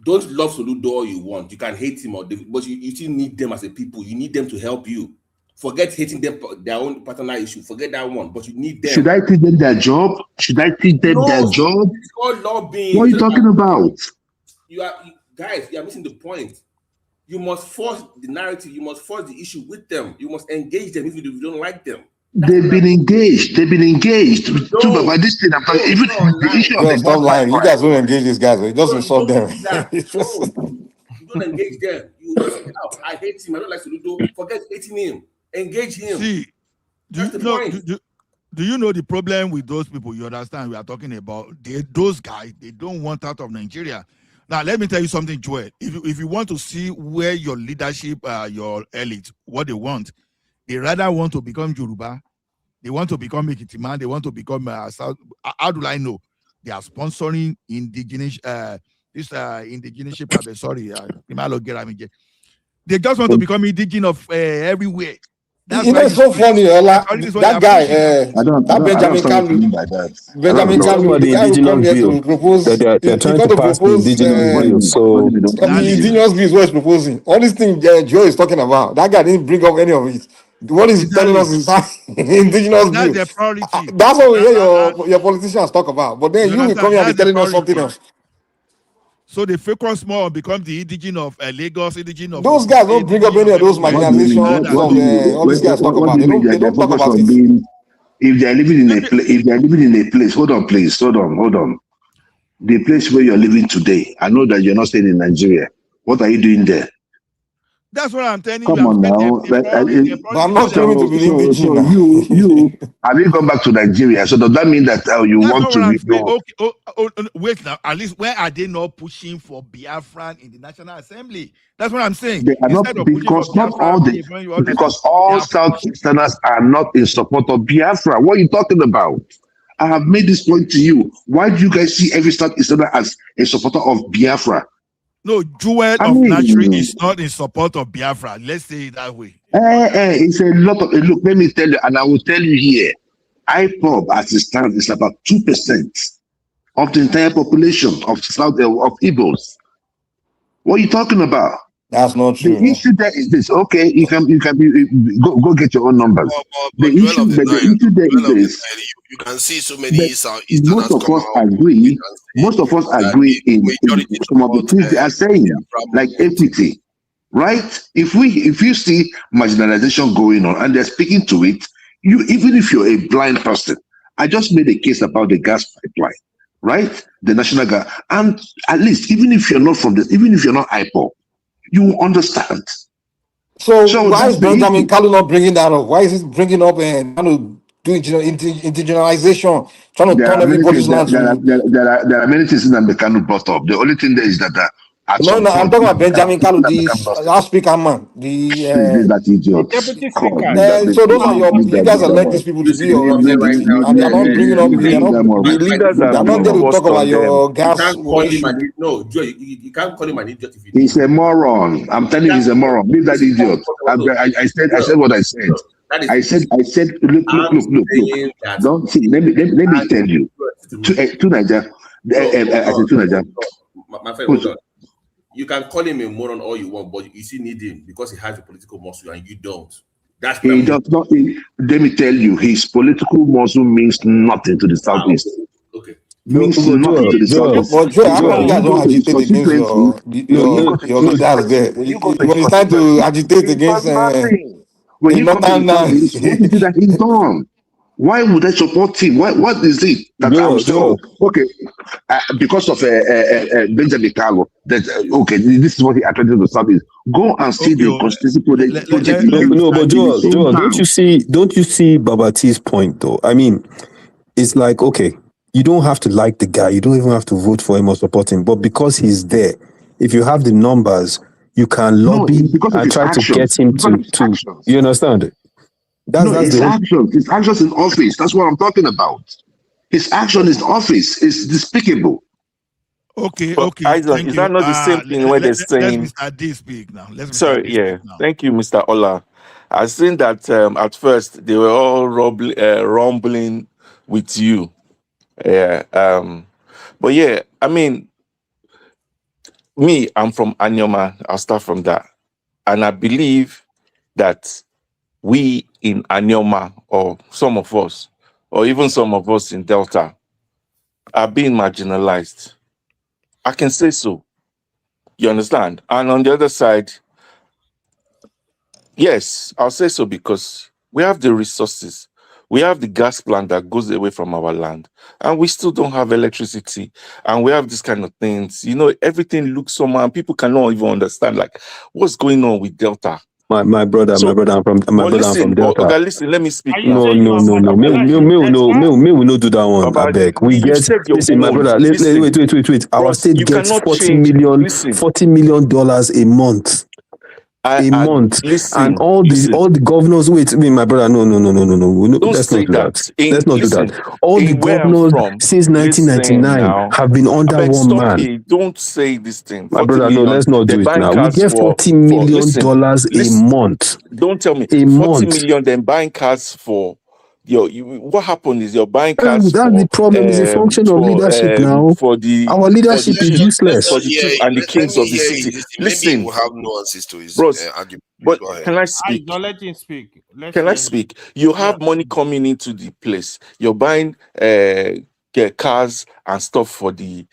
Don't love Soludo all you want. You can hate him, but you still need them as a people. You need them to help you. Forget hating them, their own personal issue. Forget that one, but you need them. Should I teach them their job? Their job? It's called lobbying. What are you talking about? Guys, you are missing the point. You must force the narrative. You must force the issue with them. You must engage them even if you don't like them. They've been engaged. They've been engaged. By this thing, I'm talking, even the issue of the stop lying. You guys don't engage these guys. It doesn't insult them. You don't engage them. You just say, oh, I hate him. I don't like Soludo. Forget hating him. Engage him. See, do you know the problem with those people? You understand? We are talking about those guys. They don't want out of Nigeria. Now, let me tell you something, Joel. If you want to see where your leadership, your elite, what they want, they rather want to become Yoruba. They want to become Ekitiman. They want to become South. How do I know? They are sponsoring indigenous. Indigenous. Sorry, they just want to become indigenous of everywhere. That's so funny. That guy, Benjamin Kalu, the guy who come here to propose, they're trying to pass the indigenous bill. So the indigenous bill is what he's proposing. All these things Joe is talking about, that guy didn't bring up any of it. What he's telling us is indigenous bill. That's the priority. That's what we hear your politicians talk about. But then you will come here and be telling us something else. So they focus more on become the indigenous of Lagos, indigenous of those guys don't bring up any of those marginalizations. All these guys talk about. They don't talk about it. If they are living in a place, hold on. The place where you're living today, I know that you're not staying in Nigeria. What are you doing there? That's what I'm telling you. Come on now. I'm not claiming to be indigenous. So you have you gone back to Nigeria? So does that mean that you want to be? Wait now. At least where are they not pushing for Biafran in the National Assembly? That's what I'm saying. They are not, because not all because all Southeasterners are not in support of Biafra. What are you talking about? I have made this point to you. Why do you guys see every Southeasterner as a supporter of Biafra? No, Joel of Natri is not in support of Biafra. Let's say it that way. It's a lot of look. Let me tell you, and I will tell you here. IPOB as it stands is about 2% of the entire population of Igbos. What are you talking about? That's not true. The issue there is this. Okay, you can go get your own numbers. The issue there is this. You can see so many Southeasterners. Most of us agree. Most of us agree in some of the things they are saying, like equity, right? If you see marginalization going on and they're speaking to it, even if you're a blind person, I just made a case about the gas pipeline, right? The national gas, and at least even if you're not from this, even if you're not IPOB, you understand. So why is Benjamin Kalu not bringing that up? Why is he bringing up and trying to do indigenization, trying to turn everybody's land? There are many things that Benjamin brought up. The only thing there is that I'm talking about Benjamin Kalu, the House Speaker man, that idiot. So those are you guys elect these people to be your representatives, and they are not bringing up. The leaders are not there to talk about your gas. No, Joe, you can't call him an idiot if you. He's a moron. I'm telling you, he's a moron. Leave that idiot. I said what I said. I said. Look. Don't see. Let me tell you. To Nigeria. I said to Nigeria. My friend, hold on. You can call him a moron all you want, but you still need him because he has a political muscle and you don't. That's he does not. Let me tell you, his political muscle means nothing to the Southeast. Okay. Means nothing to the Southeast. But Joe, how come you guys don't agitate against your leaders there? When it's time to agitate against when you come to that he's done. Why would I support him? What is it that I was told? Okay, because of Benjamin Kalu. That okay, this is what he attracted to the Southeast. Go and see the constituency project. No, but Joel, don't you see Babati's point though? I mean, it's like okay, you don't have to like the guy, you don't even have to vote for him or support him, but because he's there, if you have the numbers, you can lobby and try to get him to. You understand? His actions in office. That's what I'm talking about. His action in office is despicable. Okay. Isaac, is that not the same thing where they're saying? Let Mr. D speak now. Thank you, Mr. Ola. I've seen that at first they were all rumbling with you. Yeah. But yeah, I mean, I'm from Anyoma. I'll start from that. And I believe that we in Anyoma, or some of us, or even some of us in Delta, are being marginalized. I can say so. You understand? And on the other side, Yes, I'll say so because we have the resources. We have the gas plant that goes away from our land, and we still don't have electricity. And we have this kind of things. You know, everything looks somehow, and people cannot even understand like what's going on with Delta. My brother, I'm from Delta. Okay, listen, let me speak now. No. Me will not do that one. I beg. We get listen, my brother. Wait. Our state gets $40 million a month. A month, and all the governors. Wait, my brother. No. Let's not do that. Let's not do that. All the governors since 1999 have been under one man. Don't say this thing. My brother, no, let's not do it now. We get $40 million a month. Don't tell me a $40 month. million. Then buying cars for what happened is you're buying cars. That's the problem. It's a function of leadership now. For the our leadership is useless. For the chief and the kings of the city. Listen, we'll have nuances to his argument. But can I speak? No, let him speak. Can I speak? You have money coming into the place. You're buying cars and stuff for the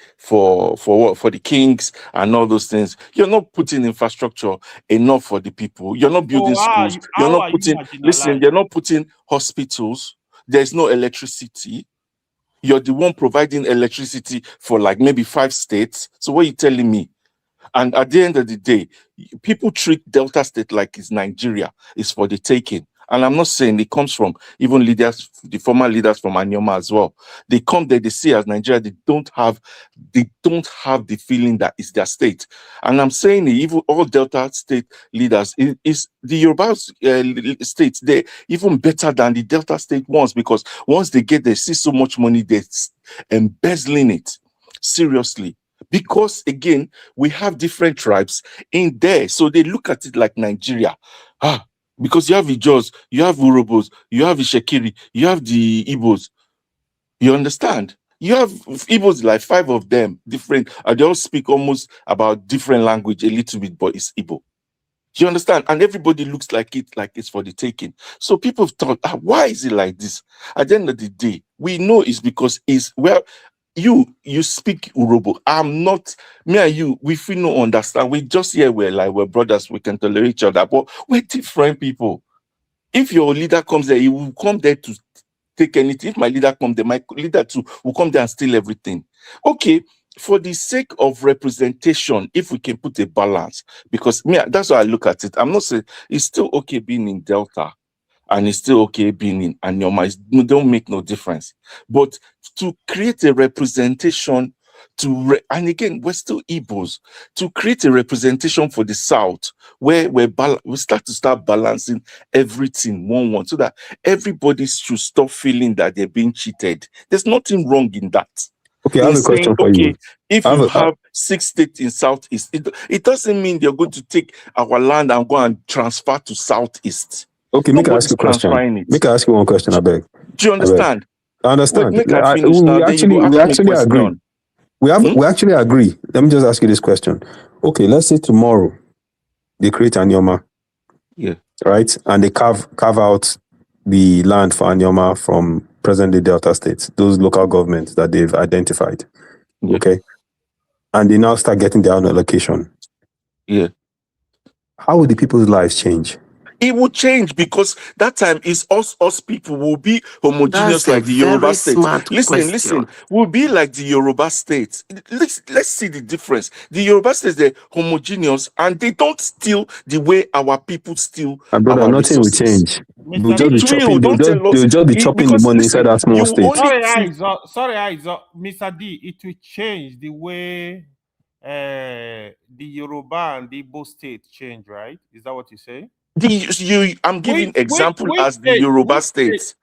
kings and all those things. You're not putting infrastructure enough for the people. You're not building schools. You're not putting. Listen, you're not putting hospitals. There's no electricity. You're the one providing electricity for like maybe 5 states. So what are you telling me? And at the end of the day, people treat Delta State like it's Nigeria. It's for the taking. And I'm not saying it comes from even leaders, the former leaders from Anyoma as well. They come there, they see as Nigeria, they don't have the feeling that it's their state. And I'm saying even all Delta State leaders is the Yorubas states, they're even better than the Delta State ones, because once they get there, see so much money, they're embezzling it seriously. Because again, we have different tribes in there, so they look at it like Nigeria. Because you have Ijos, you have Urobos, you have Ishekiri, you have the Igbos. You understand? You have Igbos, like 5 of them, different. They all speak almost about different language a little bit, but it's Igbo. You understand? And everybody looks like it's for the taking. So people thought, why is it like this? At the end of the day, we know it's because you speak Urobo. I'm not, me and you, we feel no understand. We just here, we're brothers, we can tolerate each other, but we're different people. If your leader comes there, he will come there to take anything. If my leader comes there, my leader too will come there and steal everything. Okay, for the sake of representation, if we can put a balance, because that's how I look at it. I'm not saying it's still okay being in Delta, and it's still okay being in Anyoma. It don't make no difference. But to create a representation, and again, we're still Igbos, to create a representation for the South, where we start balancing everything one, so that everybody should stop feeling that they're being cheated. There's nothing wrong in that. Okay, I have a question for you. If you have 6 states in Southeast, it doesn't mean they're going to take our land and go and transfer to Southeast. Okay, make I ask you a question. Make I ask you one question, I beg. Do you understand? I understand. Wait, we actually agree. We actually agree. Let me just ask you this question. Okay, let's say tomorrow they create Anyoma. Yeah. Right? And they carve out the land for Anyoma from present-day Delta states, those local governments that they've identified. Yeah. Okay. And they now start getting their own allocation. Yeah. How will the people's lives change? It will change, because that time is us people will be homogeneous like the Yoruba state. Listen, we'll be like the Yoruba state. Let's see the difference. The Yoruba states, they're homogeneous and they don't steal the way our people steal. And brother, nothing will change. They'll just be chopping the money inside that small state. Sorry, Mr. D, it will change the way the Yoruba and the Igbo state change, right? Is that what you say? I'm giving example as the Yoruba states.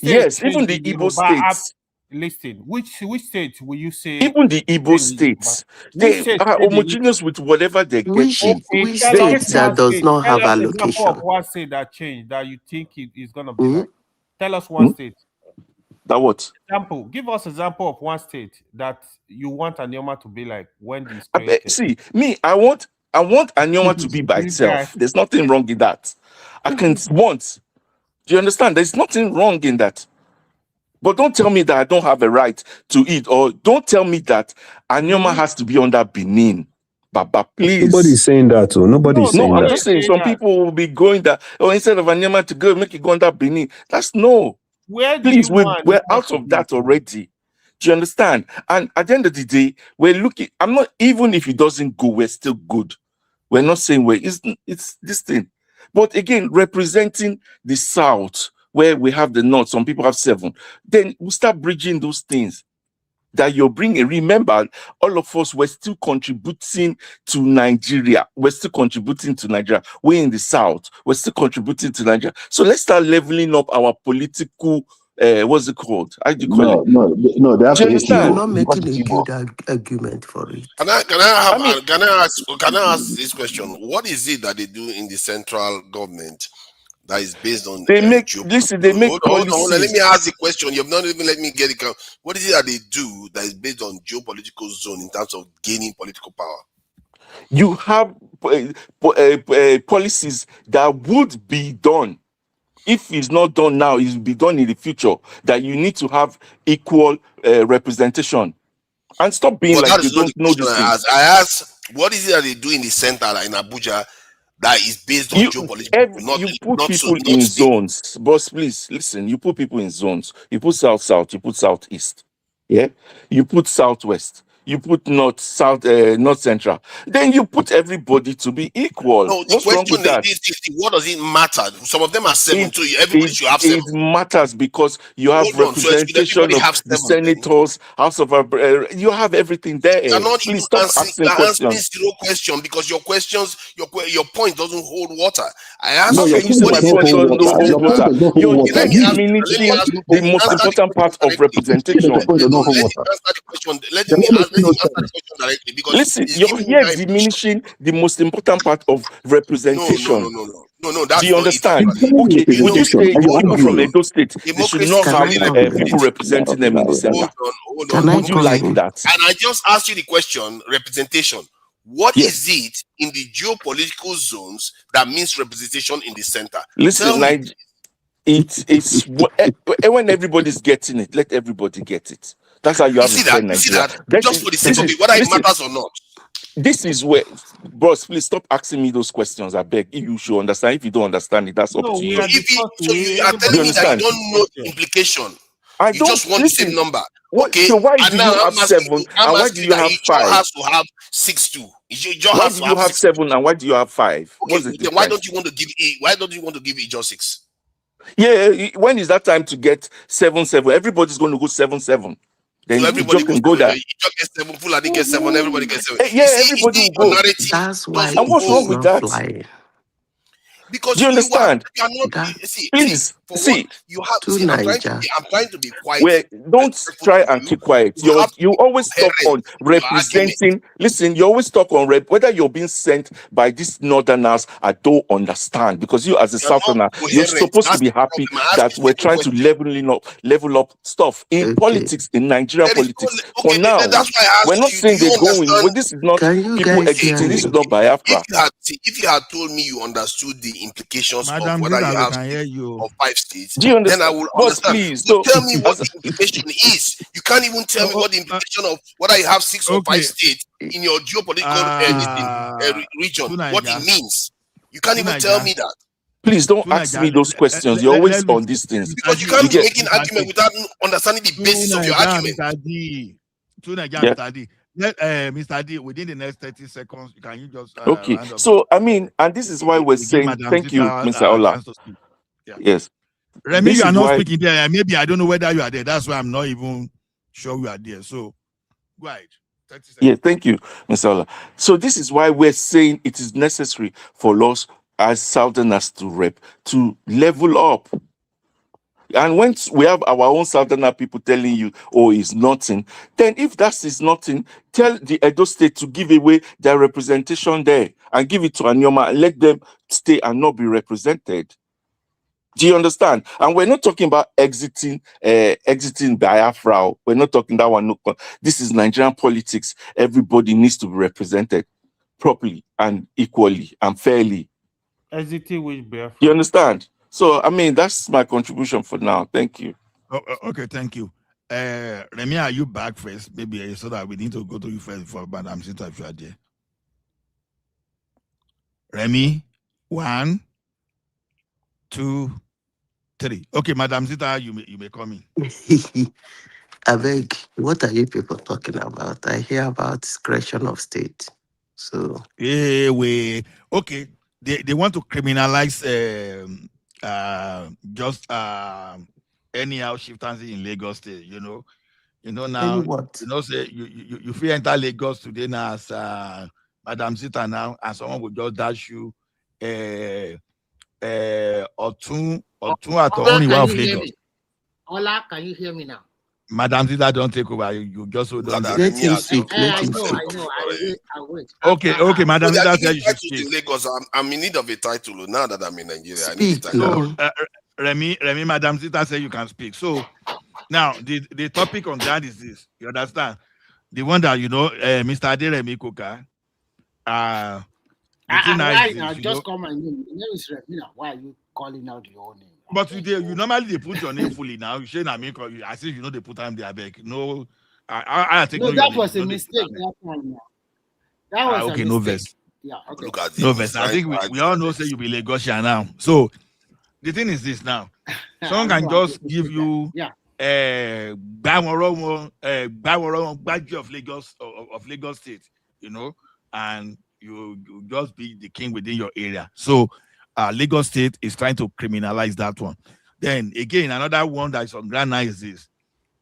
Yes, even the Igbo states. Listen, which state will you say? Even the Igbo states, they are homogeneous with whatever they get. Which state that does not have allocation? Example of one state that changed that you think it is going to be like. Tell us one state. That what? Example. Give us example of one state that you want Anyoma to be like when this created. See, me, I want Anyoma to be by itself. There's nothing wrong in that. I can want. Do you understand? There's nothing wrong in that. But don't tell me that I don't have a right to it, or don't tell me that Anyoma has to be under Benin. Baba, please. Nobody's saying that. Nobody's saying I'm that. just saying some people will be going that. Oh, instead of Anyama to go, make it go under Benin. That's no. Where do Please, you want? we're out of that already. Do you understand? And at the end of the day, we're looking. I'm not, even if it doesn't go, we're still good. We're not saying it's this thing. But again, representing the South, where we have the North, some people have 7. Then we start bridging those things that you're bringing. Remember, all of us were still contributing to Nigeria. We're still contributing to Nigeria. We're in the South. We're still contributing to Nigeria. So let's start leveling up our political, what's it called? How do you call it? No, they have Do you to hate understand? You're Igbo not because making it's a Igbo. good argument for it. Can I ask this question? What is it that they do in the central government that is based on They make policies. Hold on. Let me ask the question. You've not even let me get it. What is it that they do that is based on geopolitical zone in terms of gaining political power? You have policies that would be done. If it's not done now, it will be done in the future. That you need to have equal representation, and stop being like you don't know this thing. I asked, what is it that they do in the center, like in Abuja, that is based on geopolitical? You put people in zones, boss. Please listen. You put people in zones. You put south. You put southeast. Yeah. You put southwest. You put north central. Then you put everybody to be equal. No, the What's wrong with question that? is 50. What does it matter? Some of them are 7, so everybody should have 7. It matters because you have Hold on, so representation of have the 7 senators, House of you have everything there. You're not Please stop asking questions. zero question because your questions, your point doesn't hold water. I asked No, you, you say my point doesn't hold water. You're diminishing the most important part of representation. Let me answer the question. Let me answer the question directly because listen, you're here diminishing the most important part of representation. No, that's do you not understand? it, Okay, would you say the people from Edo State they should not have people representing them in the center? Hold on. Would you like that? And I just asked you the question, representation. What is it in the geopolitical zones that means representation in the center? Listen, it's when everybody's getting it, let everybody get it. That's how you have to say Nigeria. Just for the sake of it, whether it matters or not. This is where, boss, please stop asking me those questions. I beg. You should understand. If you don't understand it, that's up to you. So you are telling me that you don't know the implication. You just want the same number. Okay. So why do you have 7 and why do you have 5? Has to have 6 too. Why do you have 7 and why do you have 5? Okay, then why don't you want to give it? Why don't you want to give it just 6? Yeah, when is that time to get 7-7? Everybody's going to go 7-7. Then so everybody can go there. You just get 7, Fulani get 7, everybody gets 7. Everybody will go. That's why. And what's wrong with that? Flying. Because do you understand? Please see. You have to. I'm trying to be quiet. Where don't try and keep quiet. You always talk on representing. Listen, you always talk on whether you're being sent by these northerners. I don't understand because you, as a southerner, you're supposed to be happy that we're trying to level up stuff in politics, in Nigerian politics. For now, we're not saying they're going. Well, this is not people exiting. This is not Biafra. If you had told me you understood the implications of whether you have of 5 states, do you understand? Then I will understand. Please, tell me what the implication is. You can't even tell me what the implication of whether you have 6 or 5 states in your geopolitical region, what it means. You can't even tell me that. Please don't ask me those questions. You're always on these things. Because you can't make an argument without understanding the basis of your argument. Mr. D, within the next 30 seconds, can you just okay? So I mean, and this is why we're saying thank you, Mr. Ola. Yes, Remy, you are not speaking there. Maybe I don't know whether you are there. That's why I'm not even sure you are there. So go ahead. 30 seconds. Yeah, thank you, Mr. Ola. So this is why we're saying it is necessary for us as Southerners to level up. And once we have our own Southerner people telling you, oh, it's nothing, then if that is nothing, tell the Edo State to give away their representation there and give it to Anyoma and let them stay and not be represented. Do you understand? And we're not talking about exiting Biafra. We're not talking that one. No, this is Nigerian politics. Everybody needs to be represented properly and equally and fairly. Exiting with Biafra. You understand? So, I mean, that's my contribution for now. Thank you. Okay, thank you. Remy, are you back first? Maybe so that we need to go to you first before Madam Sita if you are there. Remy, 1, 2, 3. Okay, Madam Zita, you may come in. I beg, what are you people talking about? I hear about discretion of state. So Okay. They want to criminalize just anyhow shiftancy in Lagos State, now, what? say you feel enter Lagos today now as Madam Zita now, and someone will just dash you Otun at Ola, only can one you of hear Lagos. me? Ola, can you hear me now? Madam Zita, don't take over. You just hold on. Let him speak. Let I him know. speak. I wait. Okay, Madam They are Zita giving said you should titles speak. in Lagos. I'm in need of a title now that I'm in Nigeria. I need a Speak. title. So, Remy, Madam Zita said you can speak. So now the topic on ground is this. You understand? The one that Mr. Aderemi Koka. The thing now Why is now? this, Just call my name. My name is Remina. Why are you calling out your own name? But you normally they put your name fully now. You say I mean, I see they put time there back. No, I take No, your that name. was a mistake. That was a Okay, mistake. no verse. Yeah, okay. Look at No him. verse. I think we all know say you be Lagosian now. So the thing is this now. Someone can just give you badge of Lagos of Lagos State, and you just be the king within your area. So Lagos State is trying to criminalize that one. Then again, another one that is on ground now is this: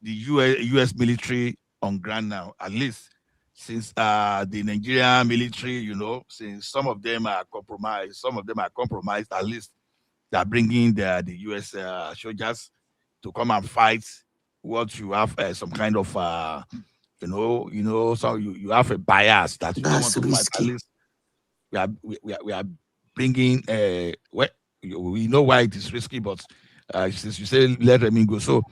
the US military on ground now, at least since the Nigerian military, since some of them are compromised, at least they're bringing the US soldiers to come and fight. What you have some kind of so you have a bias that you don't want That's to fight. At risky. least we are bringing we know why it is risky, but since you say let Remy go, so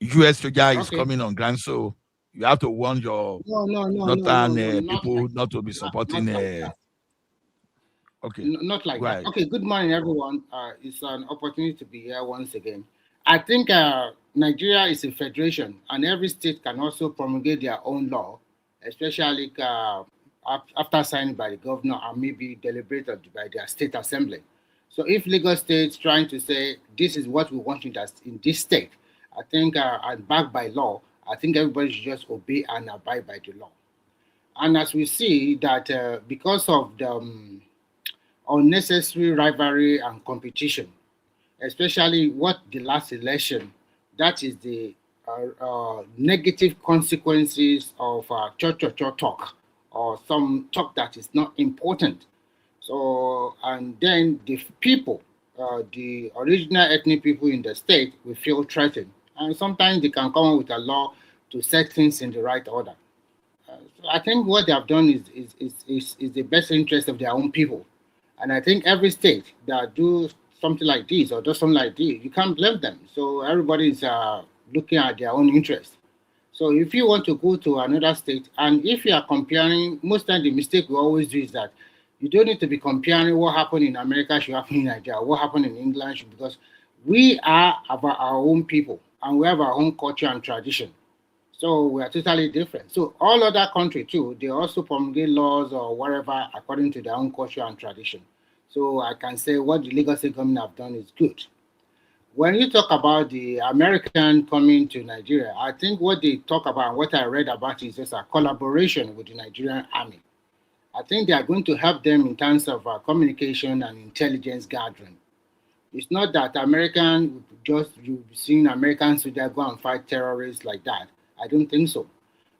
US soldier is coming on ground, so you have to warn your northern people not to be supporting. Okay, Not like that. right. Okay, good morning, everyone. It's an opportunity to be here once again. I think Nigeria is a federation, and every state can also promulgate their own law, especially after signed by the governor and maybe deliberated by their state assembly. So if Lagos State is trying to say this is what we want in this state, I think, and backed by law, I think everybody should just obey and abide by the law. And as we see that because of the unnecessary rivalry and competition, especially what the last election, that is the negative consequences of talk or some talk that is not important. So, and then the people, the original ethnic people in the state will feel threatened. And sometimes they can come up with a law to set things in the right order. So I think what they have done is the best interest of their own people. And I think every state that do something like this or does something like this, you can't blame them. So everybody is looking at their own interest. So if you want to go to another state, and if you are comparing, most times the mistake we always do is that you don't need to be comparing what happened in America should happen in Nigeria, what happened in England should, because we are about our own people and we have our own culture and tradition. So we are totally different. So all other countries too, they also promulgate laws or whatever according to their own culture and tradition. So I can say what the Lagos State government have done is good. When you talk about the American coming to Nigeria, I think what they talk about, what I read about is just a collaboration with the Nigerian army. I think they are going to help them in terms of communication and intelligence gathering. It's not that you've seen American soldiers go and fight terrorists like that. I don't think so.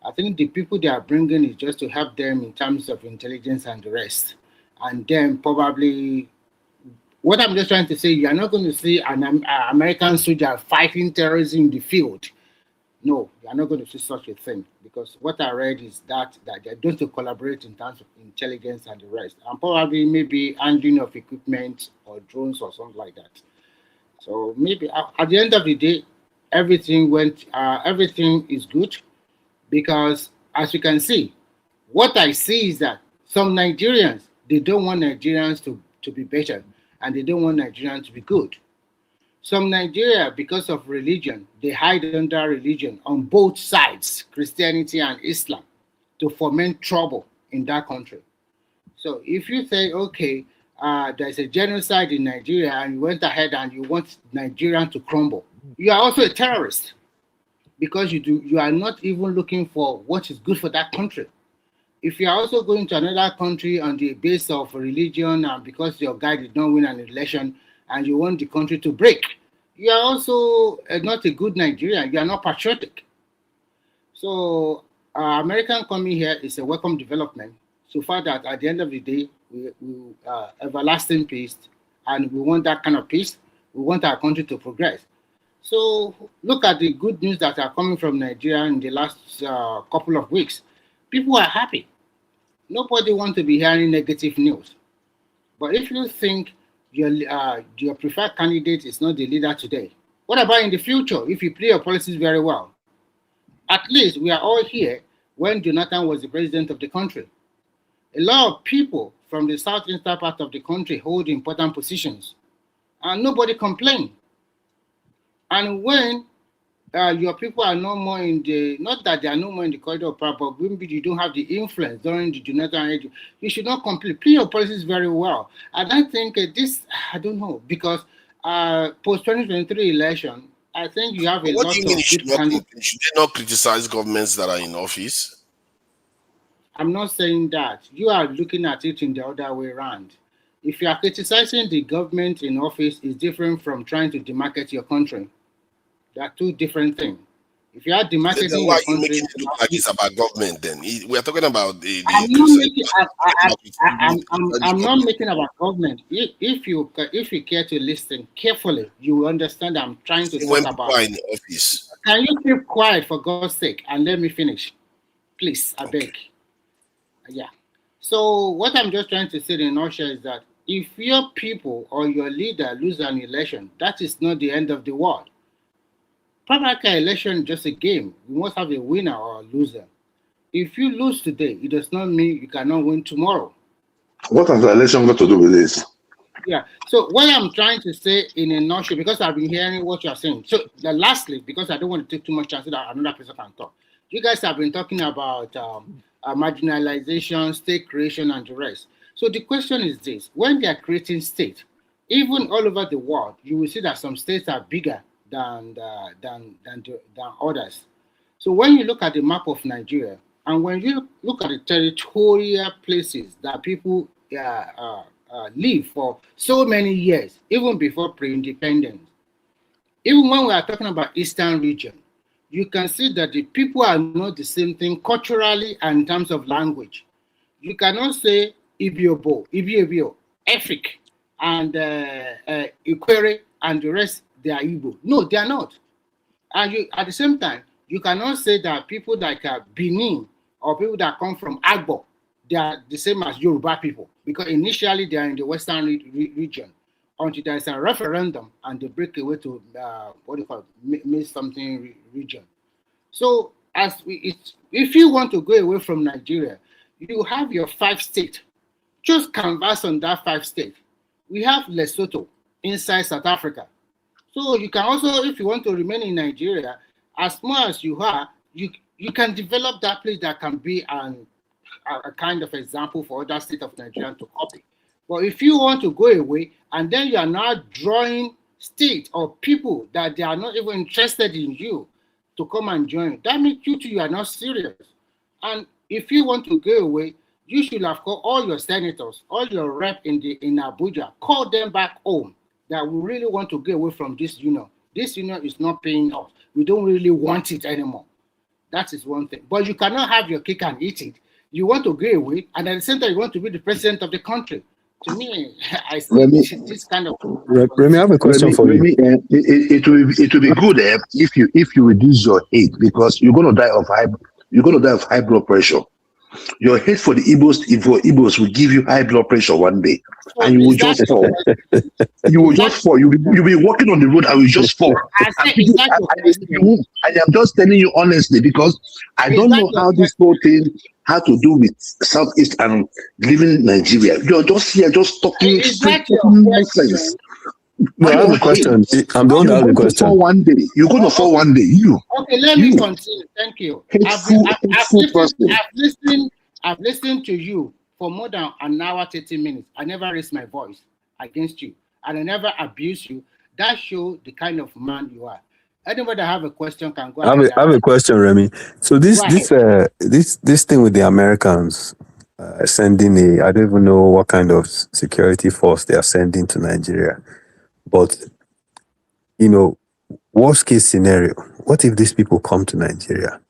I think the people they are bringing is just to help them in terms of intelligence and the rest. And then probably, what I'm just trying to say, you're not going to see an American soldier fighting terrorism in the field. No, you're not going to see such a thing, because what I read is that they're going to collaborate in terms of intelligence and the rest, and probably maybe handling of equipment or drones or something like that. So maybe at the end of the day, everything is good, because as you can see, what I see is that some Nigerians, they don't want Nigerians to be better, and they don't want Nigerians to be good. Some Nigeria, because of religion, they hide under religion on both sides, Christianity and Islam, to foment trouble in that country. So if you say, okay, there's a genocide in Nigeria and you went ahead and you want Nigeria to crumble, you are also a terrorist, because you are not even looking for what is good for that country. If you are also going to another country on the basis of religion and because your guy did not win an election and you want the country to break, you are also not a good Nigerian. You are not patriotic. So American coming here is a welcome development, so far that at the end of the day, we everlasting peace, and we want that kind of peace. We want our country to progress. So look at the good news that are coming from Nigeria in the last couple of weeks. People are happy. Nobody wants to be hearing negative news. But if you think your preferred candidate is not the leader today, what about in the future if you play your policies very well? At least we are all here when Jonathan was the president of the country. A lot of people from the southeastern part of the country hold important positions, and nobody complained. And when your people are no more in the, not that they are no more in the corridor of power, but maybe you don't have the influence during the Jonathan age, you should not complain. Play your policies very well. And I think this, I don't know, because post-2023 election, I think you have a lot of good candidates. Should they not criticize governments that are in office? I'm not saying that. You are looking at it in the other way around. If you are criticizing the government in office, it's different from trying to demarket your country. They are two different things. If you are demarketing then your why are you country, making it look like it's about government then? We are talking about the I'm not making about government. If you care to listen carefully, you will understand I'm trying to talk about. In the office. Can you keep quiet for God's sake and let me finish? Please, I beg. Yeah. So what I'm just trying to say in a nutshell is that if your people or your leader lose an election, that is not the end of the world. Primary election is just a game. You must have a winner or a loser. If you lose today, it does not mean you cannot win tomorrow. What has the election got to do with this? Yeah. So what I'm trying to say in a nutshell, because I've been hearing what you're saying. So lastly, because I don't want to take too much chance that another person can talk. You guys have been talking about marginalization, state creation, and the rest. So the question is this: when they are creating states, even all over the world, you will see that some states are bigger than others. So when you look at the map of Nigeria, and when you look at the territorial places that people live for so many years, even before pre-independence, even when we are talking about Eastern region, you can see that the people are not the same thing culturally and in terms of language. You cannot say Ibiobo, Efik, and Ikwere, and the rest, they are Igbo. No, they are not. And at the same time, you cannot say that people like Benin or people that come from Agbo, they are the same as Yoruba people, because initially they are in the Western region until there is a referendum and they break away to miss something region. So if you want to go away from Nigeria, you have your 5 states. Just canvas on that 5 states. We have Lesotho inside South Africa. So you can also, if you want to remain in Nigeria, as small as you are, you can develop that place that can be a kind of example for other states of Nigeria to copy. But if you want to go away and then you are now drawing states or people that they are not even interested in you to come and join, that means you are not serious. And if you want to go away, you should have called all your senators, all your rep in Abuja, call them back home that we really want to get away from this union. This union is not paying off. We don't really want it anymore. That is one thing. But you cannot have your cake and eat it. You want to go away, and at the same time, you want to be the president of the country. To me, I see this kind of. Remy, I have a question for you. It will be good if you reduce your hate, because you're going to die of high blood pressure. Your hate for the Igbos will give you high blood pressure one day, and you will just fall. You will just fall. You'll be walking on the road and you just fall. I am just telling you honestly, because I don't know how this whole thing had to do with Southeast and living in Nigeria. You're just here, just talking nonsense. No, I have a question. I'm the one that has a question. You're going to fall one day. Okay, let me continue. Thank you. I've listened to you for more than an hour, 30 minutes, I never raised my voice against you, and I never abused you. That shows the kind of man you are. Anybody that have a question can go ahead. I have a question, Remy. So this thing with the Americans sending I don't even know what kind of security force they are sending to Nigeria, but worst case scenario, what if these people come to Nigeria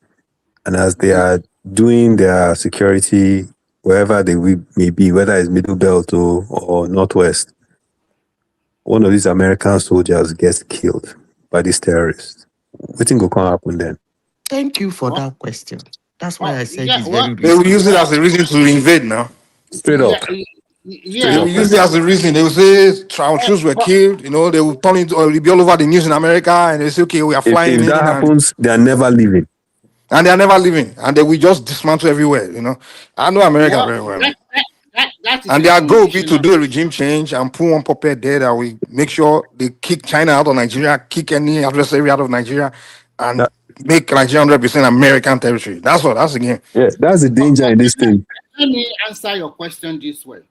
and as they are doing their security wherever they may be, whether it's Middle Belt or Northwest, one of these American soldiers gets killed by these terrorists? What think will happen then? Thank you for that question. That's why I said it's very risky. They will use it as a reason to invade now. Straight up. Yeah, they will use it as a reason. They will say our troops were killed. They will turn it, or it'll be all over the news in America, and they say, okay, we are flying If that happens, they are never leaving. And they are never leaving, and they will just dismantle everywhere. I know America very well. And their goal will be to do a regime change and put one puppet there that will make sure they kick China out of Nigeria, kick any adversary out of Nigeria, and make Nigeria 100% American territory. That's the game. Yeah, that's the danger in this thing. Let me answer your question this way.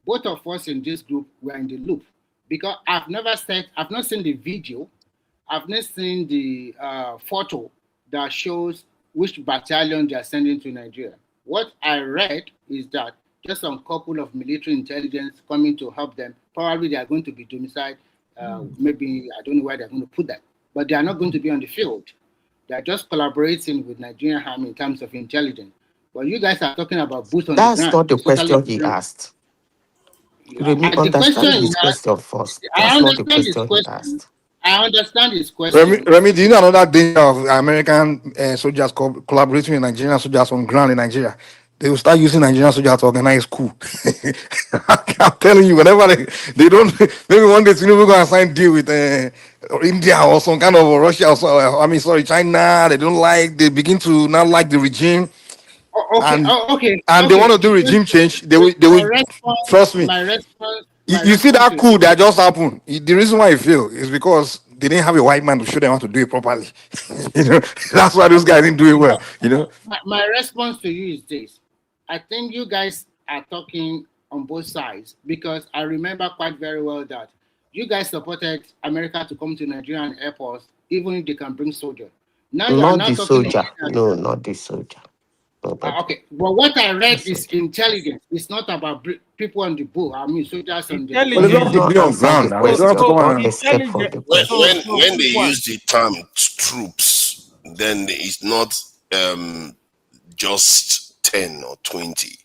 Both of us in this group were in the loop, because I've not seen the video, I've not seen the photo that shows which battalion they are sending to Nigeria. What I read is that just some couple of military intelligence coming to help them. Probably they are going to be domiciled. Maybe, I don't know where they're going to put that, but they are not going to be on the field. They are just collaborating with Nigerian army in terms of intelligence. But you guys are talking about boots on the ground. That's not the question he asked. Remy, understand his question first. That's not the question he asked. I understand his question. Remy, do you know another danger of American soldiers collaborating with Nigerian soldiers on ground in Nigeria? They will start using Nigerian soldiers to organize coup. I'm telling you, whenever they don't, maybe one day we're going to sign deal with India or some kind of Russia or China. They begin to not like the regime. And they want to do regime change. They will trust me. You see that coup that just happened. The reason why it failed is because they didn't have a white man to show them how to do it properly. That's why those guys didn't do it well. My response to you is this: I think you guys are talking on both sides, because I remember quite very well that you guys supported America to come to Nigerian airports, even if they can bring soldiers. Now not the soldier. No, not the soldier. Okay, but what I read is intelligence. It's not about people on the boat. I mean, soldiers on the When they use the term troops, then it's not just 10 or 20.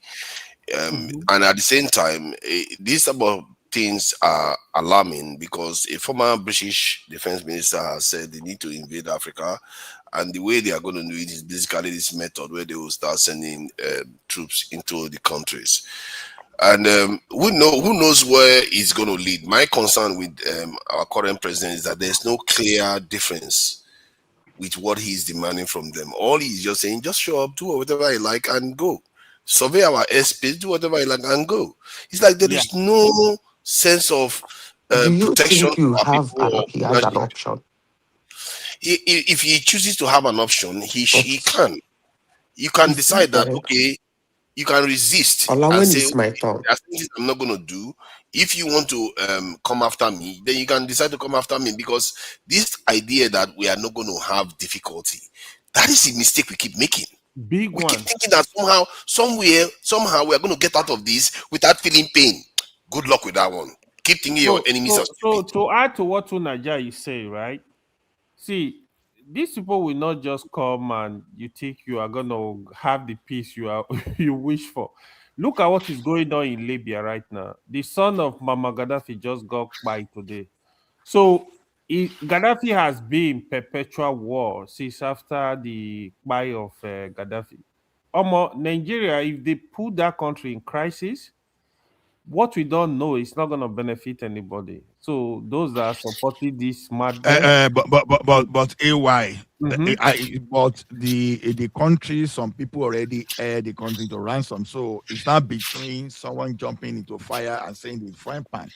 And at the same time, these about things are alarming, because a former British defense minister has said they need to invade Africa. And the way they are going to do it is basically this method where they will start sending troops into the countries. And who knows where it's going to lead? My concern with our current president is that there's no clear difference with what he's demanding from them. All he's just saying, just show up, do whatever you like and go. Survey our airspace, do whatever you like and go. It's like there is no sense of protection. Do you think he has an option? If he chooses to have an option, he can. You can decide that, okay, you can resist and say, okay, there's things I'm not going to do. If you want to come after me, then you can decide to come after me, because this idea that we are not going to have difficulty, that is a mistake we keep making. We keep thinking that somehow we are going to get out of this without feeling pain. Good luck with that one. Keep thinking your enemies are stupid. So to add to what Naja is saying, right? See, these people will not just come and you think you are gonna have the peace you wish for. Look at what is going on in Libya right now. The son of Mama Gaddafi just got by today. So Gaddafi has been in perpetual war since after the buy of Gaddafi. Nigeria, if they put that country in crisis, what we don't know is not going to benefit anybody. So those that are supporting this madness. But AY, but the country, some people already air the country to ransom. So it's not between someone jumping into fire and saying the frying pan.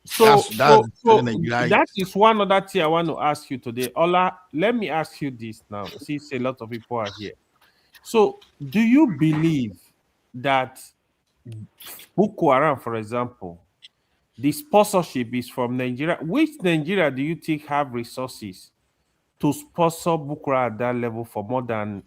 So that is one other thing I want to ask you today. Ola, let me ask you this now, since a lot of people are here. So do you believe that Boko Haram, for example, the sponsorship is from Nigeria. Which Nigeria do you think have resources to sponsor Boko Haram at that level for more than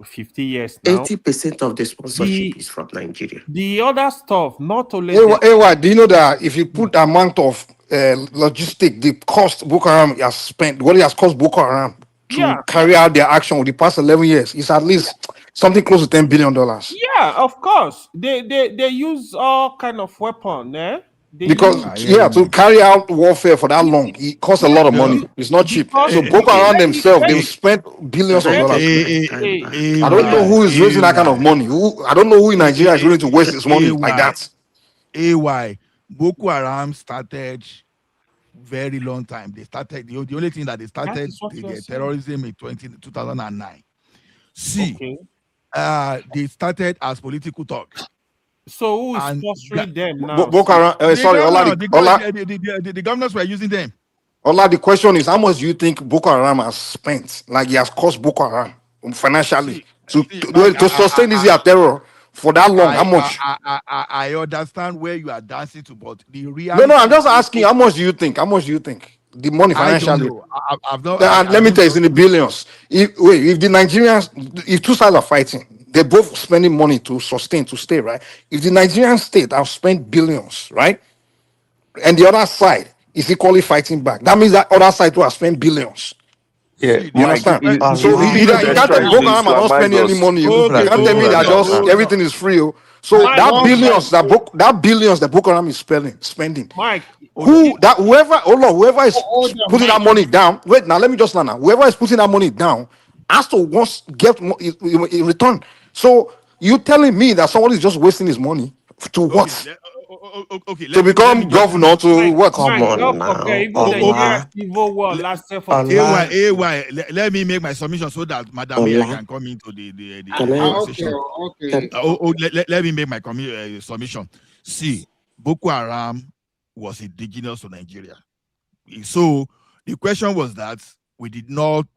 50 years now? 80% of the sponsorship is from Nigeria. The other stuff, not only do you know that if you put the amount of logistic, the cost Boko Haram has spent, what it has cost Boko Haram to carry out their action with the past 11 years, it's at least something close to $10 billion. Yeah, of course. They use all kind of weapon, eh? Because to carry out warfare for that long, it costs a lot of money. It's not cheap. So Boko Haram themselves, they've spent billions of dollars. I don't know who is raising that kind of money. I don't know who in Nigeria is willing to waste his money like that. Boko Haram started very long time. They started the only thing that they started the terrorism in 2009. They started as political talk. So who is sponsoring them now? Boko Haram, the governors were using them. Ola, the question is, how much do you think Boko Haram has spent? Like, he has cost Boko Haram financially to sustain this terror for that long? How much? I understand where you are dancing to, but the real. No, I'm just asking. How much do you think? How much do you think the money financially? Let me tell you, it's in the billions. If the Nigerians, if two sides are fighting, they're both spending money to sustain, to stay, right? If the Nigerian state have spent billions, right, and the other side is equally fighting back, that means that other side too has spent billions. Yeah, you understand? So you can't tell me Boko Haram are not spending any money. You can't tell me that just everything is free. So that billions that Boko Haram is spending. Mike, whoever is putting that money down. Wait, now let me just learn. Whoever is putting that money down has to once get in return. So you telling me that somebody is just wasting his money to what? To become governor to what? Come on now. Let me make my submission so that Madam Mia can come into the conversation. Let me make my submission. See, Boko Haram was indigenous to Nigeria. So the question was that we did not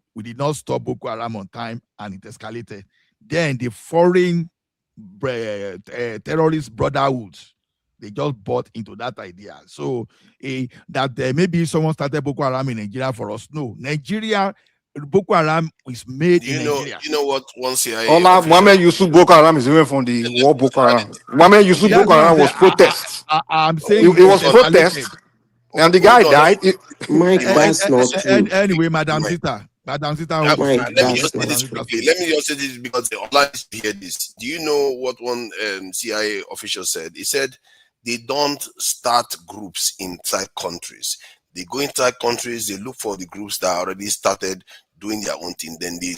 stop Boko Haram on time, and it escalated. Then the foreign terrorist brotherhoods, they just bought into that idea. So that maybe someone started Boko Haram in Nigeria for us. No, Nigeria, Boko Haram is made in Nigeria. You know what? Once CIA. Mohammed Yusuf Boko Haram is even from the war Boko Haram. Mohammed Yusuf Boko Haram was protest. I'm saying it was protest, and the guy died. Mike, that's not true. Anyway, Madam Zita. Let me just say this because the online hear this. Do you know what one CIA official said? He said they don't start groups inside countries. They go inside countries, they look for the groups that already started doing their own thing, then they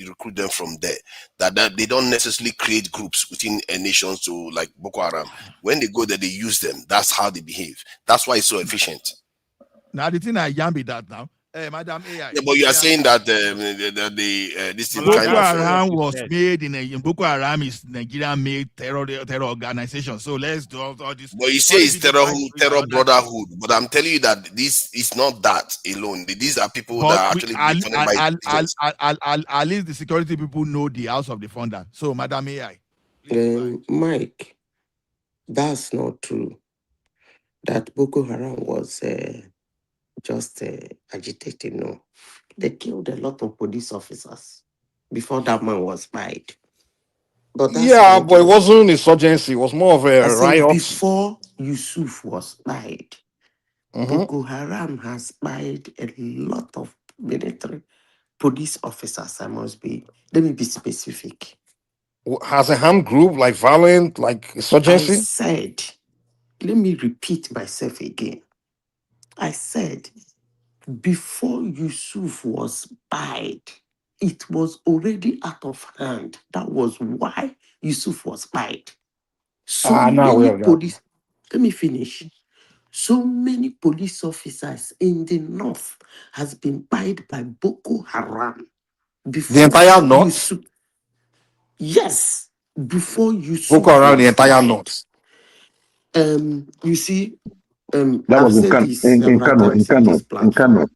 recruit them from there. That they don't necessarily create groups within a nation, so like Boko Haram. When they go there, they use them. That's how they behave. That's why it's so efficient. Now the thing I yam be that now. Madam AI. Yeah, but you are saying that this thing Boko Haram was made in Boko Haram is Nigerian-made terror organization. So let's do all this. But you say it's terror brotherhood. But I'm telling you that this is not that alone. These are people that are actually at least the security people know the house of the founder. So, Madam AI. Mike, that's not true. That Boko Haram was just agitating. No, they killed a lot of police officers before that man was spied. But but it wasn't an insurgency. It was more of a riot. Before Yusuf was spied, Boko Haram has spied a lot of military police officers. Let me be specific. Has a armed group like violent, like insurgency? I said, let me repeat myself again. I said, before Yusuf was spied, it was already out of hand. That was why Yusuf was spied. Let me finish. So many police officers in the north has been spied by Boko Haram. Before the entire north? Yes. Before Yusuf Boko Haram, the entire north. You see, that was in Kano.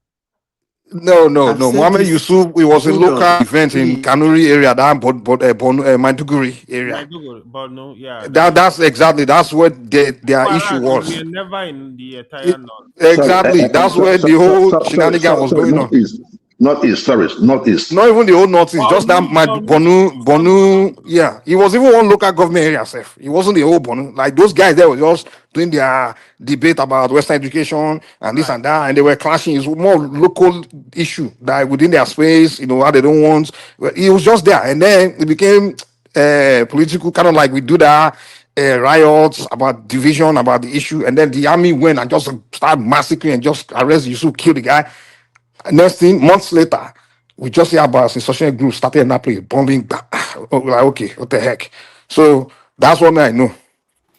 No. I've said Mohammed this. Yusuf, it was a Hold local on. event in Kanuri area, that Maiduguri area. But no, yeah, That's exactly that's what their issue whereas we was. were never in the entire north. Exactly. That's where the whole shenanigan was sorry, going on. Northeast, sorry, Northeast. Not even the whole Northeast, Oh, just that my Bonu. Yeah, it was even one local government area, self. It wasn't the whole Bonu. Like those guys there were just doing their debate about Western education and this and that, and they were clashing. It's more local issue that within their space, how they don't want. It was just there, and then it became political, kind of like we do that. Riots about division about the issue, and then the army went and just started massacring and just arrest Yusuf, kill the guy. Next thing, months later, we just hear about in social group started in that place, bombing. Like, okay, what the heck? So that's what I know.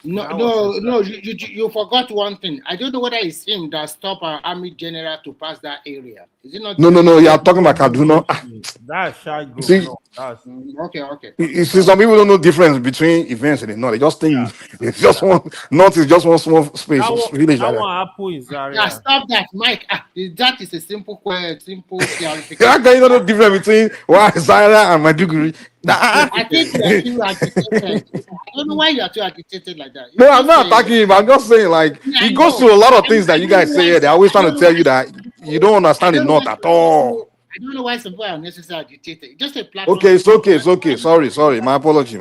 No, you forgot one thing. I don't know whether it's him that stopped our army general to pass that area. Is it not? No, you are talking about Kaduna. That's shy group. See, No, that's okay. You see, some people don't know difference between events and the north. They just think it's just one. North is just one small space of village like that. Apple is Yeah, stop that, Mike. That is a simple clarification. How can you know the difference between Zaria and Maiduguri? I think you are too agitated. I don't know why you are too agitated like that. No, I'm not attacking him. I'm just saying, like, he goes through a lot of things that you guys say here. They're always trying to tell you that you don't understand the north at all. I don't know why some people are necessarily agitated. Just a platform. Okay, it's okay. Sorry. My apology.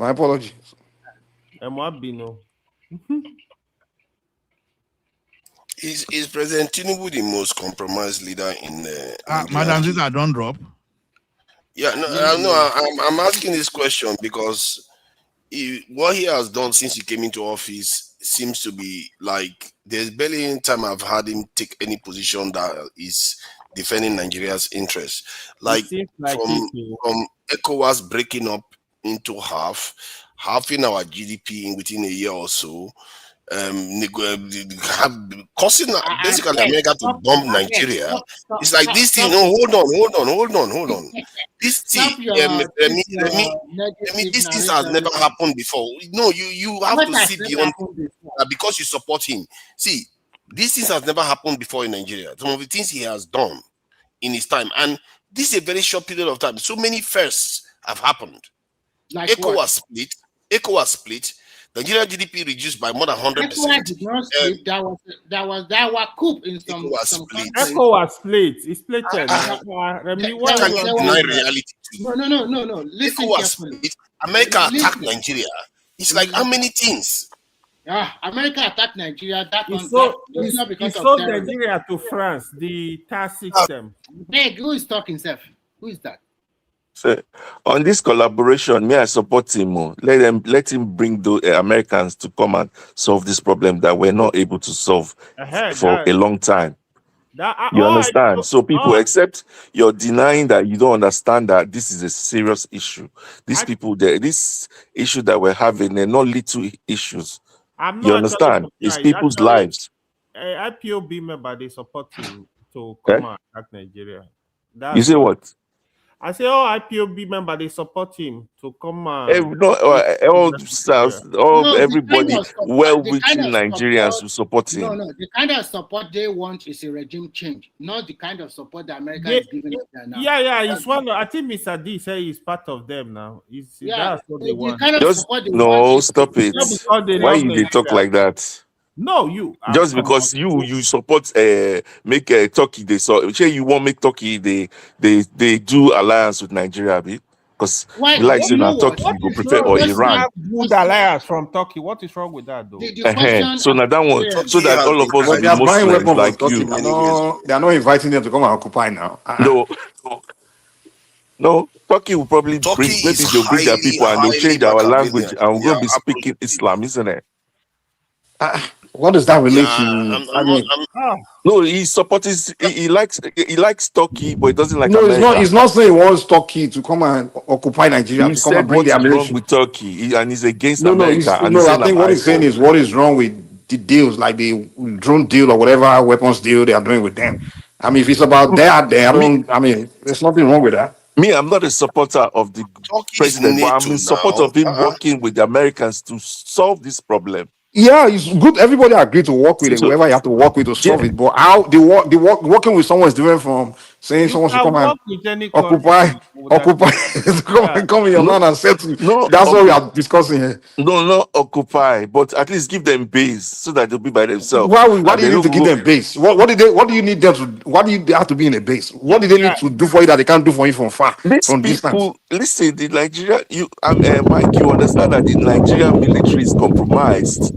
Is President Tinubu the most compromised leader in Madam Zita, don't drop. Yeah, I'm asking this question because what he has done since he came into office seems to be like there's barely any time I've had him take any position that is defending Nigeria's interests. Like from ECOWAS breaking up into halving our GDP within a year or so, causing basically America to bomb Nigeria. It's like this thing. No, hold on. This thing, this thing has never happened before. No, you have to see beyond because you support him. See, this thing has never happened before in Nigeria. Some of the things he has done in his time, and this is a very short period of time. So many firsts have happened. Like ECOWAS split. Nigerian GDP reduced by more than 100%. That was coup in some countries. ECOWAS split. It's split. No. Listen carefully. America attacked Nigeria. It's like how many things? America attacked Nigeria. It's so Nigeria to France, the tax system. Hey, who is talking, Seth? Who is that? So on this collaboration, I support him. Let him bring the Americans to come and solve this problem that we're not able to solve for a long time. You understand? So people, except you're denying that you don't understand that this is a serious issue. These people, this issue that we're having, they're not little issues. You understand? It's people's lives. IPOB member, they support him to come and attack Nigeria. You say what? I say all IPOB member they support him to come everybody well-wishing Nigerians to support him. No, the kind of support they want is a regime change, not the kind of support that America is giving them now. Yeah, it's one. I think Mr. D say he's part of them now. That's what they want. Kind of stop it. Why you talk like that? No, you just because you support make Turkey you won't make Turkey they do alliance with Nigeria, because like saying Turkey you go prefer or Iran. Good alliance from Turkey. What is wrong with that though? So now that one, so that all of us will be Muslims like you. They are not inviting them to come and occupy now. No, Turkey will probably they'll bring their people and they'll change our language and we're going to be speaking Islam, isn't it? What does that relate to? No, he supports. He likes Turkey, but he doesn't like. No, America. He's not saying he wants Turkey to come and occupy Nigeria. He said what's wrong with Turkey, and he's against America. I think what he's saying is what is wrong with the deals, like the drone deal or whatever weapons deal they are doing with them. I mean, if it's about that, there's nothing wrong with that. Me, I'm not a supporter of the president, but I'm in support of him working with the Americans to solve this problem. Yeah, it's good. Everybody agree to work with whoever you have to work with to solve it. But how working with someone is different from saying someone should come and with any occupy, come in your land and settle. That's what we are discussing here. No, not occupy, but at least give them base so that they'll be by themselves. Why do you need to give them base? What do you need them to? What do you have to be in a base? What do they need to do for you that they can't do for you from far, from distance? Listen, the Nigeria, Mike, you understand that the Nigerian military is compromised.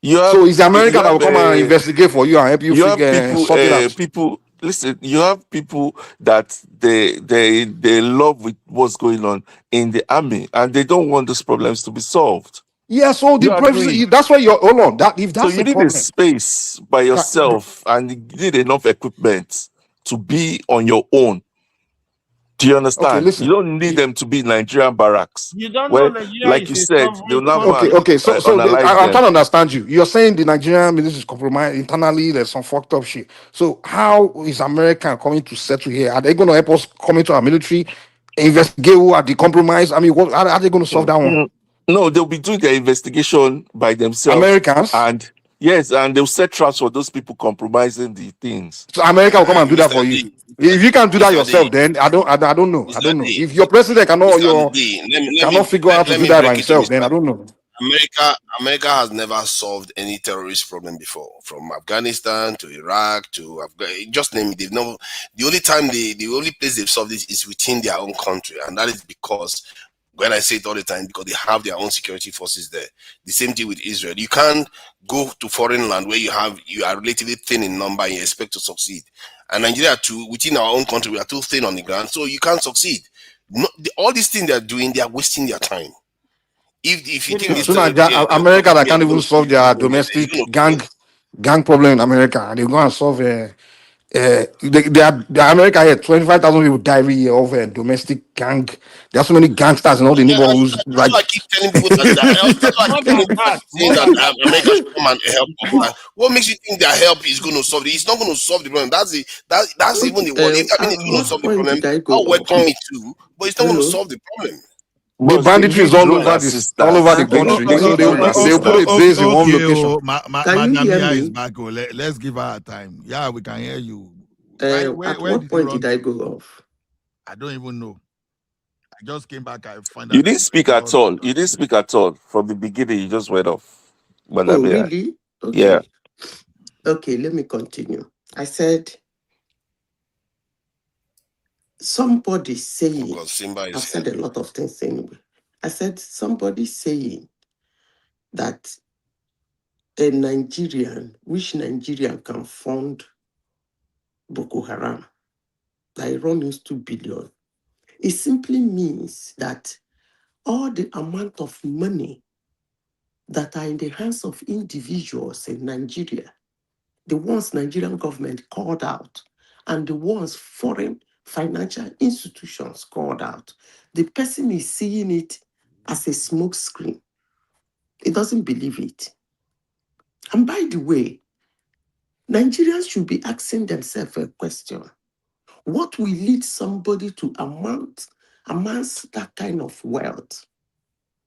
So it's America that will come and investigate for you and help you sort it out. People, listen, you have people that they love with what's going on in the army, and they don't want these problems to be solved. Yeah, so that's why you're hold on. That if that's so you the need problem, a space by yourself, and you need enough equipment to be on your own. Do you understand? Okay, listen. You don't need them to be Nigerian barracks. You don't where, know Nigeria like you said, they'll not okay. So I'm trying to understand you. You're saying the Nigerian military is compromised internally. There's some fucked up shit. So how is America coming to settle here? Are they going to help us come into our military, investigate who are the compromise? I mean, how are they going to solve that one? No, they'll be doing their investigation by themselves. Americans? And yes, and they'll set traps for those people compromising the things. So America will come and do that for you. If you can't do that yourself, then I don't know. I don't know. If your president cannot figure out to do that by himself, then I don't know. America has never solved any terrorist problem before, from Afghanistan to Iraq to just name it. They've never. The only place they've solved this is within their own country, and that is because, when I say it all the time, because they have their own security forces there. The same thing with Israel. You can't go to foreign land where you are relatively thin in number and you expect to succeed. And Nigeria too, within our own country, we are too thin on the ground, so you can't succeed. All these things they are doing, they are wasting their time. If you think America that can't even solve their domestic gang problem in America, they go and solve America here, 25,000 people die every year of domestic gang. There are so many gangsters in all the neighborhoods. That's why I keep telling people that America should come and help. What makes you think their help is going to solve it? It's not going to solve the problem. That's even the word. If it's going to solve the problem, I'll welcome it too. But it's not going to solve the problem. The banditry is all over the country. So they'll put a base in one location. Madam Mia is back. Let's give her a time. Yeah, we can hear you. At what point did I go off? I don't even know. I just came back. I find you didn't speak at all. You didn't speak at all from the beginning. You just went off. Oh, really? Okay. Yeah. Okay, let me continue. I said somebody saying, I've said a lot of things anyway. I said somebody saying that a Nigerian, which Nigerian can fund Boko Haram, that Iran is 2 billion. It simply means that all the amount of money that are in the hands of individuals in Nigeria, the ones Nigerian government called out, and the ones foreign financial institutions called out, the person is seeing it as a smoke screen. He doesn't believe it. And by the way, Nigerians should be asking themselves a question. What will lead somebody to amass that kind of wealth?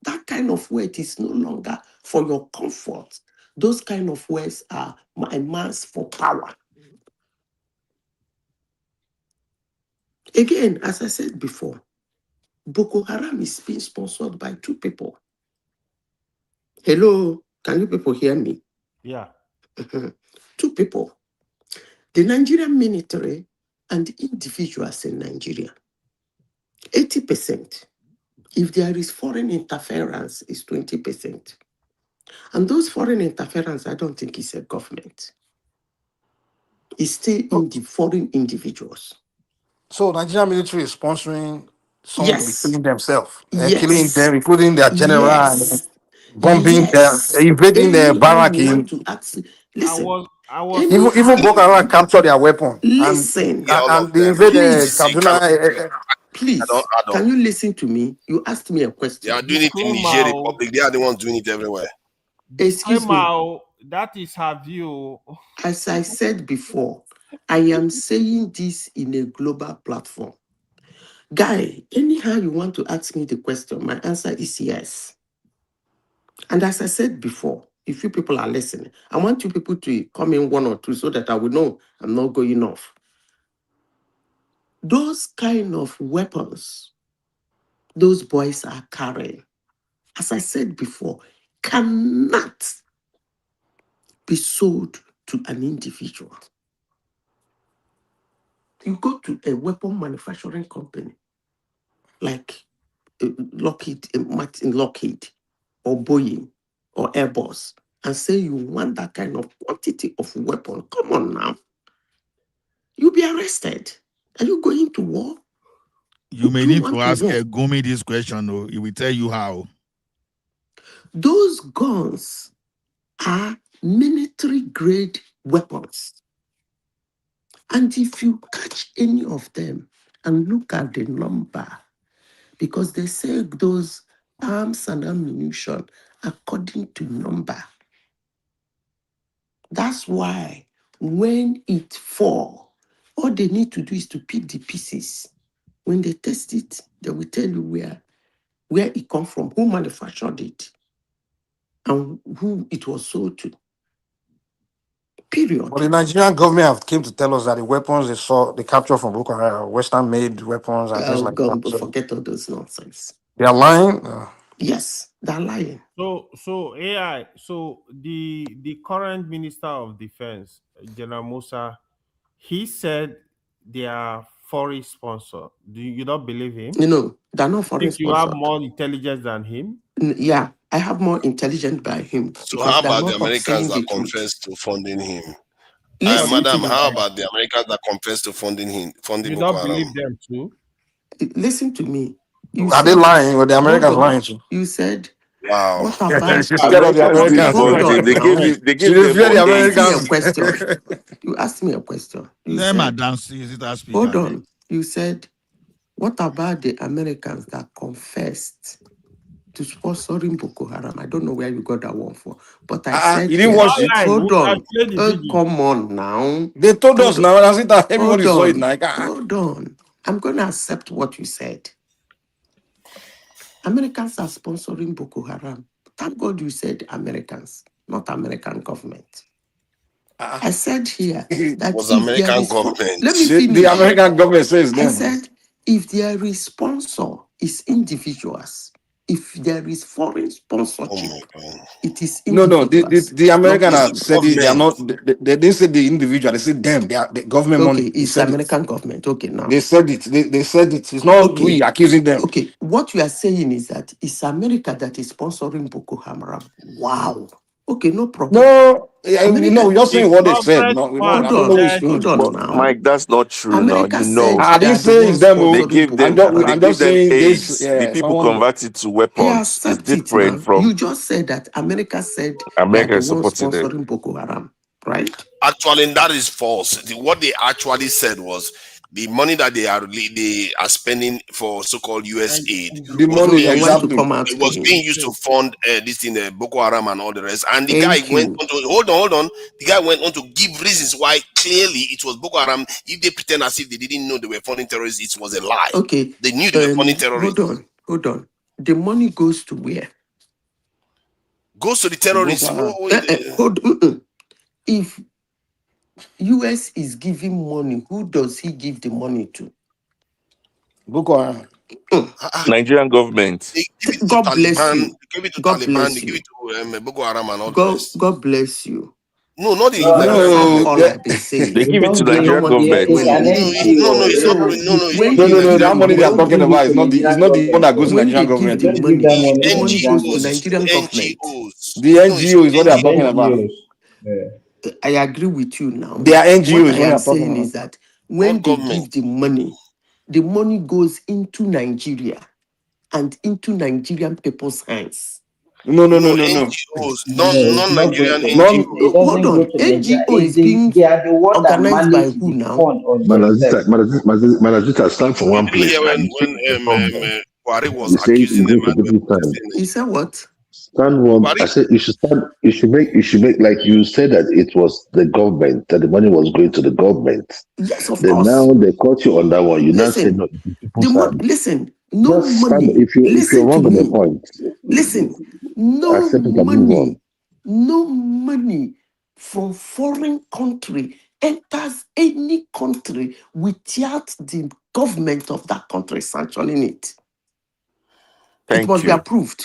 That kind of wealth is no longer for your comfort. Those kind of wealth are amassed for power. Again, as I said before, Boko Haram is being sponsored by 2 people. Hello, can you people hear me? Yeah. 2 people. The Nigerian military and individuals in Nigeria. 80%. If there is foreign interference, is 20%. And those foreign interference, I don't think it's a government. It's still in the foreign individuals. So Nigerian military is sponsoring someone to be killing themselves, killing them, including their general, and bombing, invading their barrack. Listen, even Boko Haram capture their weapon. Listen, and they invade Kaduna. Please, can you listen to me? You asked me a question. They are doing it in Niger Republic. They are the ones doing it everywhere. Excuse me. That is her view. As I said before, I am saying this in a global platform. Guy, anyhow you want to ask me the question, my answer is yes. And as I said before, if you people are listening, I want you people to come in 1 or 2 so that I will know I'm not going off. Those kind of weapons those boys are carrying, as I said before, cannot be sold to an individual. You go to a weapon manufacturing company like Lockheed or Boeing or Airbus and say you want that kind of quantity of weapon. Come on now. You'll be arrested. Are you going to war? You may need to ask Gumi this question, though. He will tell you how. Those guns are military grade weapons. And if you catch any of them and look at the number, because they say those arms and ammunition according to number. That's why when it fall, all they need to do is to pick the pieces. When they test it, they will tell you where it come from, who manufactured it, and who it was sold to. Period. But the Nigerian government have came to tell us that the weapons they captured from Boko Haram, Western-made weapons and things like that. So forget all those nonsense. They are lying. Yes, they're lying. So AI. So the current Minister of Defense, General Musa, he said they are foreign sponsor. Do you not believe him? They're not foreign sponsor. You have more intelligence than him? Yeah, I have more intelligence by him. So how about the Americans that confess to funding him? Madam, how about the Americans that confess to funding him? You don't believe them too? Listen to me. Are they lying or the Americans lying too? You said, wow. What about She's scared of the Americans. They give the Americans. You asked me a question. Hold on. You said, what about the Americans that confessed to sponsoring Boko Haram? I don't know where you got that one for, but I said, you didn't watch it. Hold on. Come on now. They told us now. I think that everybody saw it now. Hold on. I'm going to accept what you said. Americans are sponsoring Boko Haram. Thank God you said Americans, not American government. I said here that was American government. Let me finish. The American government says them. I said if there is sponsor, is individuals. If there is foreign sponsorship, it is individuals. The American said they are not. They didn't say the individual. They said them. They are the government money. It's American government. Okay, now they said it. They said it. It's not we accusing them. Okay, what you are saying is that it's America that is sponsoring Boko Haram. Wow. Okay, no problem. No, you're saying what they said. No, hold on now. Mike, that's not true. America said I didn't say it's them. They give them. I'm just saying this. The people converted to weapons is different from. You just said that America said America that is sponsoring Boko Haram, right? Actually, that is false. What they actually said was the money that they are spending for so-called US aid. The money it was being used to fund this thing, Boko Haram and all the rest. And the guy went on to hold on. The guy went on to give reasons why clearly it was Boko Haram. If they pretend as if they didn't know they were funding terrorists, it was a lie. Okay, they knew they were funding terrorists. Hold on. The money goes to where? Goes to the terrorists. If US is giving money, who does he give the money to? Boko Haram. Nigerian government. God bless you. They give it to God Taliban, bless they you. give it to Boko Haram and all the rest. God bless you. No, not the all I've been saying. They give it to Nigerian government. No, that money they are talking about is not the one that goes to Nigerian government. The money goes to Nigerian government. The NGO is what they are talking about. I agree with you now. They are NGOs. What I am saying is that when they give the money goes into Nigeria and into Nigerian people's hands. No. NGOs, non-Nigerian NGOs. Hold on. NGO is being organized by who now? Manajita stand for one place. When Buhari was accusing them. He said what? I said you should make like you said that it was the government, that the money was going to the government. Yes, of then course. Now they caught you on that one. You now say no. Listen, no money. If you're wrong on the point. Listen, no money from foreign country enters any country without the government of that country sanctioning it. Thank it must you. be approved.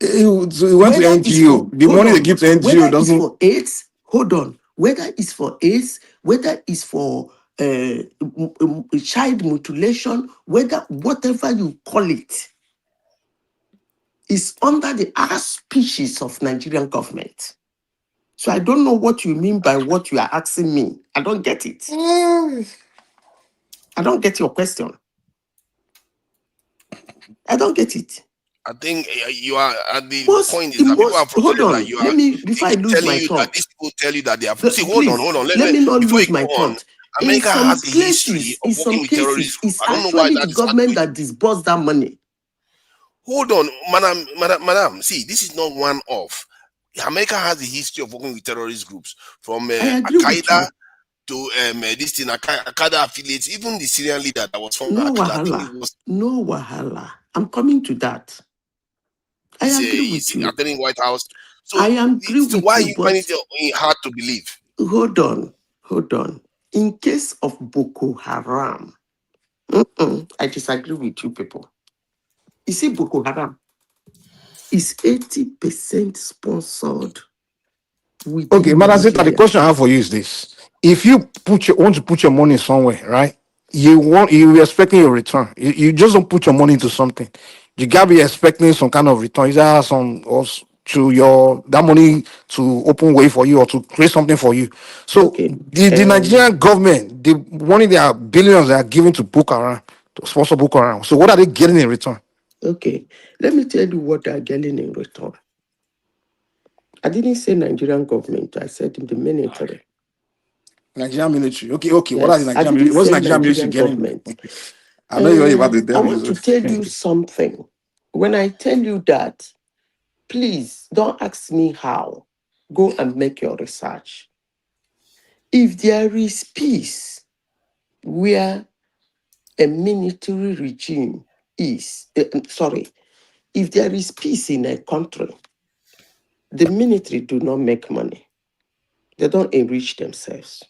It went to NGO. The money they give to NGO whether doesn't. it's for AIDS, hold on. Whether it's for AIDS, whether it's for child mutilation, whatever you call it, is under the auspices of Nigerian government. So I don't know what you mean by what you are asking me. I don't get it. I don't get your question. I don't get it. I think you are at the point is that people are hold on. that you are. Let me before I lose my thought. That these people tell you that they are. See, Hold on. Let me not lose my on, thought. America has a history of working with terrorists. It's actually the government that disbursed that money. Hold on, madam. See, this is not one off. America has a history of working with terrorist groups from Al-Qaeda to this thing, Al-Qaeda affiliates, even the Syrian leader that was from No wahala. I'm coming to that. I agree with you. Attending White House. So, I agree with why you, you find it hard to believe? Hold on. In case of Boko Haram, I disagree with you people. You see, Boko Haram is 80% sponsored with. Okay, Madam Zita, the question I have for you is this: if you want to put your money somewhere, right? You're expecting a return. You just don't put your money into something. You gotta be expecting some kind of return. Is that that money to open way for you or to create something for you? So the Nigerian government, the money they are billions they are giving to Boko Haram, to sponsor Boko Haram. So what are they getting in return? Okay, let me tell you what they're getting in return. I didn't say Nigerian government. I said in the military. Nigerian military. Okay. Yes, what are the Nigerian military? What's Nigerian military getting? I know you're about to I want to tell you something. When I tell you that, please don't ask me how. Go and make your research. If there is peace where a military regime is, if there is peace in a country, the military do not make money. They don't enrich themselves.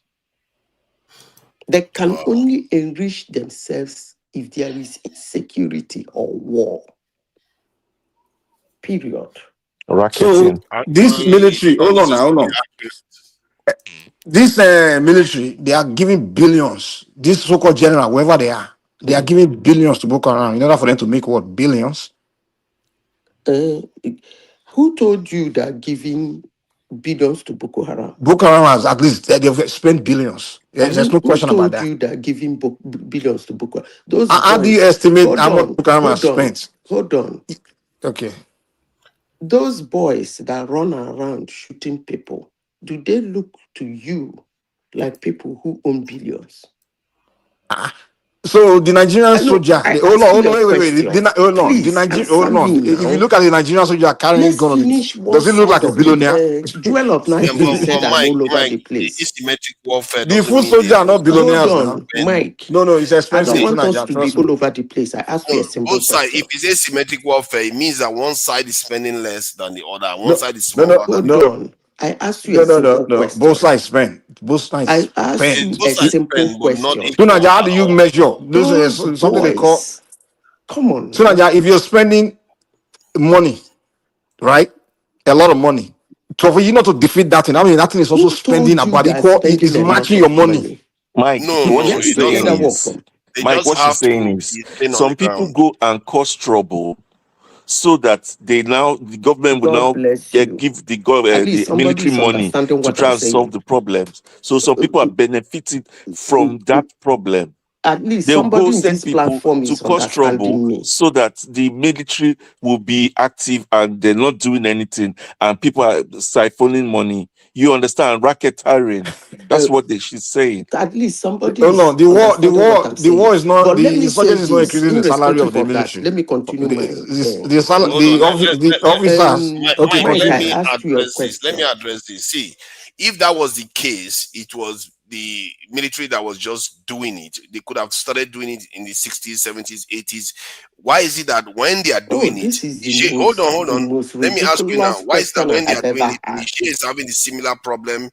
They can only enrich themselves if there is insecurity or war. Period. So this military, hold on. This military, they are giving billions. This so-called general, wherever they are giving billions to Boko Haram in order for them to make what? Billions? Who told you that giving billions to Boko Haram? Boko Haram has at least they've spent billions. There's no question about that. Who told you that giving billions to Boko Haram? How do you estimate how much Boko Haram has spent? Hold on. Okay. Those boys that run around shooting people, do they look to you like people who own billions? So the Nigerian soldier, wait. Hold on. If you look at the Nigerian soldier carrying gun, does it look like a billionaire? Jewel of Night said I'm all over the place. Asymmetric warfare. The full soldier are not billionaires. Hold on, Mike. No, it's expensive. I don't want us to be all over the place. I asked you a simple both sides. question. If it's asymmetric warfare, it means that one side is spending less than the other. One side is smaller. Hold on. I asked you a simple question. Both sides spend. Both sides I asked you a simple question. So Naja, how do you measure? This is something they call. Come on. So Naja, if you're spending money, right, a lot of money, so for you not to defeat that thing, I mean that thing is also spending about equal. It is matching your money. Mike, what she's saying is, Mike, what she's saying is, some people go and cause trouble, so that the government will now give the military money to try and solve the problems. So some people are benefiting from that problem. At least they'll somebody go in send this people platform to is cause trouble me. so that the military will be active and they're not doing anything and people are siphoning money. You understand? Racketeering. That's what she's saying. At least somebody. No, the war is not. The insurgents is not increasing the salary of the military. Let me continue. The officers. Okay, let me address this. See, if that was the case, it was the military that was just doing it. They could have started doing it in the 60s, 70s, 80s. Why is it that when they are doing hold on. Let me ask you now. Why is that when they are doing it, Nigeria is having the similar problem,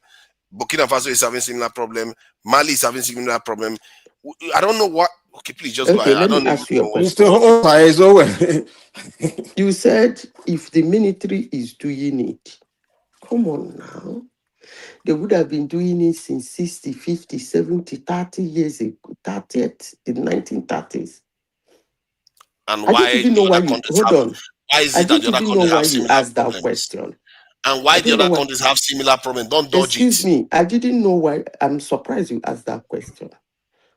Burkina Faso is having similar problem, Mali is having similar problem? I don't know what. Okay, please just go Okay, ahead. I let me don't even ask you a know what. question. You said if the military is doing it, come on now. They would have been doing it since 60, 50, 70, 30 years ago, 30th, in 1930s. And I don't why even the know why other you, countries hold have? on. Why is I it that don't the other even know countries why have you similar asked that problems? question. And I why the don't know other why. countries have similar problems? Don't dodge Excuse it. me, I didn't know why. I'm surprised you asked that question.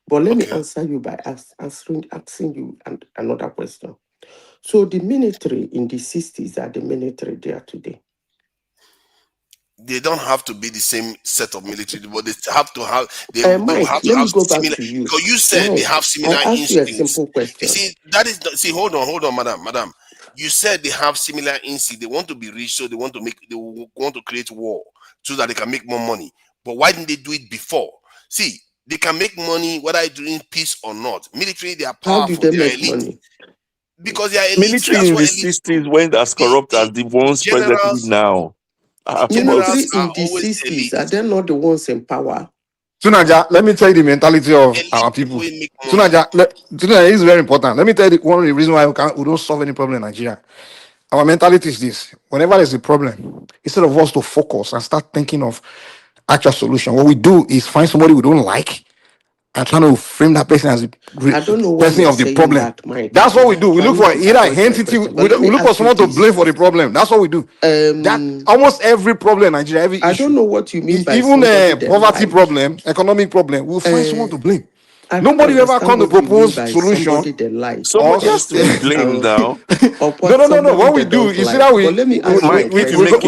But let me Okay. answer you by asking you another question. So the military in the 60s are the military there today. They don't have to be the same set of military, but they have to have. They will have Mike, to let have me go back similar. to you. Because you said they have Mike, I similar asked you a instincts. simple You question. see, that is see. Hold on, madam. You said they have similar instincts. They want to be rich, so they want to make. They want to create war so that they can make more money. But why didn't they do it before? See, they can make money whether during peace or not. Military, they are How do powerful. they They are make elite money? because they are elite. Military That's in the what elites do. 60s went as corrupt as the The ones presently generals, now. the Of Military generals course. are in the always 60s, elite. are they not the ones in power? Tunaja, let me tell you the mentality of Elite our people people. will make money. Tunaja is very important. Let me tell you one of the reasons why we don't solve any problem in Nigeria. Our mentality is this: whenever there's a problem, instead of us to focus and start thinking of actual solution, what we do is find somebody we don't like and trying to frame that person as the I don't know why person you are of the saying problem. that, Mike. That's what we do. We Can look you for just either an avoid my entity, question? But let we me look for ask you someone to blame this. for the problem. That's what we do. That almost every problem in Nigeria, every I don't issue, know what you mean by even somebody a they poverty like. problem, economic problem, we'll find someone to blame. I don't Nobody will ever understand come to what you mean propose by solution somebody they like or Somebody has to be versus blamed now. no. somebody What we they do don't is like. that But let me ask you a Mike, question.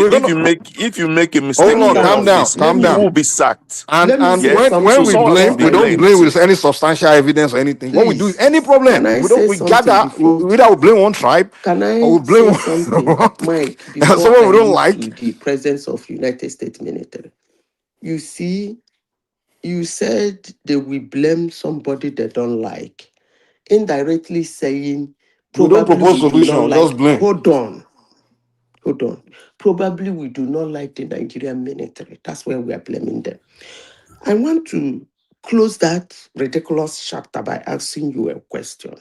if you make a mistake hold Calm on, in calm down. down, office, Let calm you me will down. be sacked. And let me say when So we something someone must blame, be we before don't I blame blamed. with any substantial evidence or anything. When we do please. any Can problem, I we say don't we something gather, before? either we blame one tribe Can or I we blame say something, Mike, before someone I we don't move to like. the presence of United States military? You see, you said they will blame somebody they don't like, indirectly saying We don't probably propose we do not solution, we just like. blame. Hold on. Probably we do not like the Nigerian military. That's where we are blaming them. I want to close that ridiculous chapter by asking you a question.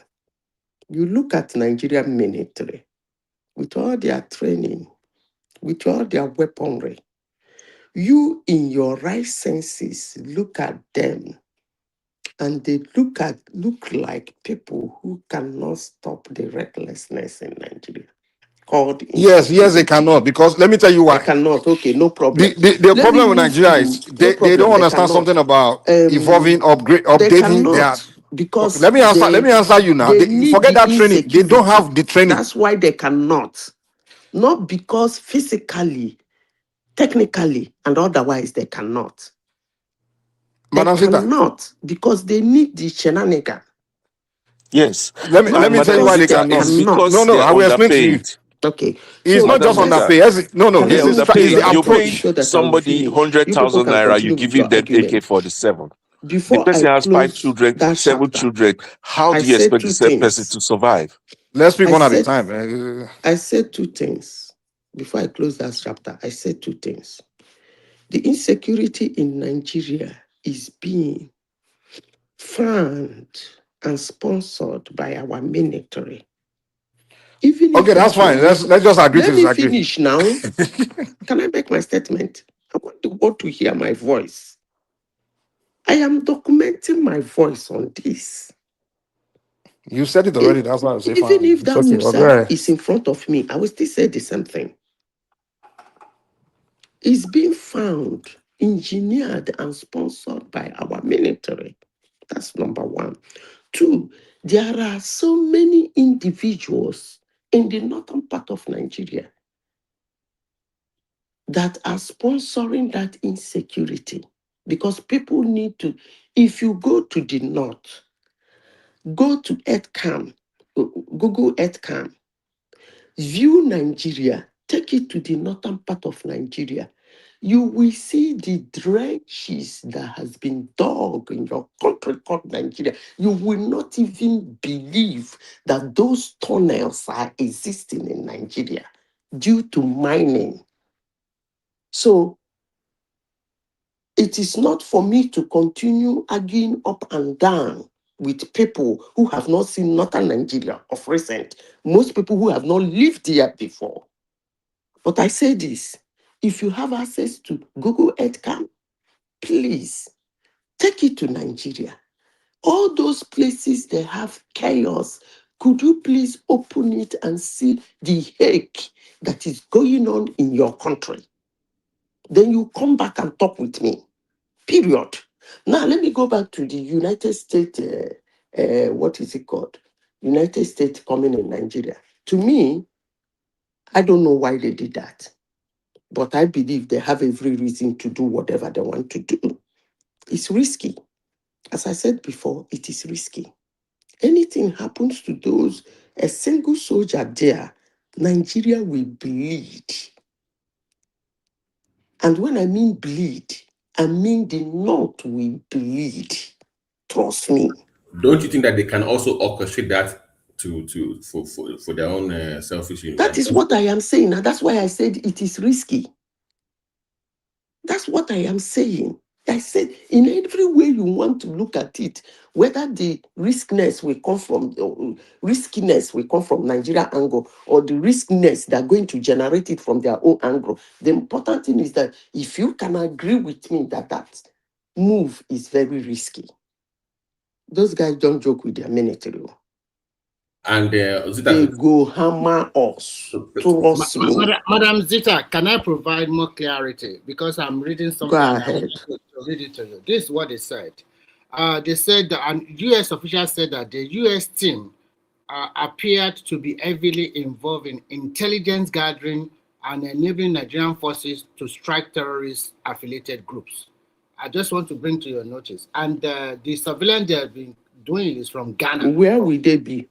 You look at Nigerian military with all their training, with all their weaponry. You, in your right senses, look at them and they look like people who cannot stop the recklessness in Nigeria called Yes, they insecurity. cannot, because let me tell you They why. cannot. Okay, no problem. The Let me problem with move Nigeria is to no they don't problem. They understand cannot. something about evolving, They updating their. cannot Okay, because let me answer you now. they need Forget the that training. They don't insecurity. have the training. That's why they cannot. Not because physically, technically, and otherwise they cannot. They Madam Sita, cannot because they need the shenanigan. Yes. let Not me tell you Madam why because they they Zita, cannot. it's cannot. because No, they're I will explain to you. underpaid. Okay, It's so not Madam just Zita, underpay. No. can they're It's I the move to it's underpaid. your the You approach pay approach. so that I will somebody finish? You people 100,000 can naira, you continue give with him your that argument. AK-47. The Before I person has 5 close children, that 7 chapter, children. How I do you said expect the two same person things. to survive? Let's speak I one at a said time. I said two things. Before I close that chapter, I said two things. The insecurity in Nigeria is being fanned and sponsored by our military. Even if Okay, that's that were fine. Let's not, just agree to let me disagree. finish now. Can I make my statement? I want the world to hear my voice. I am documenting my voice on this. You said it already. That's why I say Even fine. if It's that okay. Well, go Musa ahead. is in front of me, I will still say the same thing. It's being found, engineered, and sponsored by our military. That's number one. Two, there are so many individuals in the northern part of Nigeria that are sponsoring that insecurity because people need to. If you go to the north, go to EarthCam, Google EarthCam, view Nigeria, take it to the northern part of Nigeria. You will see the drenches that has been dug in your country called Nigeria. You will not even believe that those tunnels are existing in Nigeria due to mining. So it is not for me to continue arguing up and down with people who have not seen northern Nigeria of recent, most people who have not lived here before. But I say this, if you have access to Google Earth Cam, please take it to Nigeria. All those places that have chaos, could you please open it and see the hate that is going on in your country? Then you come back and talk with me. Period. Now, let me go back to the United States, what is it called? United States coming in Nigeria. To me, I don't know why they did that. But I believe they have every reason to do whatever they want to do. It's risky. As I said before, it is risky. Anything happens to those, a single soldier there, Nigeria will bleed. And when I mean bleed, I mean the North will bleed. Trust me. Don't you think that they can also orchestrate that for their own selfish? That is what I am saying. Now, that's why I said it is risky. That's what I am saying. I said, in every way you want to look at it, whether the riskiness will come from Nigeria angle or the riskiness they're going to generate it from their own angle, the important thing is that if you can agree with me that move is very risky, those guys don't joke with their military. And they go hammer us. Trust me. Madam Zita, can I provide more clarity? Because I'm reading something. Go ahead. To read it to you. This is what they said. They said that, and U.S. officials said that the U.S. team appeared to be heavily involved in intelligence gathering and enabling Nigerian forces to strike terrorist-affiliated groups. I just want to bring to your notice. And the surveillance they have been doing is from Ghana. Where will they be?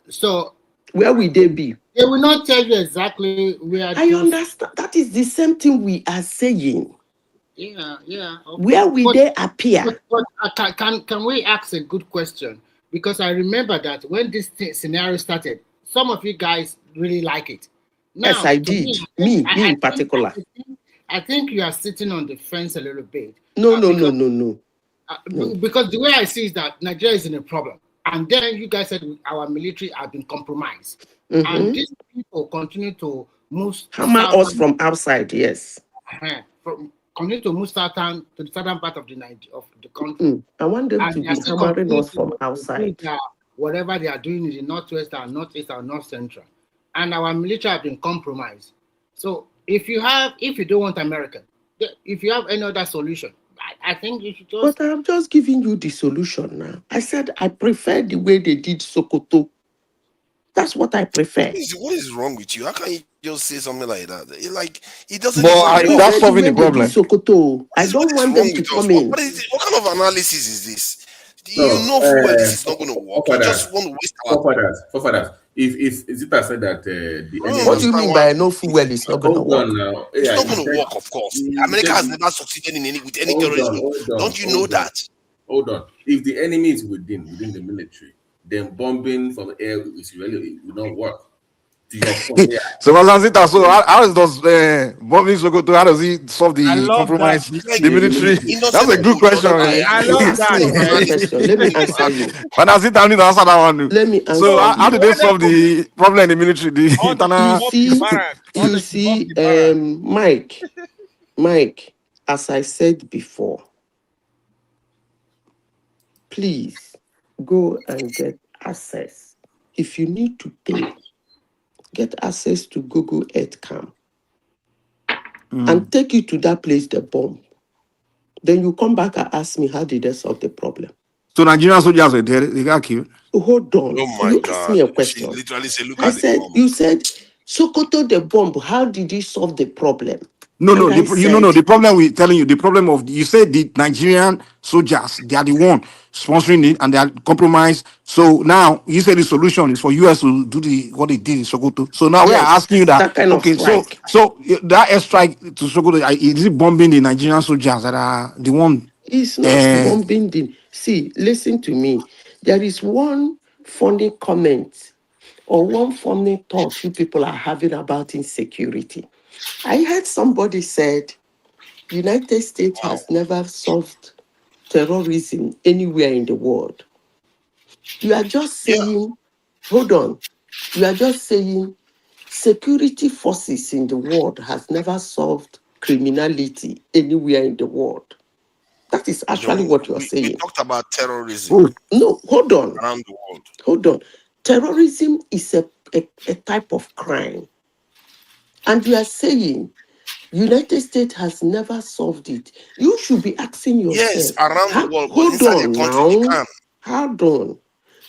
So where will they be? They will not tell you exactly where. I understand. That is the same thing we are saying. Yeah. Where will they appear? But can we ask a good question? Because I remember that when this scenario started, some of you guys really like it. Now, yes, I did. Me in particular. I think you are sitting on the fence a little bit. No. Because the way I see is that Nigeria is in a problem. And then you guys said our military have been compromised. And these people continue to move. Hammer us from outside, yes. Continue to move to the southern part of the country. I want them to be hammering us from outside. Whatever they are doing in the northwest and northeast and north central. And our military have been compromised. So if you don't want American, if you have any other solution, I think you should just... But I'm just giving you the solution now. I said I prefer the way they did Sokoto. That's what I prefer. What is wrong with you? How can you just say something like that? It doesn't. But that's solving the problem. Sokoto. I don't want them to come in. What kind of analysis is this? You know full well this is not going to work. You just want to waste our forefathers. If Zita said that the what do you mean by no full well it's not going to work? It's not going to work, of course. America has never succeeded with any terrorism. Don't you know that? Hold on. If the enemy is within the military, then bombing from the air is really will not work. So how does bombing Sokoto, how does he solve the compromise, the military? That's a good question. I love that. Let me answer you. But as it need to answer that one. Let me answer so how do they solve the problem in the military? You see, Mike, as I said before, please go and get access. If you need to pay, get access to Google Earth Cam and take you to that place they bomb. Then you come back and ask me how did they solve the problem. So Nigerian soldiers were there, they got killed. Hold on. Oh my you God. asked me a question. She literally said, look I at said, you said Sokoto the bomb. How did he solve the problem? The problem we're telling you, the problem of you said the Nigerian soldiers, they are the one sponsoring it and they are compromised. So now you said the solution is for US to do what they did in Sokoto. So now we are asking you that kind of strike. so that airstrike to Sokoto, is it bombing the Nigerian soldiers that are the one? It's not bombing the. See, listen to me. There is one funny comment or one funny thought you people are having about insecurity. I heard somebody said United States has never solved terrorism anywhere in the world. You are just saying, hold on. You are just saying security forces in the world has never solved criminality anywhere in the world. That is actually No, what you are we saying. talked about terrorism No, hold on. around the world. Hold on. Terrorism is a type of crime. And you are saying United States has never solved it. You should be asking Yes, yourself, around the world, but hold inside the on country they now. can. Hold on.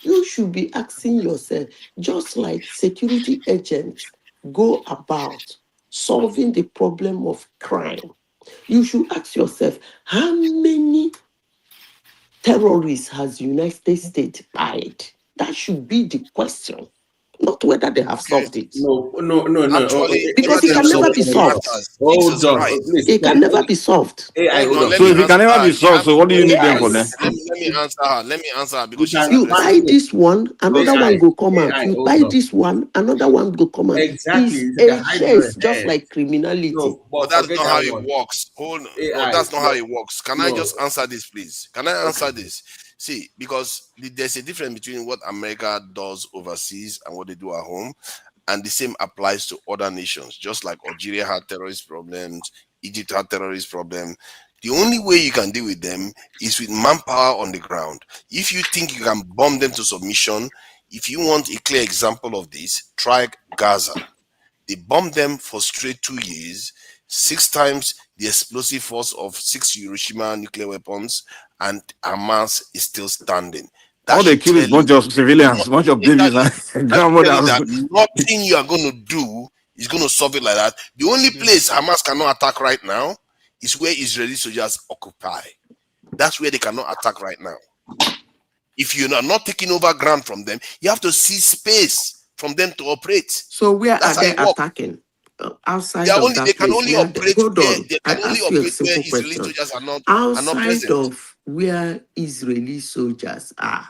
You should be asking yourself, just like security agents go about solving the problem of crime, you should ask yourself, how many terrorists has United States died? That should be the question, not whether they have Okay. solved it. No. Actually, whether Because they it have can never solved be it solved. matters. Hold Jesus on. Christ. Please. It can never be solved. AI, Hold hold on, on. let So me if it answer can never her. be You solved, have so to what do you need them AI, for then? let me answer her. Let me answer her You because she's can you buy addressing. imagine this one, another AI, one go come out. You hold buy on. this one, another one go come out. Exactly. It's It's like a a hide your chase, just head. like criminality. No, But but that's forget not how that it one. works. Hold on. No, AI, that's not how it works. Can I just answer this, please? Can I answer okay. this? See, because there's a difference between what America does overseas and what they do at home, and the same applies to other nations. Just like Algeria had terrorist problems, Egypt had terrorist problem. The only way you can deal with them is with manpower on the ground. If you think you can bomb them to submission, if you want a clear example of this, try Gaza. They bombed them for straight 2 years, 6 times the explosive force of 6 Hiroshima nuclear weapons, and Hamas is still standing. That All they should kill is tell you bunch of civilians, not, bunch of babies exactly. and That should tell you grandmothers. that nothing you are going to do is going to solve it like that. The only place Hamas cannot attack right now is where Israeli soldiers occupy. That's where they cannot attack right now. If you're not taking over ground from them, you have to see space from them to operate. So where are That's how they it works. attacking? Outside of They that can place, only where operate hold where on. they I can only ask you a operate where simple Israeli question. soldiers are not Outside present. of where Israeli soldiers are,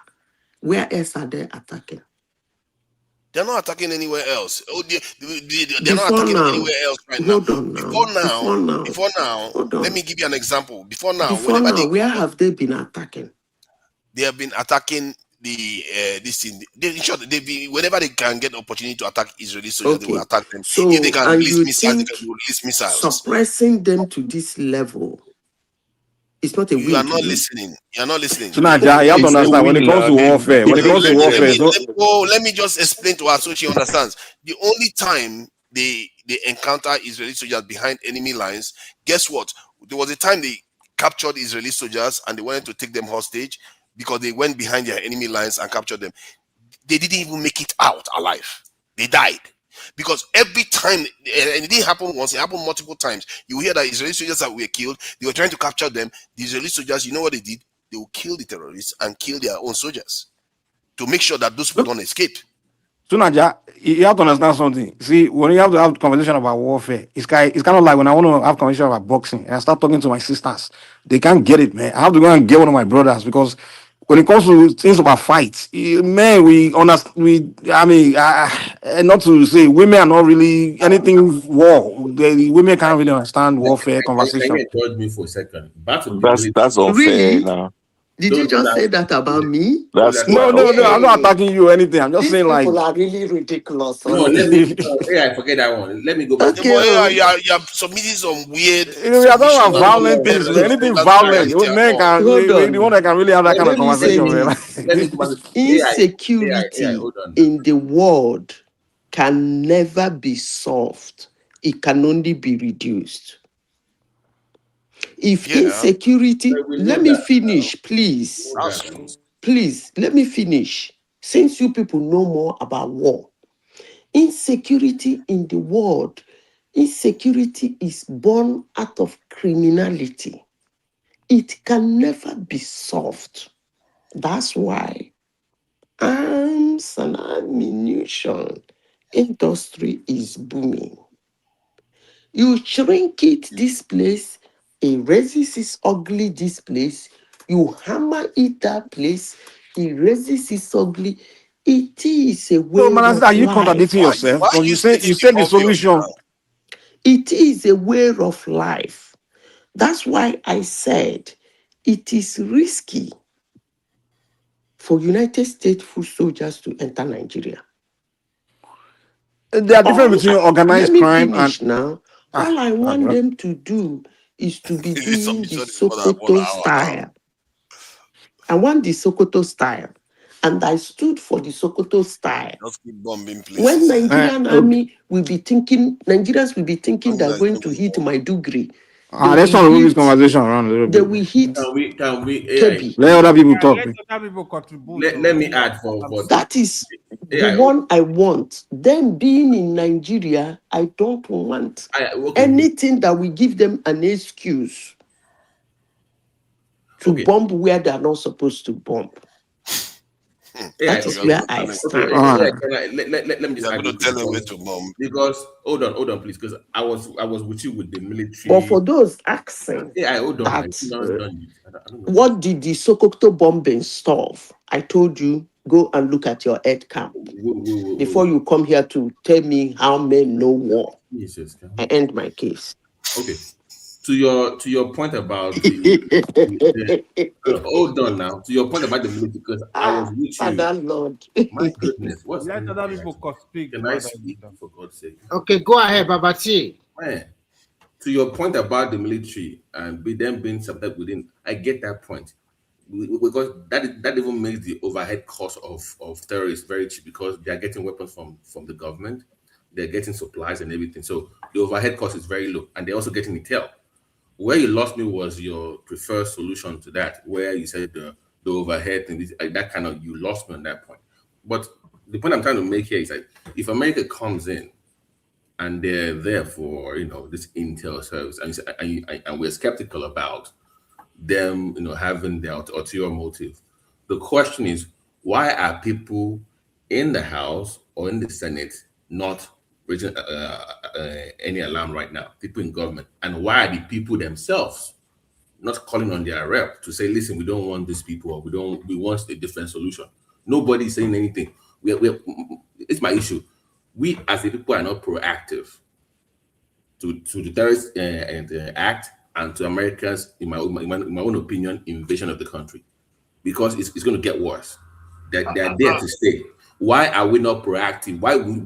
where else are they attacking? They're not attacking anywhere else. Oh, they're not Before attacking now, anywhere else right now. hold on now. Before now, Hold let on. me give you an example. Before now, Before whenever now, where have they been attacking? they have been attacking the this thing, in short, whenever they can get opportunity to attack Israeli soldiers, they will Okay. attack them. If they So, can and release you missiles, they think can release missiles. suppressing them to this level is not a You are win to not you? listening. You are not listening. So now, you have to It's a understand when it win comes now. to warfare, when it comes to warfare, so Let me just explain to her so she understands. The only time they encounter Israeli soldiers behind enemy lines, guess what? There was a time they captured Israeli soldiers and they wanted to take them hostage because they went behind their enemy lines and captured them. They didn't even make it out alive. They died. Because every time, and it didn't happen once, it happened multiple times. You hear that Israeli soldiers that were killed, they were trying to capture them. The Israeli soldiers, you know what they did? They will kill the terrorists and kill their own soldiers to make sure that those people don't escape. So Naja, you have to understand something. See, when you have to have conversation about warfare, it's kind of like when I want to have conversation about boxing and I start talking to my sisters, they can't get it, man. I have to go and get one of my brothers because when it comes to things about fights, man, we understand. I mean, not to say women are not really anything war. Women can't really understand warfare Can conversation. you indulge me for a second? Back to the That's military. that's unfair Really? now. Did you Don't just say that. that about me? That's No, quite no, no. unfair. I'm not Hey, attacking you or anything. I'm just these saying like people are really ridiculous, No, let me. honestly. I forget that one. Let me go back Yeah, to. Okay. but yeah, Oh. you're submitting some weird we are talking submission about No, and no, all no, violent no, things, no, man. no. that's Anything not violent. reality at Men all. can, Hold the one on. that can really have that kind of Let me say conversation, man. this. Let me go back to AI. AI, Insecurity hold on now. in the world can never be solved. It can only be reduced. If Yeah, insecurity, But we let know me that now. finish, please. We know that's that true. now. Please, let me finish. Since you people know more about war, insecurity in the world, insecurity is born out of criminality. It can never be solved. That's why arms and ammunition industry is booming. You shrink it this place, erases is ugly this place, you hammer it that place, erases is ugly. It is a So, way man, of are you contradicting life. yourself? Why Because are you you stating the said the obvious solution. now? It is a way of life. That's why I said it is risky for United States foot soldiers to enter Nigeria. There are difference between organized crime and now. All I want them to do is to be doing the Sokoto style. I want the Sokoto style. And I stood for the Sokoto style. Just keep bombing places. When Nigerian army will be thinking, Nigerians will be thinking they're going to hit Maiduguri. Let's not move this conversation around a little bit. They will hit Can we let other people talk. Let other people contribute. Let me add for that is the one I want. Them being in Nigeria, I don't want anything that will give them an excuse to bomb where they are not supposed to bomb. That is where I stand. Let me just I'm going to tell him where to bomb. Because hold on, please, because I was with you with the military. But for those asking, what did the Sokoto bombing solve? I told you, go and look at your head camp before you come here to tell me how men know war. I end my case. Okay. To your point about hold on now. To your point about the military, because I was with you. Lord. My goodness, what's let other people speak? Can I speak for God's sake? Okay, go ahead, Babati. Man, to your point about the military and them being subject within, I get that point. Because that even makes the overhead cost of terrorists very cheap because they are getting weapons from the government, they're getting supplies and everything. So the overhead cost is very low, and they're also getting intel. Where you lost me was your preferred solution to that, where you said the overhead and that kind of, you lost me on that point. But the point I'm trying to make here is like, if America comes in and they're there for this intel service, and we're skeptical about them, having their ulterior motive, the question is, why are people in the House or in the Senate not raising any alarm right now, people in government? And why are the people themselves not calling on their rep to say, listen, we don't want these people, or we want a different solution? Nobody's saying anything. It's my issue. We as the people are not proactive to the terrorist act and to Americans, in my own opinion, invasion of the country, because it's going to get worse. They're there to stay. Why are we not proactive? Why would